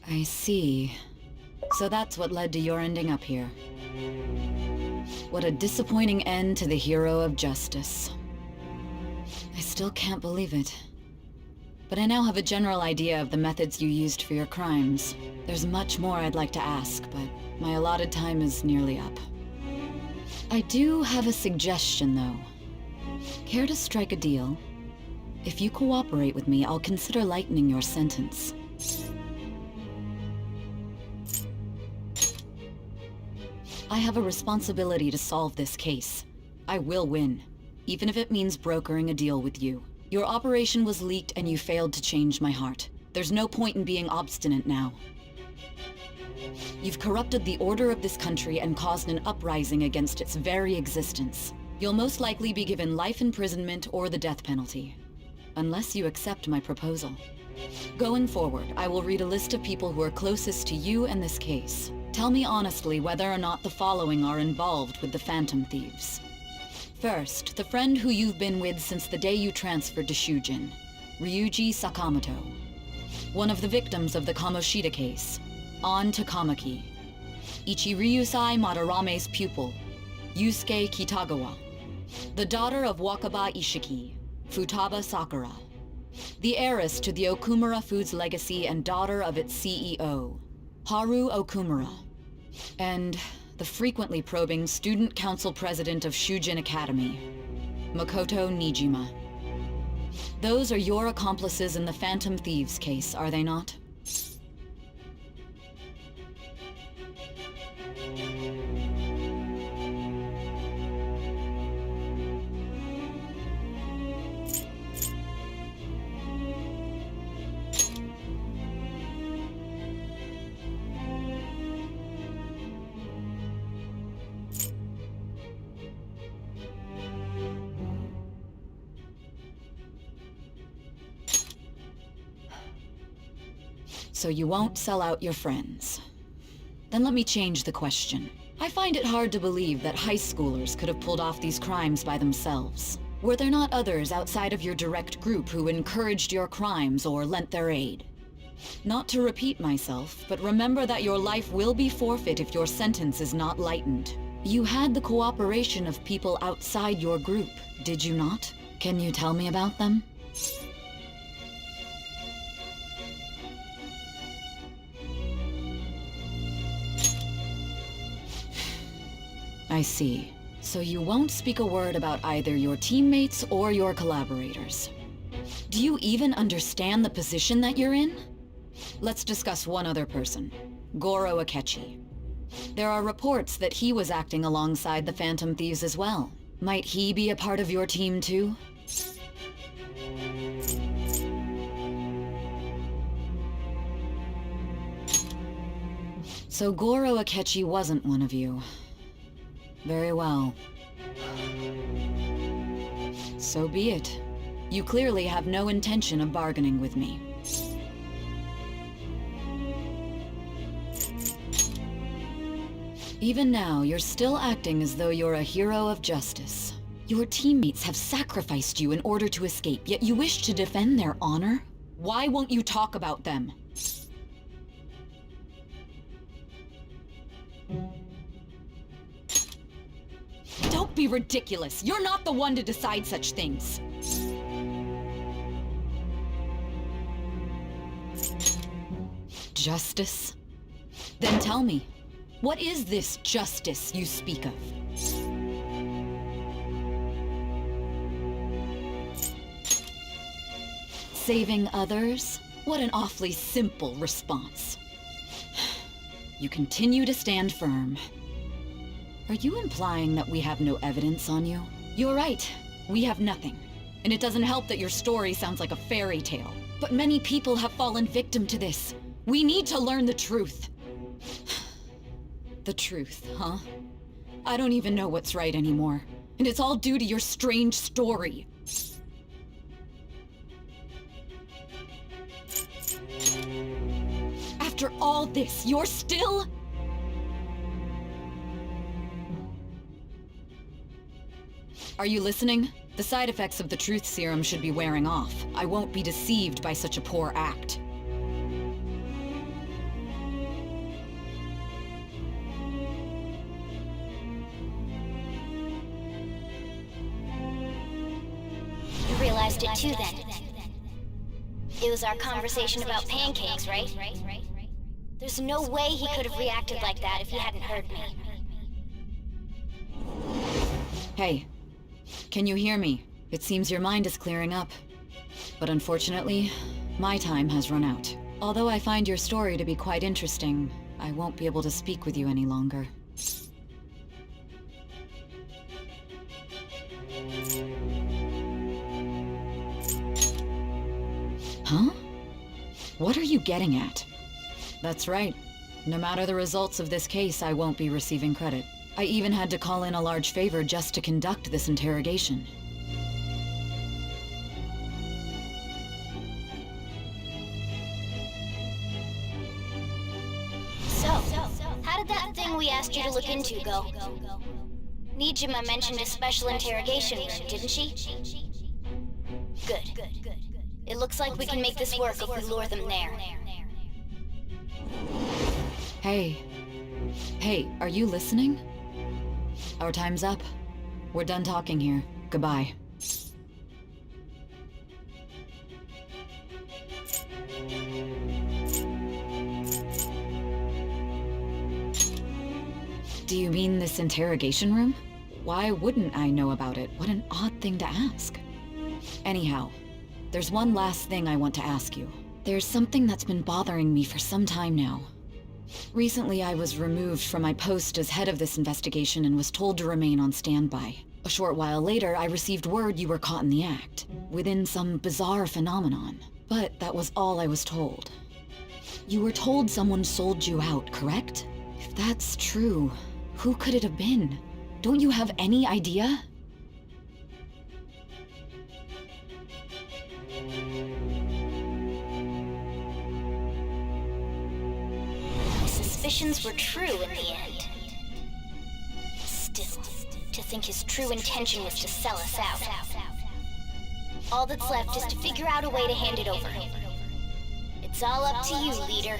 I see. So that's what led to your ending up here. What a disappointing end to the hero of justice. I still can't believe it. But I now have a general idea of the methods you used for your crimes. There's much more I'd like to ask, but my allotted time is nearly up. I do have a suggestion, though. Care to strike a deal? If you cooperate with me, I'll consider lightening your sentence. I have a responsibility to solve this case. I will win, even if it means brokering a deal with you. Your operation was leaked and you failed to change my heart. There's no point in being obstinate now. You've corrupted the order of this country and caused an uprising against its very existence. You'll most likely be given life imprisonment or the death penalty, unless you accept my proposal. Going forward, I will read a list of people who are closest to you and this case. Tell me honestly whether or not the following are involved with the Phantom Thieves. First, the friend who you've been with since the day you transferred to Shujin, Ryuji Sakamoto. One of the victims of the Kamoshida case, An Takamaki. Ichiryusai Madarame's pupil, Yusuke Kitagawa. The daughter of Wakaba Ishiki, Futaba Sakura. The heiress to the Okumura Foods legacy and daughter of its CEO, Haru Okumura. And the frequently probing student council president of Shujin Academy, Makoto Nijima. Those are your accomplices in the Phantom Thieves case, are they not? So you won't sell out your friends. Then let me change the question. I find it hard to believe that high schoolers could have pulled off these crimes by themselves. Were there not others outside of your direct group who encouraged your crimes or lent their aid? Not to repeat myself, but remember that your life will be forfeit if your sentence is not lightened. You had the cooperation of people outside your group, did you not? Can you tell me about them? I see. So you won't speak a word about either your teammates or your collaborators. Do you even understand the position that you're in? Let's discuss one other person, Goro Akechi. There are reports that he was acting alongside the Phantom Thieves as well. Might he be a part of your team too? So Goro Akechi wasn't one of you. Very well. So be it. You clearly have no intention of bargaining with me. Even now, you're still acting as though you're a hero of justice. Your teammates have sacrificed you in order to escape, yet you wish to defend their honor? Why won't you talk about them? Don't be ridiculous! You're not the one to decide such things! Justice? Then tell me, what is this justice you speak of? Saving others? What an awfully simple response. You continue to stand firm. Are you implying that we have no evidence on you? You're right. We have nothing. And it doesn't help that your story sounds like a fairy tale. But many people have fallen victim to this. We need to learn the truth. The truth, huh? I don't even know what's right anymore. And it's all due to your strange story. After all this, you're still... Are you listening? The side effects of the truth serum should be wearing off. I won't be deceived by such a poor act. You realized it too then. It was our conversation about pancakes, right? There's no way he could have reacted like that if he hadn't heard me. Hey. Can you hear me? It seems your mind is clearing up. But unfortunately, my time has run out. Although I find your story to be quite interesting, I won't be able to speak with you any longer. Huh? What are you getting at? That's right. No matter the results of this case, I won't be receiving credit. I even had to call in a large favor just to conduct this interrogation. So, how did that thing we asked you to look into go? Nijima mentioned a special interrogation room, didn't she? Good. It looks like we can make this work if we lure them there. Hey, are you listening? Our time's up. We're done talking here. Goodbye. Do you mean this interrogation room? Why wouldn't I know about it? What an odd thing to ask. Anyhow, there's one last thing I want to ask you. There's something that's been bothering me for some time now. Recently, I was removed from my post as head of this investigation and was told to remain on standby. A short while later, I received word you were caught in the act, within some bizarre phenomenon. But that was all I was told. You were told someone sold you out, correct? If that's true, who could it have been? Don't you have any idea? suspicions were true in the end. Still, to think his true intention was to sell us out. All that's left is to figure out a way to hand it over. It's all up to you, leader.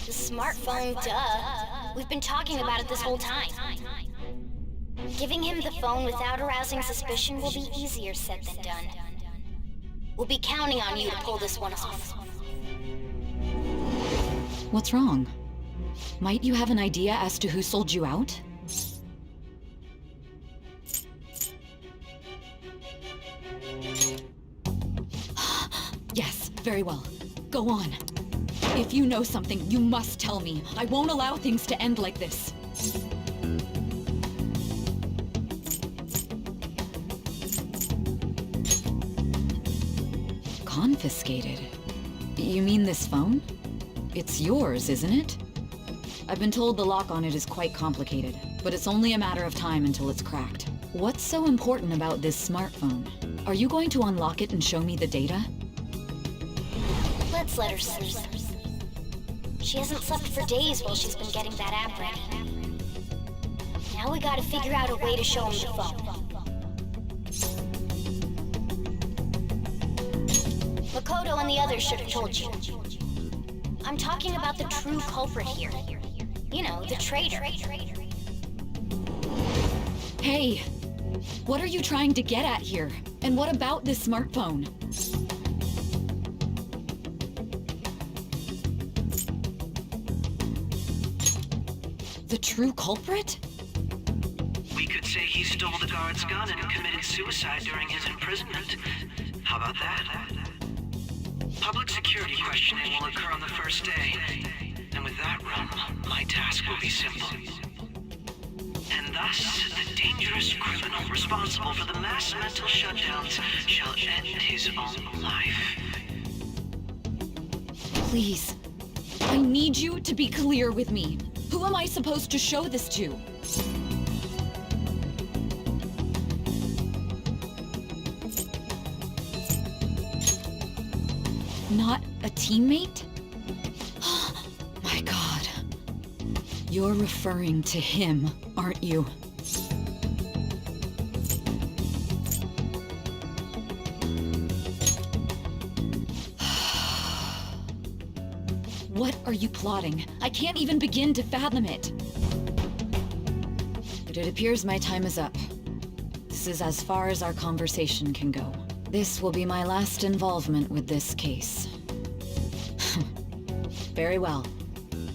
The smartphone, duh. We've been talking about it this whole time. Giving him the phone without arousing suspicion will be easier said than done. We'll be counting on you to pull this one off. What's wrong? Might you have an idea as to who sold you out? Yes, very well. Go on. If you know something, you must tell me. I won't allow things to end like this. Confiscated? You mean this phone? It's yours, isn't it? I've been told the lock on it is quite complicated, but it's only a matter of time until it's cracked. What's so important about this smartphone? Are you going to unlock it and show me the data? Let's let her sleep. She hasn't slept for days while she's been getting that app ready. Now we gotta figure out a way to show him the phone. Makoto and the others should have told you. I'm talking about the true culprit here. You know, the traitor. Hey! What are you trying to get at here? And what about this smartphone? The true culprit? We could say he stole the guard's gun and committed suicide during his imprisonment. How about that? Public security questioning will occur on the first day. And with that run, my task will be simple. And thus, the dangerous criminal responsible for the mass mental shutdowns shall end his own life. Please. I need you to be clear with me. Who am I supposed to show this to? Not a teammate? My God. You're referring to him, aren't you? What are you plotting? I can't even begin to fathom it. But it appears my time is up. This is as far as our conversation can go. This will be my last involvement with this case. Very well.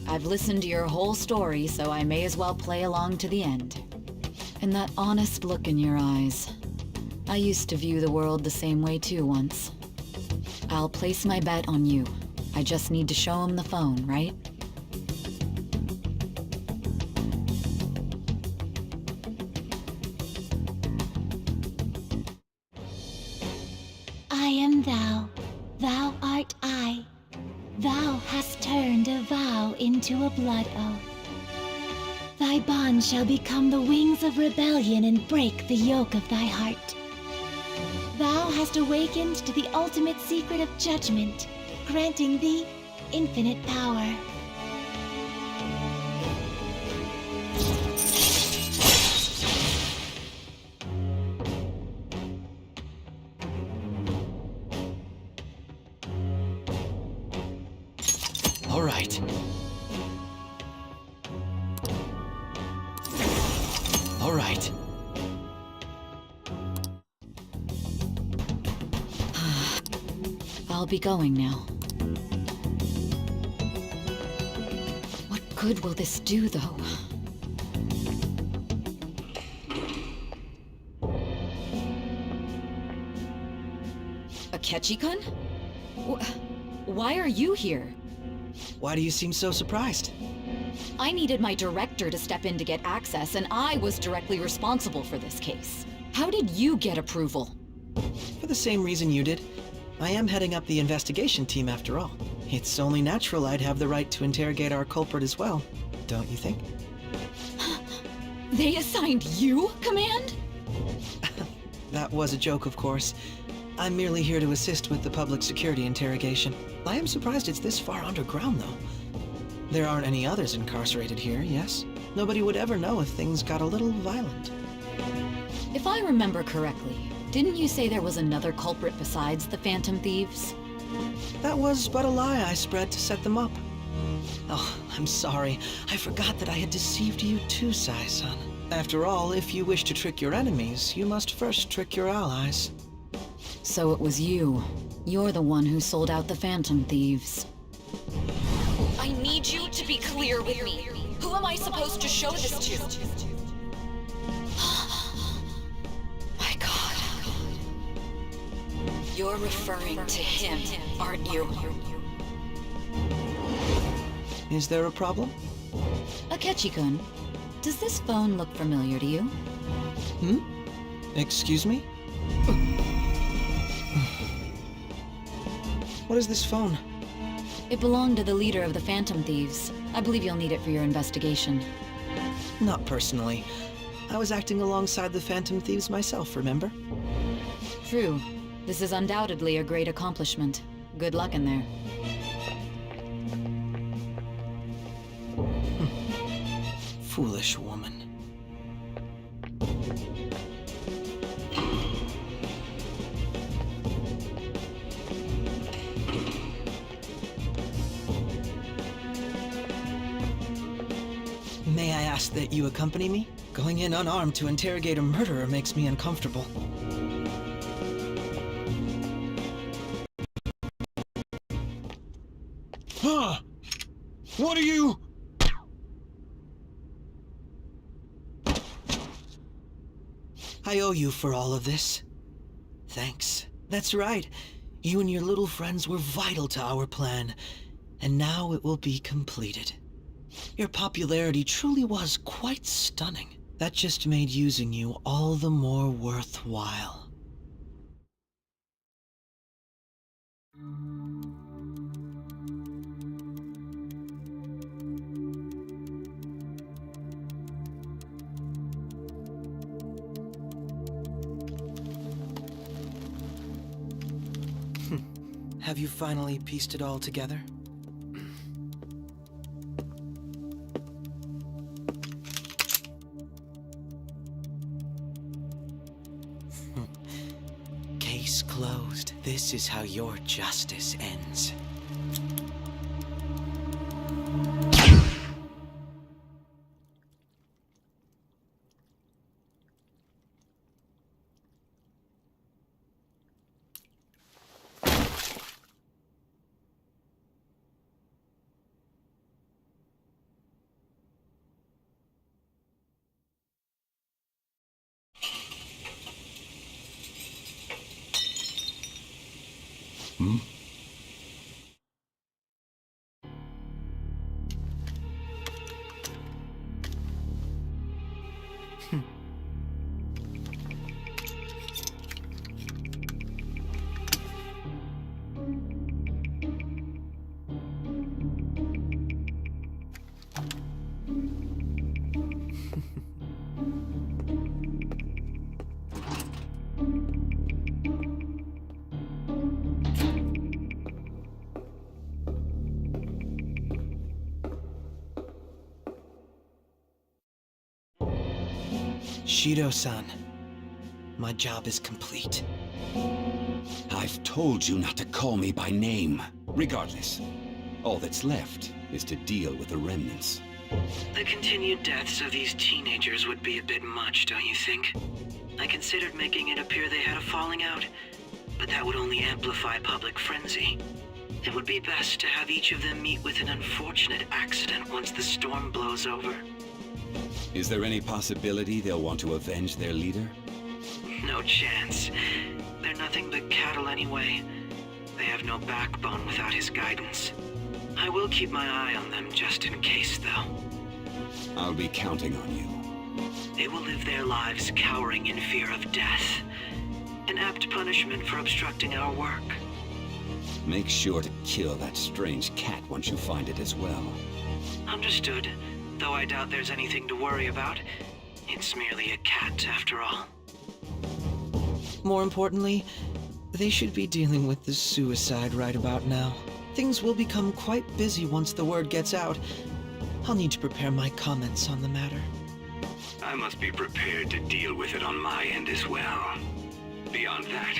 I've listened to your whole story, so I may as well play along to the end. And that honest look in your eyes. I used to view the world the same way too once. I'll place my bet on you. I just need to show him the phone, right? I am thou, thou art I. Thou hast turned a vow into a blood oath. Thy bond shall become the wings of rebellion and break the yoke of thy heart. Thou hast awakened to the ultimate secret of judgment, granting thee infinite power. All right. All right. I'll be going now. What good will this do, though? Akechi-kun? Why are you here? Why do you seem so surprised? I needed my director to step in to get access, and I was directly responsible for this case. How did you get approval? For the same reason you did. I am heading up the investigation team after all. It's only natural I'd have the right to interrogate our culprit as well, don't you think? They assigned you command? That was a joke, of course. I'm merely here to assist with the public security interrogation. I am surprised it's this far underground, though. There aren't any others incarcerated here, yes? Nobody would ever know if things got a little violent. If I remember correctly, didn't you say there was another culprit besides the Phantom Thieves? That was but a lie I spread to set them up. Oh, I'm sorry. I forgot that I had deceived you too, Sai-san. After all, if you wish to trick your enemies, you must first trick your allies. So it was you. You're the one who sold out the Phantom Thieves. I need you to be clear with me. Who am I supposed to show this to? My God. You're referring to him, aren't you? Is there a problem? Akechi-kun, does this phone look familiar to you? Excuse me? What is this phone? It belonged to the leader of the Phantom Thieves. I believe you'll need it for your investigation. Not personally. I was acting alongside the Phantom Thieves myself, remember? True. This is undoubtedly a great accomplishment. Good luck in there. Foolish woman. May I ask that you accompany me? Going in unarmed to interrogate a murderer makes me uncomfortable. Huh? What are you? I owe you for all of this. Thanks. That's right. You and your little friends were vital to our plan, and now it will be completed. Your popularity truly was quite stunning. That just made using you all the more worthwhile. Have you finally pieced it all together? Case closed. This is how your justice ends. Shido-san, my job is complete. I've told you not to call me by name. Regardless, all that's left is to deal with the remnants. The continued deaths of these teenagers would be a bit much, don't you think? I considered making it appear they had a falling out, but that would only amplify public frenzy. It would be best to have each of them meet with an unfortunate accident once the storm blows over. Is there any possibility they'll want to avenge their leader? No chance. They're nothing but cattle anyway. They have no backbone without his guidance. I will keep my eye on them just in case, though. I'll be counting on you. They will live their lives cowering in fear of death. An apt punishment for obstructing our work. Make sure to kill that strange cat once you find it as well. Understood. Though I doubt there's anything to worry about. It's merely a cat, after all. More importantly, They should be dealing with the suicide right about now. Things will become quite busy once the word gets out. I'll need to prepare my comments on the matter. I must be prepared to deal with it on my end as well. Beyond that,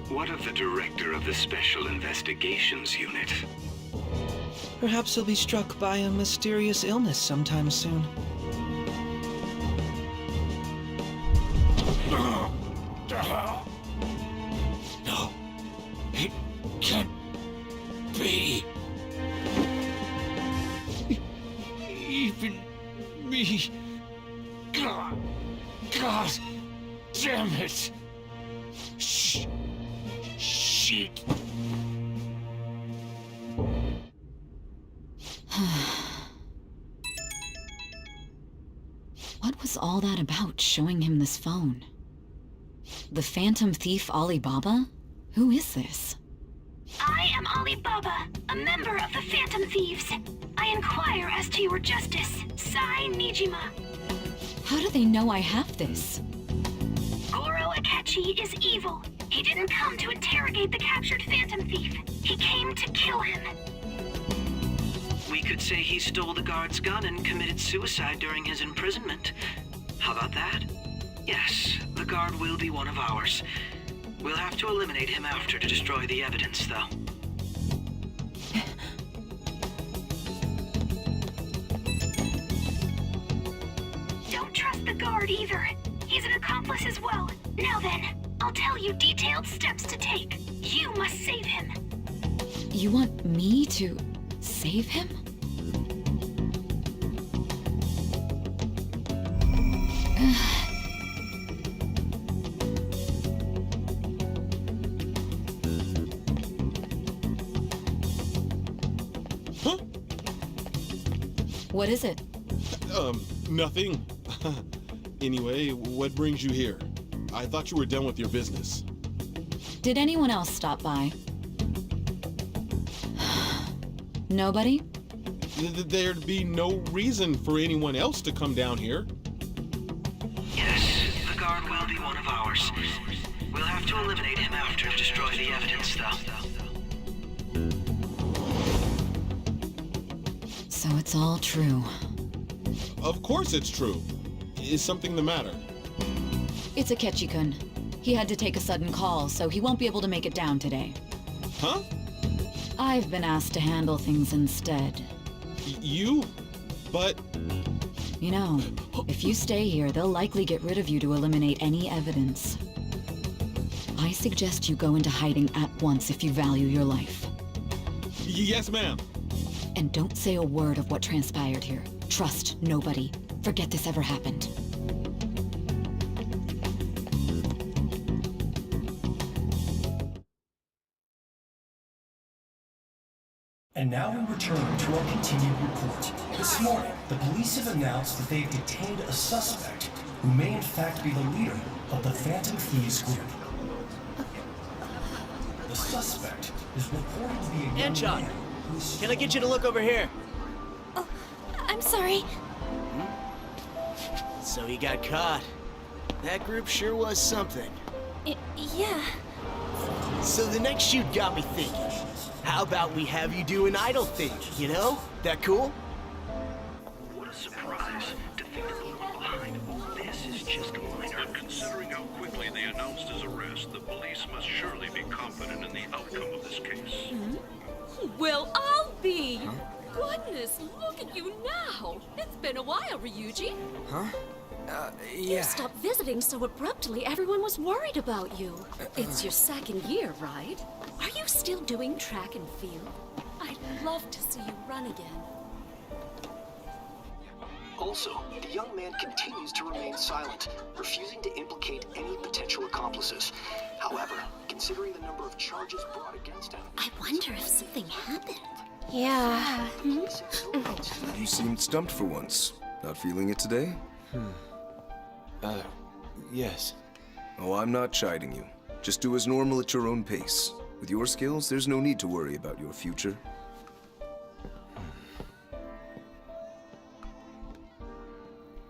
what of the director of the Special Investigations Unit? Perhaps he'll be struck by a mysterious illness sometime soon. No, it can't be. Even me. God damn it. Shit. What was all that about, showing him this phone? The Phantom Thief Alibaba? Who is this? I am Alibaba, a member of the Phantom Thieves. I inquire as to your justice. Sai Nijima. How do they know I have this? Goro Akechi is evil. He didn't come to interrogate the captured Phantom Thief. He came to kill him. We could say he stole the guard's gun and committed suicide during his imprisonment. How about that? Yes, the guard will be one of ours. We'll have to eliminate him after to destroy the evidence, though. Don't trust the guard either. He's an accomplice as well. Now then, I'll tell you detailed steps to take. You must save him. You want me to save him? Huh? What is it? Nothing. Anyway, what brings you here? I thought you were done with your business. Did anyone else stop by? Nobody? There'd be no reason for anyone else to come down here. Yes, the guard will be one of ours. We'll have to eliminate him after to destroy the evidence, though. So it's all true. Of course it's true. Is something the matter? It's Akechi-kun. He had to take a sudden call, so he won't be able to make it down today. Huh? I've been asked to handle things instead. You? But... You know, if you stay here, they'll likely get rid of you to eliminate any evidence. I suggest you go into hiding at once if you value your life. Yes, ma'am. And don't say a word of what transpired here. Trust nobody. Forget this ever happened. And now we return to our continued report. This morning, the police have announced that they've detained a suspect who may in fact be the leader of the Phantom Thieves group. The suspect is reported to be a young Anchon, man who's... can I get you to look over here? Oh, I'm sorry. So he got caught. That group sure was something. Yeah. So the next shoot got me thinking. How about we have you do an idol thing, you know? That cool? What a surprise. To think that the one behind all this is just a minor. Considering how quickly they announced his arrest, the police must surely be confident in the outcome of this case. Well, I'll be. Goodness, look at you now. It's been a while, Ryuji. Huh? You stopped visiting so abruptly, everyone was worried about you. It's your second year, right? Are you still doing track and field? I'd love to see you run again. Also, the young man continues to remain silent, refusing to implicate any potential accomplices. However, considering the number of charges brought against him... I wonder if something happened. Yeah. You seemed stumped for once. Not feeling it today? Yes. Oh, I'm not chiding you. Just do as normal at your own pace. With your skills, there's no need to worry about your future.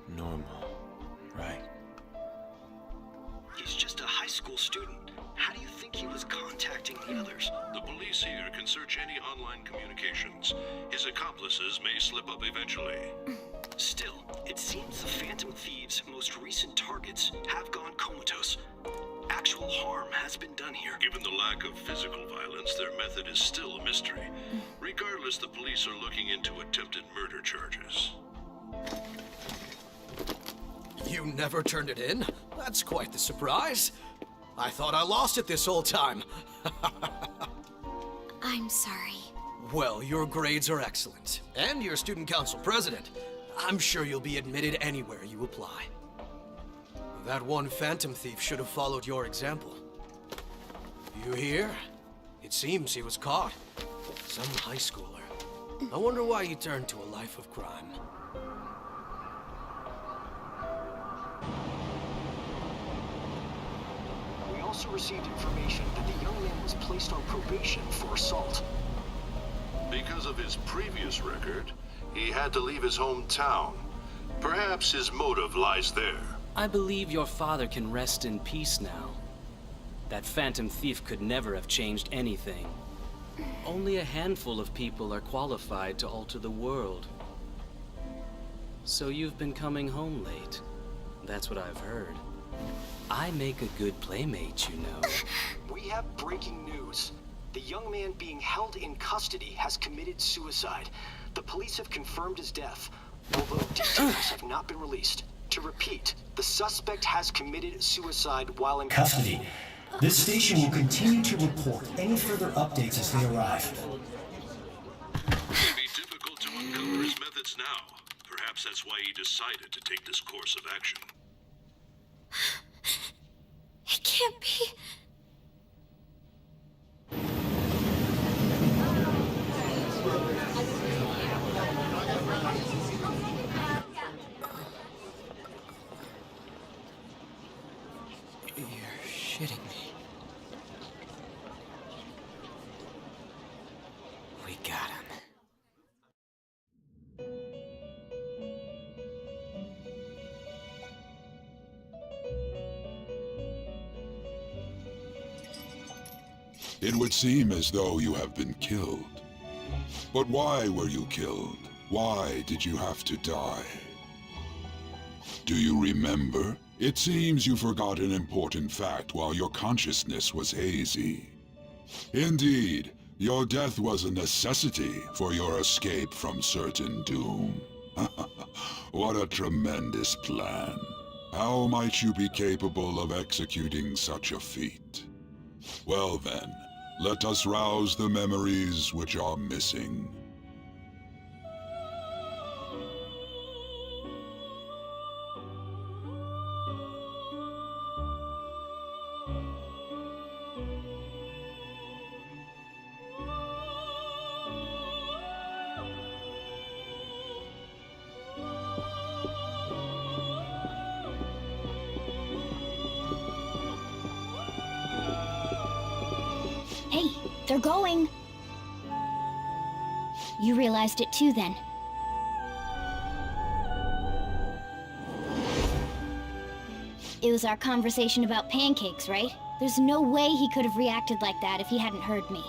Normal, right? He's just a high school student. How do you think he protecting the others. The police here can search any online communications. His accomplices may slip up eventually. Still, it seems the Phantom Thieves' most recent targets have gone comatose. Actual harm has been done here. Given the lack of physical violence, their method is still a mystery. Regardless, the police are looking into attempted murder charges. You never turned it in? That's quite the surprise. I thought I lost it this whole time. I'm sorry. Well, your grades are excellent, and you're student council president. I'm sure you'll be admitted anywhere you apply. That one Phantom Thief should have followed your example. You hear? It seems he was caught. Some high schooler. I wonder why he turned to a life of crime. We also received information that the young man was placed on probation for assault. Because of his previous record, he had to leave his hometown. Perhaps his motive lies there. I believe your father can rest in peace now. That Phantom Thief could never have changed anything. Only a handful of people are qualified to alter the world. So you've been coming home late. That's what I've heard. I make a good playmate, you know. We have breaking news. The young man being held in custody has committed suicide. The police have confirmed his death, although details have not been released. To repeat, the suspect has committed suicide while in Custody. This station will continue to report any further updates as they arrive. It may be difficult to uncover his methods now. Perhaps that's why he decided to take this course of action. It can't be. You're shitting me. We got him. It would seem as though you have been killed. But why were you killed? Why did you have to die? Do you remember? It seems you forgot an important fact while your consciousness was hazy. Indeed, your death was a necessity for your escape from certain doom. What a tremendous plan. How might you be capable of executing such a feat? Well then, let us rouse the memories which are missing. Hey, they're going. You realized it too, then. It was our conversation about pancakes, right? There's no way he could have reacted like that if he hadn't heard me.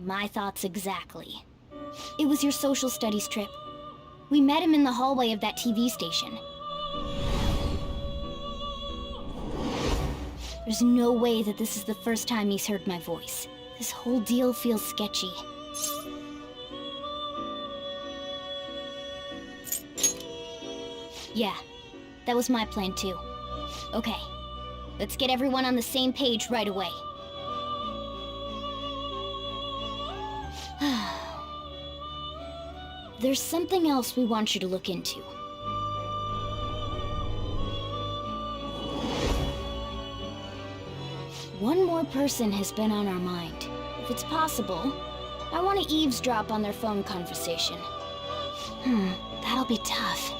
My thoughts exactly. It was your social studies trip. We met him in the hallway of that TV station. There's no way that this is the first time he's heard my voice. This whole deal feels sketchy. Yeah, that was my plan too. Okay, let's get everyone on the same page right away. There's something else we want you to look into. One more person has been on our mind. If it's possible, I want to eavesdrop on their phone conversation. That'll be tough.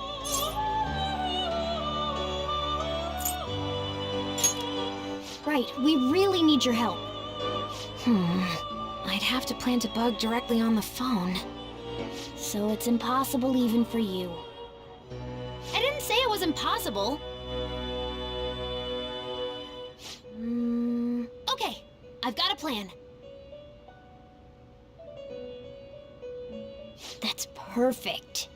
Right, we really need your help. I'd have to plant a bug directly on the phone. So it's impossible even for you. And say it was impossible. Okay, I've got a plan. That's perfect.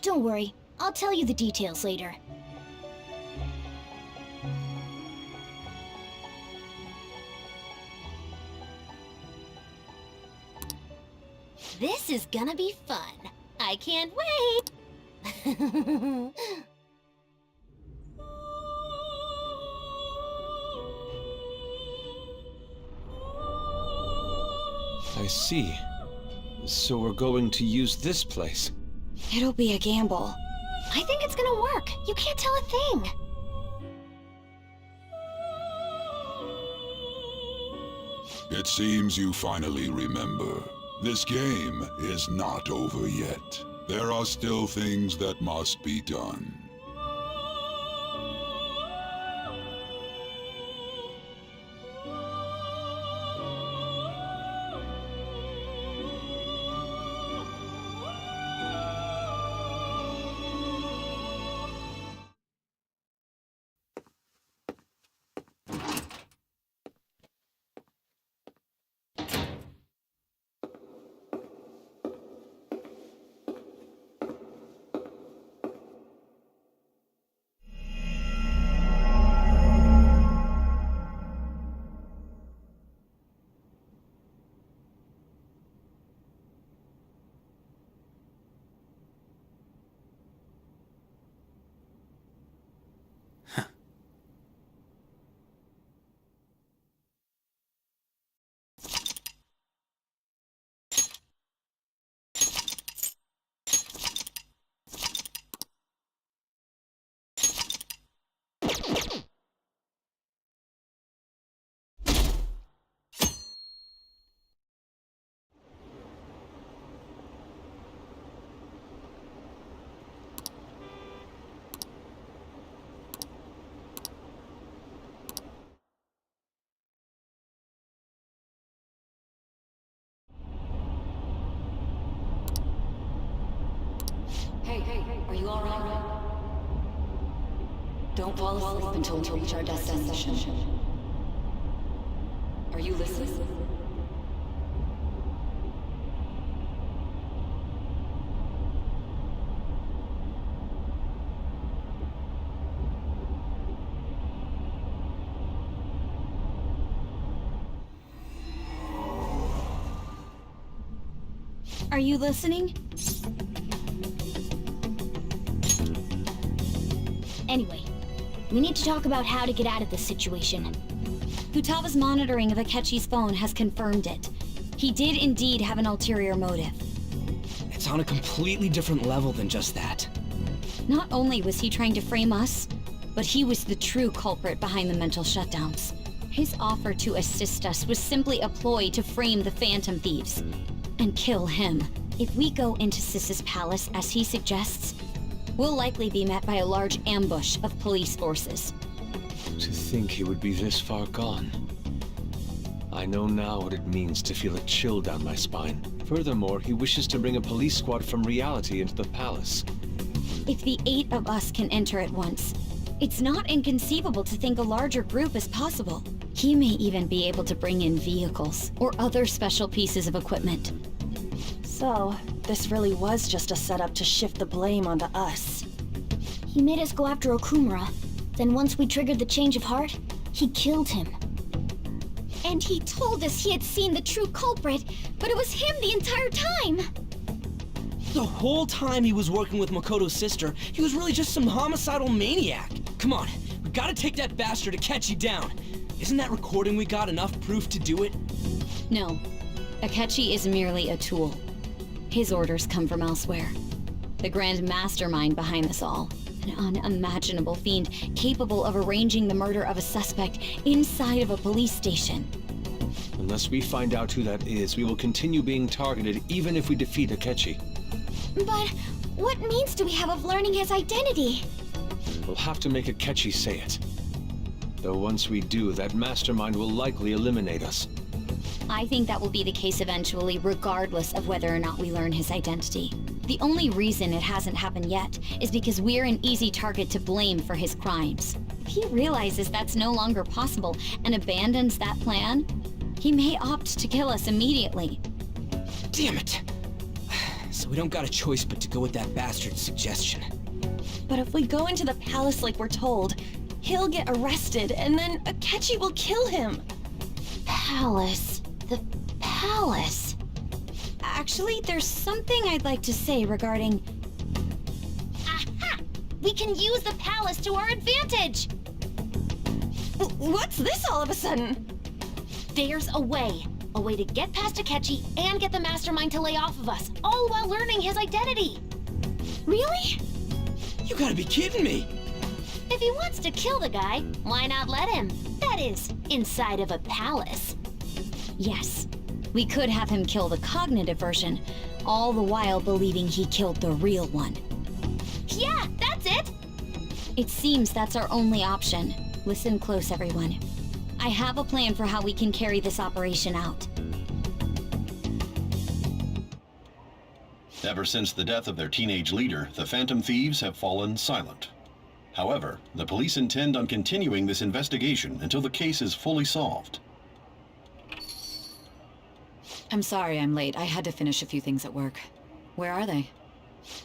Don't worry, I'll tell you the details later. This is gonna be fun. I can't wait! I see. So we're going to use this place. It'll be a gamble. I think it's gonna work. You can't tell a thing. It seems you finally remember. This game is not over yet. There are still things that must be done. Hey, are you alright? Don't fall asleep until we reach our destination. Are you listening? Are you listening? Anyway, we need to talk about how to get out of this situation. Futaga's monitoring of Akechi's phone has confirmed it. He did indeed have an ulterior motive. It's on a completely different level than just that. Not only was he trying to frame us, but he was the true culprit behind the mental shutdowns. His offer to assist us was simply a ploy to frame the Phantom Thieves and kill him. If we go into Sis's palace as he suggests, we'll likely be met by a large ambush of police forces. To think he would be this far gone. I know now what it means to feel a chill down my spine. Furthermore, he wishes to bring a police squad from reality into the palace. If the 8 of us can enter at once, it's not inconceivable to think a larger group is possible. He may even be able to bring in vehicles or other special pieces of equipment. So, this really was just a setup to shift the blame onto us. He made us go after Okumura. Then once we triggered the change of heart, he killed him. And he told us he had seen the true culprit, but it was him the entire time! The whole time he was working with Makoto's sister, he was really just some homicidal maniac. Come on, we gotta take that bastard Akechi down. Isn't that recording we got enough proof to do it? No. Akechi is merely a tool. His orders come from elsewhere. The grand mastermind behind this all. An unimaginable fiend capable of arranging the murder of a suspect inside of a police station. Unless we find out who that is, we will continue being targeted even if we defeat Akechi. But what means do we have of learning his identity? We'll have to make Akechi say it. Though once we do, that mastermind will likely eliminate us. I think that will be the case eventually, regardless of whether or not we learn his identity. The only reason it hasn't happened yet is because we're an easy target to blame for his crimes. If he realizes that's no longer possible and abandons that plan, he may opt to kill us immediately. Damn it! So we don't got a choice but to go with that bastard's suggestion. But if we go into the palace like we're told, he'll get arrested and then Akechi will kill him. Palace. The palace. Actually, there's something I'd like to say regarding... Aha! We can use the palace to our advantage! What's this all of a sudden? There's a way. A way to get past Akechi and get the mastermind to lay off of us, all while learning his identity. Really? You gotta be kidding me! If he wants to kill the guy, why not let him? That is, inside of a palace. Yes, we could have him kill the cognitive version, all the while believing he killed the real one. Yeah, that's it! It seems that's our only option. Listen close, everyone. I have a plan for how we can carry this operation out. Ever since the death of their teenage leader, the Phantom Thieves have fallen silent. However, the police intend on continuing this investigation until the case is fully solved. I'm sorry I'm late. I had to finish a few things at work. Where are they?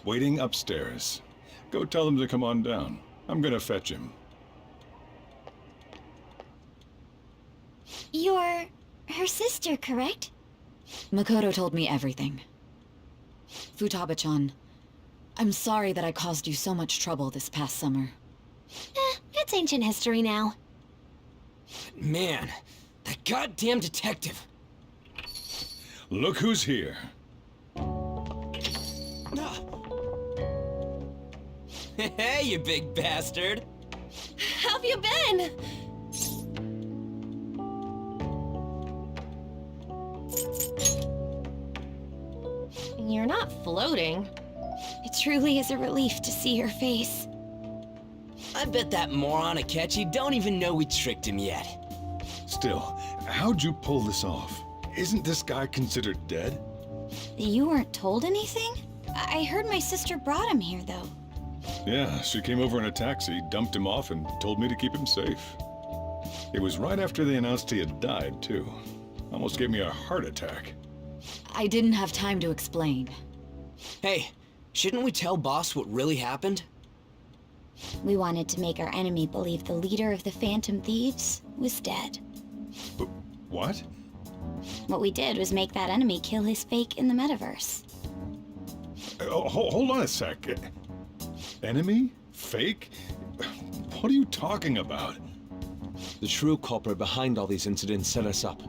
Waiting upstairs. Go tell them to come on down. I'm gonna fetch him. You're her sister, correct? Makoto told me everything. Futaba-chan, I'm sorry that I caused you so much trouble this past summer. It's ancient history now. Man, that goddamn detective. Look who's here. Hey, you big bastard. How've you been? You're not floating. It truly is a relief to see your face. I bet that moron Akechi don't even know we tricked him yet. Still, how'd you pull this off? Isn't this guy considered dead? You weren't told anything? I heard my sister brought him here, though. Yeah, she came over in a taxi, dumped him off, and told me to keep him safe. It was right after they announced he had died, too. Almost gave me a heart attack. I didn't have time to explain. Hey, shouldn't we tell boss what really happened? We wanted to make our enemy believe the leader of the Phantom Thieves was dead. What? What we did was make that enemy kill his fake in the metaverse. Hold on a sec. Enemy? Fake? What are you talking about? The true culprit behind all these incidents set us up.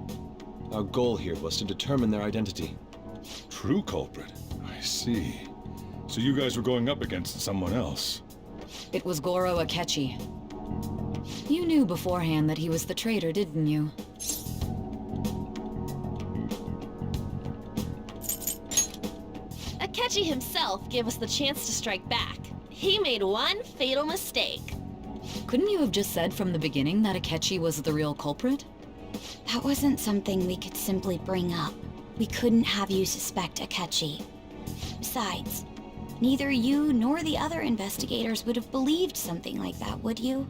Our goal here was to determine their identity. True culprit? I see. So you guys were going up against someone else? It was Goro Akechi. You knew beforehand that he was the traitor, didn't you? Akechi himself gave us the chance to strike back. He made one fatal mistake. Couldn't you have just said from the beginning that Akechi was the real culprit? That wasn't something we could simply bring up. We couldn't have you suspect Akechi. Besides, neither you nor the other investigators would have believed something like that, would you?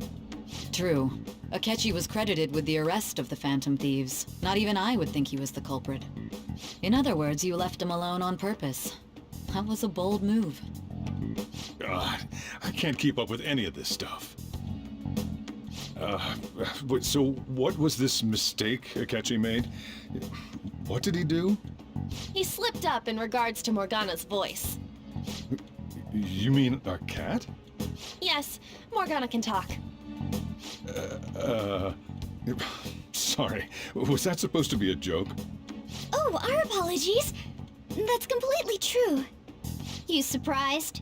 True. Akechi was credited with the arrest of the Phantom Thieves. Not even I would think he was the culprit. In other words, you left him alone on purpose. That was a bold move. God, I can't keep up with any of this stuff. So what was this mistake Akechi made? What did he do? He slipped up in regards to Morgana's voice. You mean our cat? Yes, Morgana can talk. Sorry, was that supposed to be a joke? Oh, our apologies. That's completely true. You surprised?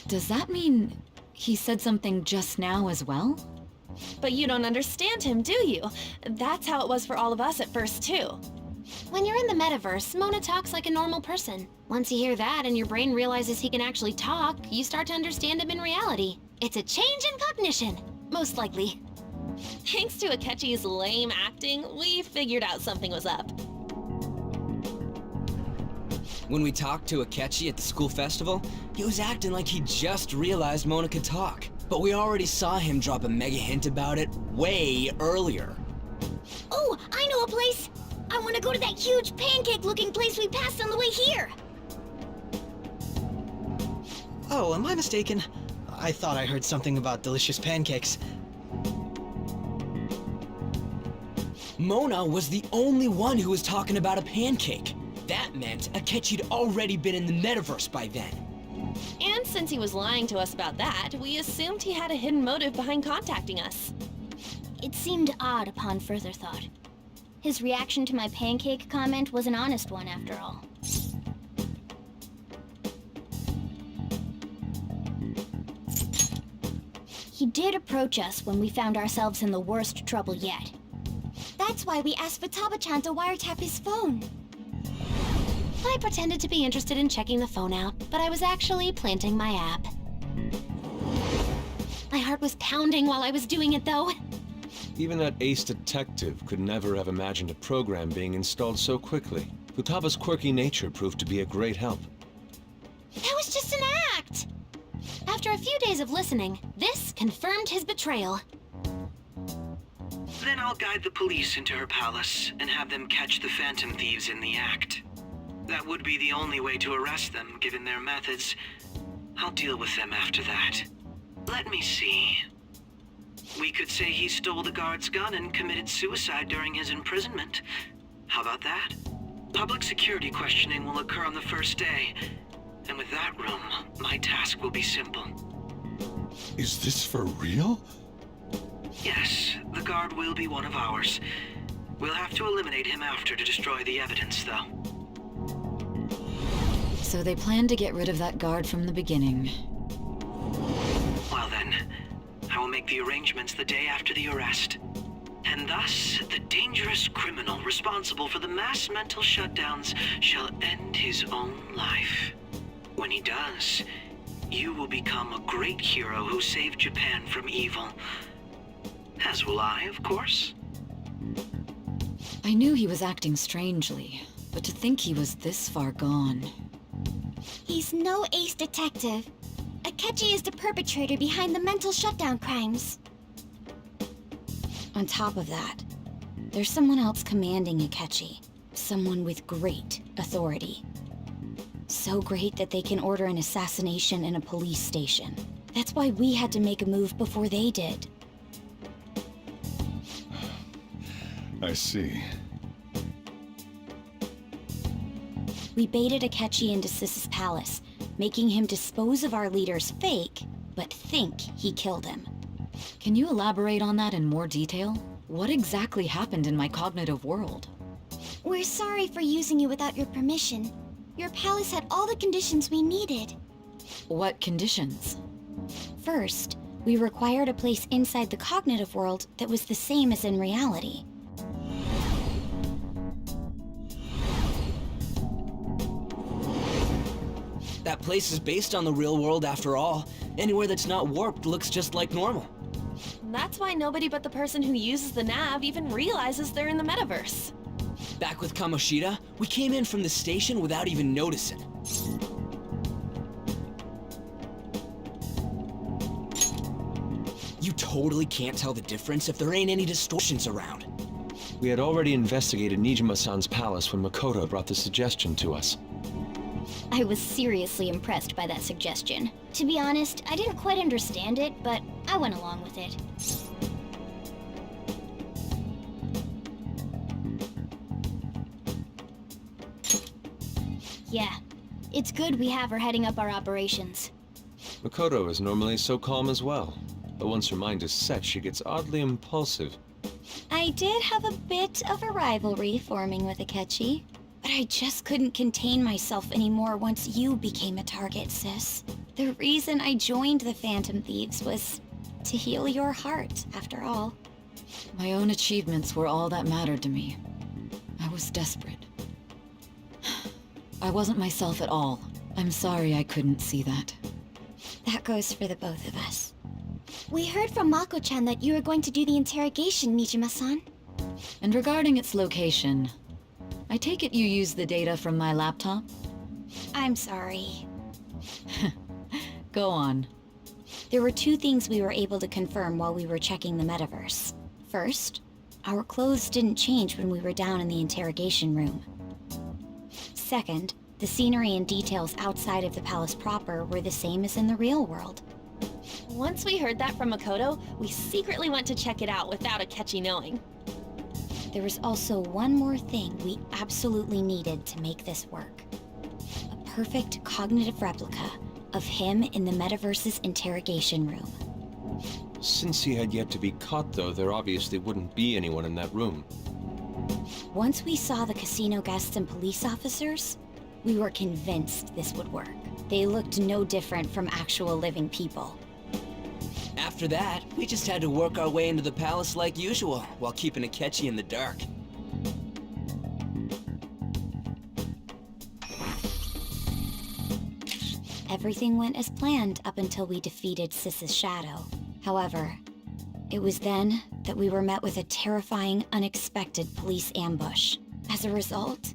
Does that mean he said something just now as well? But you don't understand him, do you? That's how it was for all of us at first, too. When you're in the metaverse, Mona talks like a normal person. Once you hear that and your brain realizes he can actually talk, you start to understand him in reality. It's a change in cognition, most likely. Thanks to Akechi's lame acting, we figured out something was up. When we talked to Akechi at the school festival, he was acting like he just realized Mona could talk. But we already saw him drop a mega hint about it way earlier. Oh, I know a place! I want to go to that huge pancake-looking place we passed on the way here! Oh, am I mistaken? I thought I heard something about delicious pancakes. Mona was the only one who was talking about a pancake. That meant Akechi'd already been in the metaverse by then. And since he was lying to us about that, we assumed he had a hidden motive behind contacting us. It seemed odd upon further thought. His reaction to my pancake comment was an honest one, after all. He did approach us when we found ourselves in the worst trouble yet. That's why we asked Futaba-chan to wiretap his phone. I pretended to be interested in checking the phone out, but I was actually planting my app. My heart was pounding while I was doing it, though. Even that ace detective could never have imagined a program being installed so quickly. Futaba's quirky nature proved to be a great help. That was just an act! After a few days of listening, this confirmed his betrayal. Then I'll guide the police into her palace and have them catch the Phantom Thieves in the act. That would be the only way to arrest them, given their methods. I'll deal with them after that. Let me see. We could say he stole the guard's gun and committed suicide during his imprisonment. How about that? Public security questioning will occur on the first day. And with that room, my task will be simple. Is this for real? Yes, the guard will be one of ours. We'll have to eliminate him after to destroy the evidence, though. So they planned to get rid of that guard from the beginning. Well then, I will make the arrangements the day after the arrest. And thus, the dangerous criminal responsible for the mass mental shutdowns shall end his own life. When he does, you will become a great hero who saved Japan from evil. As will I, of course. I knew he was acting strangely, but to think he was this far gone. He's no ace detective. Akechi is the perpetrator behind the mental shutdown crimes. On top of that, there's someone else commanding Akechi. Someone with great authority. So great that they can order an assassination in a police station. That's why we had to make a move before they did. I see. We baited Akechi into Sis's palace, making him dispose of our leader's fake, but think he killed him. Can you elaborate on that in more detail? What exactly happened in my cognitive world? We're sorry for using you without your permission. Your palace had all the conditions we needed. What conditions? First, we required a place inside the cognitive world that was the same as in reality. That place is based on the real world after all. Anywhere that's not warped looks just like normal. That's why nobody but the person who uses the nav even realizes they're in the metaverse. Back with Kamoshida, we came in from the station without even noticing. You totally can't tell the difference if there ain't any distortions around. We had already investigated Nijima-san's palace when Makoto brought the suggestion to us. I was seriously impressed by that suggestion. To be honest, I didn't quite understand it, but I went along with it. Yeah, it's good we have her heading up our operations. Makoto is normally so calm as well, but once her mind is set, she gets oddly impulsive. I did have a bit of a rivalry forming with Akechi, but I just couldn't contain myself anymore once you became a target, sis. The reason I joined the Phantom Thieves was to heal your heart, after all. My own achievements were all that mattered to me. I was desperate. I wasn't myself at all. I'm sorry I couldn't see that. That goes for the both of us. We heard from Mako-chan that you were going to do the interrogation, Nijima-san. And regarding its location, I take it you used the data from my laptop? I'm sorry. Go on. There were two things we were able to confirm while we were checking the metaverse. First, our clothes didn't change when we were down in the interrogation room. Second, the scenery and details outside of the palace proper were the same as in the real world. Once we heard that from Makoto, we secretly went to check it out without Akechi knowing. There was also one more thing we absolutely needed to make this work. A perfect cognitive replica of him in the metaverse's interrogation room. Since he had yet to be caught, though, there obviously wouldn't be anyone in that room. Once we saw the casino guests and police officers, we were convinced this would work. They looked no different from actual living people. After that, we just had to work our way into the palace like usual, while keeping Akechi in the dark. Everything went as planned up until we defeated Sis's shadow. However, it was then that we were met with a terrifying, unexpected police ambush. As a result,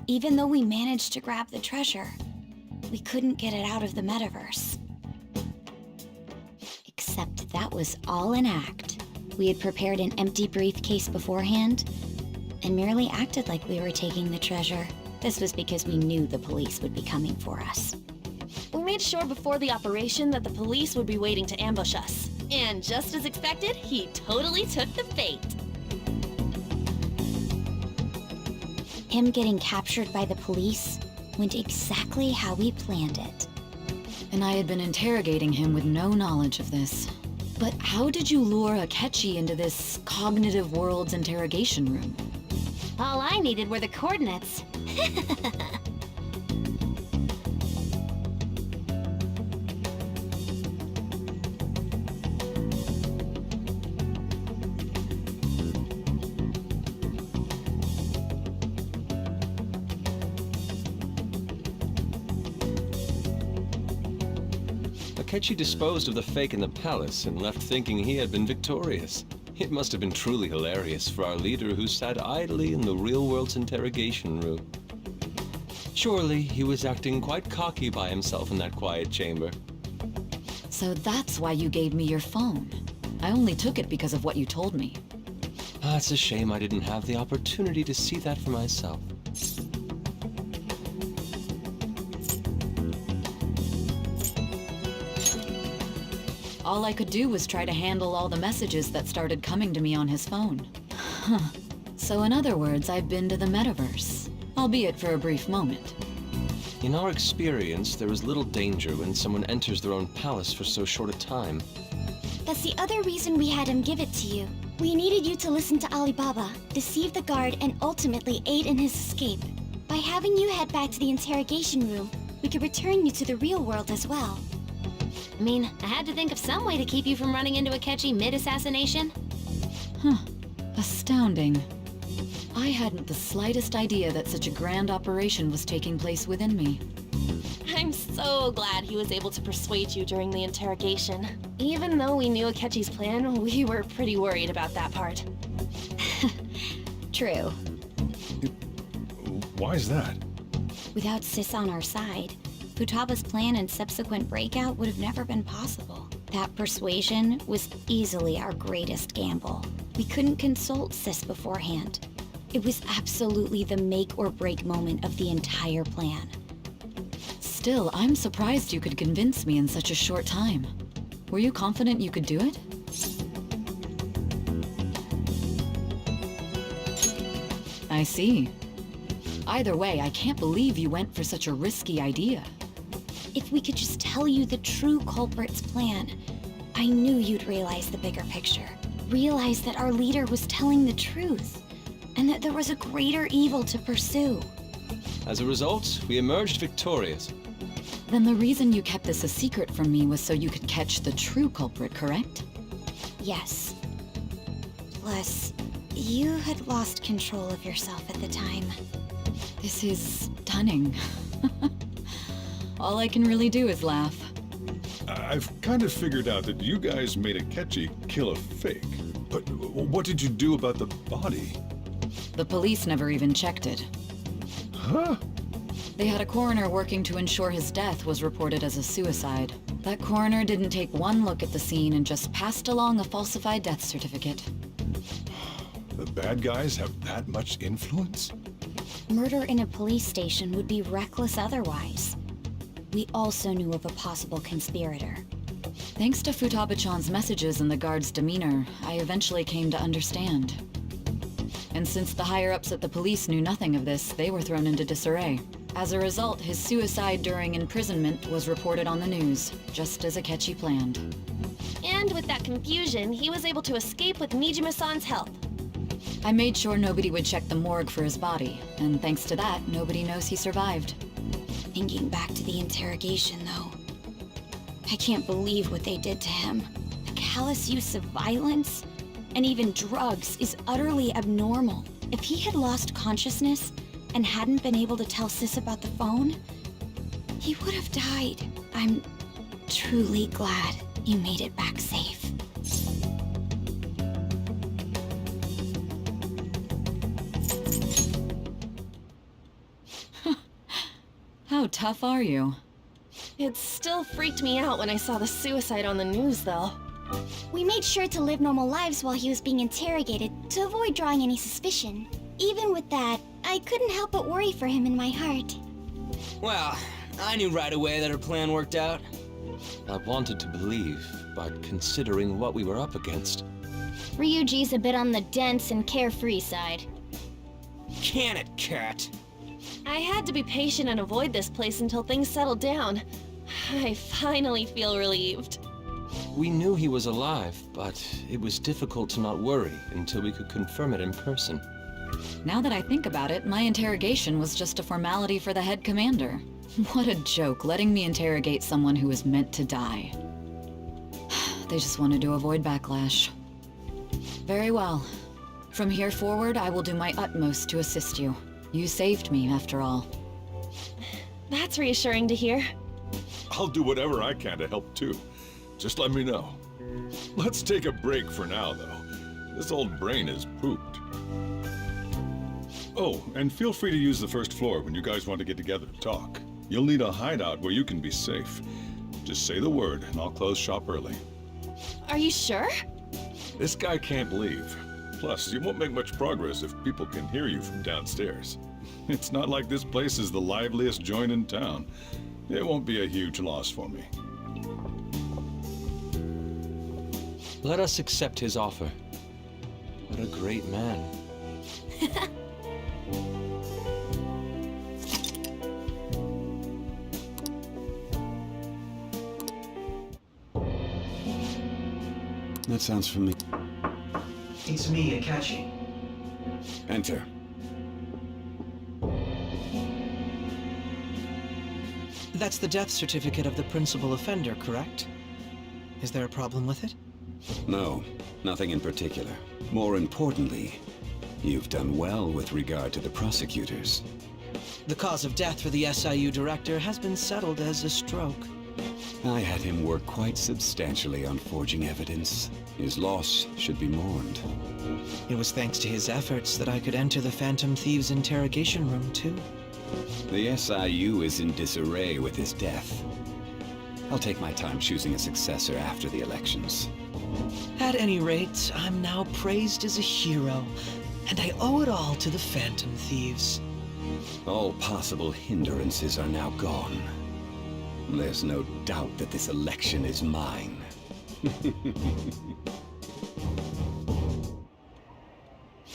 even though we managed to grab the treasure, we couldn't get it out of the metaverse. Except that was all an act. We had prepared an empty briefcase beforehand, and merely acted like we were taking the treasure. This was because we knew the police would be coming for us. We made sure before the operation that the police would be waiting to ambush us. And just as expected, he totally took the bait. Him getting captured by the police went exactly how we planned it. And I had been interrogating him with no knowledge of this. But how did you lure Akechi into this cognitive world's interrogation room? All I needed were the coordinates. Akechi disposed of the fake in the palace and left thinking he had been victorious. It must have been truly hilarious for our leader who sat idly in the real world's interrogation room. Surely he was acting quite cocky by himself in that quiet chamber. So that's why you gave me your phone. I only took it because of what you told me. It's a shame I didn't have the opportunity to see that for myself. All I could do was try to handle all the messages that started coming to me on his phone. So in other words, I've been to the metaverse, albeit for a brief moment. In our experience, there is little danger when someone enters their own palace for so short a time. That's the other reason we had him give it to you. We needed you to listen to Alibaba, deceive the guard, and ultimately aid in his escape. By having you head back to the interrogation room, we could return you to the real world as well. I mean, I had to think of some way to keep you from running into Akechi mid-assassination. Astounding. I hadn't the slightest idea that such a grand operation was taking place within me. I'm so glad he was able to persuade you during the interrogation. Even though we knew Akechi's plan, we were pretty worried about that part. True. Why is that? Without Sis on our side, Futaba's plan and subsequent breakout would have never been possible. That persuasion was easily our greatest gamble. We couldn't consult Sis beforehand. It was absolutely the make or break moment of the entire plan. Still, I'm surprised you could convince me in such a short time. Were you confident you could do it? I see. Either way, I can't believe you went for such a risky idea. If we could just tell you the true culprit's plan, I knew you'd realize the bigger picture. Realize that our leader was telling the truth, and that there was a greater evil to pursue. As a result, we emerged victorious. Then the reason you kept this a secret from me was so you could catch the true culprit, correct? Yes. Plus, you had lost control of yourself at the time. This is stunning. All I can really do is laugh. I've kind of figured out that you guys made Akechi kill a fake. But what did you do about the body? The police never even checked it. Huh? They had a coroner working to ensure his death was reported as a suicide. That coroner didn't take one look at the scene and just passed along a falsified death certificate. The bad guys have that much influence? Murder in a police station would be reckless otherwise. We also knew of a possible conspirator. Thanks to Futaba-chan's messages and the guard's demeanor, I eventually came to understand. And since the higher-ups at the police knew nothing of this, they were thrown into disarray. As a result, his suicide during imprisonment was reported on the news, just as Akechi planned. And with that confusion, he was able to escape with Nijima-san's help. I made sure nobody would check the morgue for his body, and thanks to that, nobody knows he survived. Thinking back to the interrogation, though, I can't believe what they did to him. The callous use of violence, and even drugs, is utterly abnormal. If he had lost consciousness and hadn't been able to tell Sis about the phone, he would have died. I'm truly glad you made it back safe. How tough are you? It still freaked me out when I saw the suicide on the news, though. We made sure to live normal lives while he was being interrogated to avoid drawing any suspicion. Even with that, I couldn't help but worry for him in my heart. Well, I knew right away that her plan worked out. I wanted to believe, but considering what we were up against... Ryuji's a bit on the dense and carefree side. Can it, Cat? I had to be patient and avoid this place until things settled down. I finally feel relieved. We knew he was alive, but it was difficult to not worry until we could confirm it in person. Now that I think about it, my interrogation was just a formality for the head commander. What a joke, letting me interrogate someone who was meant to die. They just wanted to avoid backlash. Very well. From here forward, I will do my utmost to assist you. You saved me, after all. That's reassuring to hear. I'll do whatever I can to help too. Just let me know. Let's take a break for now, though. This old brain is pooped. Oh, and feel free to use the first floor when you guys want to get together to talk. You'll need a hideout where you can be safe. Just say the word, and I'll close shop early. Are you sure? This guy can't leave. Plus, you won't make much progress if people can hear you from downstairs. It's not like this place is the liveliest joint in town. It won't be a huge loss for me. Let us accept his offer. What a great man. That sounds familiar. It's me, Akechi. Enter. That's the death certificate of the principal offender, correct? Is there a problem with it? No, nothing in particular. More importantly, you've done well with regard to the prosecutors. The cause of death for the SIU director has been settled as a stroke. I had him work quite substantially on forging evidence. His loss should be mourned. It was thanks to his efforts that I could enter the Phantom Thieves' interrogation room, too. The SIU is in disarray with his death. I'll take my time choosing a successor after the elections. At any rate, I'm now praised as a hero, and I owe it all to the Phantom Thieves. All possible hindrances are now gone. There's no doubt that this election is mine.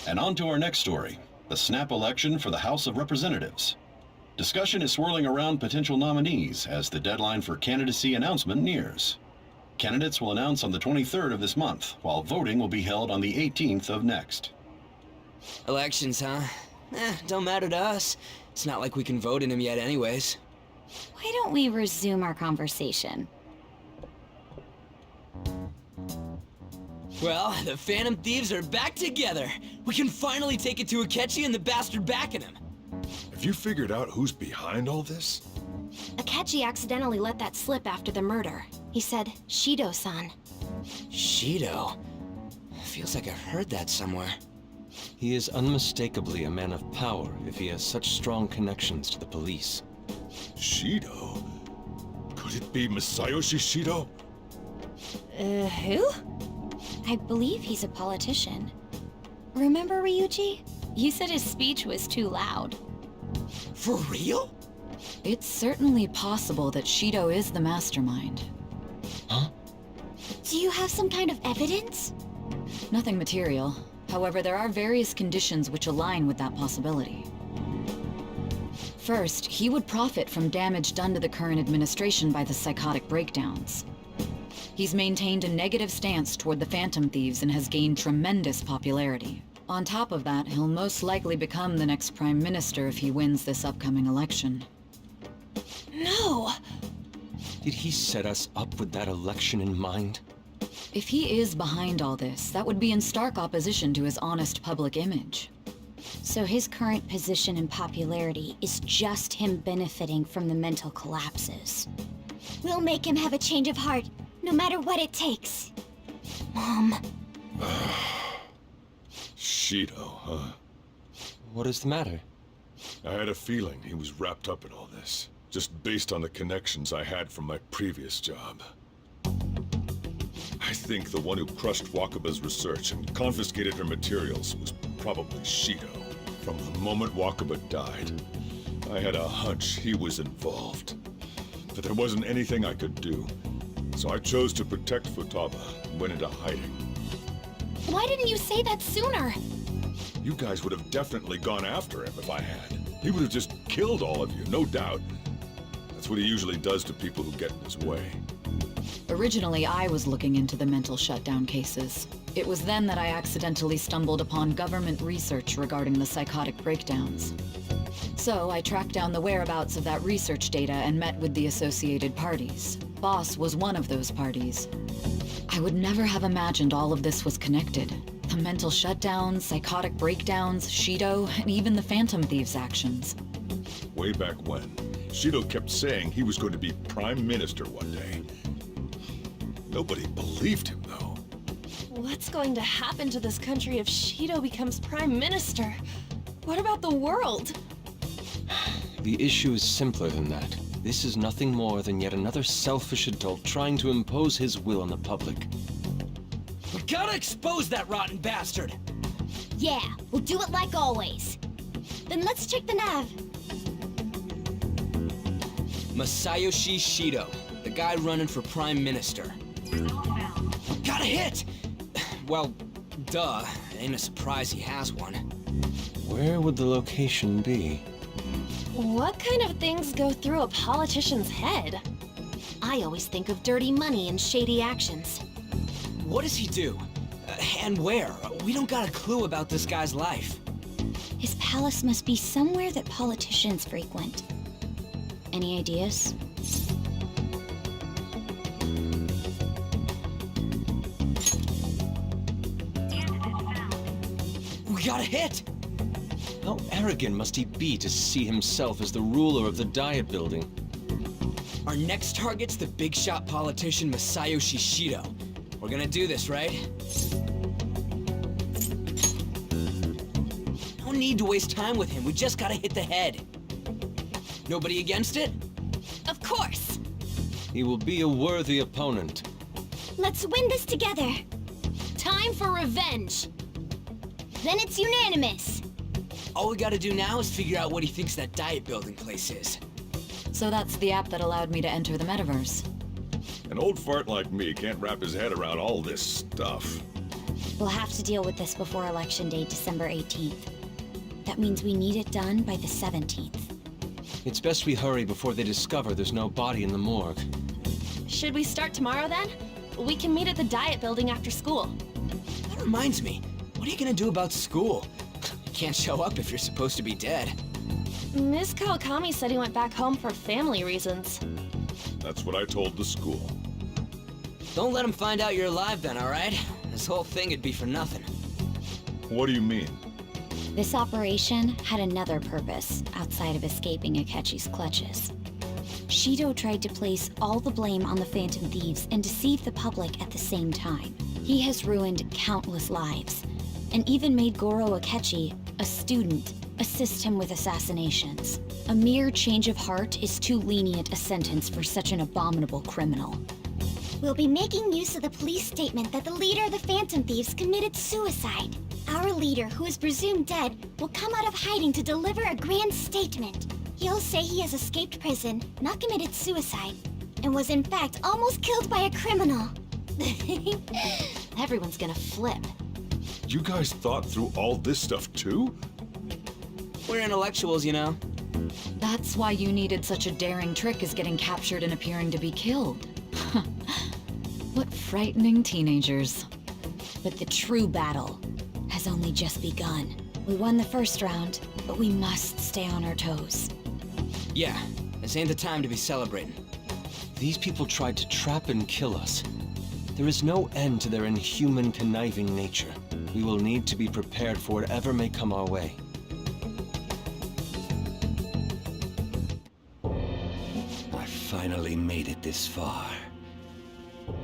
And on to our next story, the snap election for the House of Representatives. Discussion is swirling around potential nominees as the deadline for candidacy announcement nears. Candidates will announce on the 23rd of this month, while voting will be held on the 18th of next. Elections, huh? Don't matter to us. It's not like we can vote in them yet anyways. Why don't we resume our conversation? Well, the Phantom Thieves are back together. We can finally take it to Akechi and the bastard backing him. Have you figured out who's behind all this? Akechi accidentally let that slip after the murder. He said, Shido-san. Shido? Feels like I've heard that somewhere. He is unmistakably a man of power if he has such strong connections to the police. Shido? Could it be Masayoshi Shido? Who? I believe he's a politician. Remember Ryuji? You said his speech was too loud. For real? It's certainly possible that Shido is the mastermind. Huh? Do you have some kind of evidence? Nothing material. However, there are various conditions which align with that possibility. First, he would profit from damage done to the current administration by the psychotic breakdowns. He's maintained a negative stance toward the Phantom Thieves and has gained tremendous popularity. On top of that, he'll most likely become the next Prime Minister if he wins this upcoming election. No! Did he set us up with that election in mind? If he is behind all this, that would be in stark opposition to his honest public image. So his current position and popularity is just him benefiting from the mental collapses. We'll make him have a change of heart, no matter what it takes. Mom. Shido, huh? What is the matter? I had a feeling he was wrapped up in all this, just based on the connections I had from my previous job. I think the one who crushed Wakaba's research and confiscated her materials was probably Shido. From the moment Wakaba died, I had a hunch he was involved. But there wasn't anything I could do, so I chose to protect Futaba and went into hiding. Why didn't you say that sooner? You guys would have definitely gone after him if I had. He would have just killed all of you, no doubt. That's what he usually does to people who get in his way. Originally, I was looking into the mental shutdown cases. It was then that I accidentally stumbled upon government research regarding the psychotic breakdowns. So I tracked down the whereabouts of that research data and met with the associated parties. Boss was one of those parties. I would never have imagined all of this was connected. The mental shutdowns, psychotic breakdowns, Shido, and even the Phantom Thieves' actions. Way back when, Shido kept saying he was going to be Prime Minister one day. Nobody believed him, though. What's going to happen to this country if Shido becomes Prime Minister? What about the world? The issue is simpler than that. This is nothing more than yet another selfish adult trying to impose his will on the public. We gotta expose that rotten bastard! Yeah, we'll do it like always. Then let's check the nav. Masayoshi Shido, the guy running for Prime Minister. Got a hit! Well, duh. Ain't a surprise he has one. Where would the location be? What kind of things go through a politician's head? I always think of dirty money and shady actions. What does he do? And where? We don't got a clue about this guy's life. His palace must be somewhere that politicians frequent. Any ideas? We got a hit! How arrogant must he be to see himself as the ruler of the Diet Building? Our next target's the big shot politician Masayoshi Shido. We're gonna do this, right? No need to waste time with him. We just gotta hit the head. Nobody against it? Of course! He will be a worthy opponent. Let's win this together. Time for revenge. Then it's unanimous. All we gotta do now is figure out what he thinks that Diet Building place is. So that's the app that allowed me to enter the metaverse. An old fart like me can't wrap his head around all this stuff. We'll have to deal with this before Election Day, December 18th. That means we need it done by the 17th. It's best we hurry before they discover there's no body in the morgue. Should we start tomorrow then? We can meet at the Diet Building after school. That reminds me. What are you gonna do about school? You can't show up if you're supposed to be dead. Ms. Kawakami said he went back home for family reasons. That's what I told the school. Don't let him find out you're alive then, alright? This whole thing would be for nothing. What do you mean? This operation had another purpose outside of escaping Akechi's clutches. Shido tried to place all the blame on the Phantom Thieves and deceive the public at the same time. He has ruined countless lives, and even made Goro Akechi, a student, assist him with assassinations. A mere change of heart is too lenient a sentence for such an abominable criminal. We'll be making use of the police statement that the leader of the Phantom Thieves committed suicide. Our leader, who is presumed dead, will come out of hiding to deliver a grand statement. He'll say he has escaped prison, not committed suicide, and was in fact almost killed by a criminal. Everyone's gonna flip. You guys thought through all this stuff too? We're intellectuals, you know. That's why you needed such a daring trick as getting captured and appearing to be killed. What frightening teenagers. But the true battle has only just begun. We won the first round, but we must stay on our toes. Yeah, this ain't the time to be celebrating. These people tried to trap and kill us. There is no end to their inhuman, conniving nature. We will need to be prepared for whatever may come our way. I finally made it this far.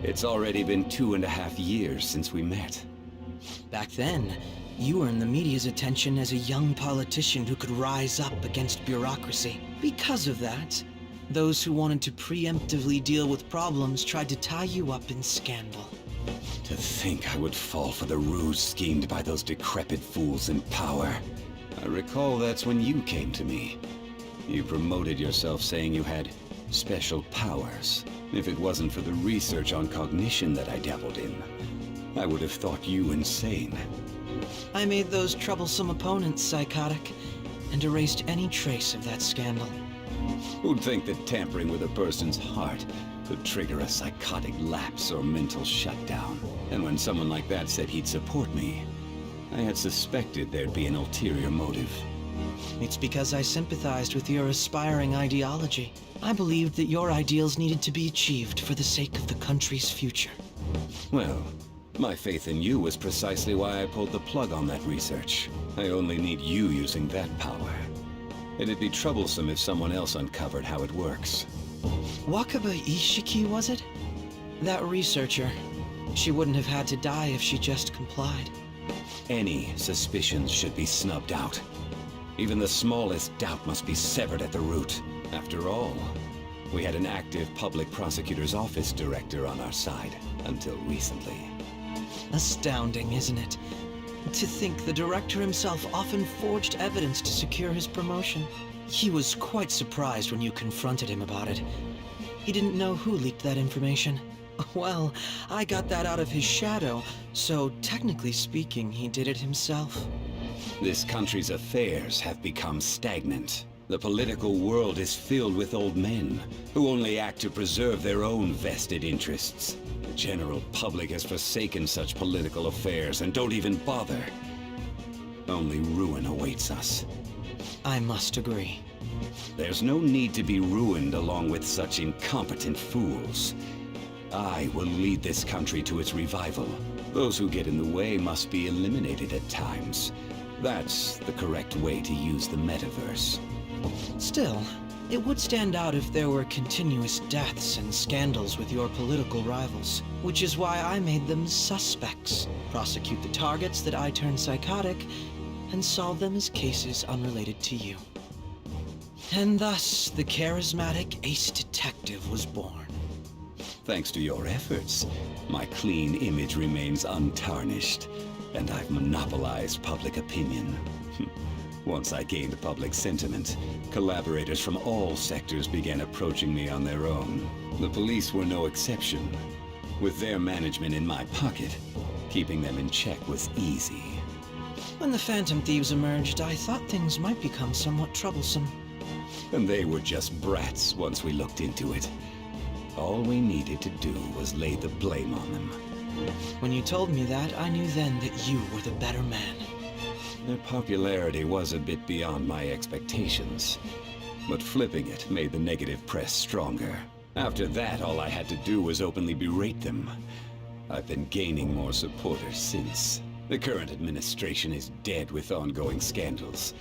It's already been 2.5 years since we met. Back then, you earned the media's attention as a young politician who could rise up against bureaucracy. Because of that, those who wanted to preemptively deal with problems tried to tie you up in scandal. To think I would fall for the ruse schemed by those decrepit fools in power. I recall that's when you came to me. You promoted yourself saying you had special powers. If it wasn't for the research on cognition that I dabbled in, I would have thought you insane. I made those troublesome opponents psychotic, and erased any trace of that scandal. Who'd think that tampering with a person's heart could trigger a psychotic lapse or mental shutdown? And when someone like that said he'd support me, I had suspected there'd be an ulterior motive. It's because I sympathized with your aspiring ideology. I believed that your ideals needed to be achieved for the sake of the country's future. Well, my faith in you was precisely why I pulled the plug on that research. I only need you using that power. It'd be troublesome if someone else uncovered how it works. Wakaba Ishiki, was it? That researcher. She wouldn't have had to die if she just complied. Any suspicions should be snubbed out. Even the smallest doubt must be severed at the root. After all, we had an active public prosecutor's office director on our side until recently. Astounding, isn't it? To think the director himself often forged evidence to secure his promotion. He was quite surprised when you confronted him about it. He didn't know who leaked that information. Well, I got that out of his shadow, so technically speaking, he did it himself. This country's affairs have become stagnant. The political world is filled with old men who only act to preserve their own vested interests. The general public has forsaken such political affairs and don't even bother. Only ruin awaits us. I must agree. There's no need to be ruined along with such incompetent fools. I will lead this country to its revival. Those who get in the way must be eliminated at times. That's the correct way to use the metaverse. Still, it would stand out if there were continuous deaths and scandals with your political rivals, which is why I made them suspects, prosecute the targets that I turned psychotic, and solve them as cases unrelated to you. And thus, the charismatic ace detective was born. Thanks to your efforts, my clean image remains untarnished, and I've monopolized public opinion. Once I gained public sentiment, collaborators from all sectors began approaching me on their own. The police were no exception. With their management in my pocket, keeping them in check was easy. When the Phantom Thieves emerged, I thought things might become somewhat troublesome. And they were just brats once we looked into it. All we needed to do was lay the blame on them. When you told me that, I knew then that you were the better man. Their popularity was a bit beyond my expectations, but flipping it made the negative press stronger. After that, all I had to do was openly berate them. I've been gaining more supporters since. The current administration is dead with ongoing scandals.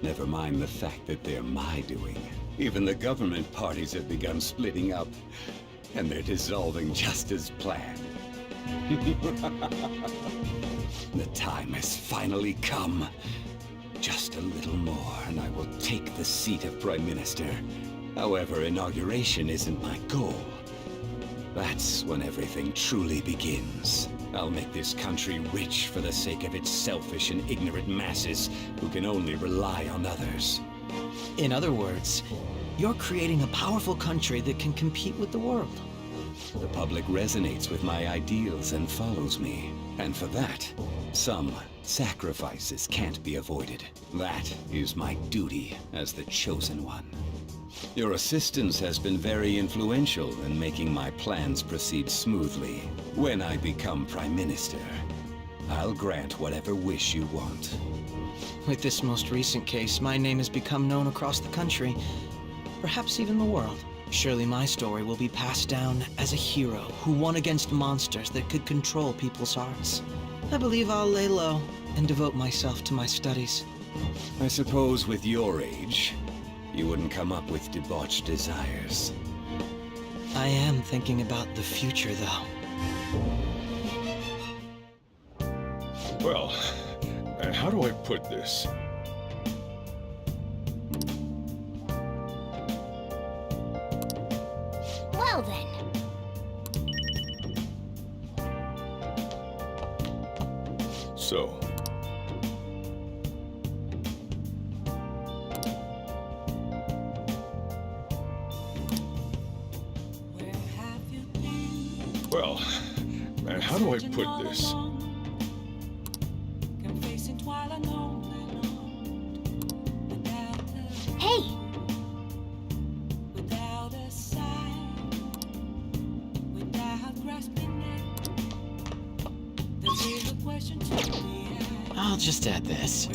Never mind the fact that they're my doing. Even the government parties have begun splitting up, and they're dissolving just as planned. The time has finally come. Just a little more, and I will take the seat of Prime Minister. However, inauguration isn't my goal. That's when everything truly begins. I'll make this country rich for the sake of its selfish and ignorant masses who can only rely on others. In other words, you're creating a powerful country that can compete with the world. The public resonates with my ideals and follows me. And for that, some sacrifices can't be avoided. That is my duty as the Chosen One. Your assistance has been very influential in making my plans proceed smoothly. When I become Prime Minister, I'll grant whatever wish you want. With this most recent case, my name has become known across the country, perhaps even the world. Surely my story will be passed down as a hero who won against monsters that could control people's hearts. I believe I'll lay low and devote myself to my studies. I suppose with your age, you wouldn't come up with debauched desires. I am thinking about the future, though. Well, and how do I put this? Well then. So, well, and how do I put this? Hey! I'll just add this.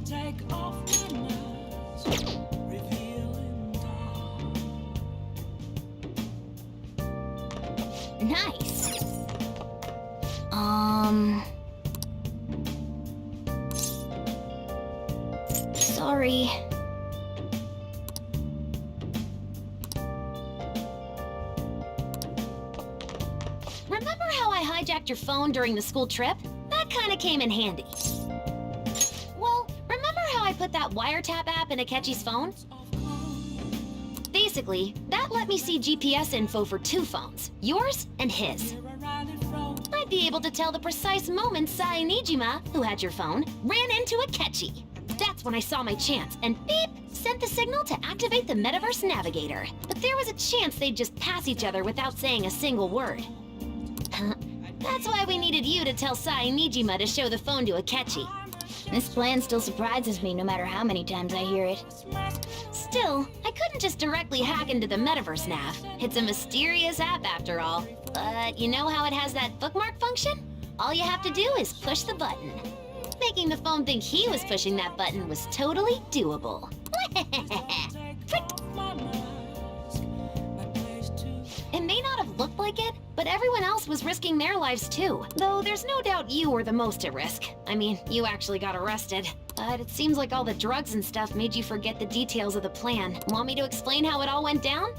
Nice. Sorry. Remember how I hijacked your phone during the school trip? That kinda came in handy. Well, remember how I put that wiretap app in Akechi's phone? Basically, that let me see GPS info for 2 phones, yours and his. I'd be able to tell the precise moment Sai Nijima, who had your phone, ran into Akechi. That's when I saw my chance, and beep, sent the signal to activate the Metaverse Navigator. But there was a chance they'd just pass each other without saying a single word. That's why we needed you to tell Sai Nijima to show the phone to Akechi. This plan still surprises me no matter how many times I hear it. Still, I couldn't just directly hack into the Metaverse Nav. It's a mysterious app after all. But you know how it has that bookmark function? All you have to do is push the button. Making the phone think he was pushing that button was totally doable. It may not have looked like it, but everyone else was risking their lives too. Though there's no doubt you were the most at risk. I mean, you actually got arrested. But it seems like all the drugs and stuff made you forget the details of the plan. Want me to explain how it all went down?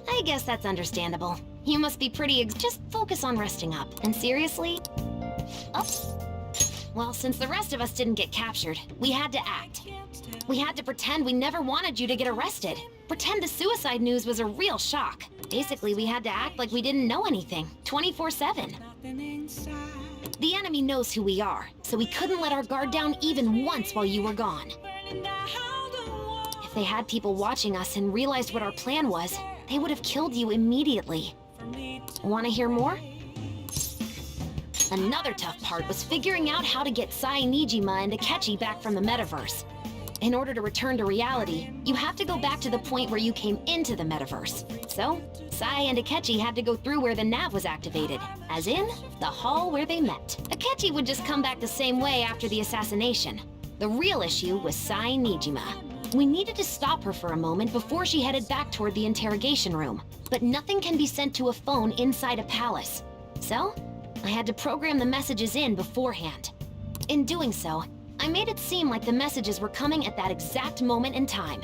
I guess that's understandable. You must be pretty just focus on resting up. And seriously? Oh. Well, since the rest of us didn't get captured, we had to act. We had to pretend we never wanted you to get arrested. Pretend the suicide news was a real shock. Basically, we had to act like we didn't know anything, 24/7. The enemy knows who we are, so we couldn't let our guard down even once while you were gone. If they had people watching us and realized what our plan was, they would have killed you immediately. Want to hear more? Another tough part was figuring out how to get Sai Nijima and Akechi back from the metaverse. In order to return to reality, you have to go back to the point where you came into the metaverse. So, Sai and Akechi had to go through where the nav was activated, as in, the hall where they met. Akechi would just come back the same way after the assassination. The real issue was Sai Nijima. We needed to stop her for a moment before she headed back toward the interrogation room. But nothing can be sent to a phone inside a palace. So, I had to program the messages in beforehand. In doing so, I made it seem like the messages were coming at that exact moment in time.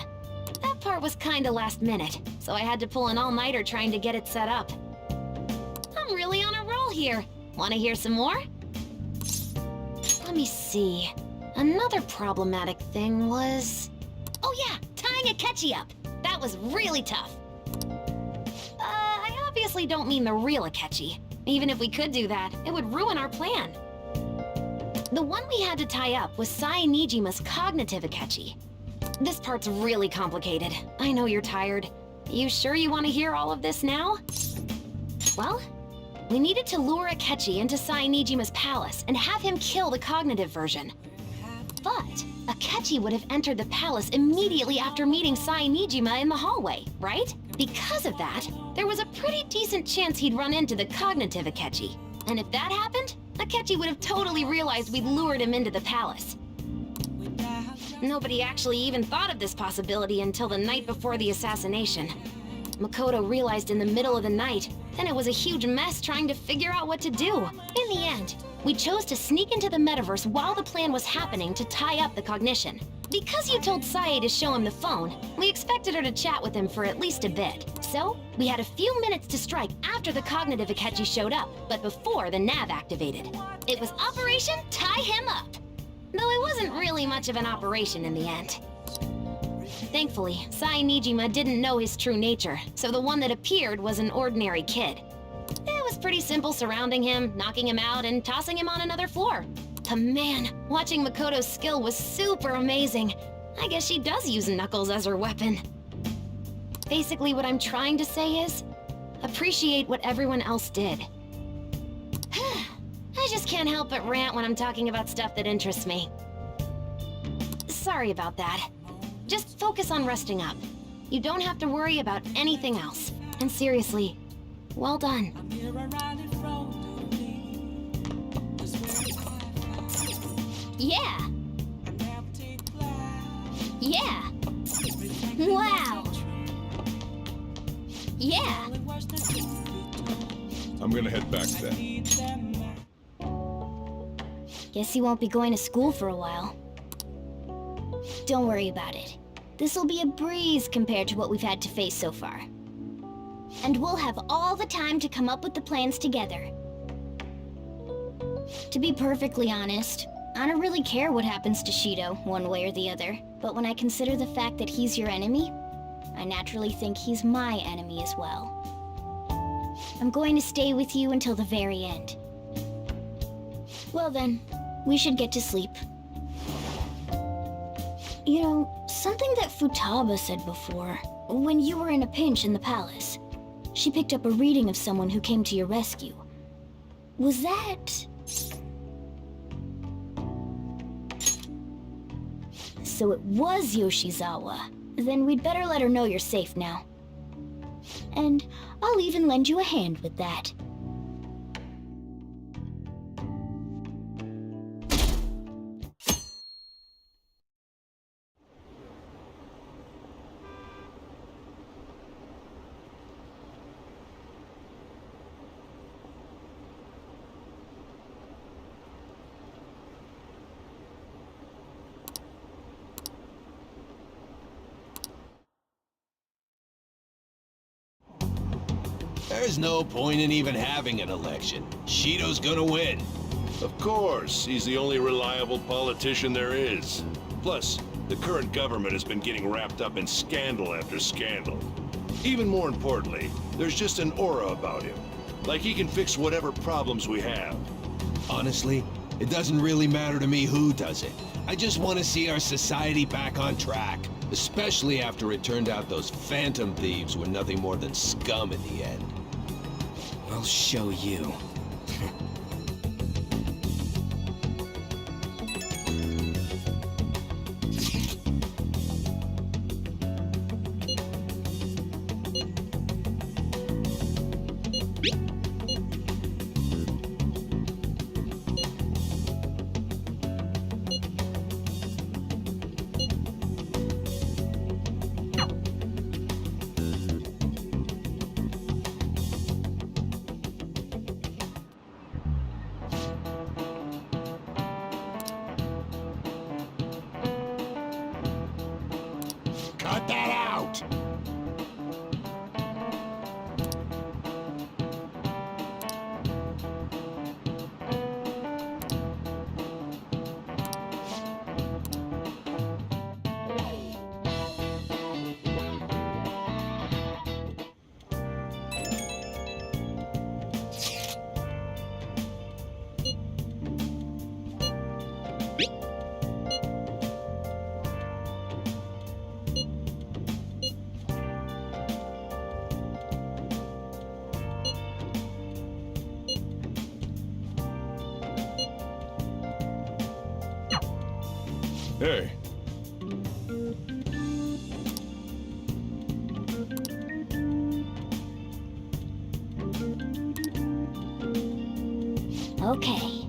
That part was kinda last minute, so I had to pull an all-nighter trying to get it set up. I'm really on a roll here. Wanna hear some more? Let me see. Another problematic thing was... Oh yeah, tying Akechi up. That was really tough. I obviously don't mean the real Akechi. Even if we could do that, it would ruin our plan. The one we had to tie up was Sai Nijima's cognitive Akechi. This part's really complicated. I know you're tired. You sure you want to hear all of this now? Well, we needed to lure Akechi into Sai Nijima's palace and have him kill the cognitive version. But Akechi would have entered the palace immediately after meeting Sai Nijima in the hallway, right? Because of that, there was a pretty decent chance he'd run into the cognitive Akechi. And if that happened, Akechi would have totally realized we'd lured him into the palace. Nobody actually even thought of this possibility until the night before the assassination. Makoto realized in the middle of the night, then it was a huge mess trying to figure out what to do. In the end, we chose to sneak into the metaverse while the plan was happening to tie up the cognition. Because you told Sae to show him the phone, we expected her to chat with him for at least a bit. So, we had a few minutes to strike after the cognitive Akechi showed up, but before the nav activated. It was Operation Tie Him Up! Though it wasn't really much of an operation in the end. Thankfully, Sai Nijima didn't know his true nature, so the one that appeared was an ordinary kid. It was pretty simple surrounding him, knocking him out, and tossing him on another floor. But man, watching Makoto's skill was super amazing. I guess she does use Knuckles as her weapon. Basically, what I'm trying to say is, appreciate what everyone else did. I just can't help but rant when I'm talking about stuff that interests me. Sorry about that. Just focus on resting up. You don't have to worry about anything else. And seriously, well done. Yeah. Yeah. Wow. Yeah. I'm gonna head back then. Guess you won't be going to school for a while. Don't worry about it. This'll be a breeze compared to what we've had to face so far. And we'll have all the time to come up with the plans together. To be perfectly honest, I don't really care what happens to Shido, one way or the other. But when I consider the fact that he's your enemy, I naturally think he's my enemy as well. I'm going to stay with you until the very end. Well then, we should get to sleep. You know, something that Futaba said before, when you were in a pinch in the palace, she picked up a reading of someone who came to your rescue. Was that... So it was Yoshizawa. Then we'd better let her know you're safe now. And I'll even lend you a hand with that. There's no point in even having an election. Shido's gonna win. Of course, he's the only reliable politician there is. Plus, the current government has been getting wrapped up in scandal after scandal. Even more importantly, there's just an aura about him. Like he can fix whatever problems we have. Honestly, it doesn't really matter to me who does it. I just want to see our society back on track. Especially after it turned out those Phantom Thieves were nothing more than scum in the end. I'll show you. Cut that out! Hey. Okay.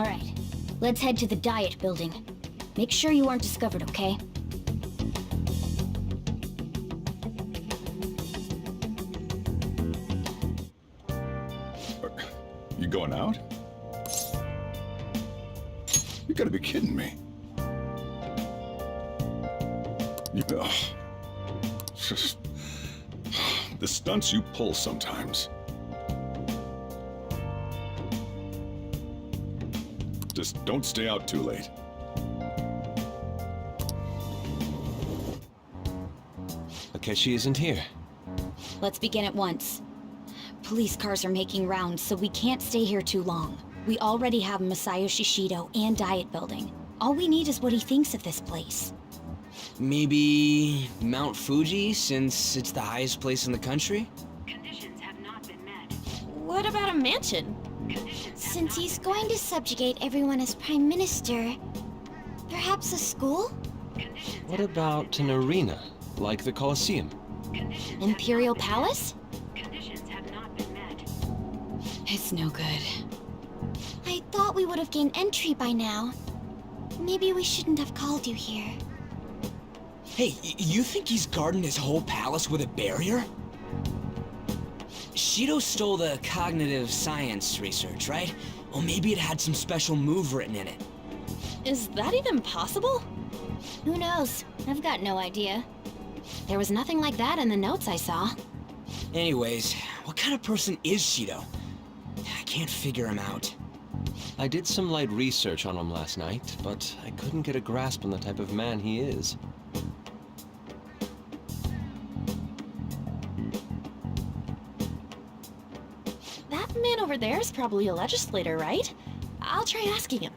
Alright, let's head to the Diet Building. Make sure you aren't discovered, okay? You going out? You gotta be kidding me. The stunts you pull sometimes. Just don't stay out too late. Akechi isn't here. Let's begin at once. Police cars are making rounds, so we can't stay here too long. We already have Masayoshi Shido and Diet Building. All we need is what he thinks of this place. Maybe Mount Fuji, since it's the highest place in the country? What about a mansion? Since he's going to subjugate everyone as Prime Minister, perhaps a school? What about an arena, like the Colosseum? Imperial Palace? It's no good. I thought we would have gained entry by now. Maybe we shouldn't have called you here. Hey, you think he's guarding his whole palace with a barrier? Shido stole the cognitive science research, right? Well, maybe it had some special move written in it. Is that even possible? Who knows? I've got no idea. There was nothing like that in the notes I saw. Anyways, what kind of person is Shido? I can't figure him out. I did some light research on him last night, but I couldn't get a grasp on the type of man he is. That man over there is probably a legislator, right? I'll try asking him.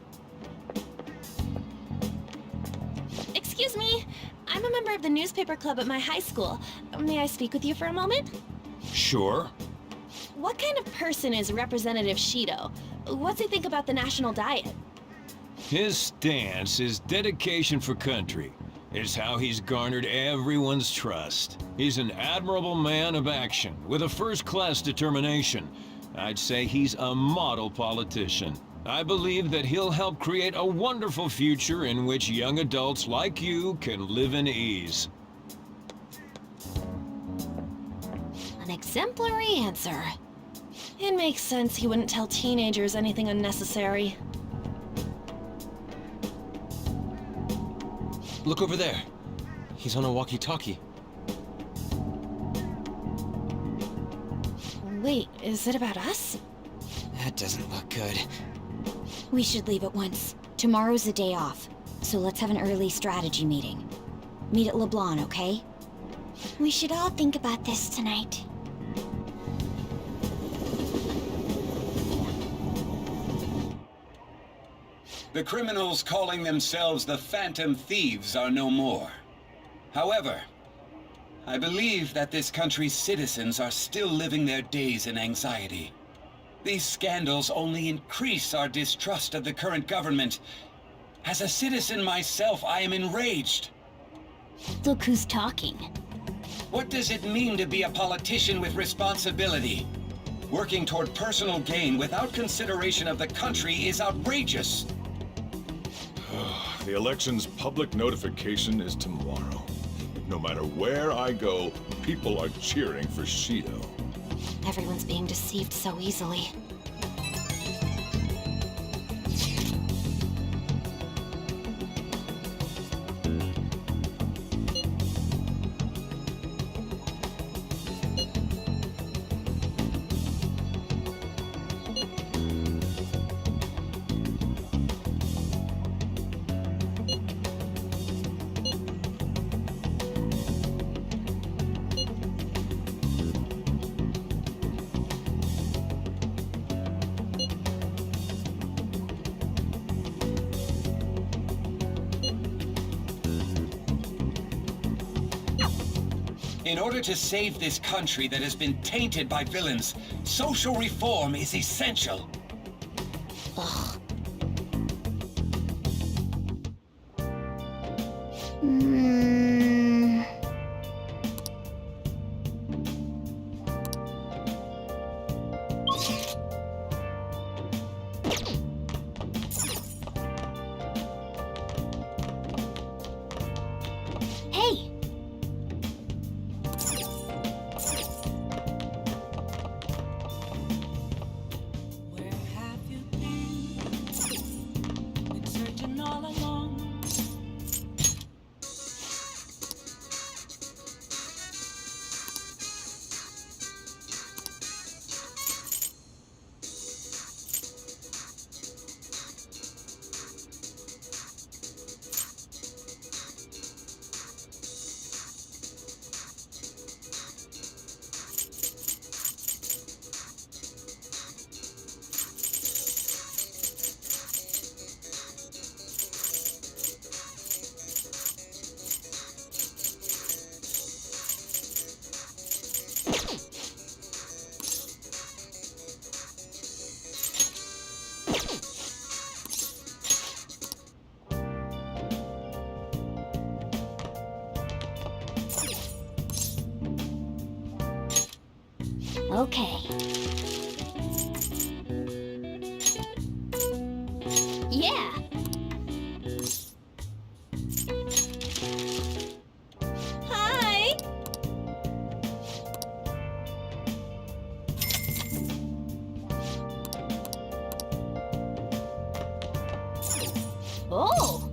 Excuse me, I'm a member of the newspaper club at my high school. May I speak with you for a moment? Sure. What kind of person is Representative Shido? What's he think about the national diet? His stance is dedication for country. It's how he's garnered everyone's trust. He's an admirable man of action, with a first-class determination. I'd say he's a model politician. I believe that he'll help create a wonderful future in which young adults like you can live in ease. An exemplary answer. It makes sense he wouldn't tell teenagers anything unnecessary. Look over there. He's on a walkie-talkie. Wait, is it about us? That doesn't look good. We should leave at once. Tomorrow's the day off, so let's have an early strategy meeting. Meet at LeBlanc, okay? We should all think about this tonight. The criminals calling themselves the Phantom Thieves are no more. However, I believe that this country's citizens are still living their days in anxiety. These scandals only increase our distrust of the current government. As a citizen myself, I am enraged. Look who's talking. What does it mean to be a politician with responsibility? Working toward personal gain without consideration of the country is outrageous. The election's public notification is tomorrow. No matter where I go, people are cheering for Shido. Everyone's being deceived so easily. In order to save this country that has been tainted by villains, social reform is essential. Ugh. Okay. Yeah. Hi. Oh.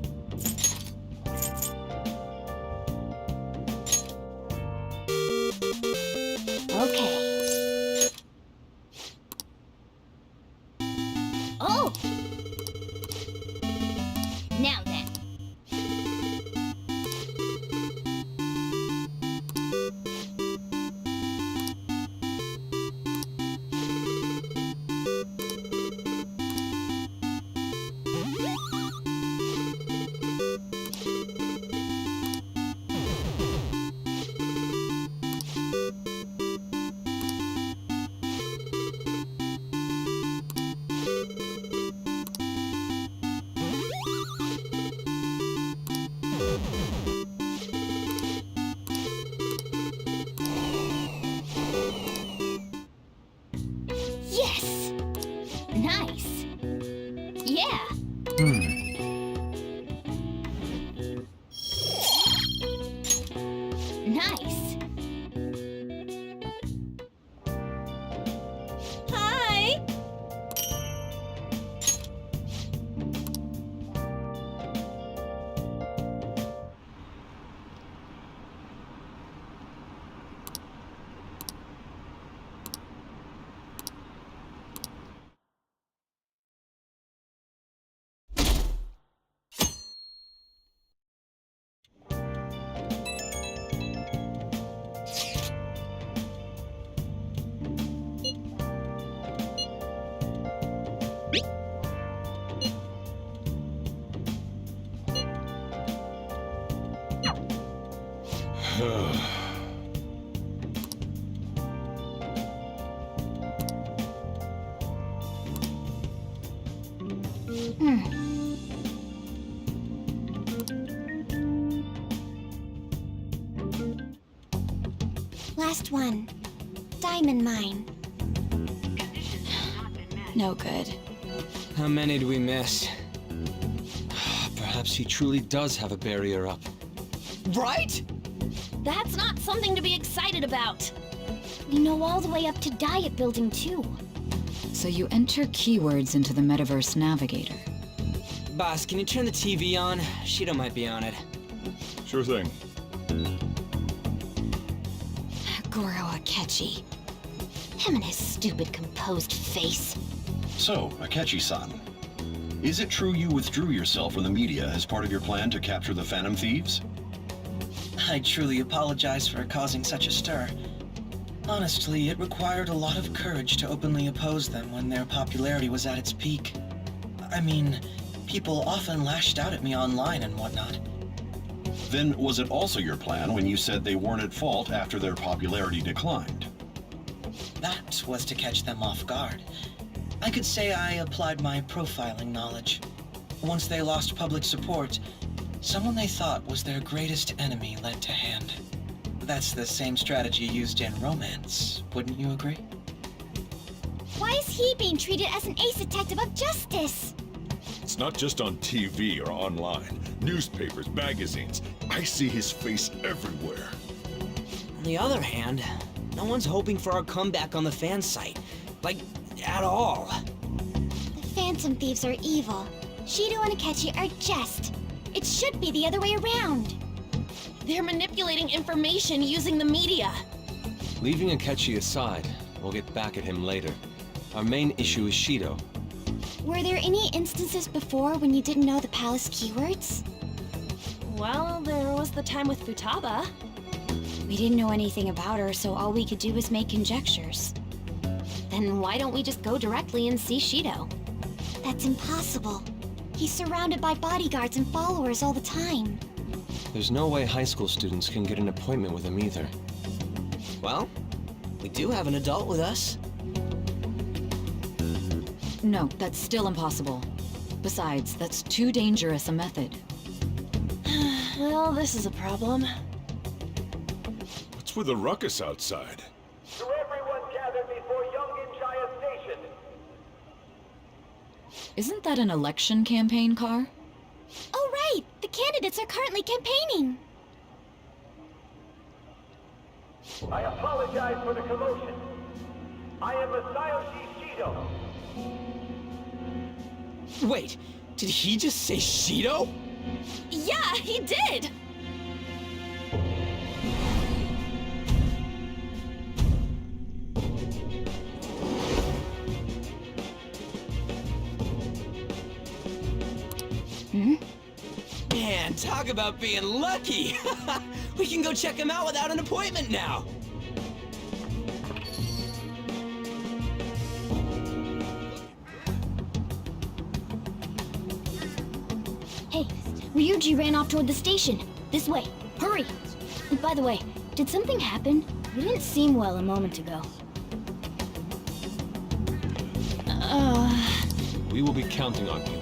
Okay. Oh. Now then. Yes! Nice! Yeah! Nice! Hi! Last one. Diamond mine. No good. How many do we miss? Perhaps he truly does have a barrier up. Right? That's not something to be excited about. We know all the way up to Diet Building, too. So you enter keywords into the Metaverse Navigator. Boss, can you turn the TV on? Shido might be on it. Sure thing. Goro Akechi. Him and his stupid composed face. So, Akechi-san, is it true you withdrew yourself from the media as part of your plan to capture the Phantom Thieves? I truly apologize for causing such a stir. Honestly, it required a lot of courage to openly oppose them when their popularity was at its peak. I mean, people often lashed out at me online and whatnot. Then was it also your plan when you said they weren't at fault after their popularity declined? That was to catch them off guard. I could say I applied my profiling knowledge. Once they lost public support, someone they thought was their greatest enemy led to hand. That's the same strategy used in romance, wouldn't you agree? Why is he being treated as an ace detective of justice? It's not just on TV or online. Newspapers, magazines. I see his face everywhere. On the other hand, no one's hoping for our comeback on the fan site. Like, at all. The Phantom Thieves are evil. Shido and Akechi are just. It should be the other way around. They're manipulating information using the media. Leaving Akechi aside, we'll get back at him later. Our main issue is Shido. Were there any instances before when you didn't know the palace keywords? Well, there was the time with Futaba. We didn't know anything about her, so all we could do was make conjectures. Then why don't we just go directly and see Shido? That's impossible. He's surrounded by bodyguards and followers all the time. There's no way high school students can get an appointment with him either. Well, we do have an adult with us. No, that's still impossible. Besides, that's too dangerous a method. Well, this is a problem. What's with the ruckus outside? To everyone gathered Isn't that an election campaign car? Oh, right! The candidates are currently campaigning! I apologize for the commotion. I am Masayoshi Shido. Wait, did he just say Shido? Yeah, he did! Man, talk about being lucky! We can go check him out without an appointment now! Hey, Ryuji ran off toward the station. This way. Hurry! And by the way, did something happen? You didn't seem well a moment ago. We will be counting on you.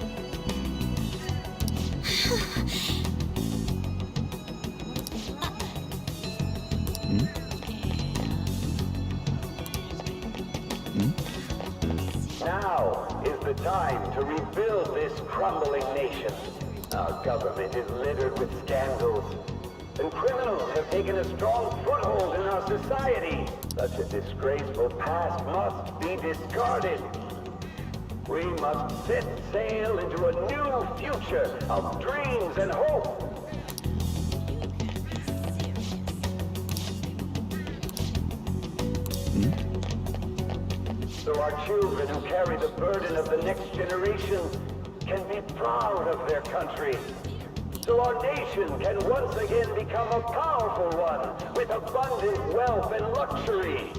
Now is the time to rebuild this crumbling nation. Our government is littered with scandals, and criminals have taken a strong foothold in our society. Such a disgraceful past must be discarded. We must set sail into a new future of dreams and hope. So our children who carry the burden of the next generation can be proud of their country. So our nation can once again become a powerful one with abundant wealth and luxury.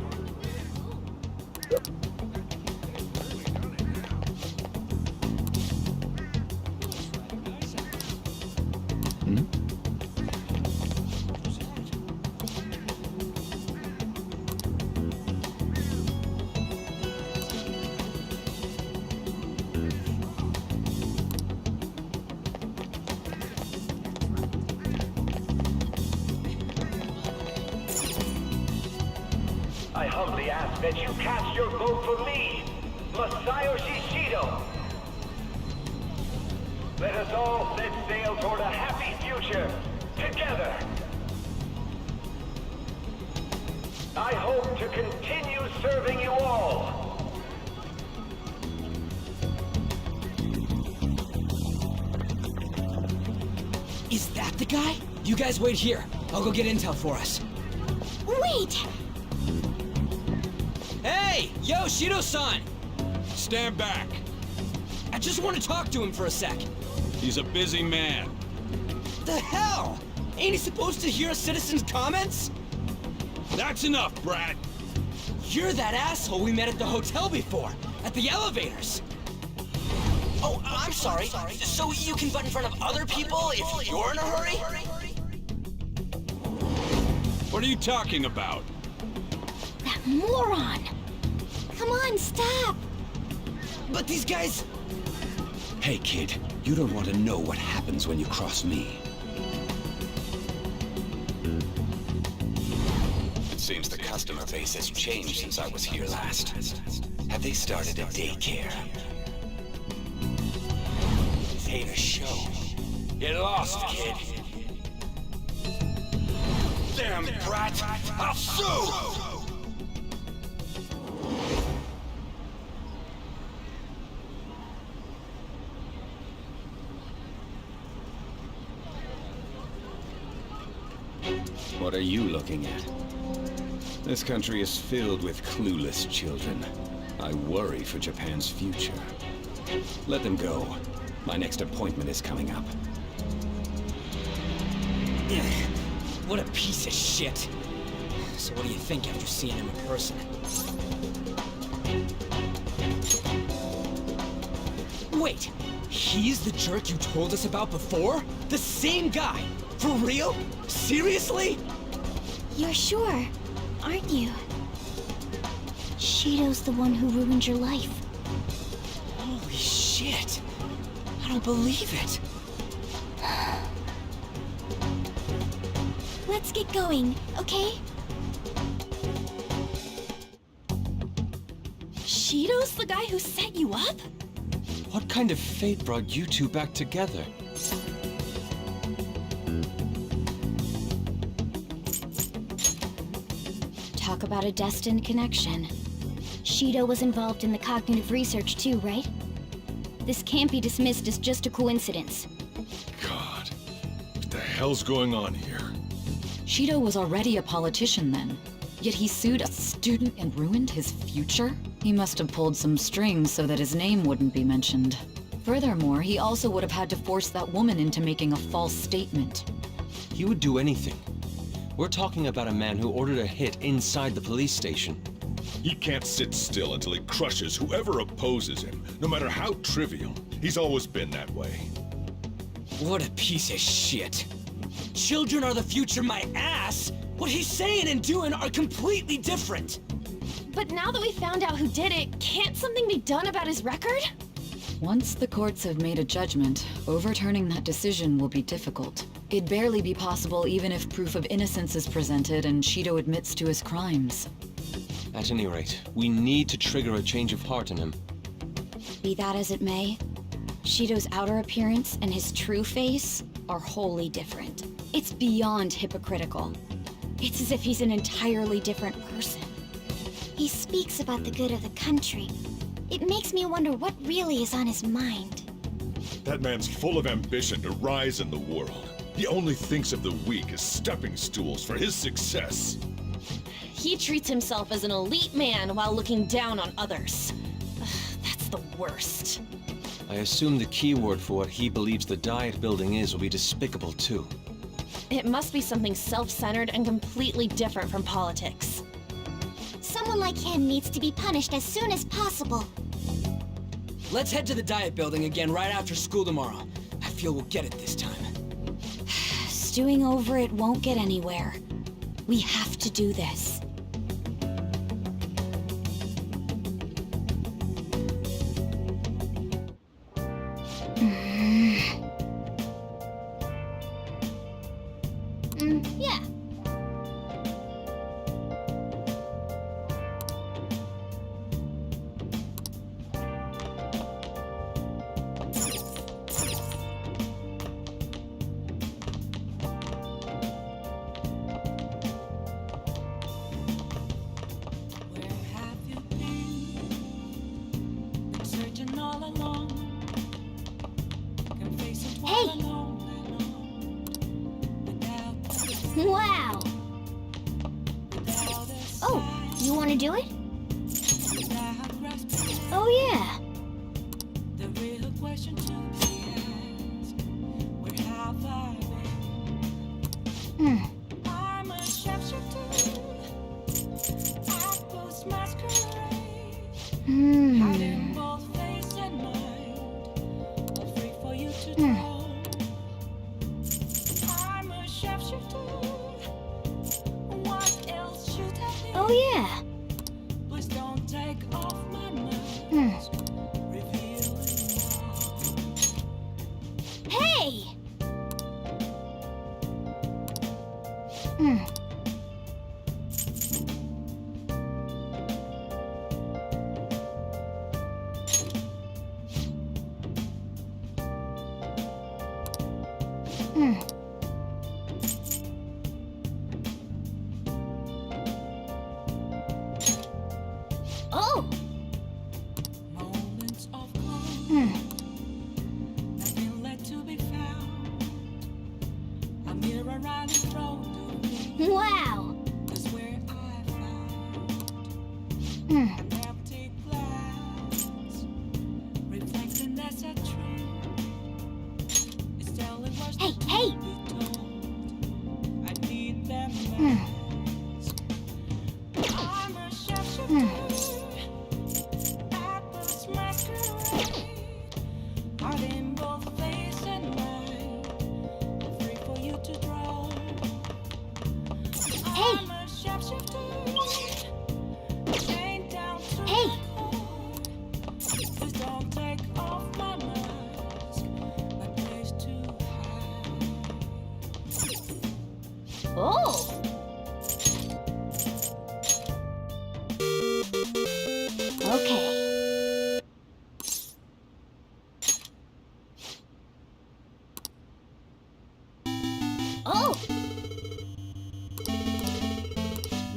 I humbly ask that you cast your vote for me, Masayoshi Shido. Let us all set sail toward a happy future, together. I hope to continue serving you all. Is that the guy? You guys wait here. I'll go get intel for us. Wait! Hey! Yo, Shido-san! Stand back. I just want to talk to him for a sec. He's a busy man. The hell? Ain't he supposed to hear a citizen's comments? That's enough, Brad. You're that asshole we met at the hotel before, at the elevators. Oh, I'm sorry. So you can butt in front of other people if you're in a hurry? What are you talking about? That moron! Come on, stop! But these guys... Hey, kid, you don't want to know what happens when you cross me. It seems the customer base has changed since I was here last. Have they started a daycare? This ain't a show. Get lost, kid. Damn brat! I'll sue! What are you looking at? This country is filled with clueless children. I worry for Japan's future. Let them go. My next appointment is coming up. What a piece of shit. So what do you think after seeing him in person? Wait, he's the jerk you told us about before? The same guy? For real? Seriously? You're sure, aren't you? Shido's the one who ruined your life. Holy shit. I don't believe it. Let's get going, okay? Shido's the guy who set you up? What kind of fate brought you two back together? Talk about a destined connection. Shido was involved in the cognitive research too, right? This can't be dismissed as just a coincidence. God, what the hell's going on here? Shido was already a politician then, yet he sued a student and ruined his future? He must have pulled some strings so that his name wouldn't be mentioned. Furthermore, he also would have had to force that woman into making a false statement. He would do anything. We're talking about a man who ordered a hit inside the police station. He can't sit still until he crushes whoever opposes him, no matter how trivial. He's always been that way. What a piece of shit. Children are the future, my ass! What he's saying and doing are completely different! But now that we found out who did it, can't something be done about his record? Once the courts have made a judgment, overturning that decision will be difficult. It'd barely be possible even if proof of innocence is presented and Shido admits to his crimes. At any rate, we need to trigger a change of heart in him. Be that as it may, Shido's outer appearance and his true face are wholly different. It's beyond hypocritical. It's as if he's an entirely different person. He speaks about the good of the country. It makes me wonder what really is on his mind. That man's full of ambition to rise in the world. He only thinks of the weak as stepping stools for his success. He treats himself as an elite man while looking down on others. Ugh, that's the worst. I assume the keyword for what he believes the Diet Building is will be despicable too. It must be something self-centered and completely different from politics. Someone like him needs to be punished as soon as possible. Let's head to the Diet Building again right after school tomorrow. I feel we'll get it this time. Stewing over it won't get anywhere. We have to do this. Yeah. Hey! Wow! Oh, you want to do it? Oh, yeah. Hmm. Oh, yeah. Hey! Oh! Wow! Hey, hey! Hey! Oh! Okay.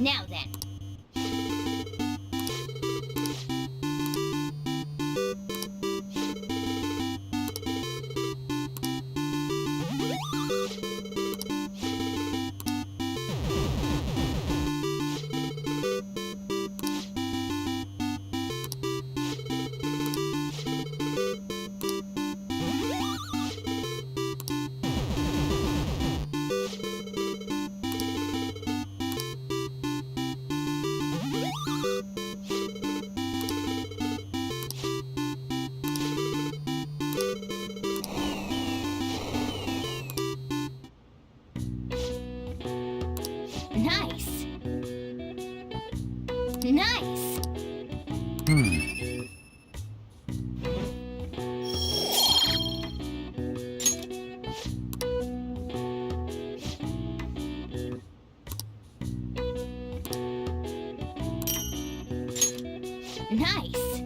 Now then. Nice. Nice. Nice.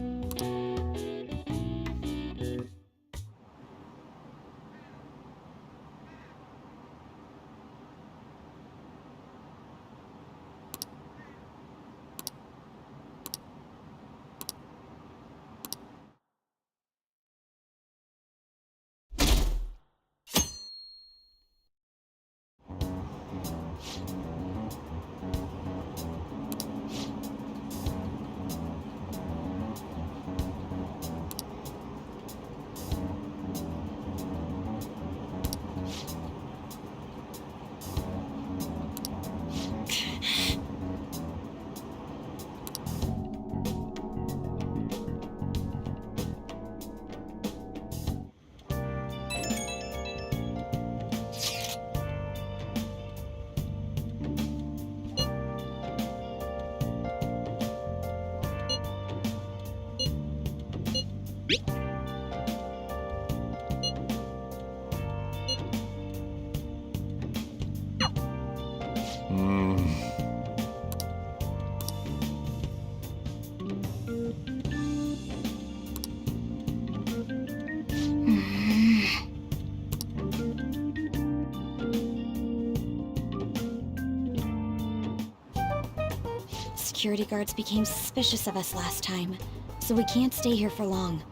Security guards became suspicious of us last time, so we can't stay here for long.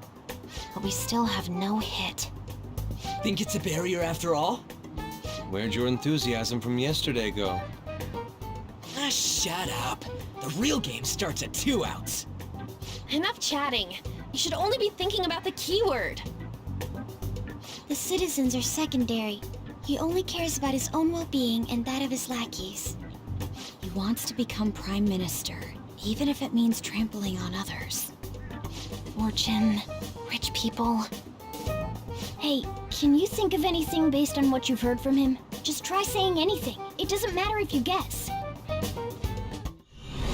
But we still have no hit. Think it's a barrier after all? Where'd your enthusiasm from yesterday go? Ah, shut up. The real game starts at 2 outs. Enough chatting. You should only be thinking about the keyword. The citizens are secondary. He only cares about his own well-being and that of his lackeys. He wants to become Prime Minister, even if it means trampling on others. Fortune, rich people. Hey, can you think of anything based on what you've heard from him? Just try saying anything. It doesn't matter if you guess.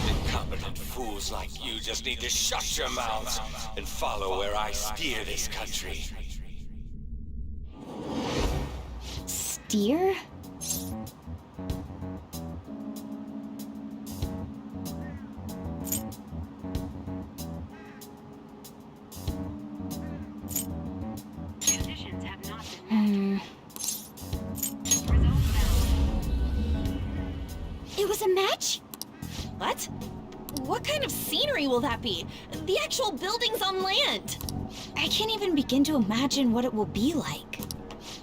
Incompetent fools like you just need to shut your mouths and follow where I steer this country. Steer? It was a match? What? What kind of scenery will that be? The actual buildings on land. I can't even begin to imagine what it will be like.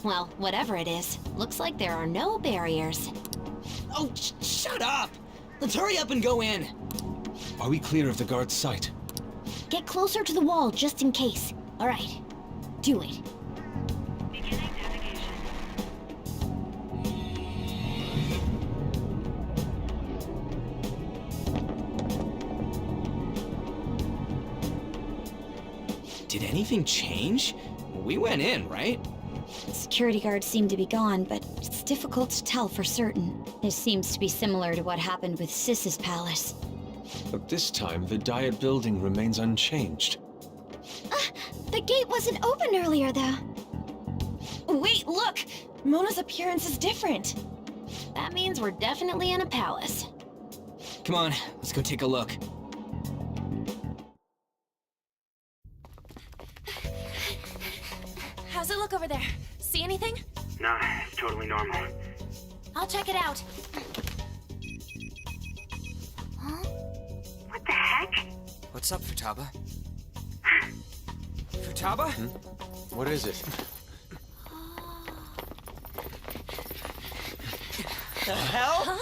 Well, whatever it is, looks like there are no barriers. Oh, shut up! Let's hurry up and go in. Are we clear of the guard's sight? Get closer to the wall just in case. All right, do it. Did anything change? We went in, right? Security guards seem to be gone, but it's difficult to tell for certain. This seems to be similar to what happened with Sis's palace. But this time, the Diet building remains unchanged. The gate wasn't open earlier, though. Wait, look! Mona's appearance is different. That means we're definitely in a palace. Come on, let's go take a look. How's it look over there? See anything? Nah, it's totally normal. I'll check it out. What the heck? What's up, Futaba? Futaba? What is it? The hell?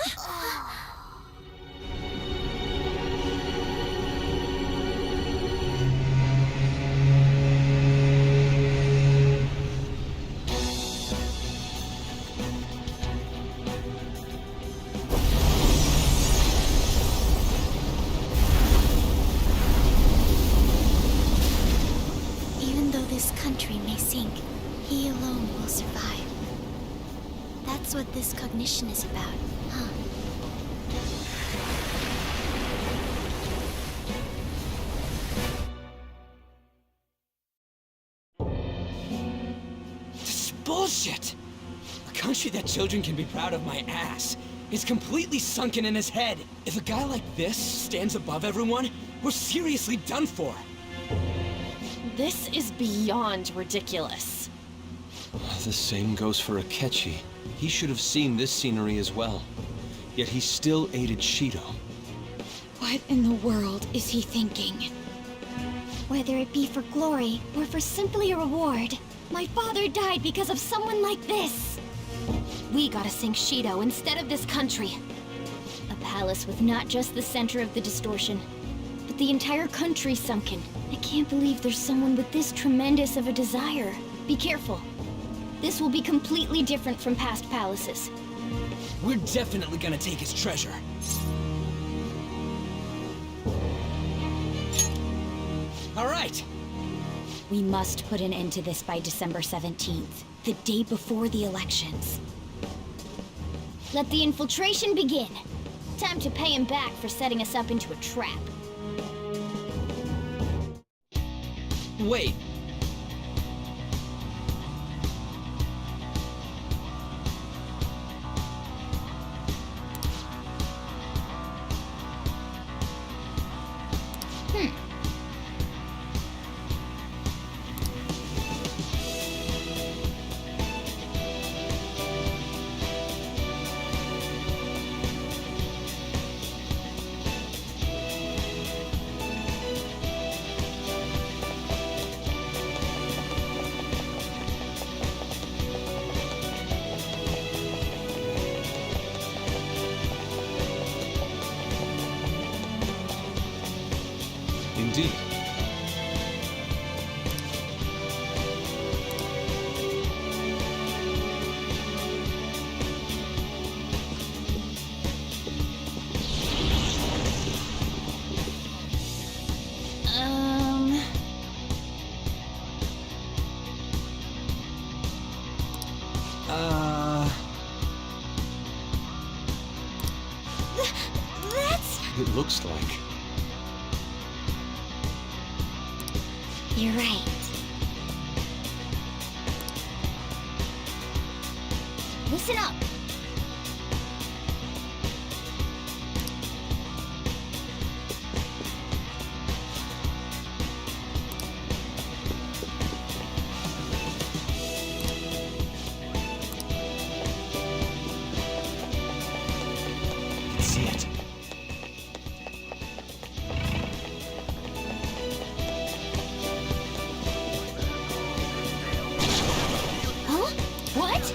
Even though this country may sink, he alone will survive. That's what this cognition is about, huh? This is bullshit! A country that children can be proud of my ass is completely sunken in his head. If a guy like this stands above everyone, we're seriously done for. This is beyond ridiculous. The same goes for Akechi. He should have seen this scenery as well. Yet he still aided Shido. What in the world is he thinking? Whether it be for glory or for simply a reward, my father died because of someone like this. We gotta sink Shido instead of this country. A palace with not just the center of the distortion, but the entire country sunken. I can't believe there's someone with this tremendous of a desire. Be careful. This will be completely different from past palaces. We're definitely gonna take his treasure. All right. We must put an end to this by December 17th, the day before the elections. Let the infiltration begin. Time to pay him back for setting us up into a trap. Wait. Indeed. That's... It looks like. You're right. Listen up. See it. Huh? What?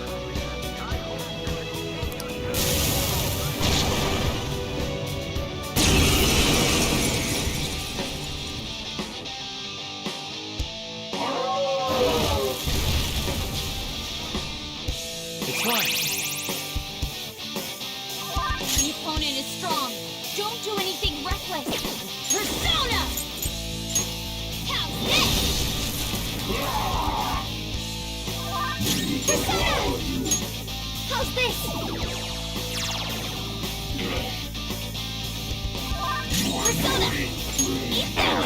It's fine. The opponent is strong. Don't do anything reckless. Persona! How's this? Persona! How's this? Persona! Eat them!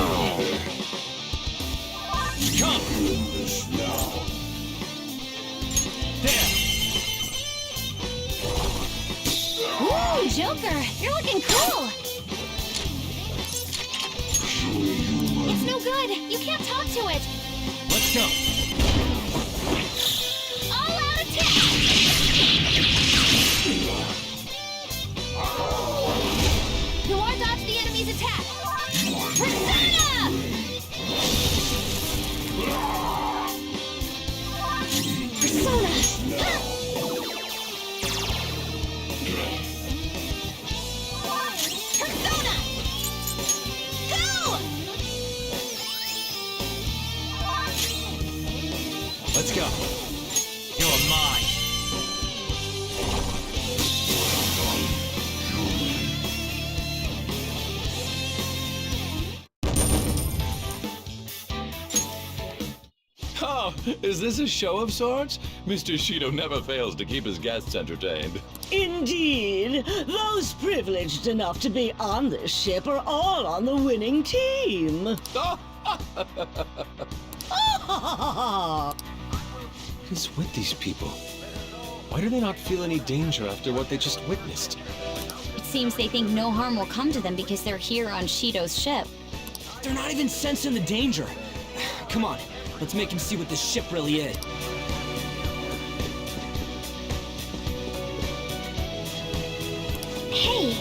Come! There! Ooh, Joker! You're looking cool! It's no good! You can't talk to it! Let's go! All-out attack! Noir dodged the enemy's attack! Is this a show of sorts? Mr. Shido never fails to keep his guests entertained. Indeed. Those privileged enough to be on this ship are all on the winning team. What is with these people? Why do they not feel any danger after what they just witnessed? It seems they think no harm will come to them because they're here on Shido's ship. They're not even sensing the danger. Come on, let's make him see what this ship really is. Hey!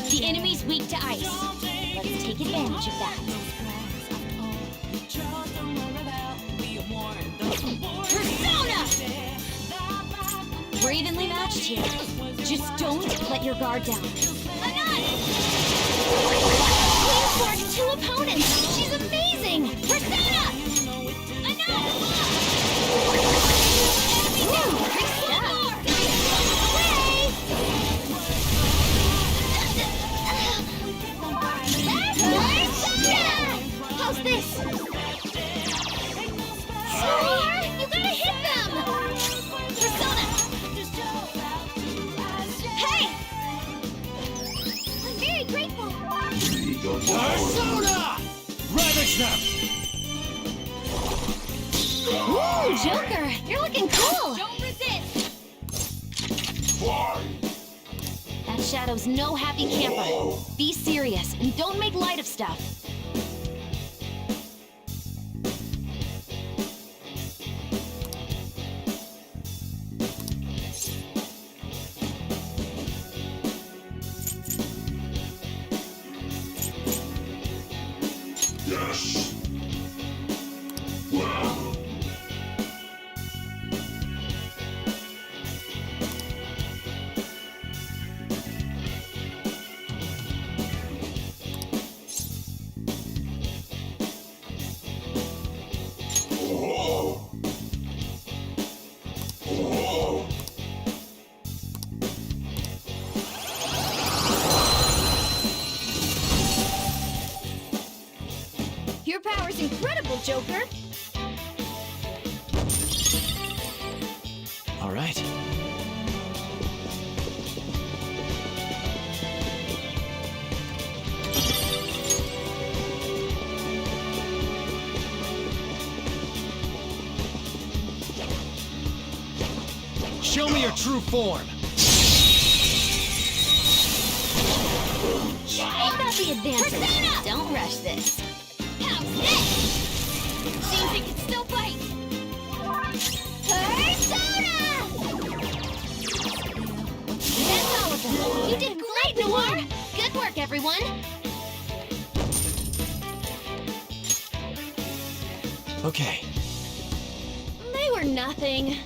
The enemy's weak to ice. Let's take advantage of that. Persona! We're evenly matched here. Just don't let your guard down. Queen forged 2 opponents! She's amazing! Persona! How's this? Sawyer, you gotta hit them! Persona! Hey! I'm very grateful. Persona! Ravage them! Ooh, Joker, you're looking cool! Don't resist! That Shadow's no happy camper. Be serious and don't make light of stuff. Yes. Well. Oh. Oh. Your power's incredible, Joker! All right. Show me your true form. Ain't that the advantage? Persona! Don't rush this. How's this? Seems it can still fight. Persona! That's all of them. You did great, Noir! Good work, everyone. Okay. They were nothing.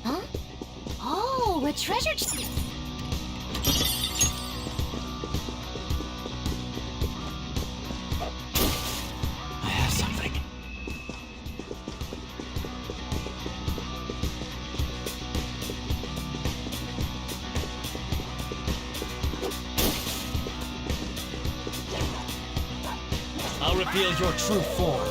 Huh? Oh, a treasure chest. I have something. I'll reveal your true form.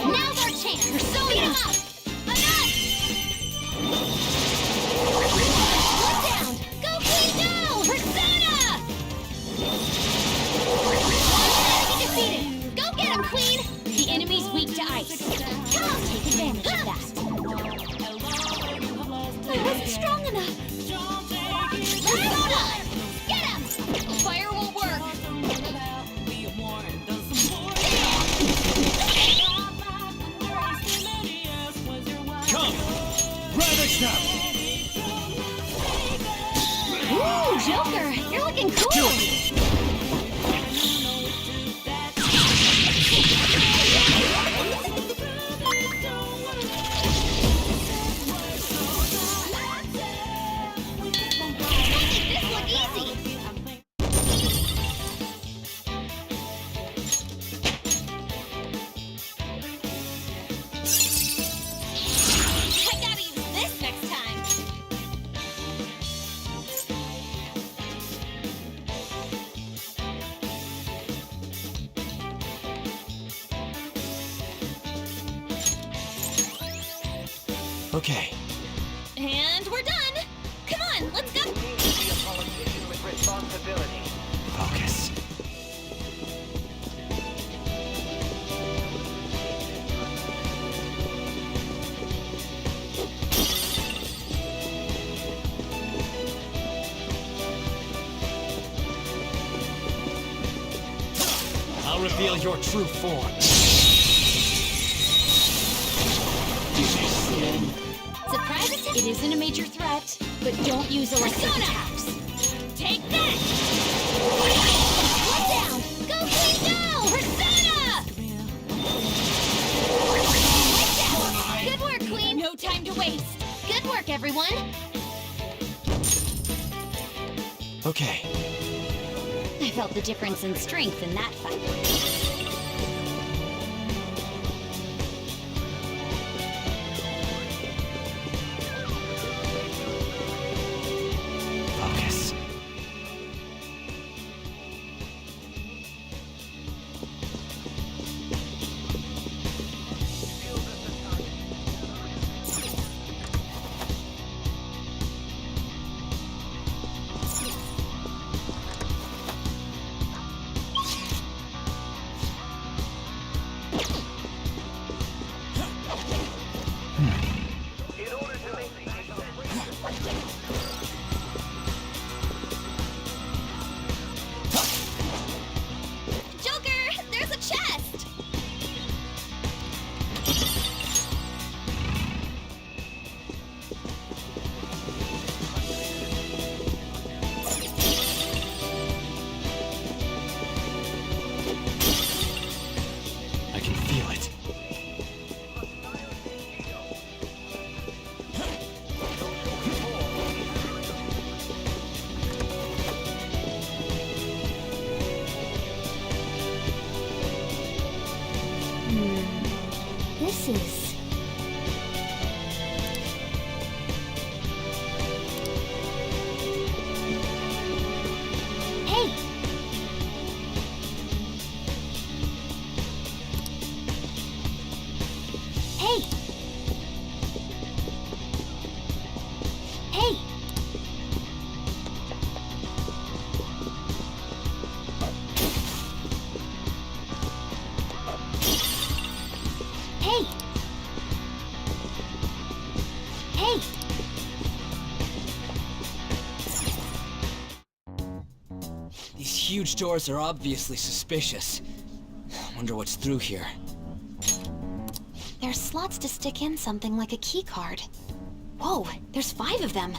Now's our chance. Persona! Beat him up! Enough! One down! Go, Queen, go! Persona! Enemy defeated! Go get him, Queen! The enemy's weak to ice. Come, take advantage of that. I wasn't strong enough! Persona! Get him! Fire won't work. Come! Ravage them! Ooh, Joker, you're looking cool! Okay. And we're done! Come on, let's go! Be a politician with responsibility. Focus. I'll reveal your true form. Surprise attack! It isn't a major threat, but don't use electric attacks. Take that! One down! Go, Queen, go! Persona! Good work, Queen! No time to waste. Good work, everyone! Okay. I felt the difference in strength in that fight. Focus. Joker, there's a chest! I can feel it. This is... Hey! Hey! Hey! Hey! Hey! These huge doors are obviously suspicious. Wonder what's through here. There's slots to stick in something like a key card. Whoa, there's 5 of them.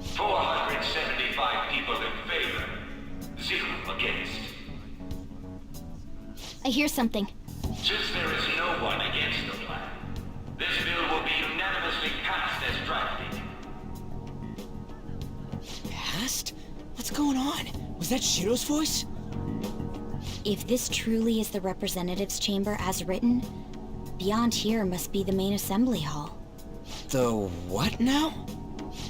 475 people in favor. 0 against. I hear something. Since there is no one against the plan, this bill will be unanimously passed as drafted. Past? What's going on? Was that Shido's voice? If this truly is the representatives' chamber as written, beyond here must be the main assembly hall. The what now?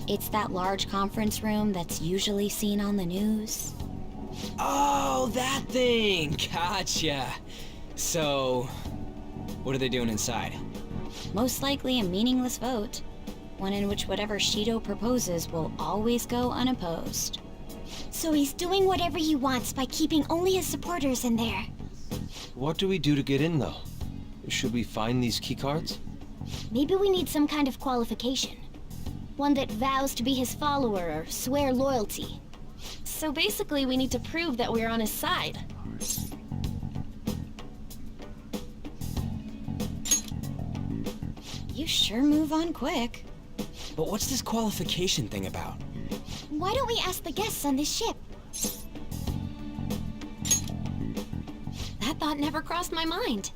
It's that large conference room that's usually seen on the news. Oh, that thing! Gotcha. So, what are they doing inside? Most likely a meaningless vote. One in which whatever Shido proposes will always go unopposed. So he's doing whatever he wants by keeping only his supporters in there. What do we do to get in, though? Should we find these keycards? Maybe we need some kind of qualification. One that vows to be his follower or swear loyalty. So basically, we need to prove that we're on his side. You sure move on quick. But what's this qualification thing about? Why don't we ask the guests on this ship? That thought never crossed my mind.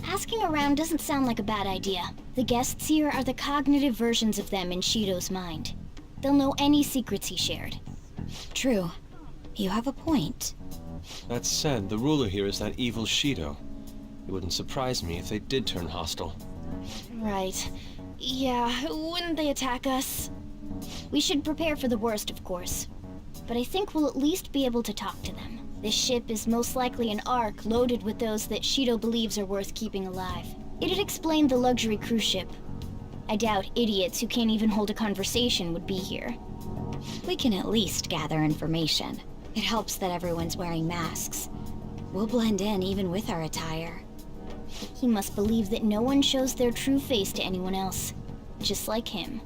Asking around doesn't sound like a bad idea. The guests here are the cognitive versions of them in Shido's mind. They'll know any secrets he shared. True. You have a point. That said, the ruler here is that evil Shido. It wouldn't surprise me if they did turn hostile. Right. Yeah, wouldn't they attack us? We should prepare for the worst, of course. But I think we'll at least be able to talk to them. This ship is most likely an Ark loaded with those that Shido believes are worth keeping alive. It'd explain the luxury cruise ship. I doubt idiots who can't even hold a conversation would be here. We can at least gather information. It helps that everyone's wearing masks. We'll blend in even with our attire. He must believe that no one shows their true face to anyone else. Just like him.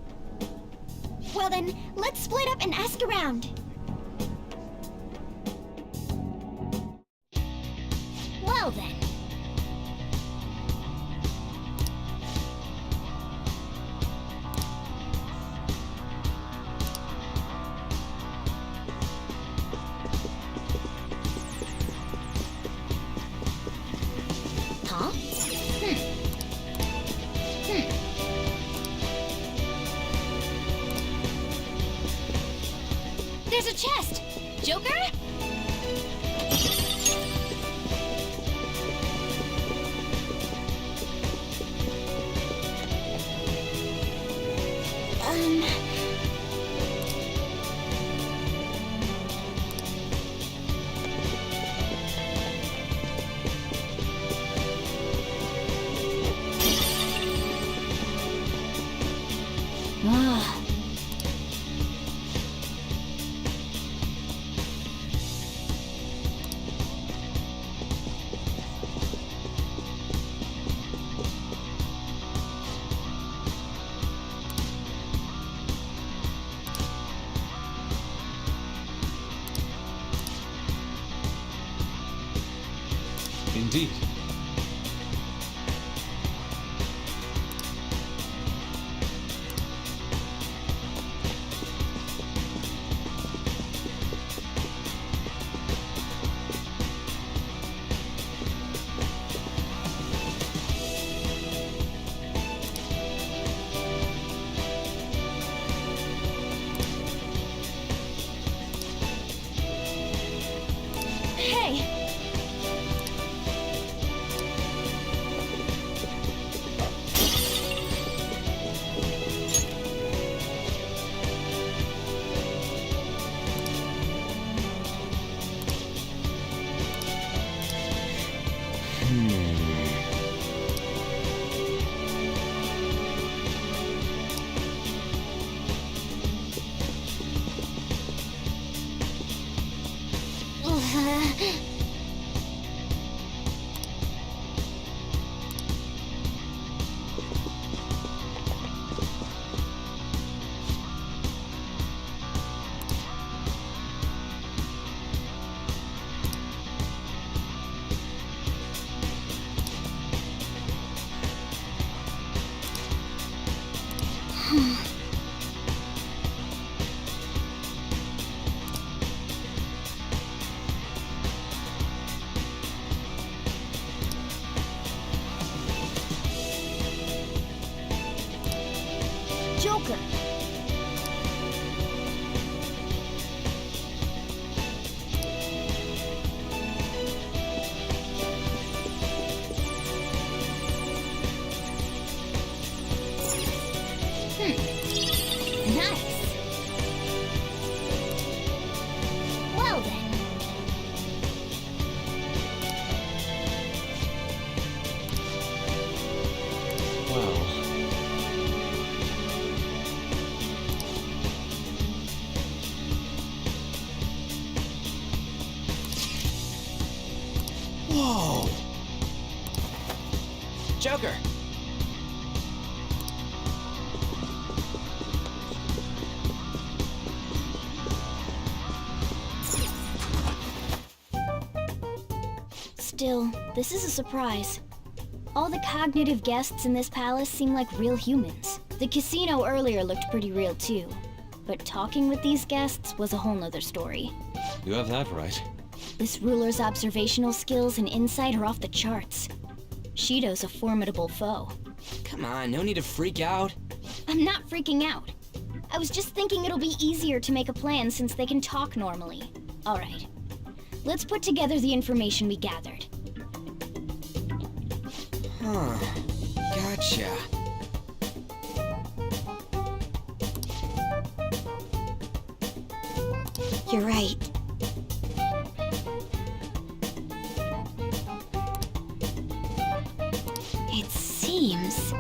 Well then, let's split up and ask around. Well then. Huh? There's a chest! Joker? Ah. Indeed. Hey! Joker! Nice! Well then. Well. Whoa! Joker! Still, this is a surprise. All the cognitive guests in this palace seem like real humans. The casino earlier looked pretty real too. But talking with these guests was a whole nother story. You have that right. This ruler's observational skills and insight are off the charts. Shido's a formidable foe. Come on, no need to freak out. I'm not freaking out. I was just thinking it'll be easier to make a plan since they can talk normally. Alright. Let's put together the information we gathered. Huh. Gotcha. You're right. It seems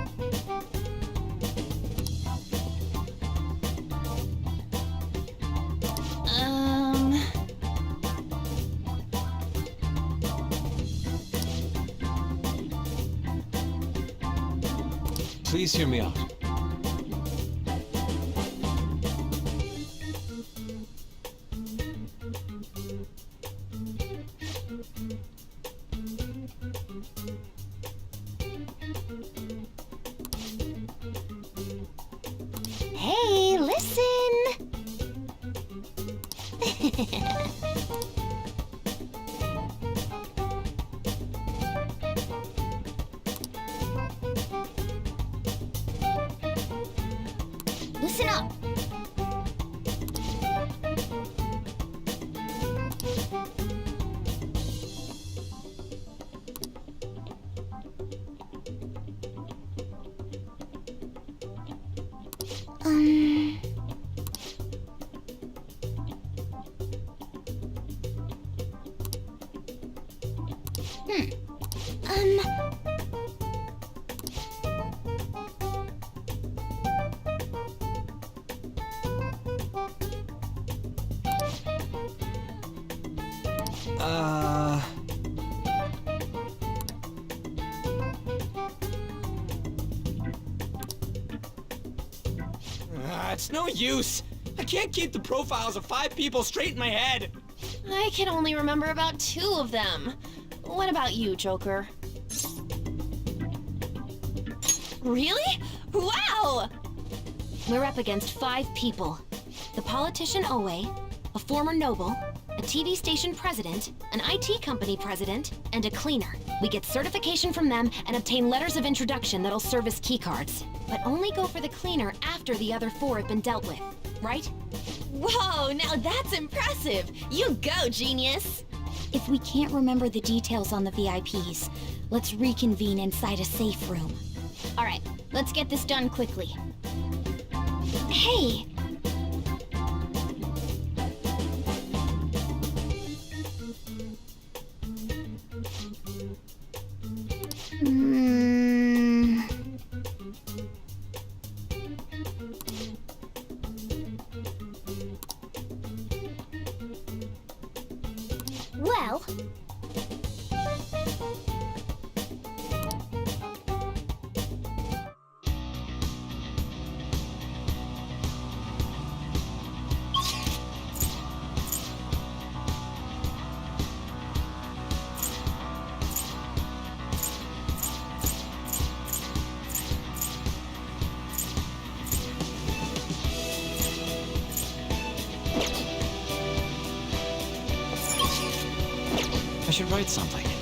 Please hear me out. Hey, listen! Listen up! It's no use. I can't keep the profiles of 5 people straight in my head. I can only remember about 2 of them. What about you, Joker? Really? Wow! We're up against 5 people. The politician Owe, a former noble, a TV station president, an IT company president, and a cleaner. We get certification from them and obtain letters of introduction that'll serve as keycards. But only go for the cleaner after the other 4 have been dealt with, right? Whoa, now that's impressive! You go, genius! If we can't remember the details on the VIPs, let's reconvene inside a safe room. All right, let's get this done quickly. Hey! Well... I should write something.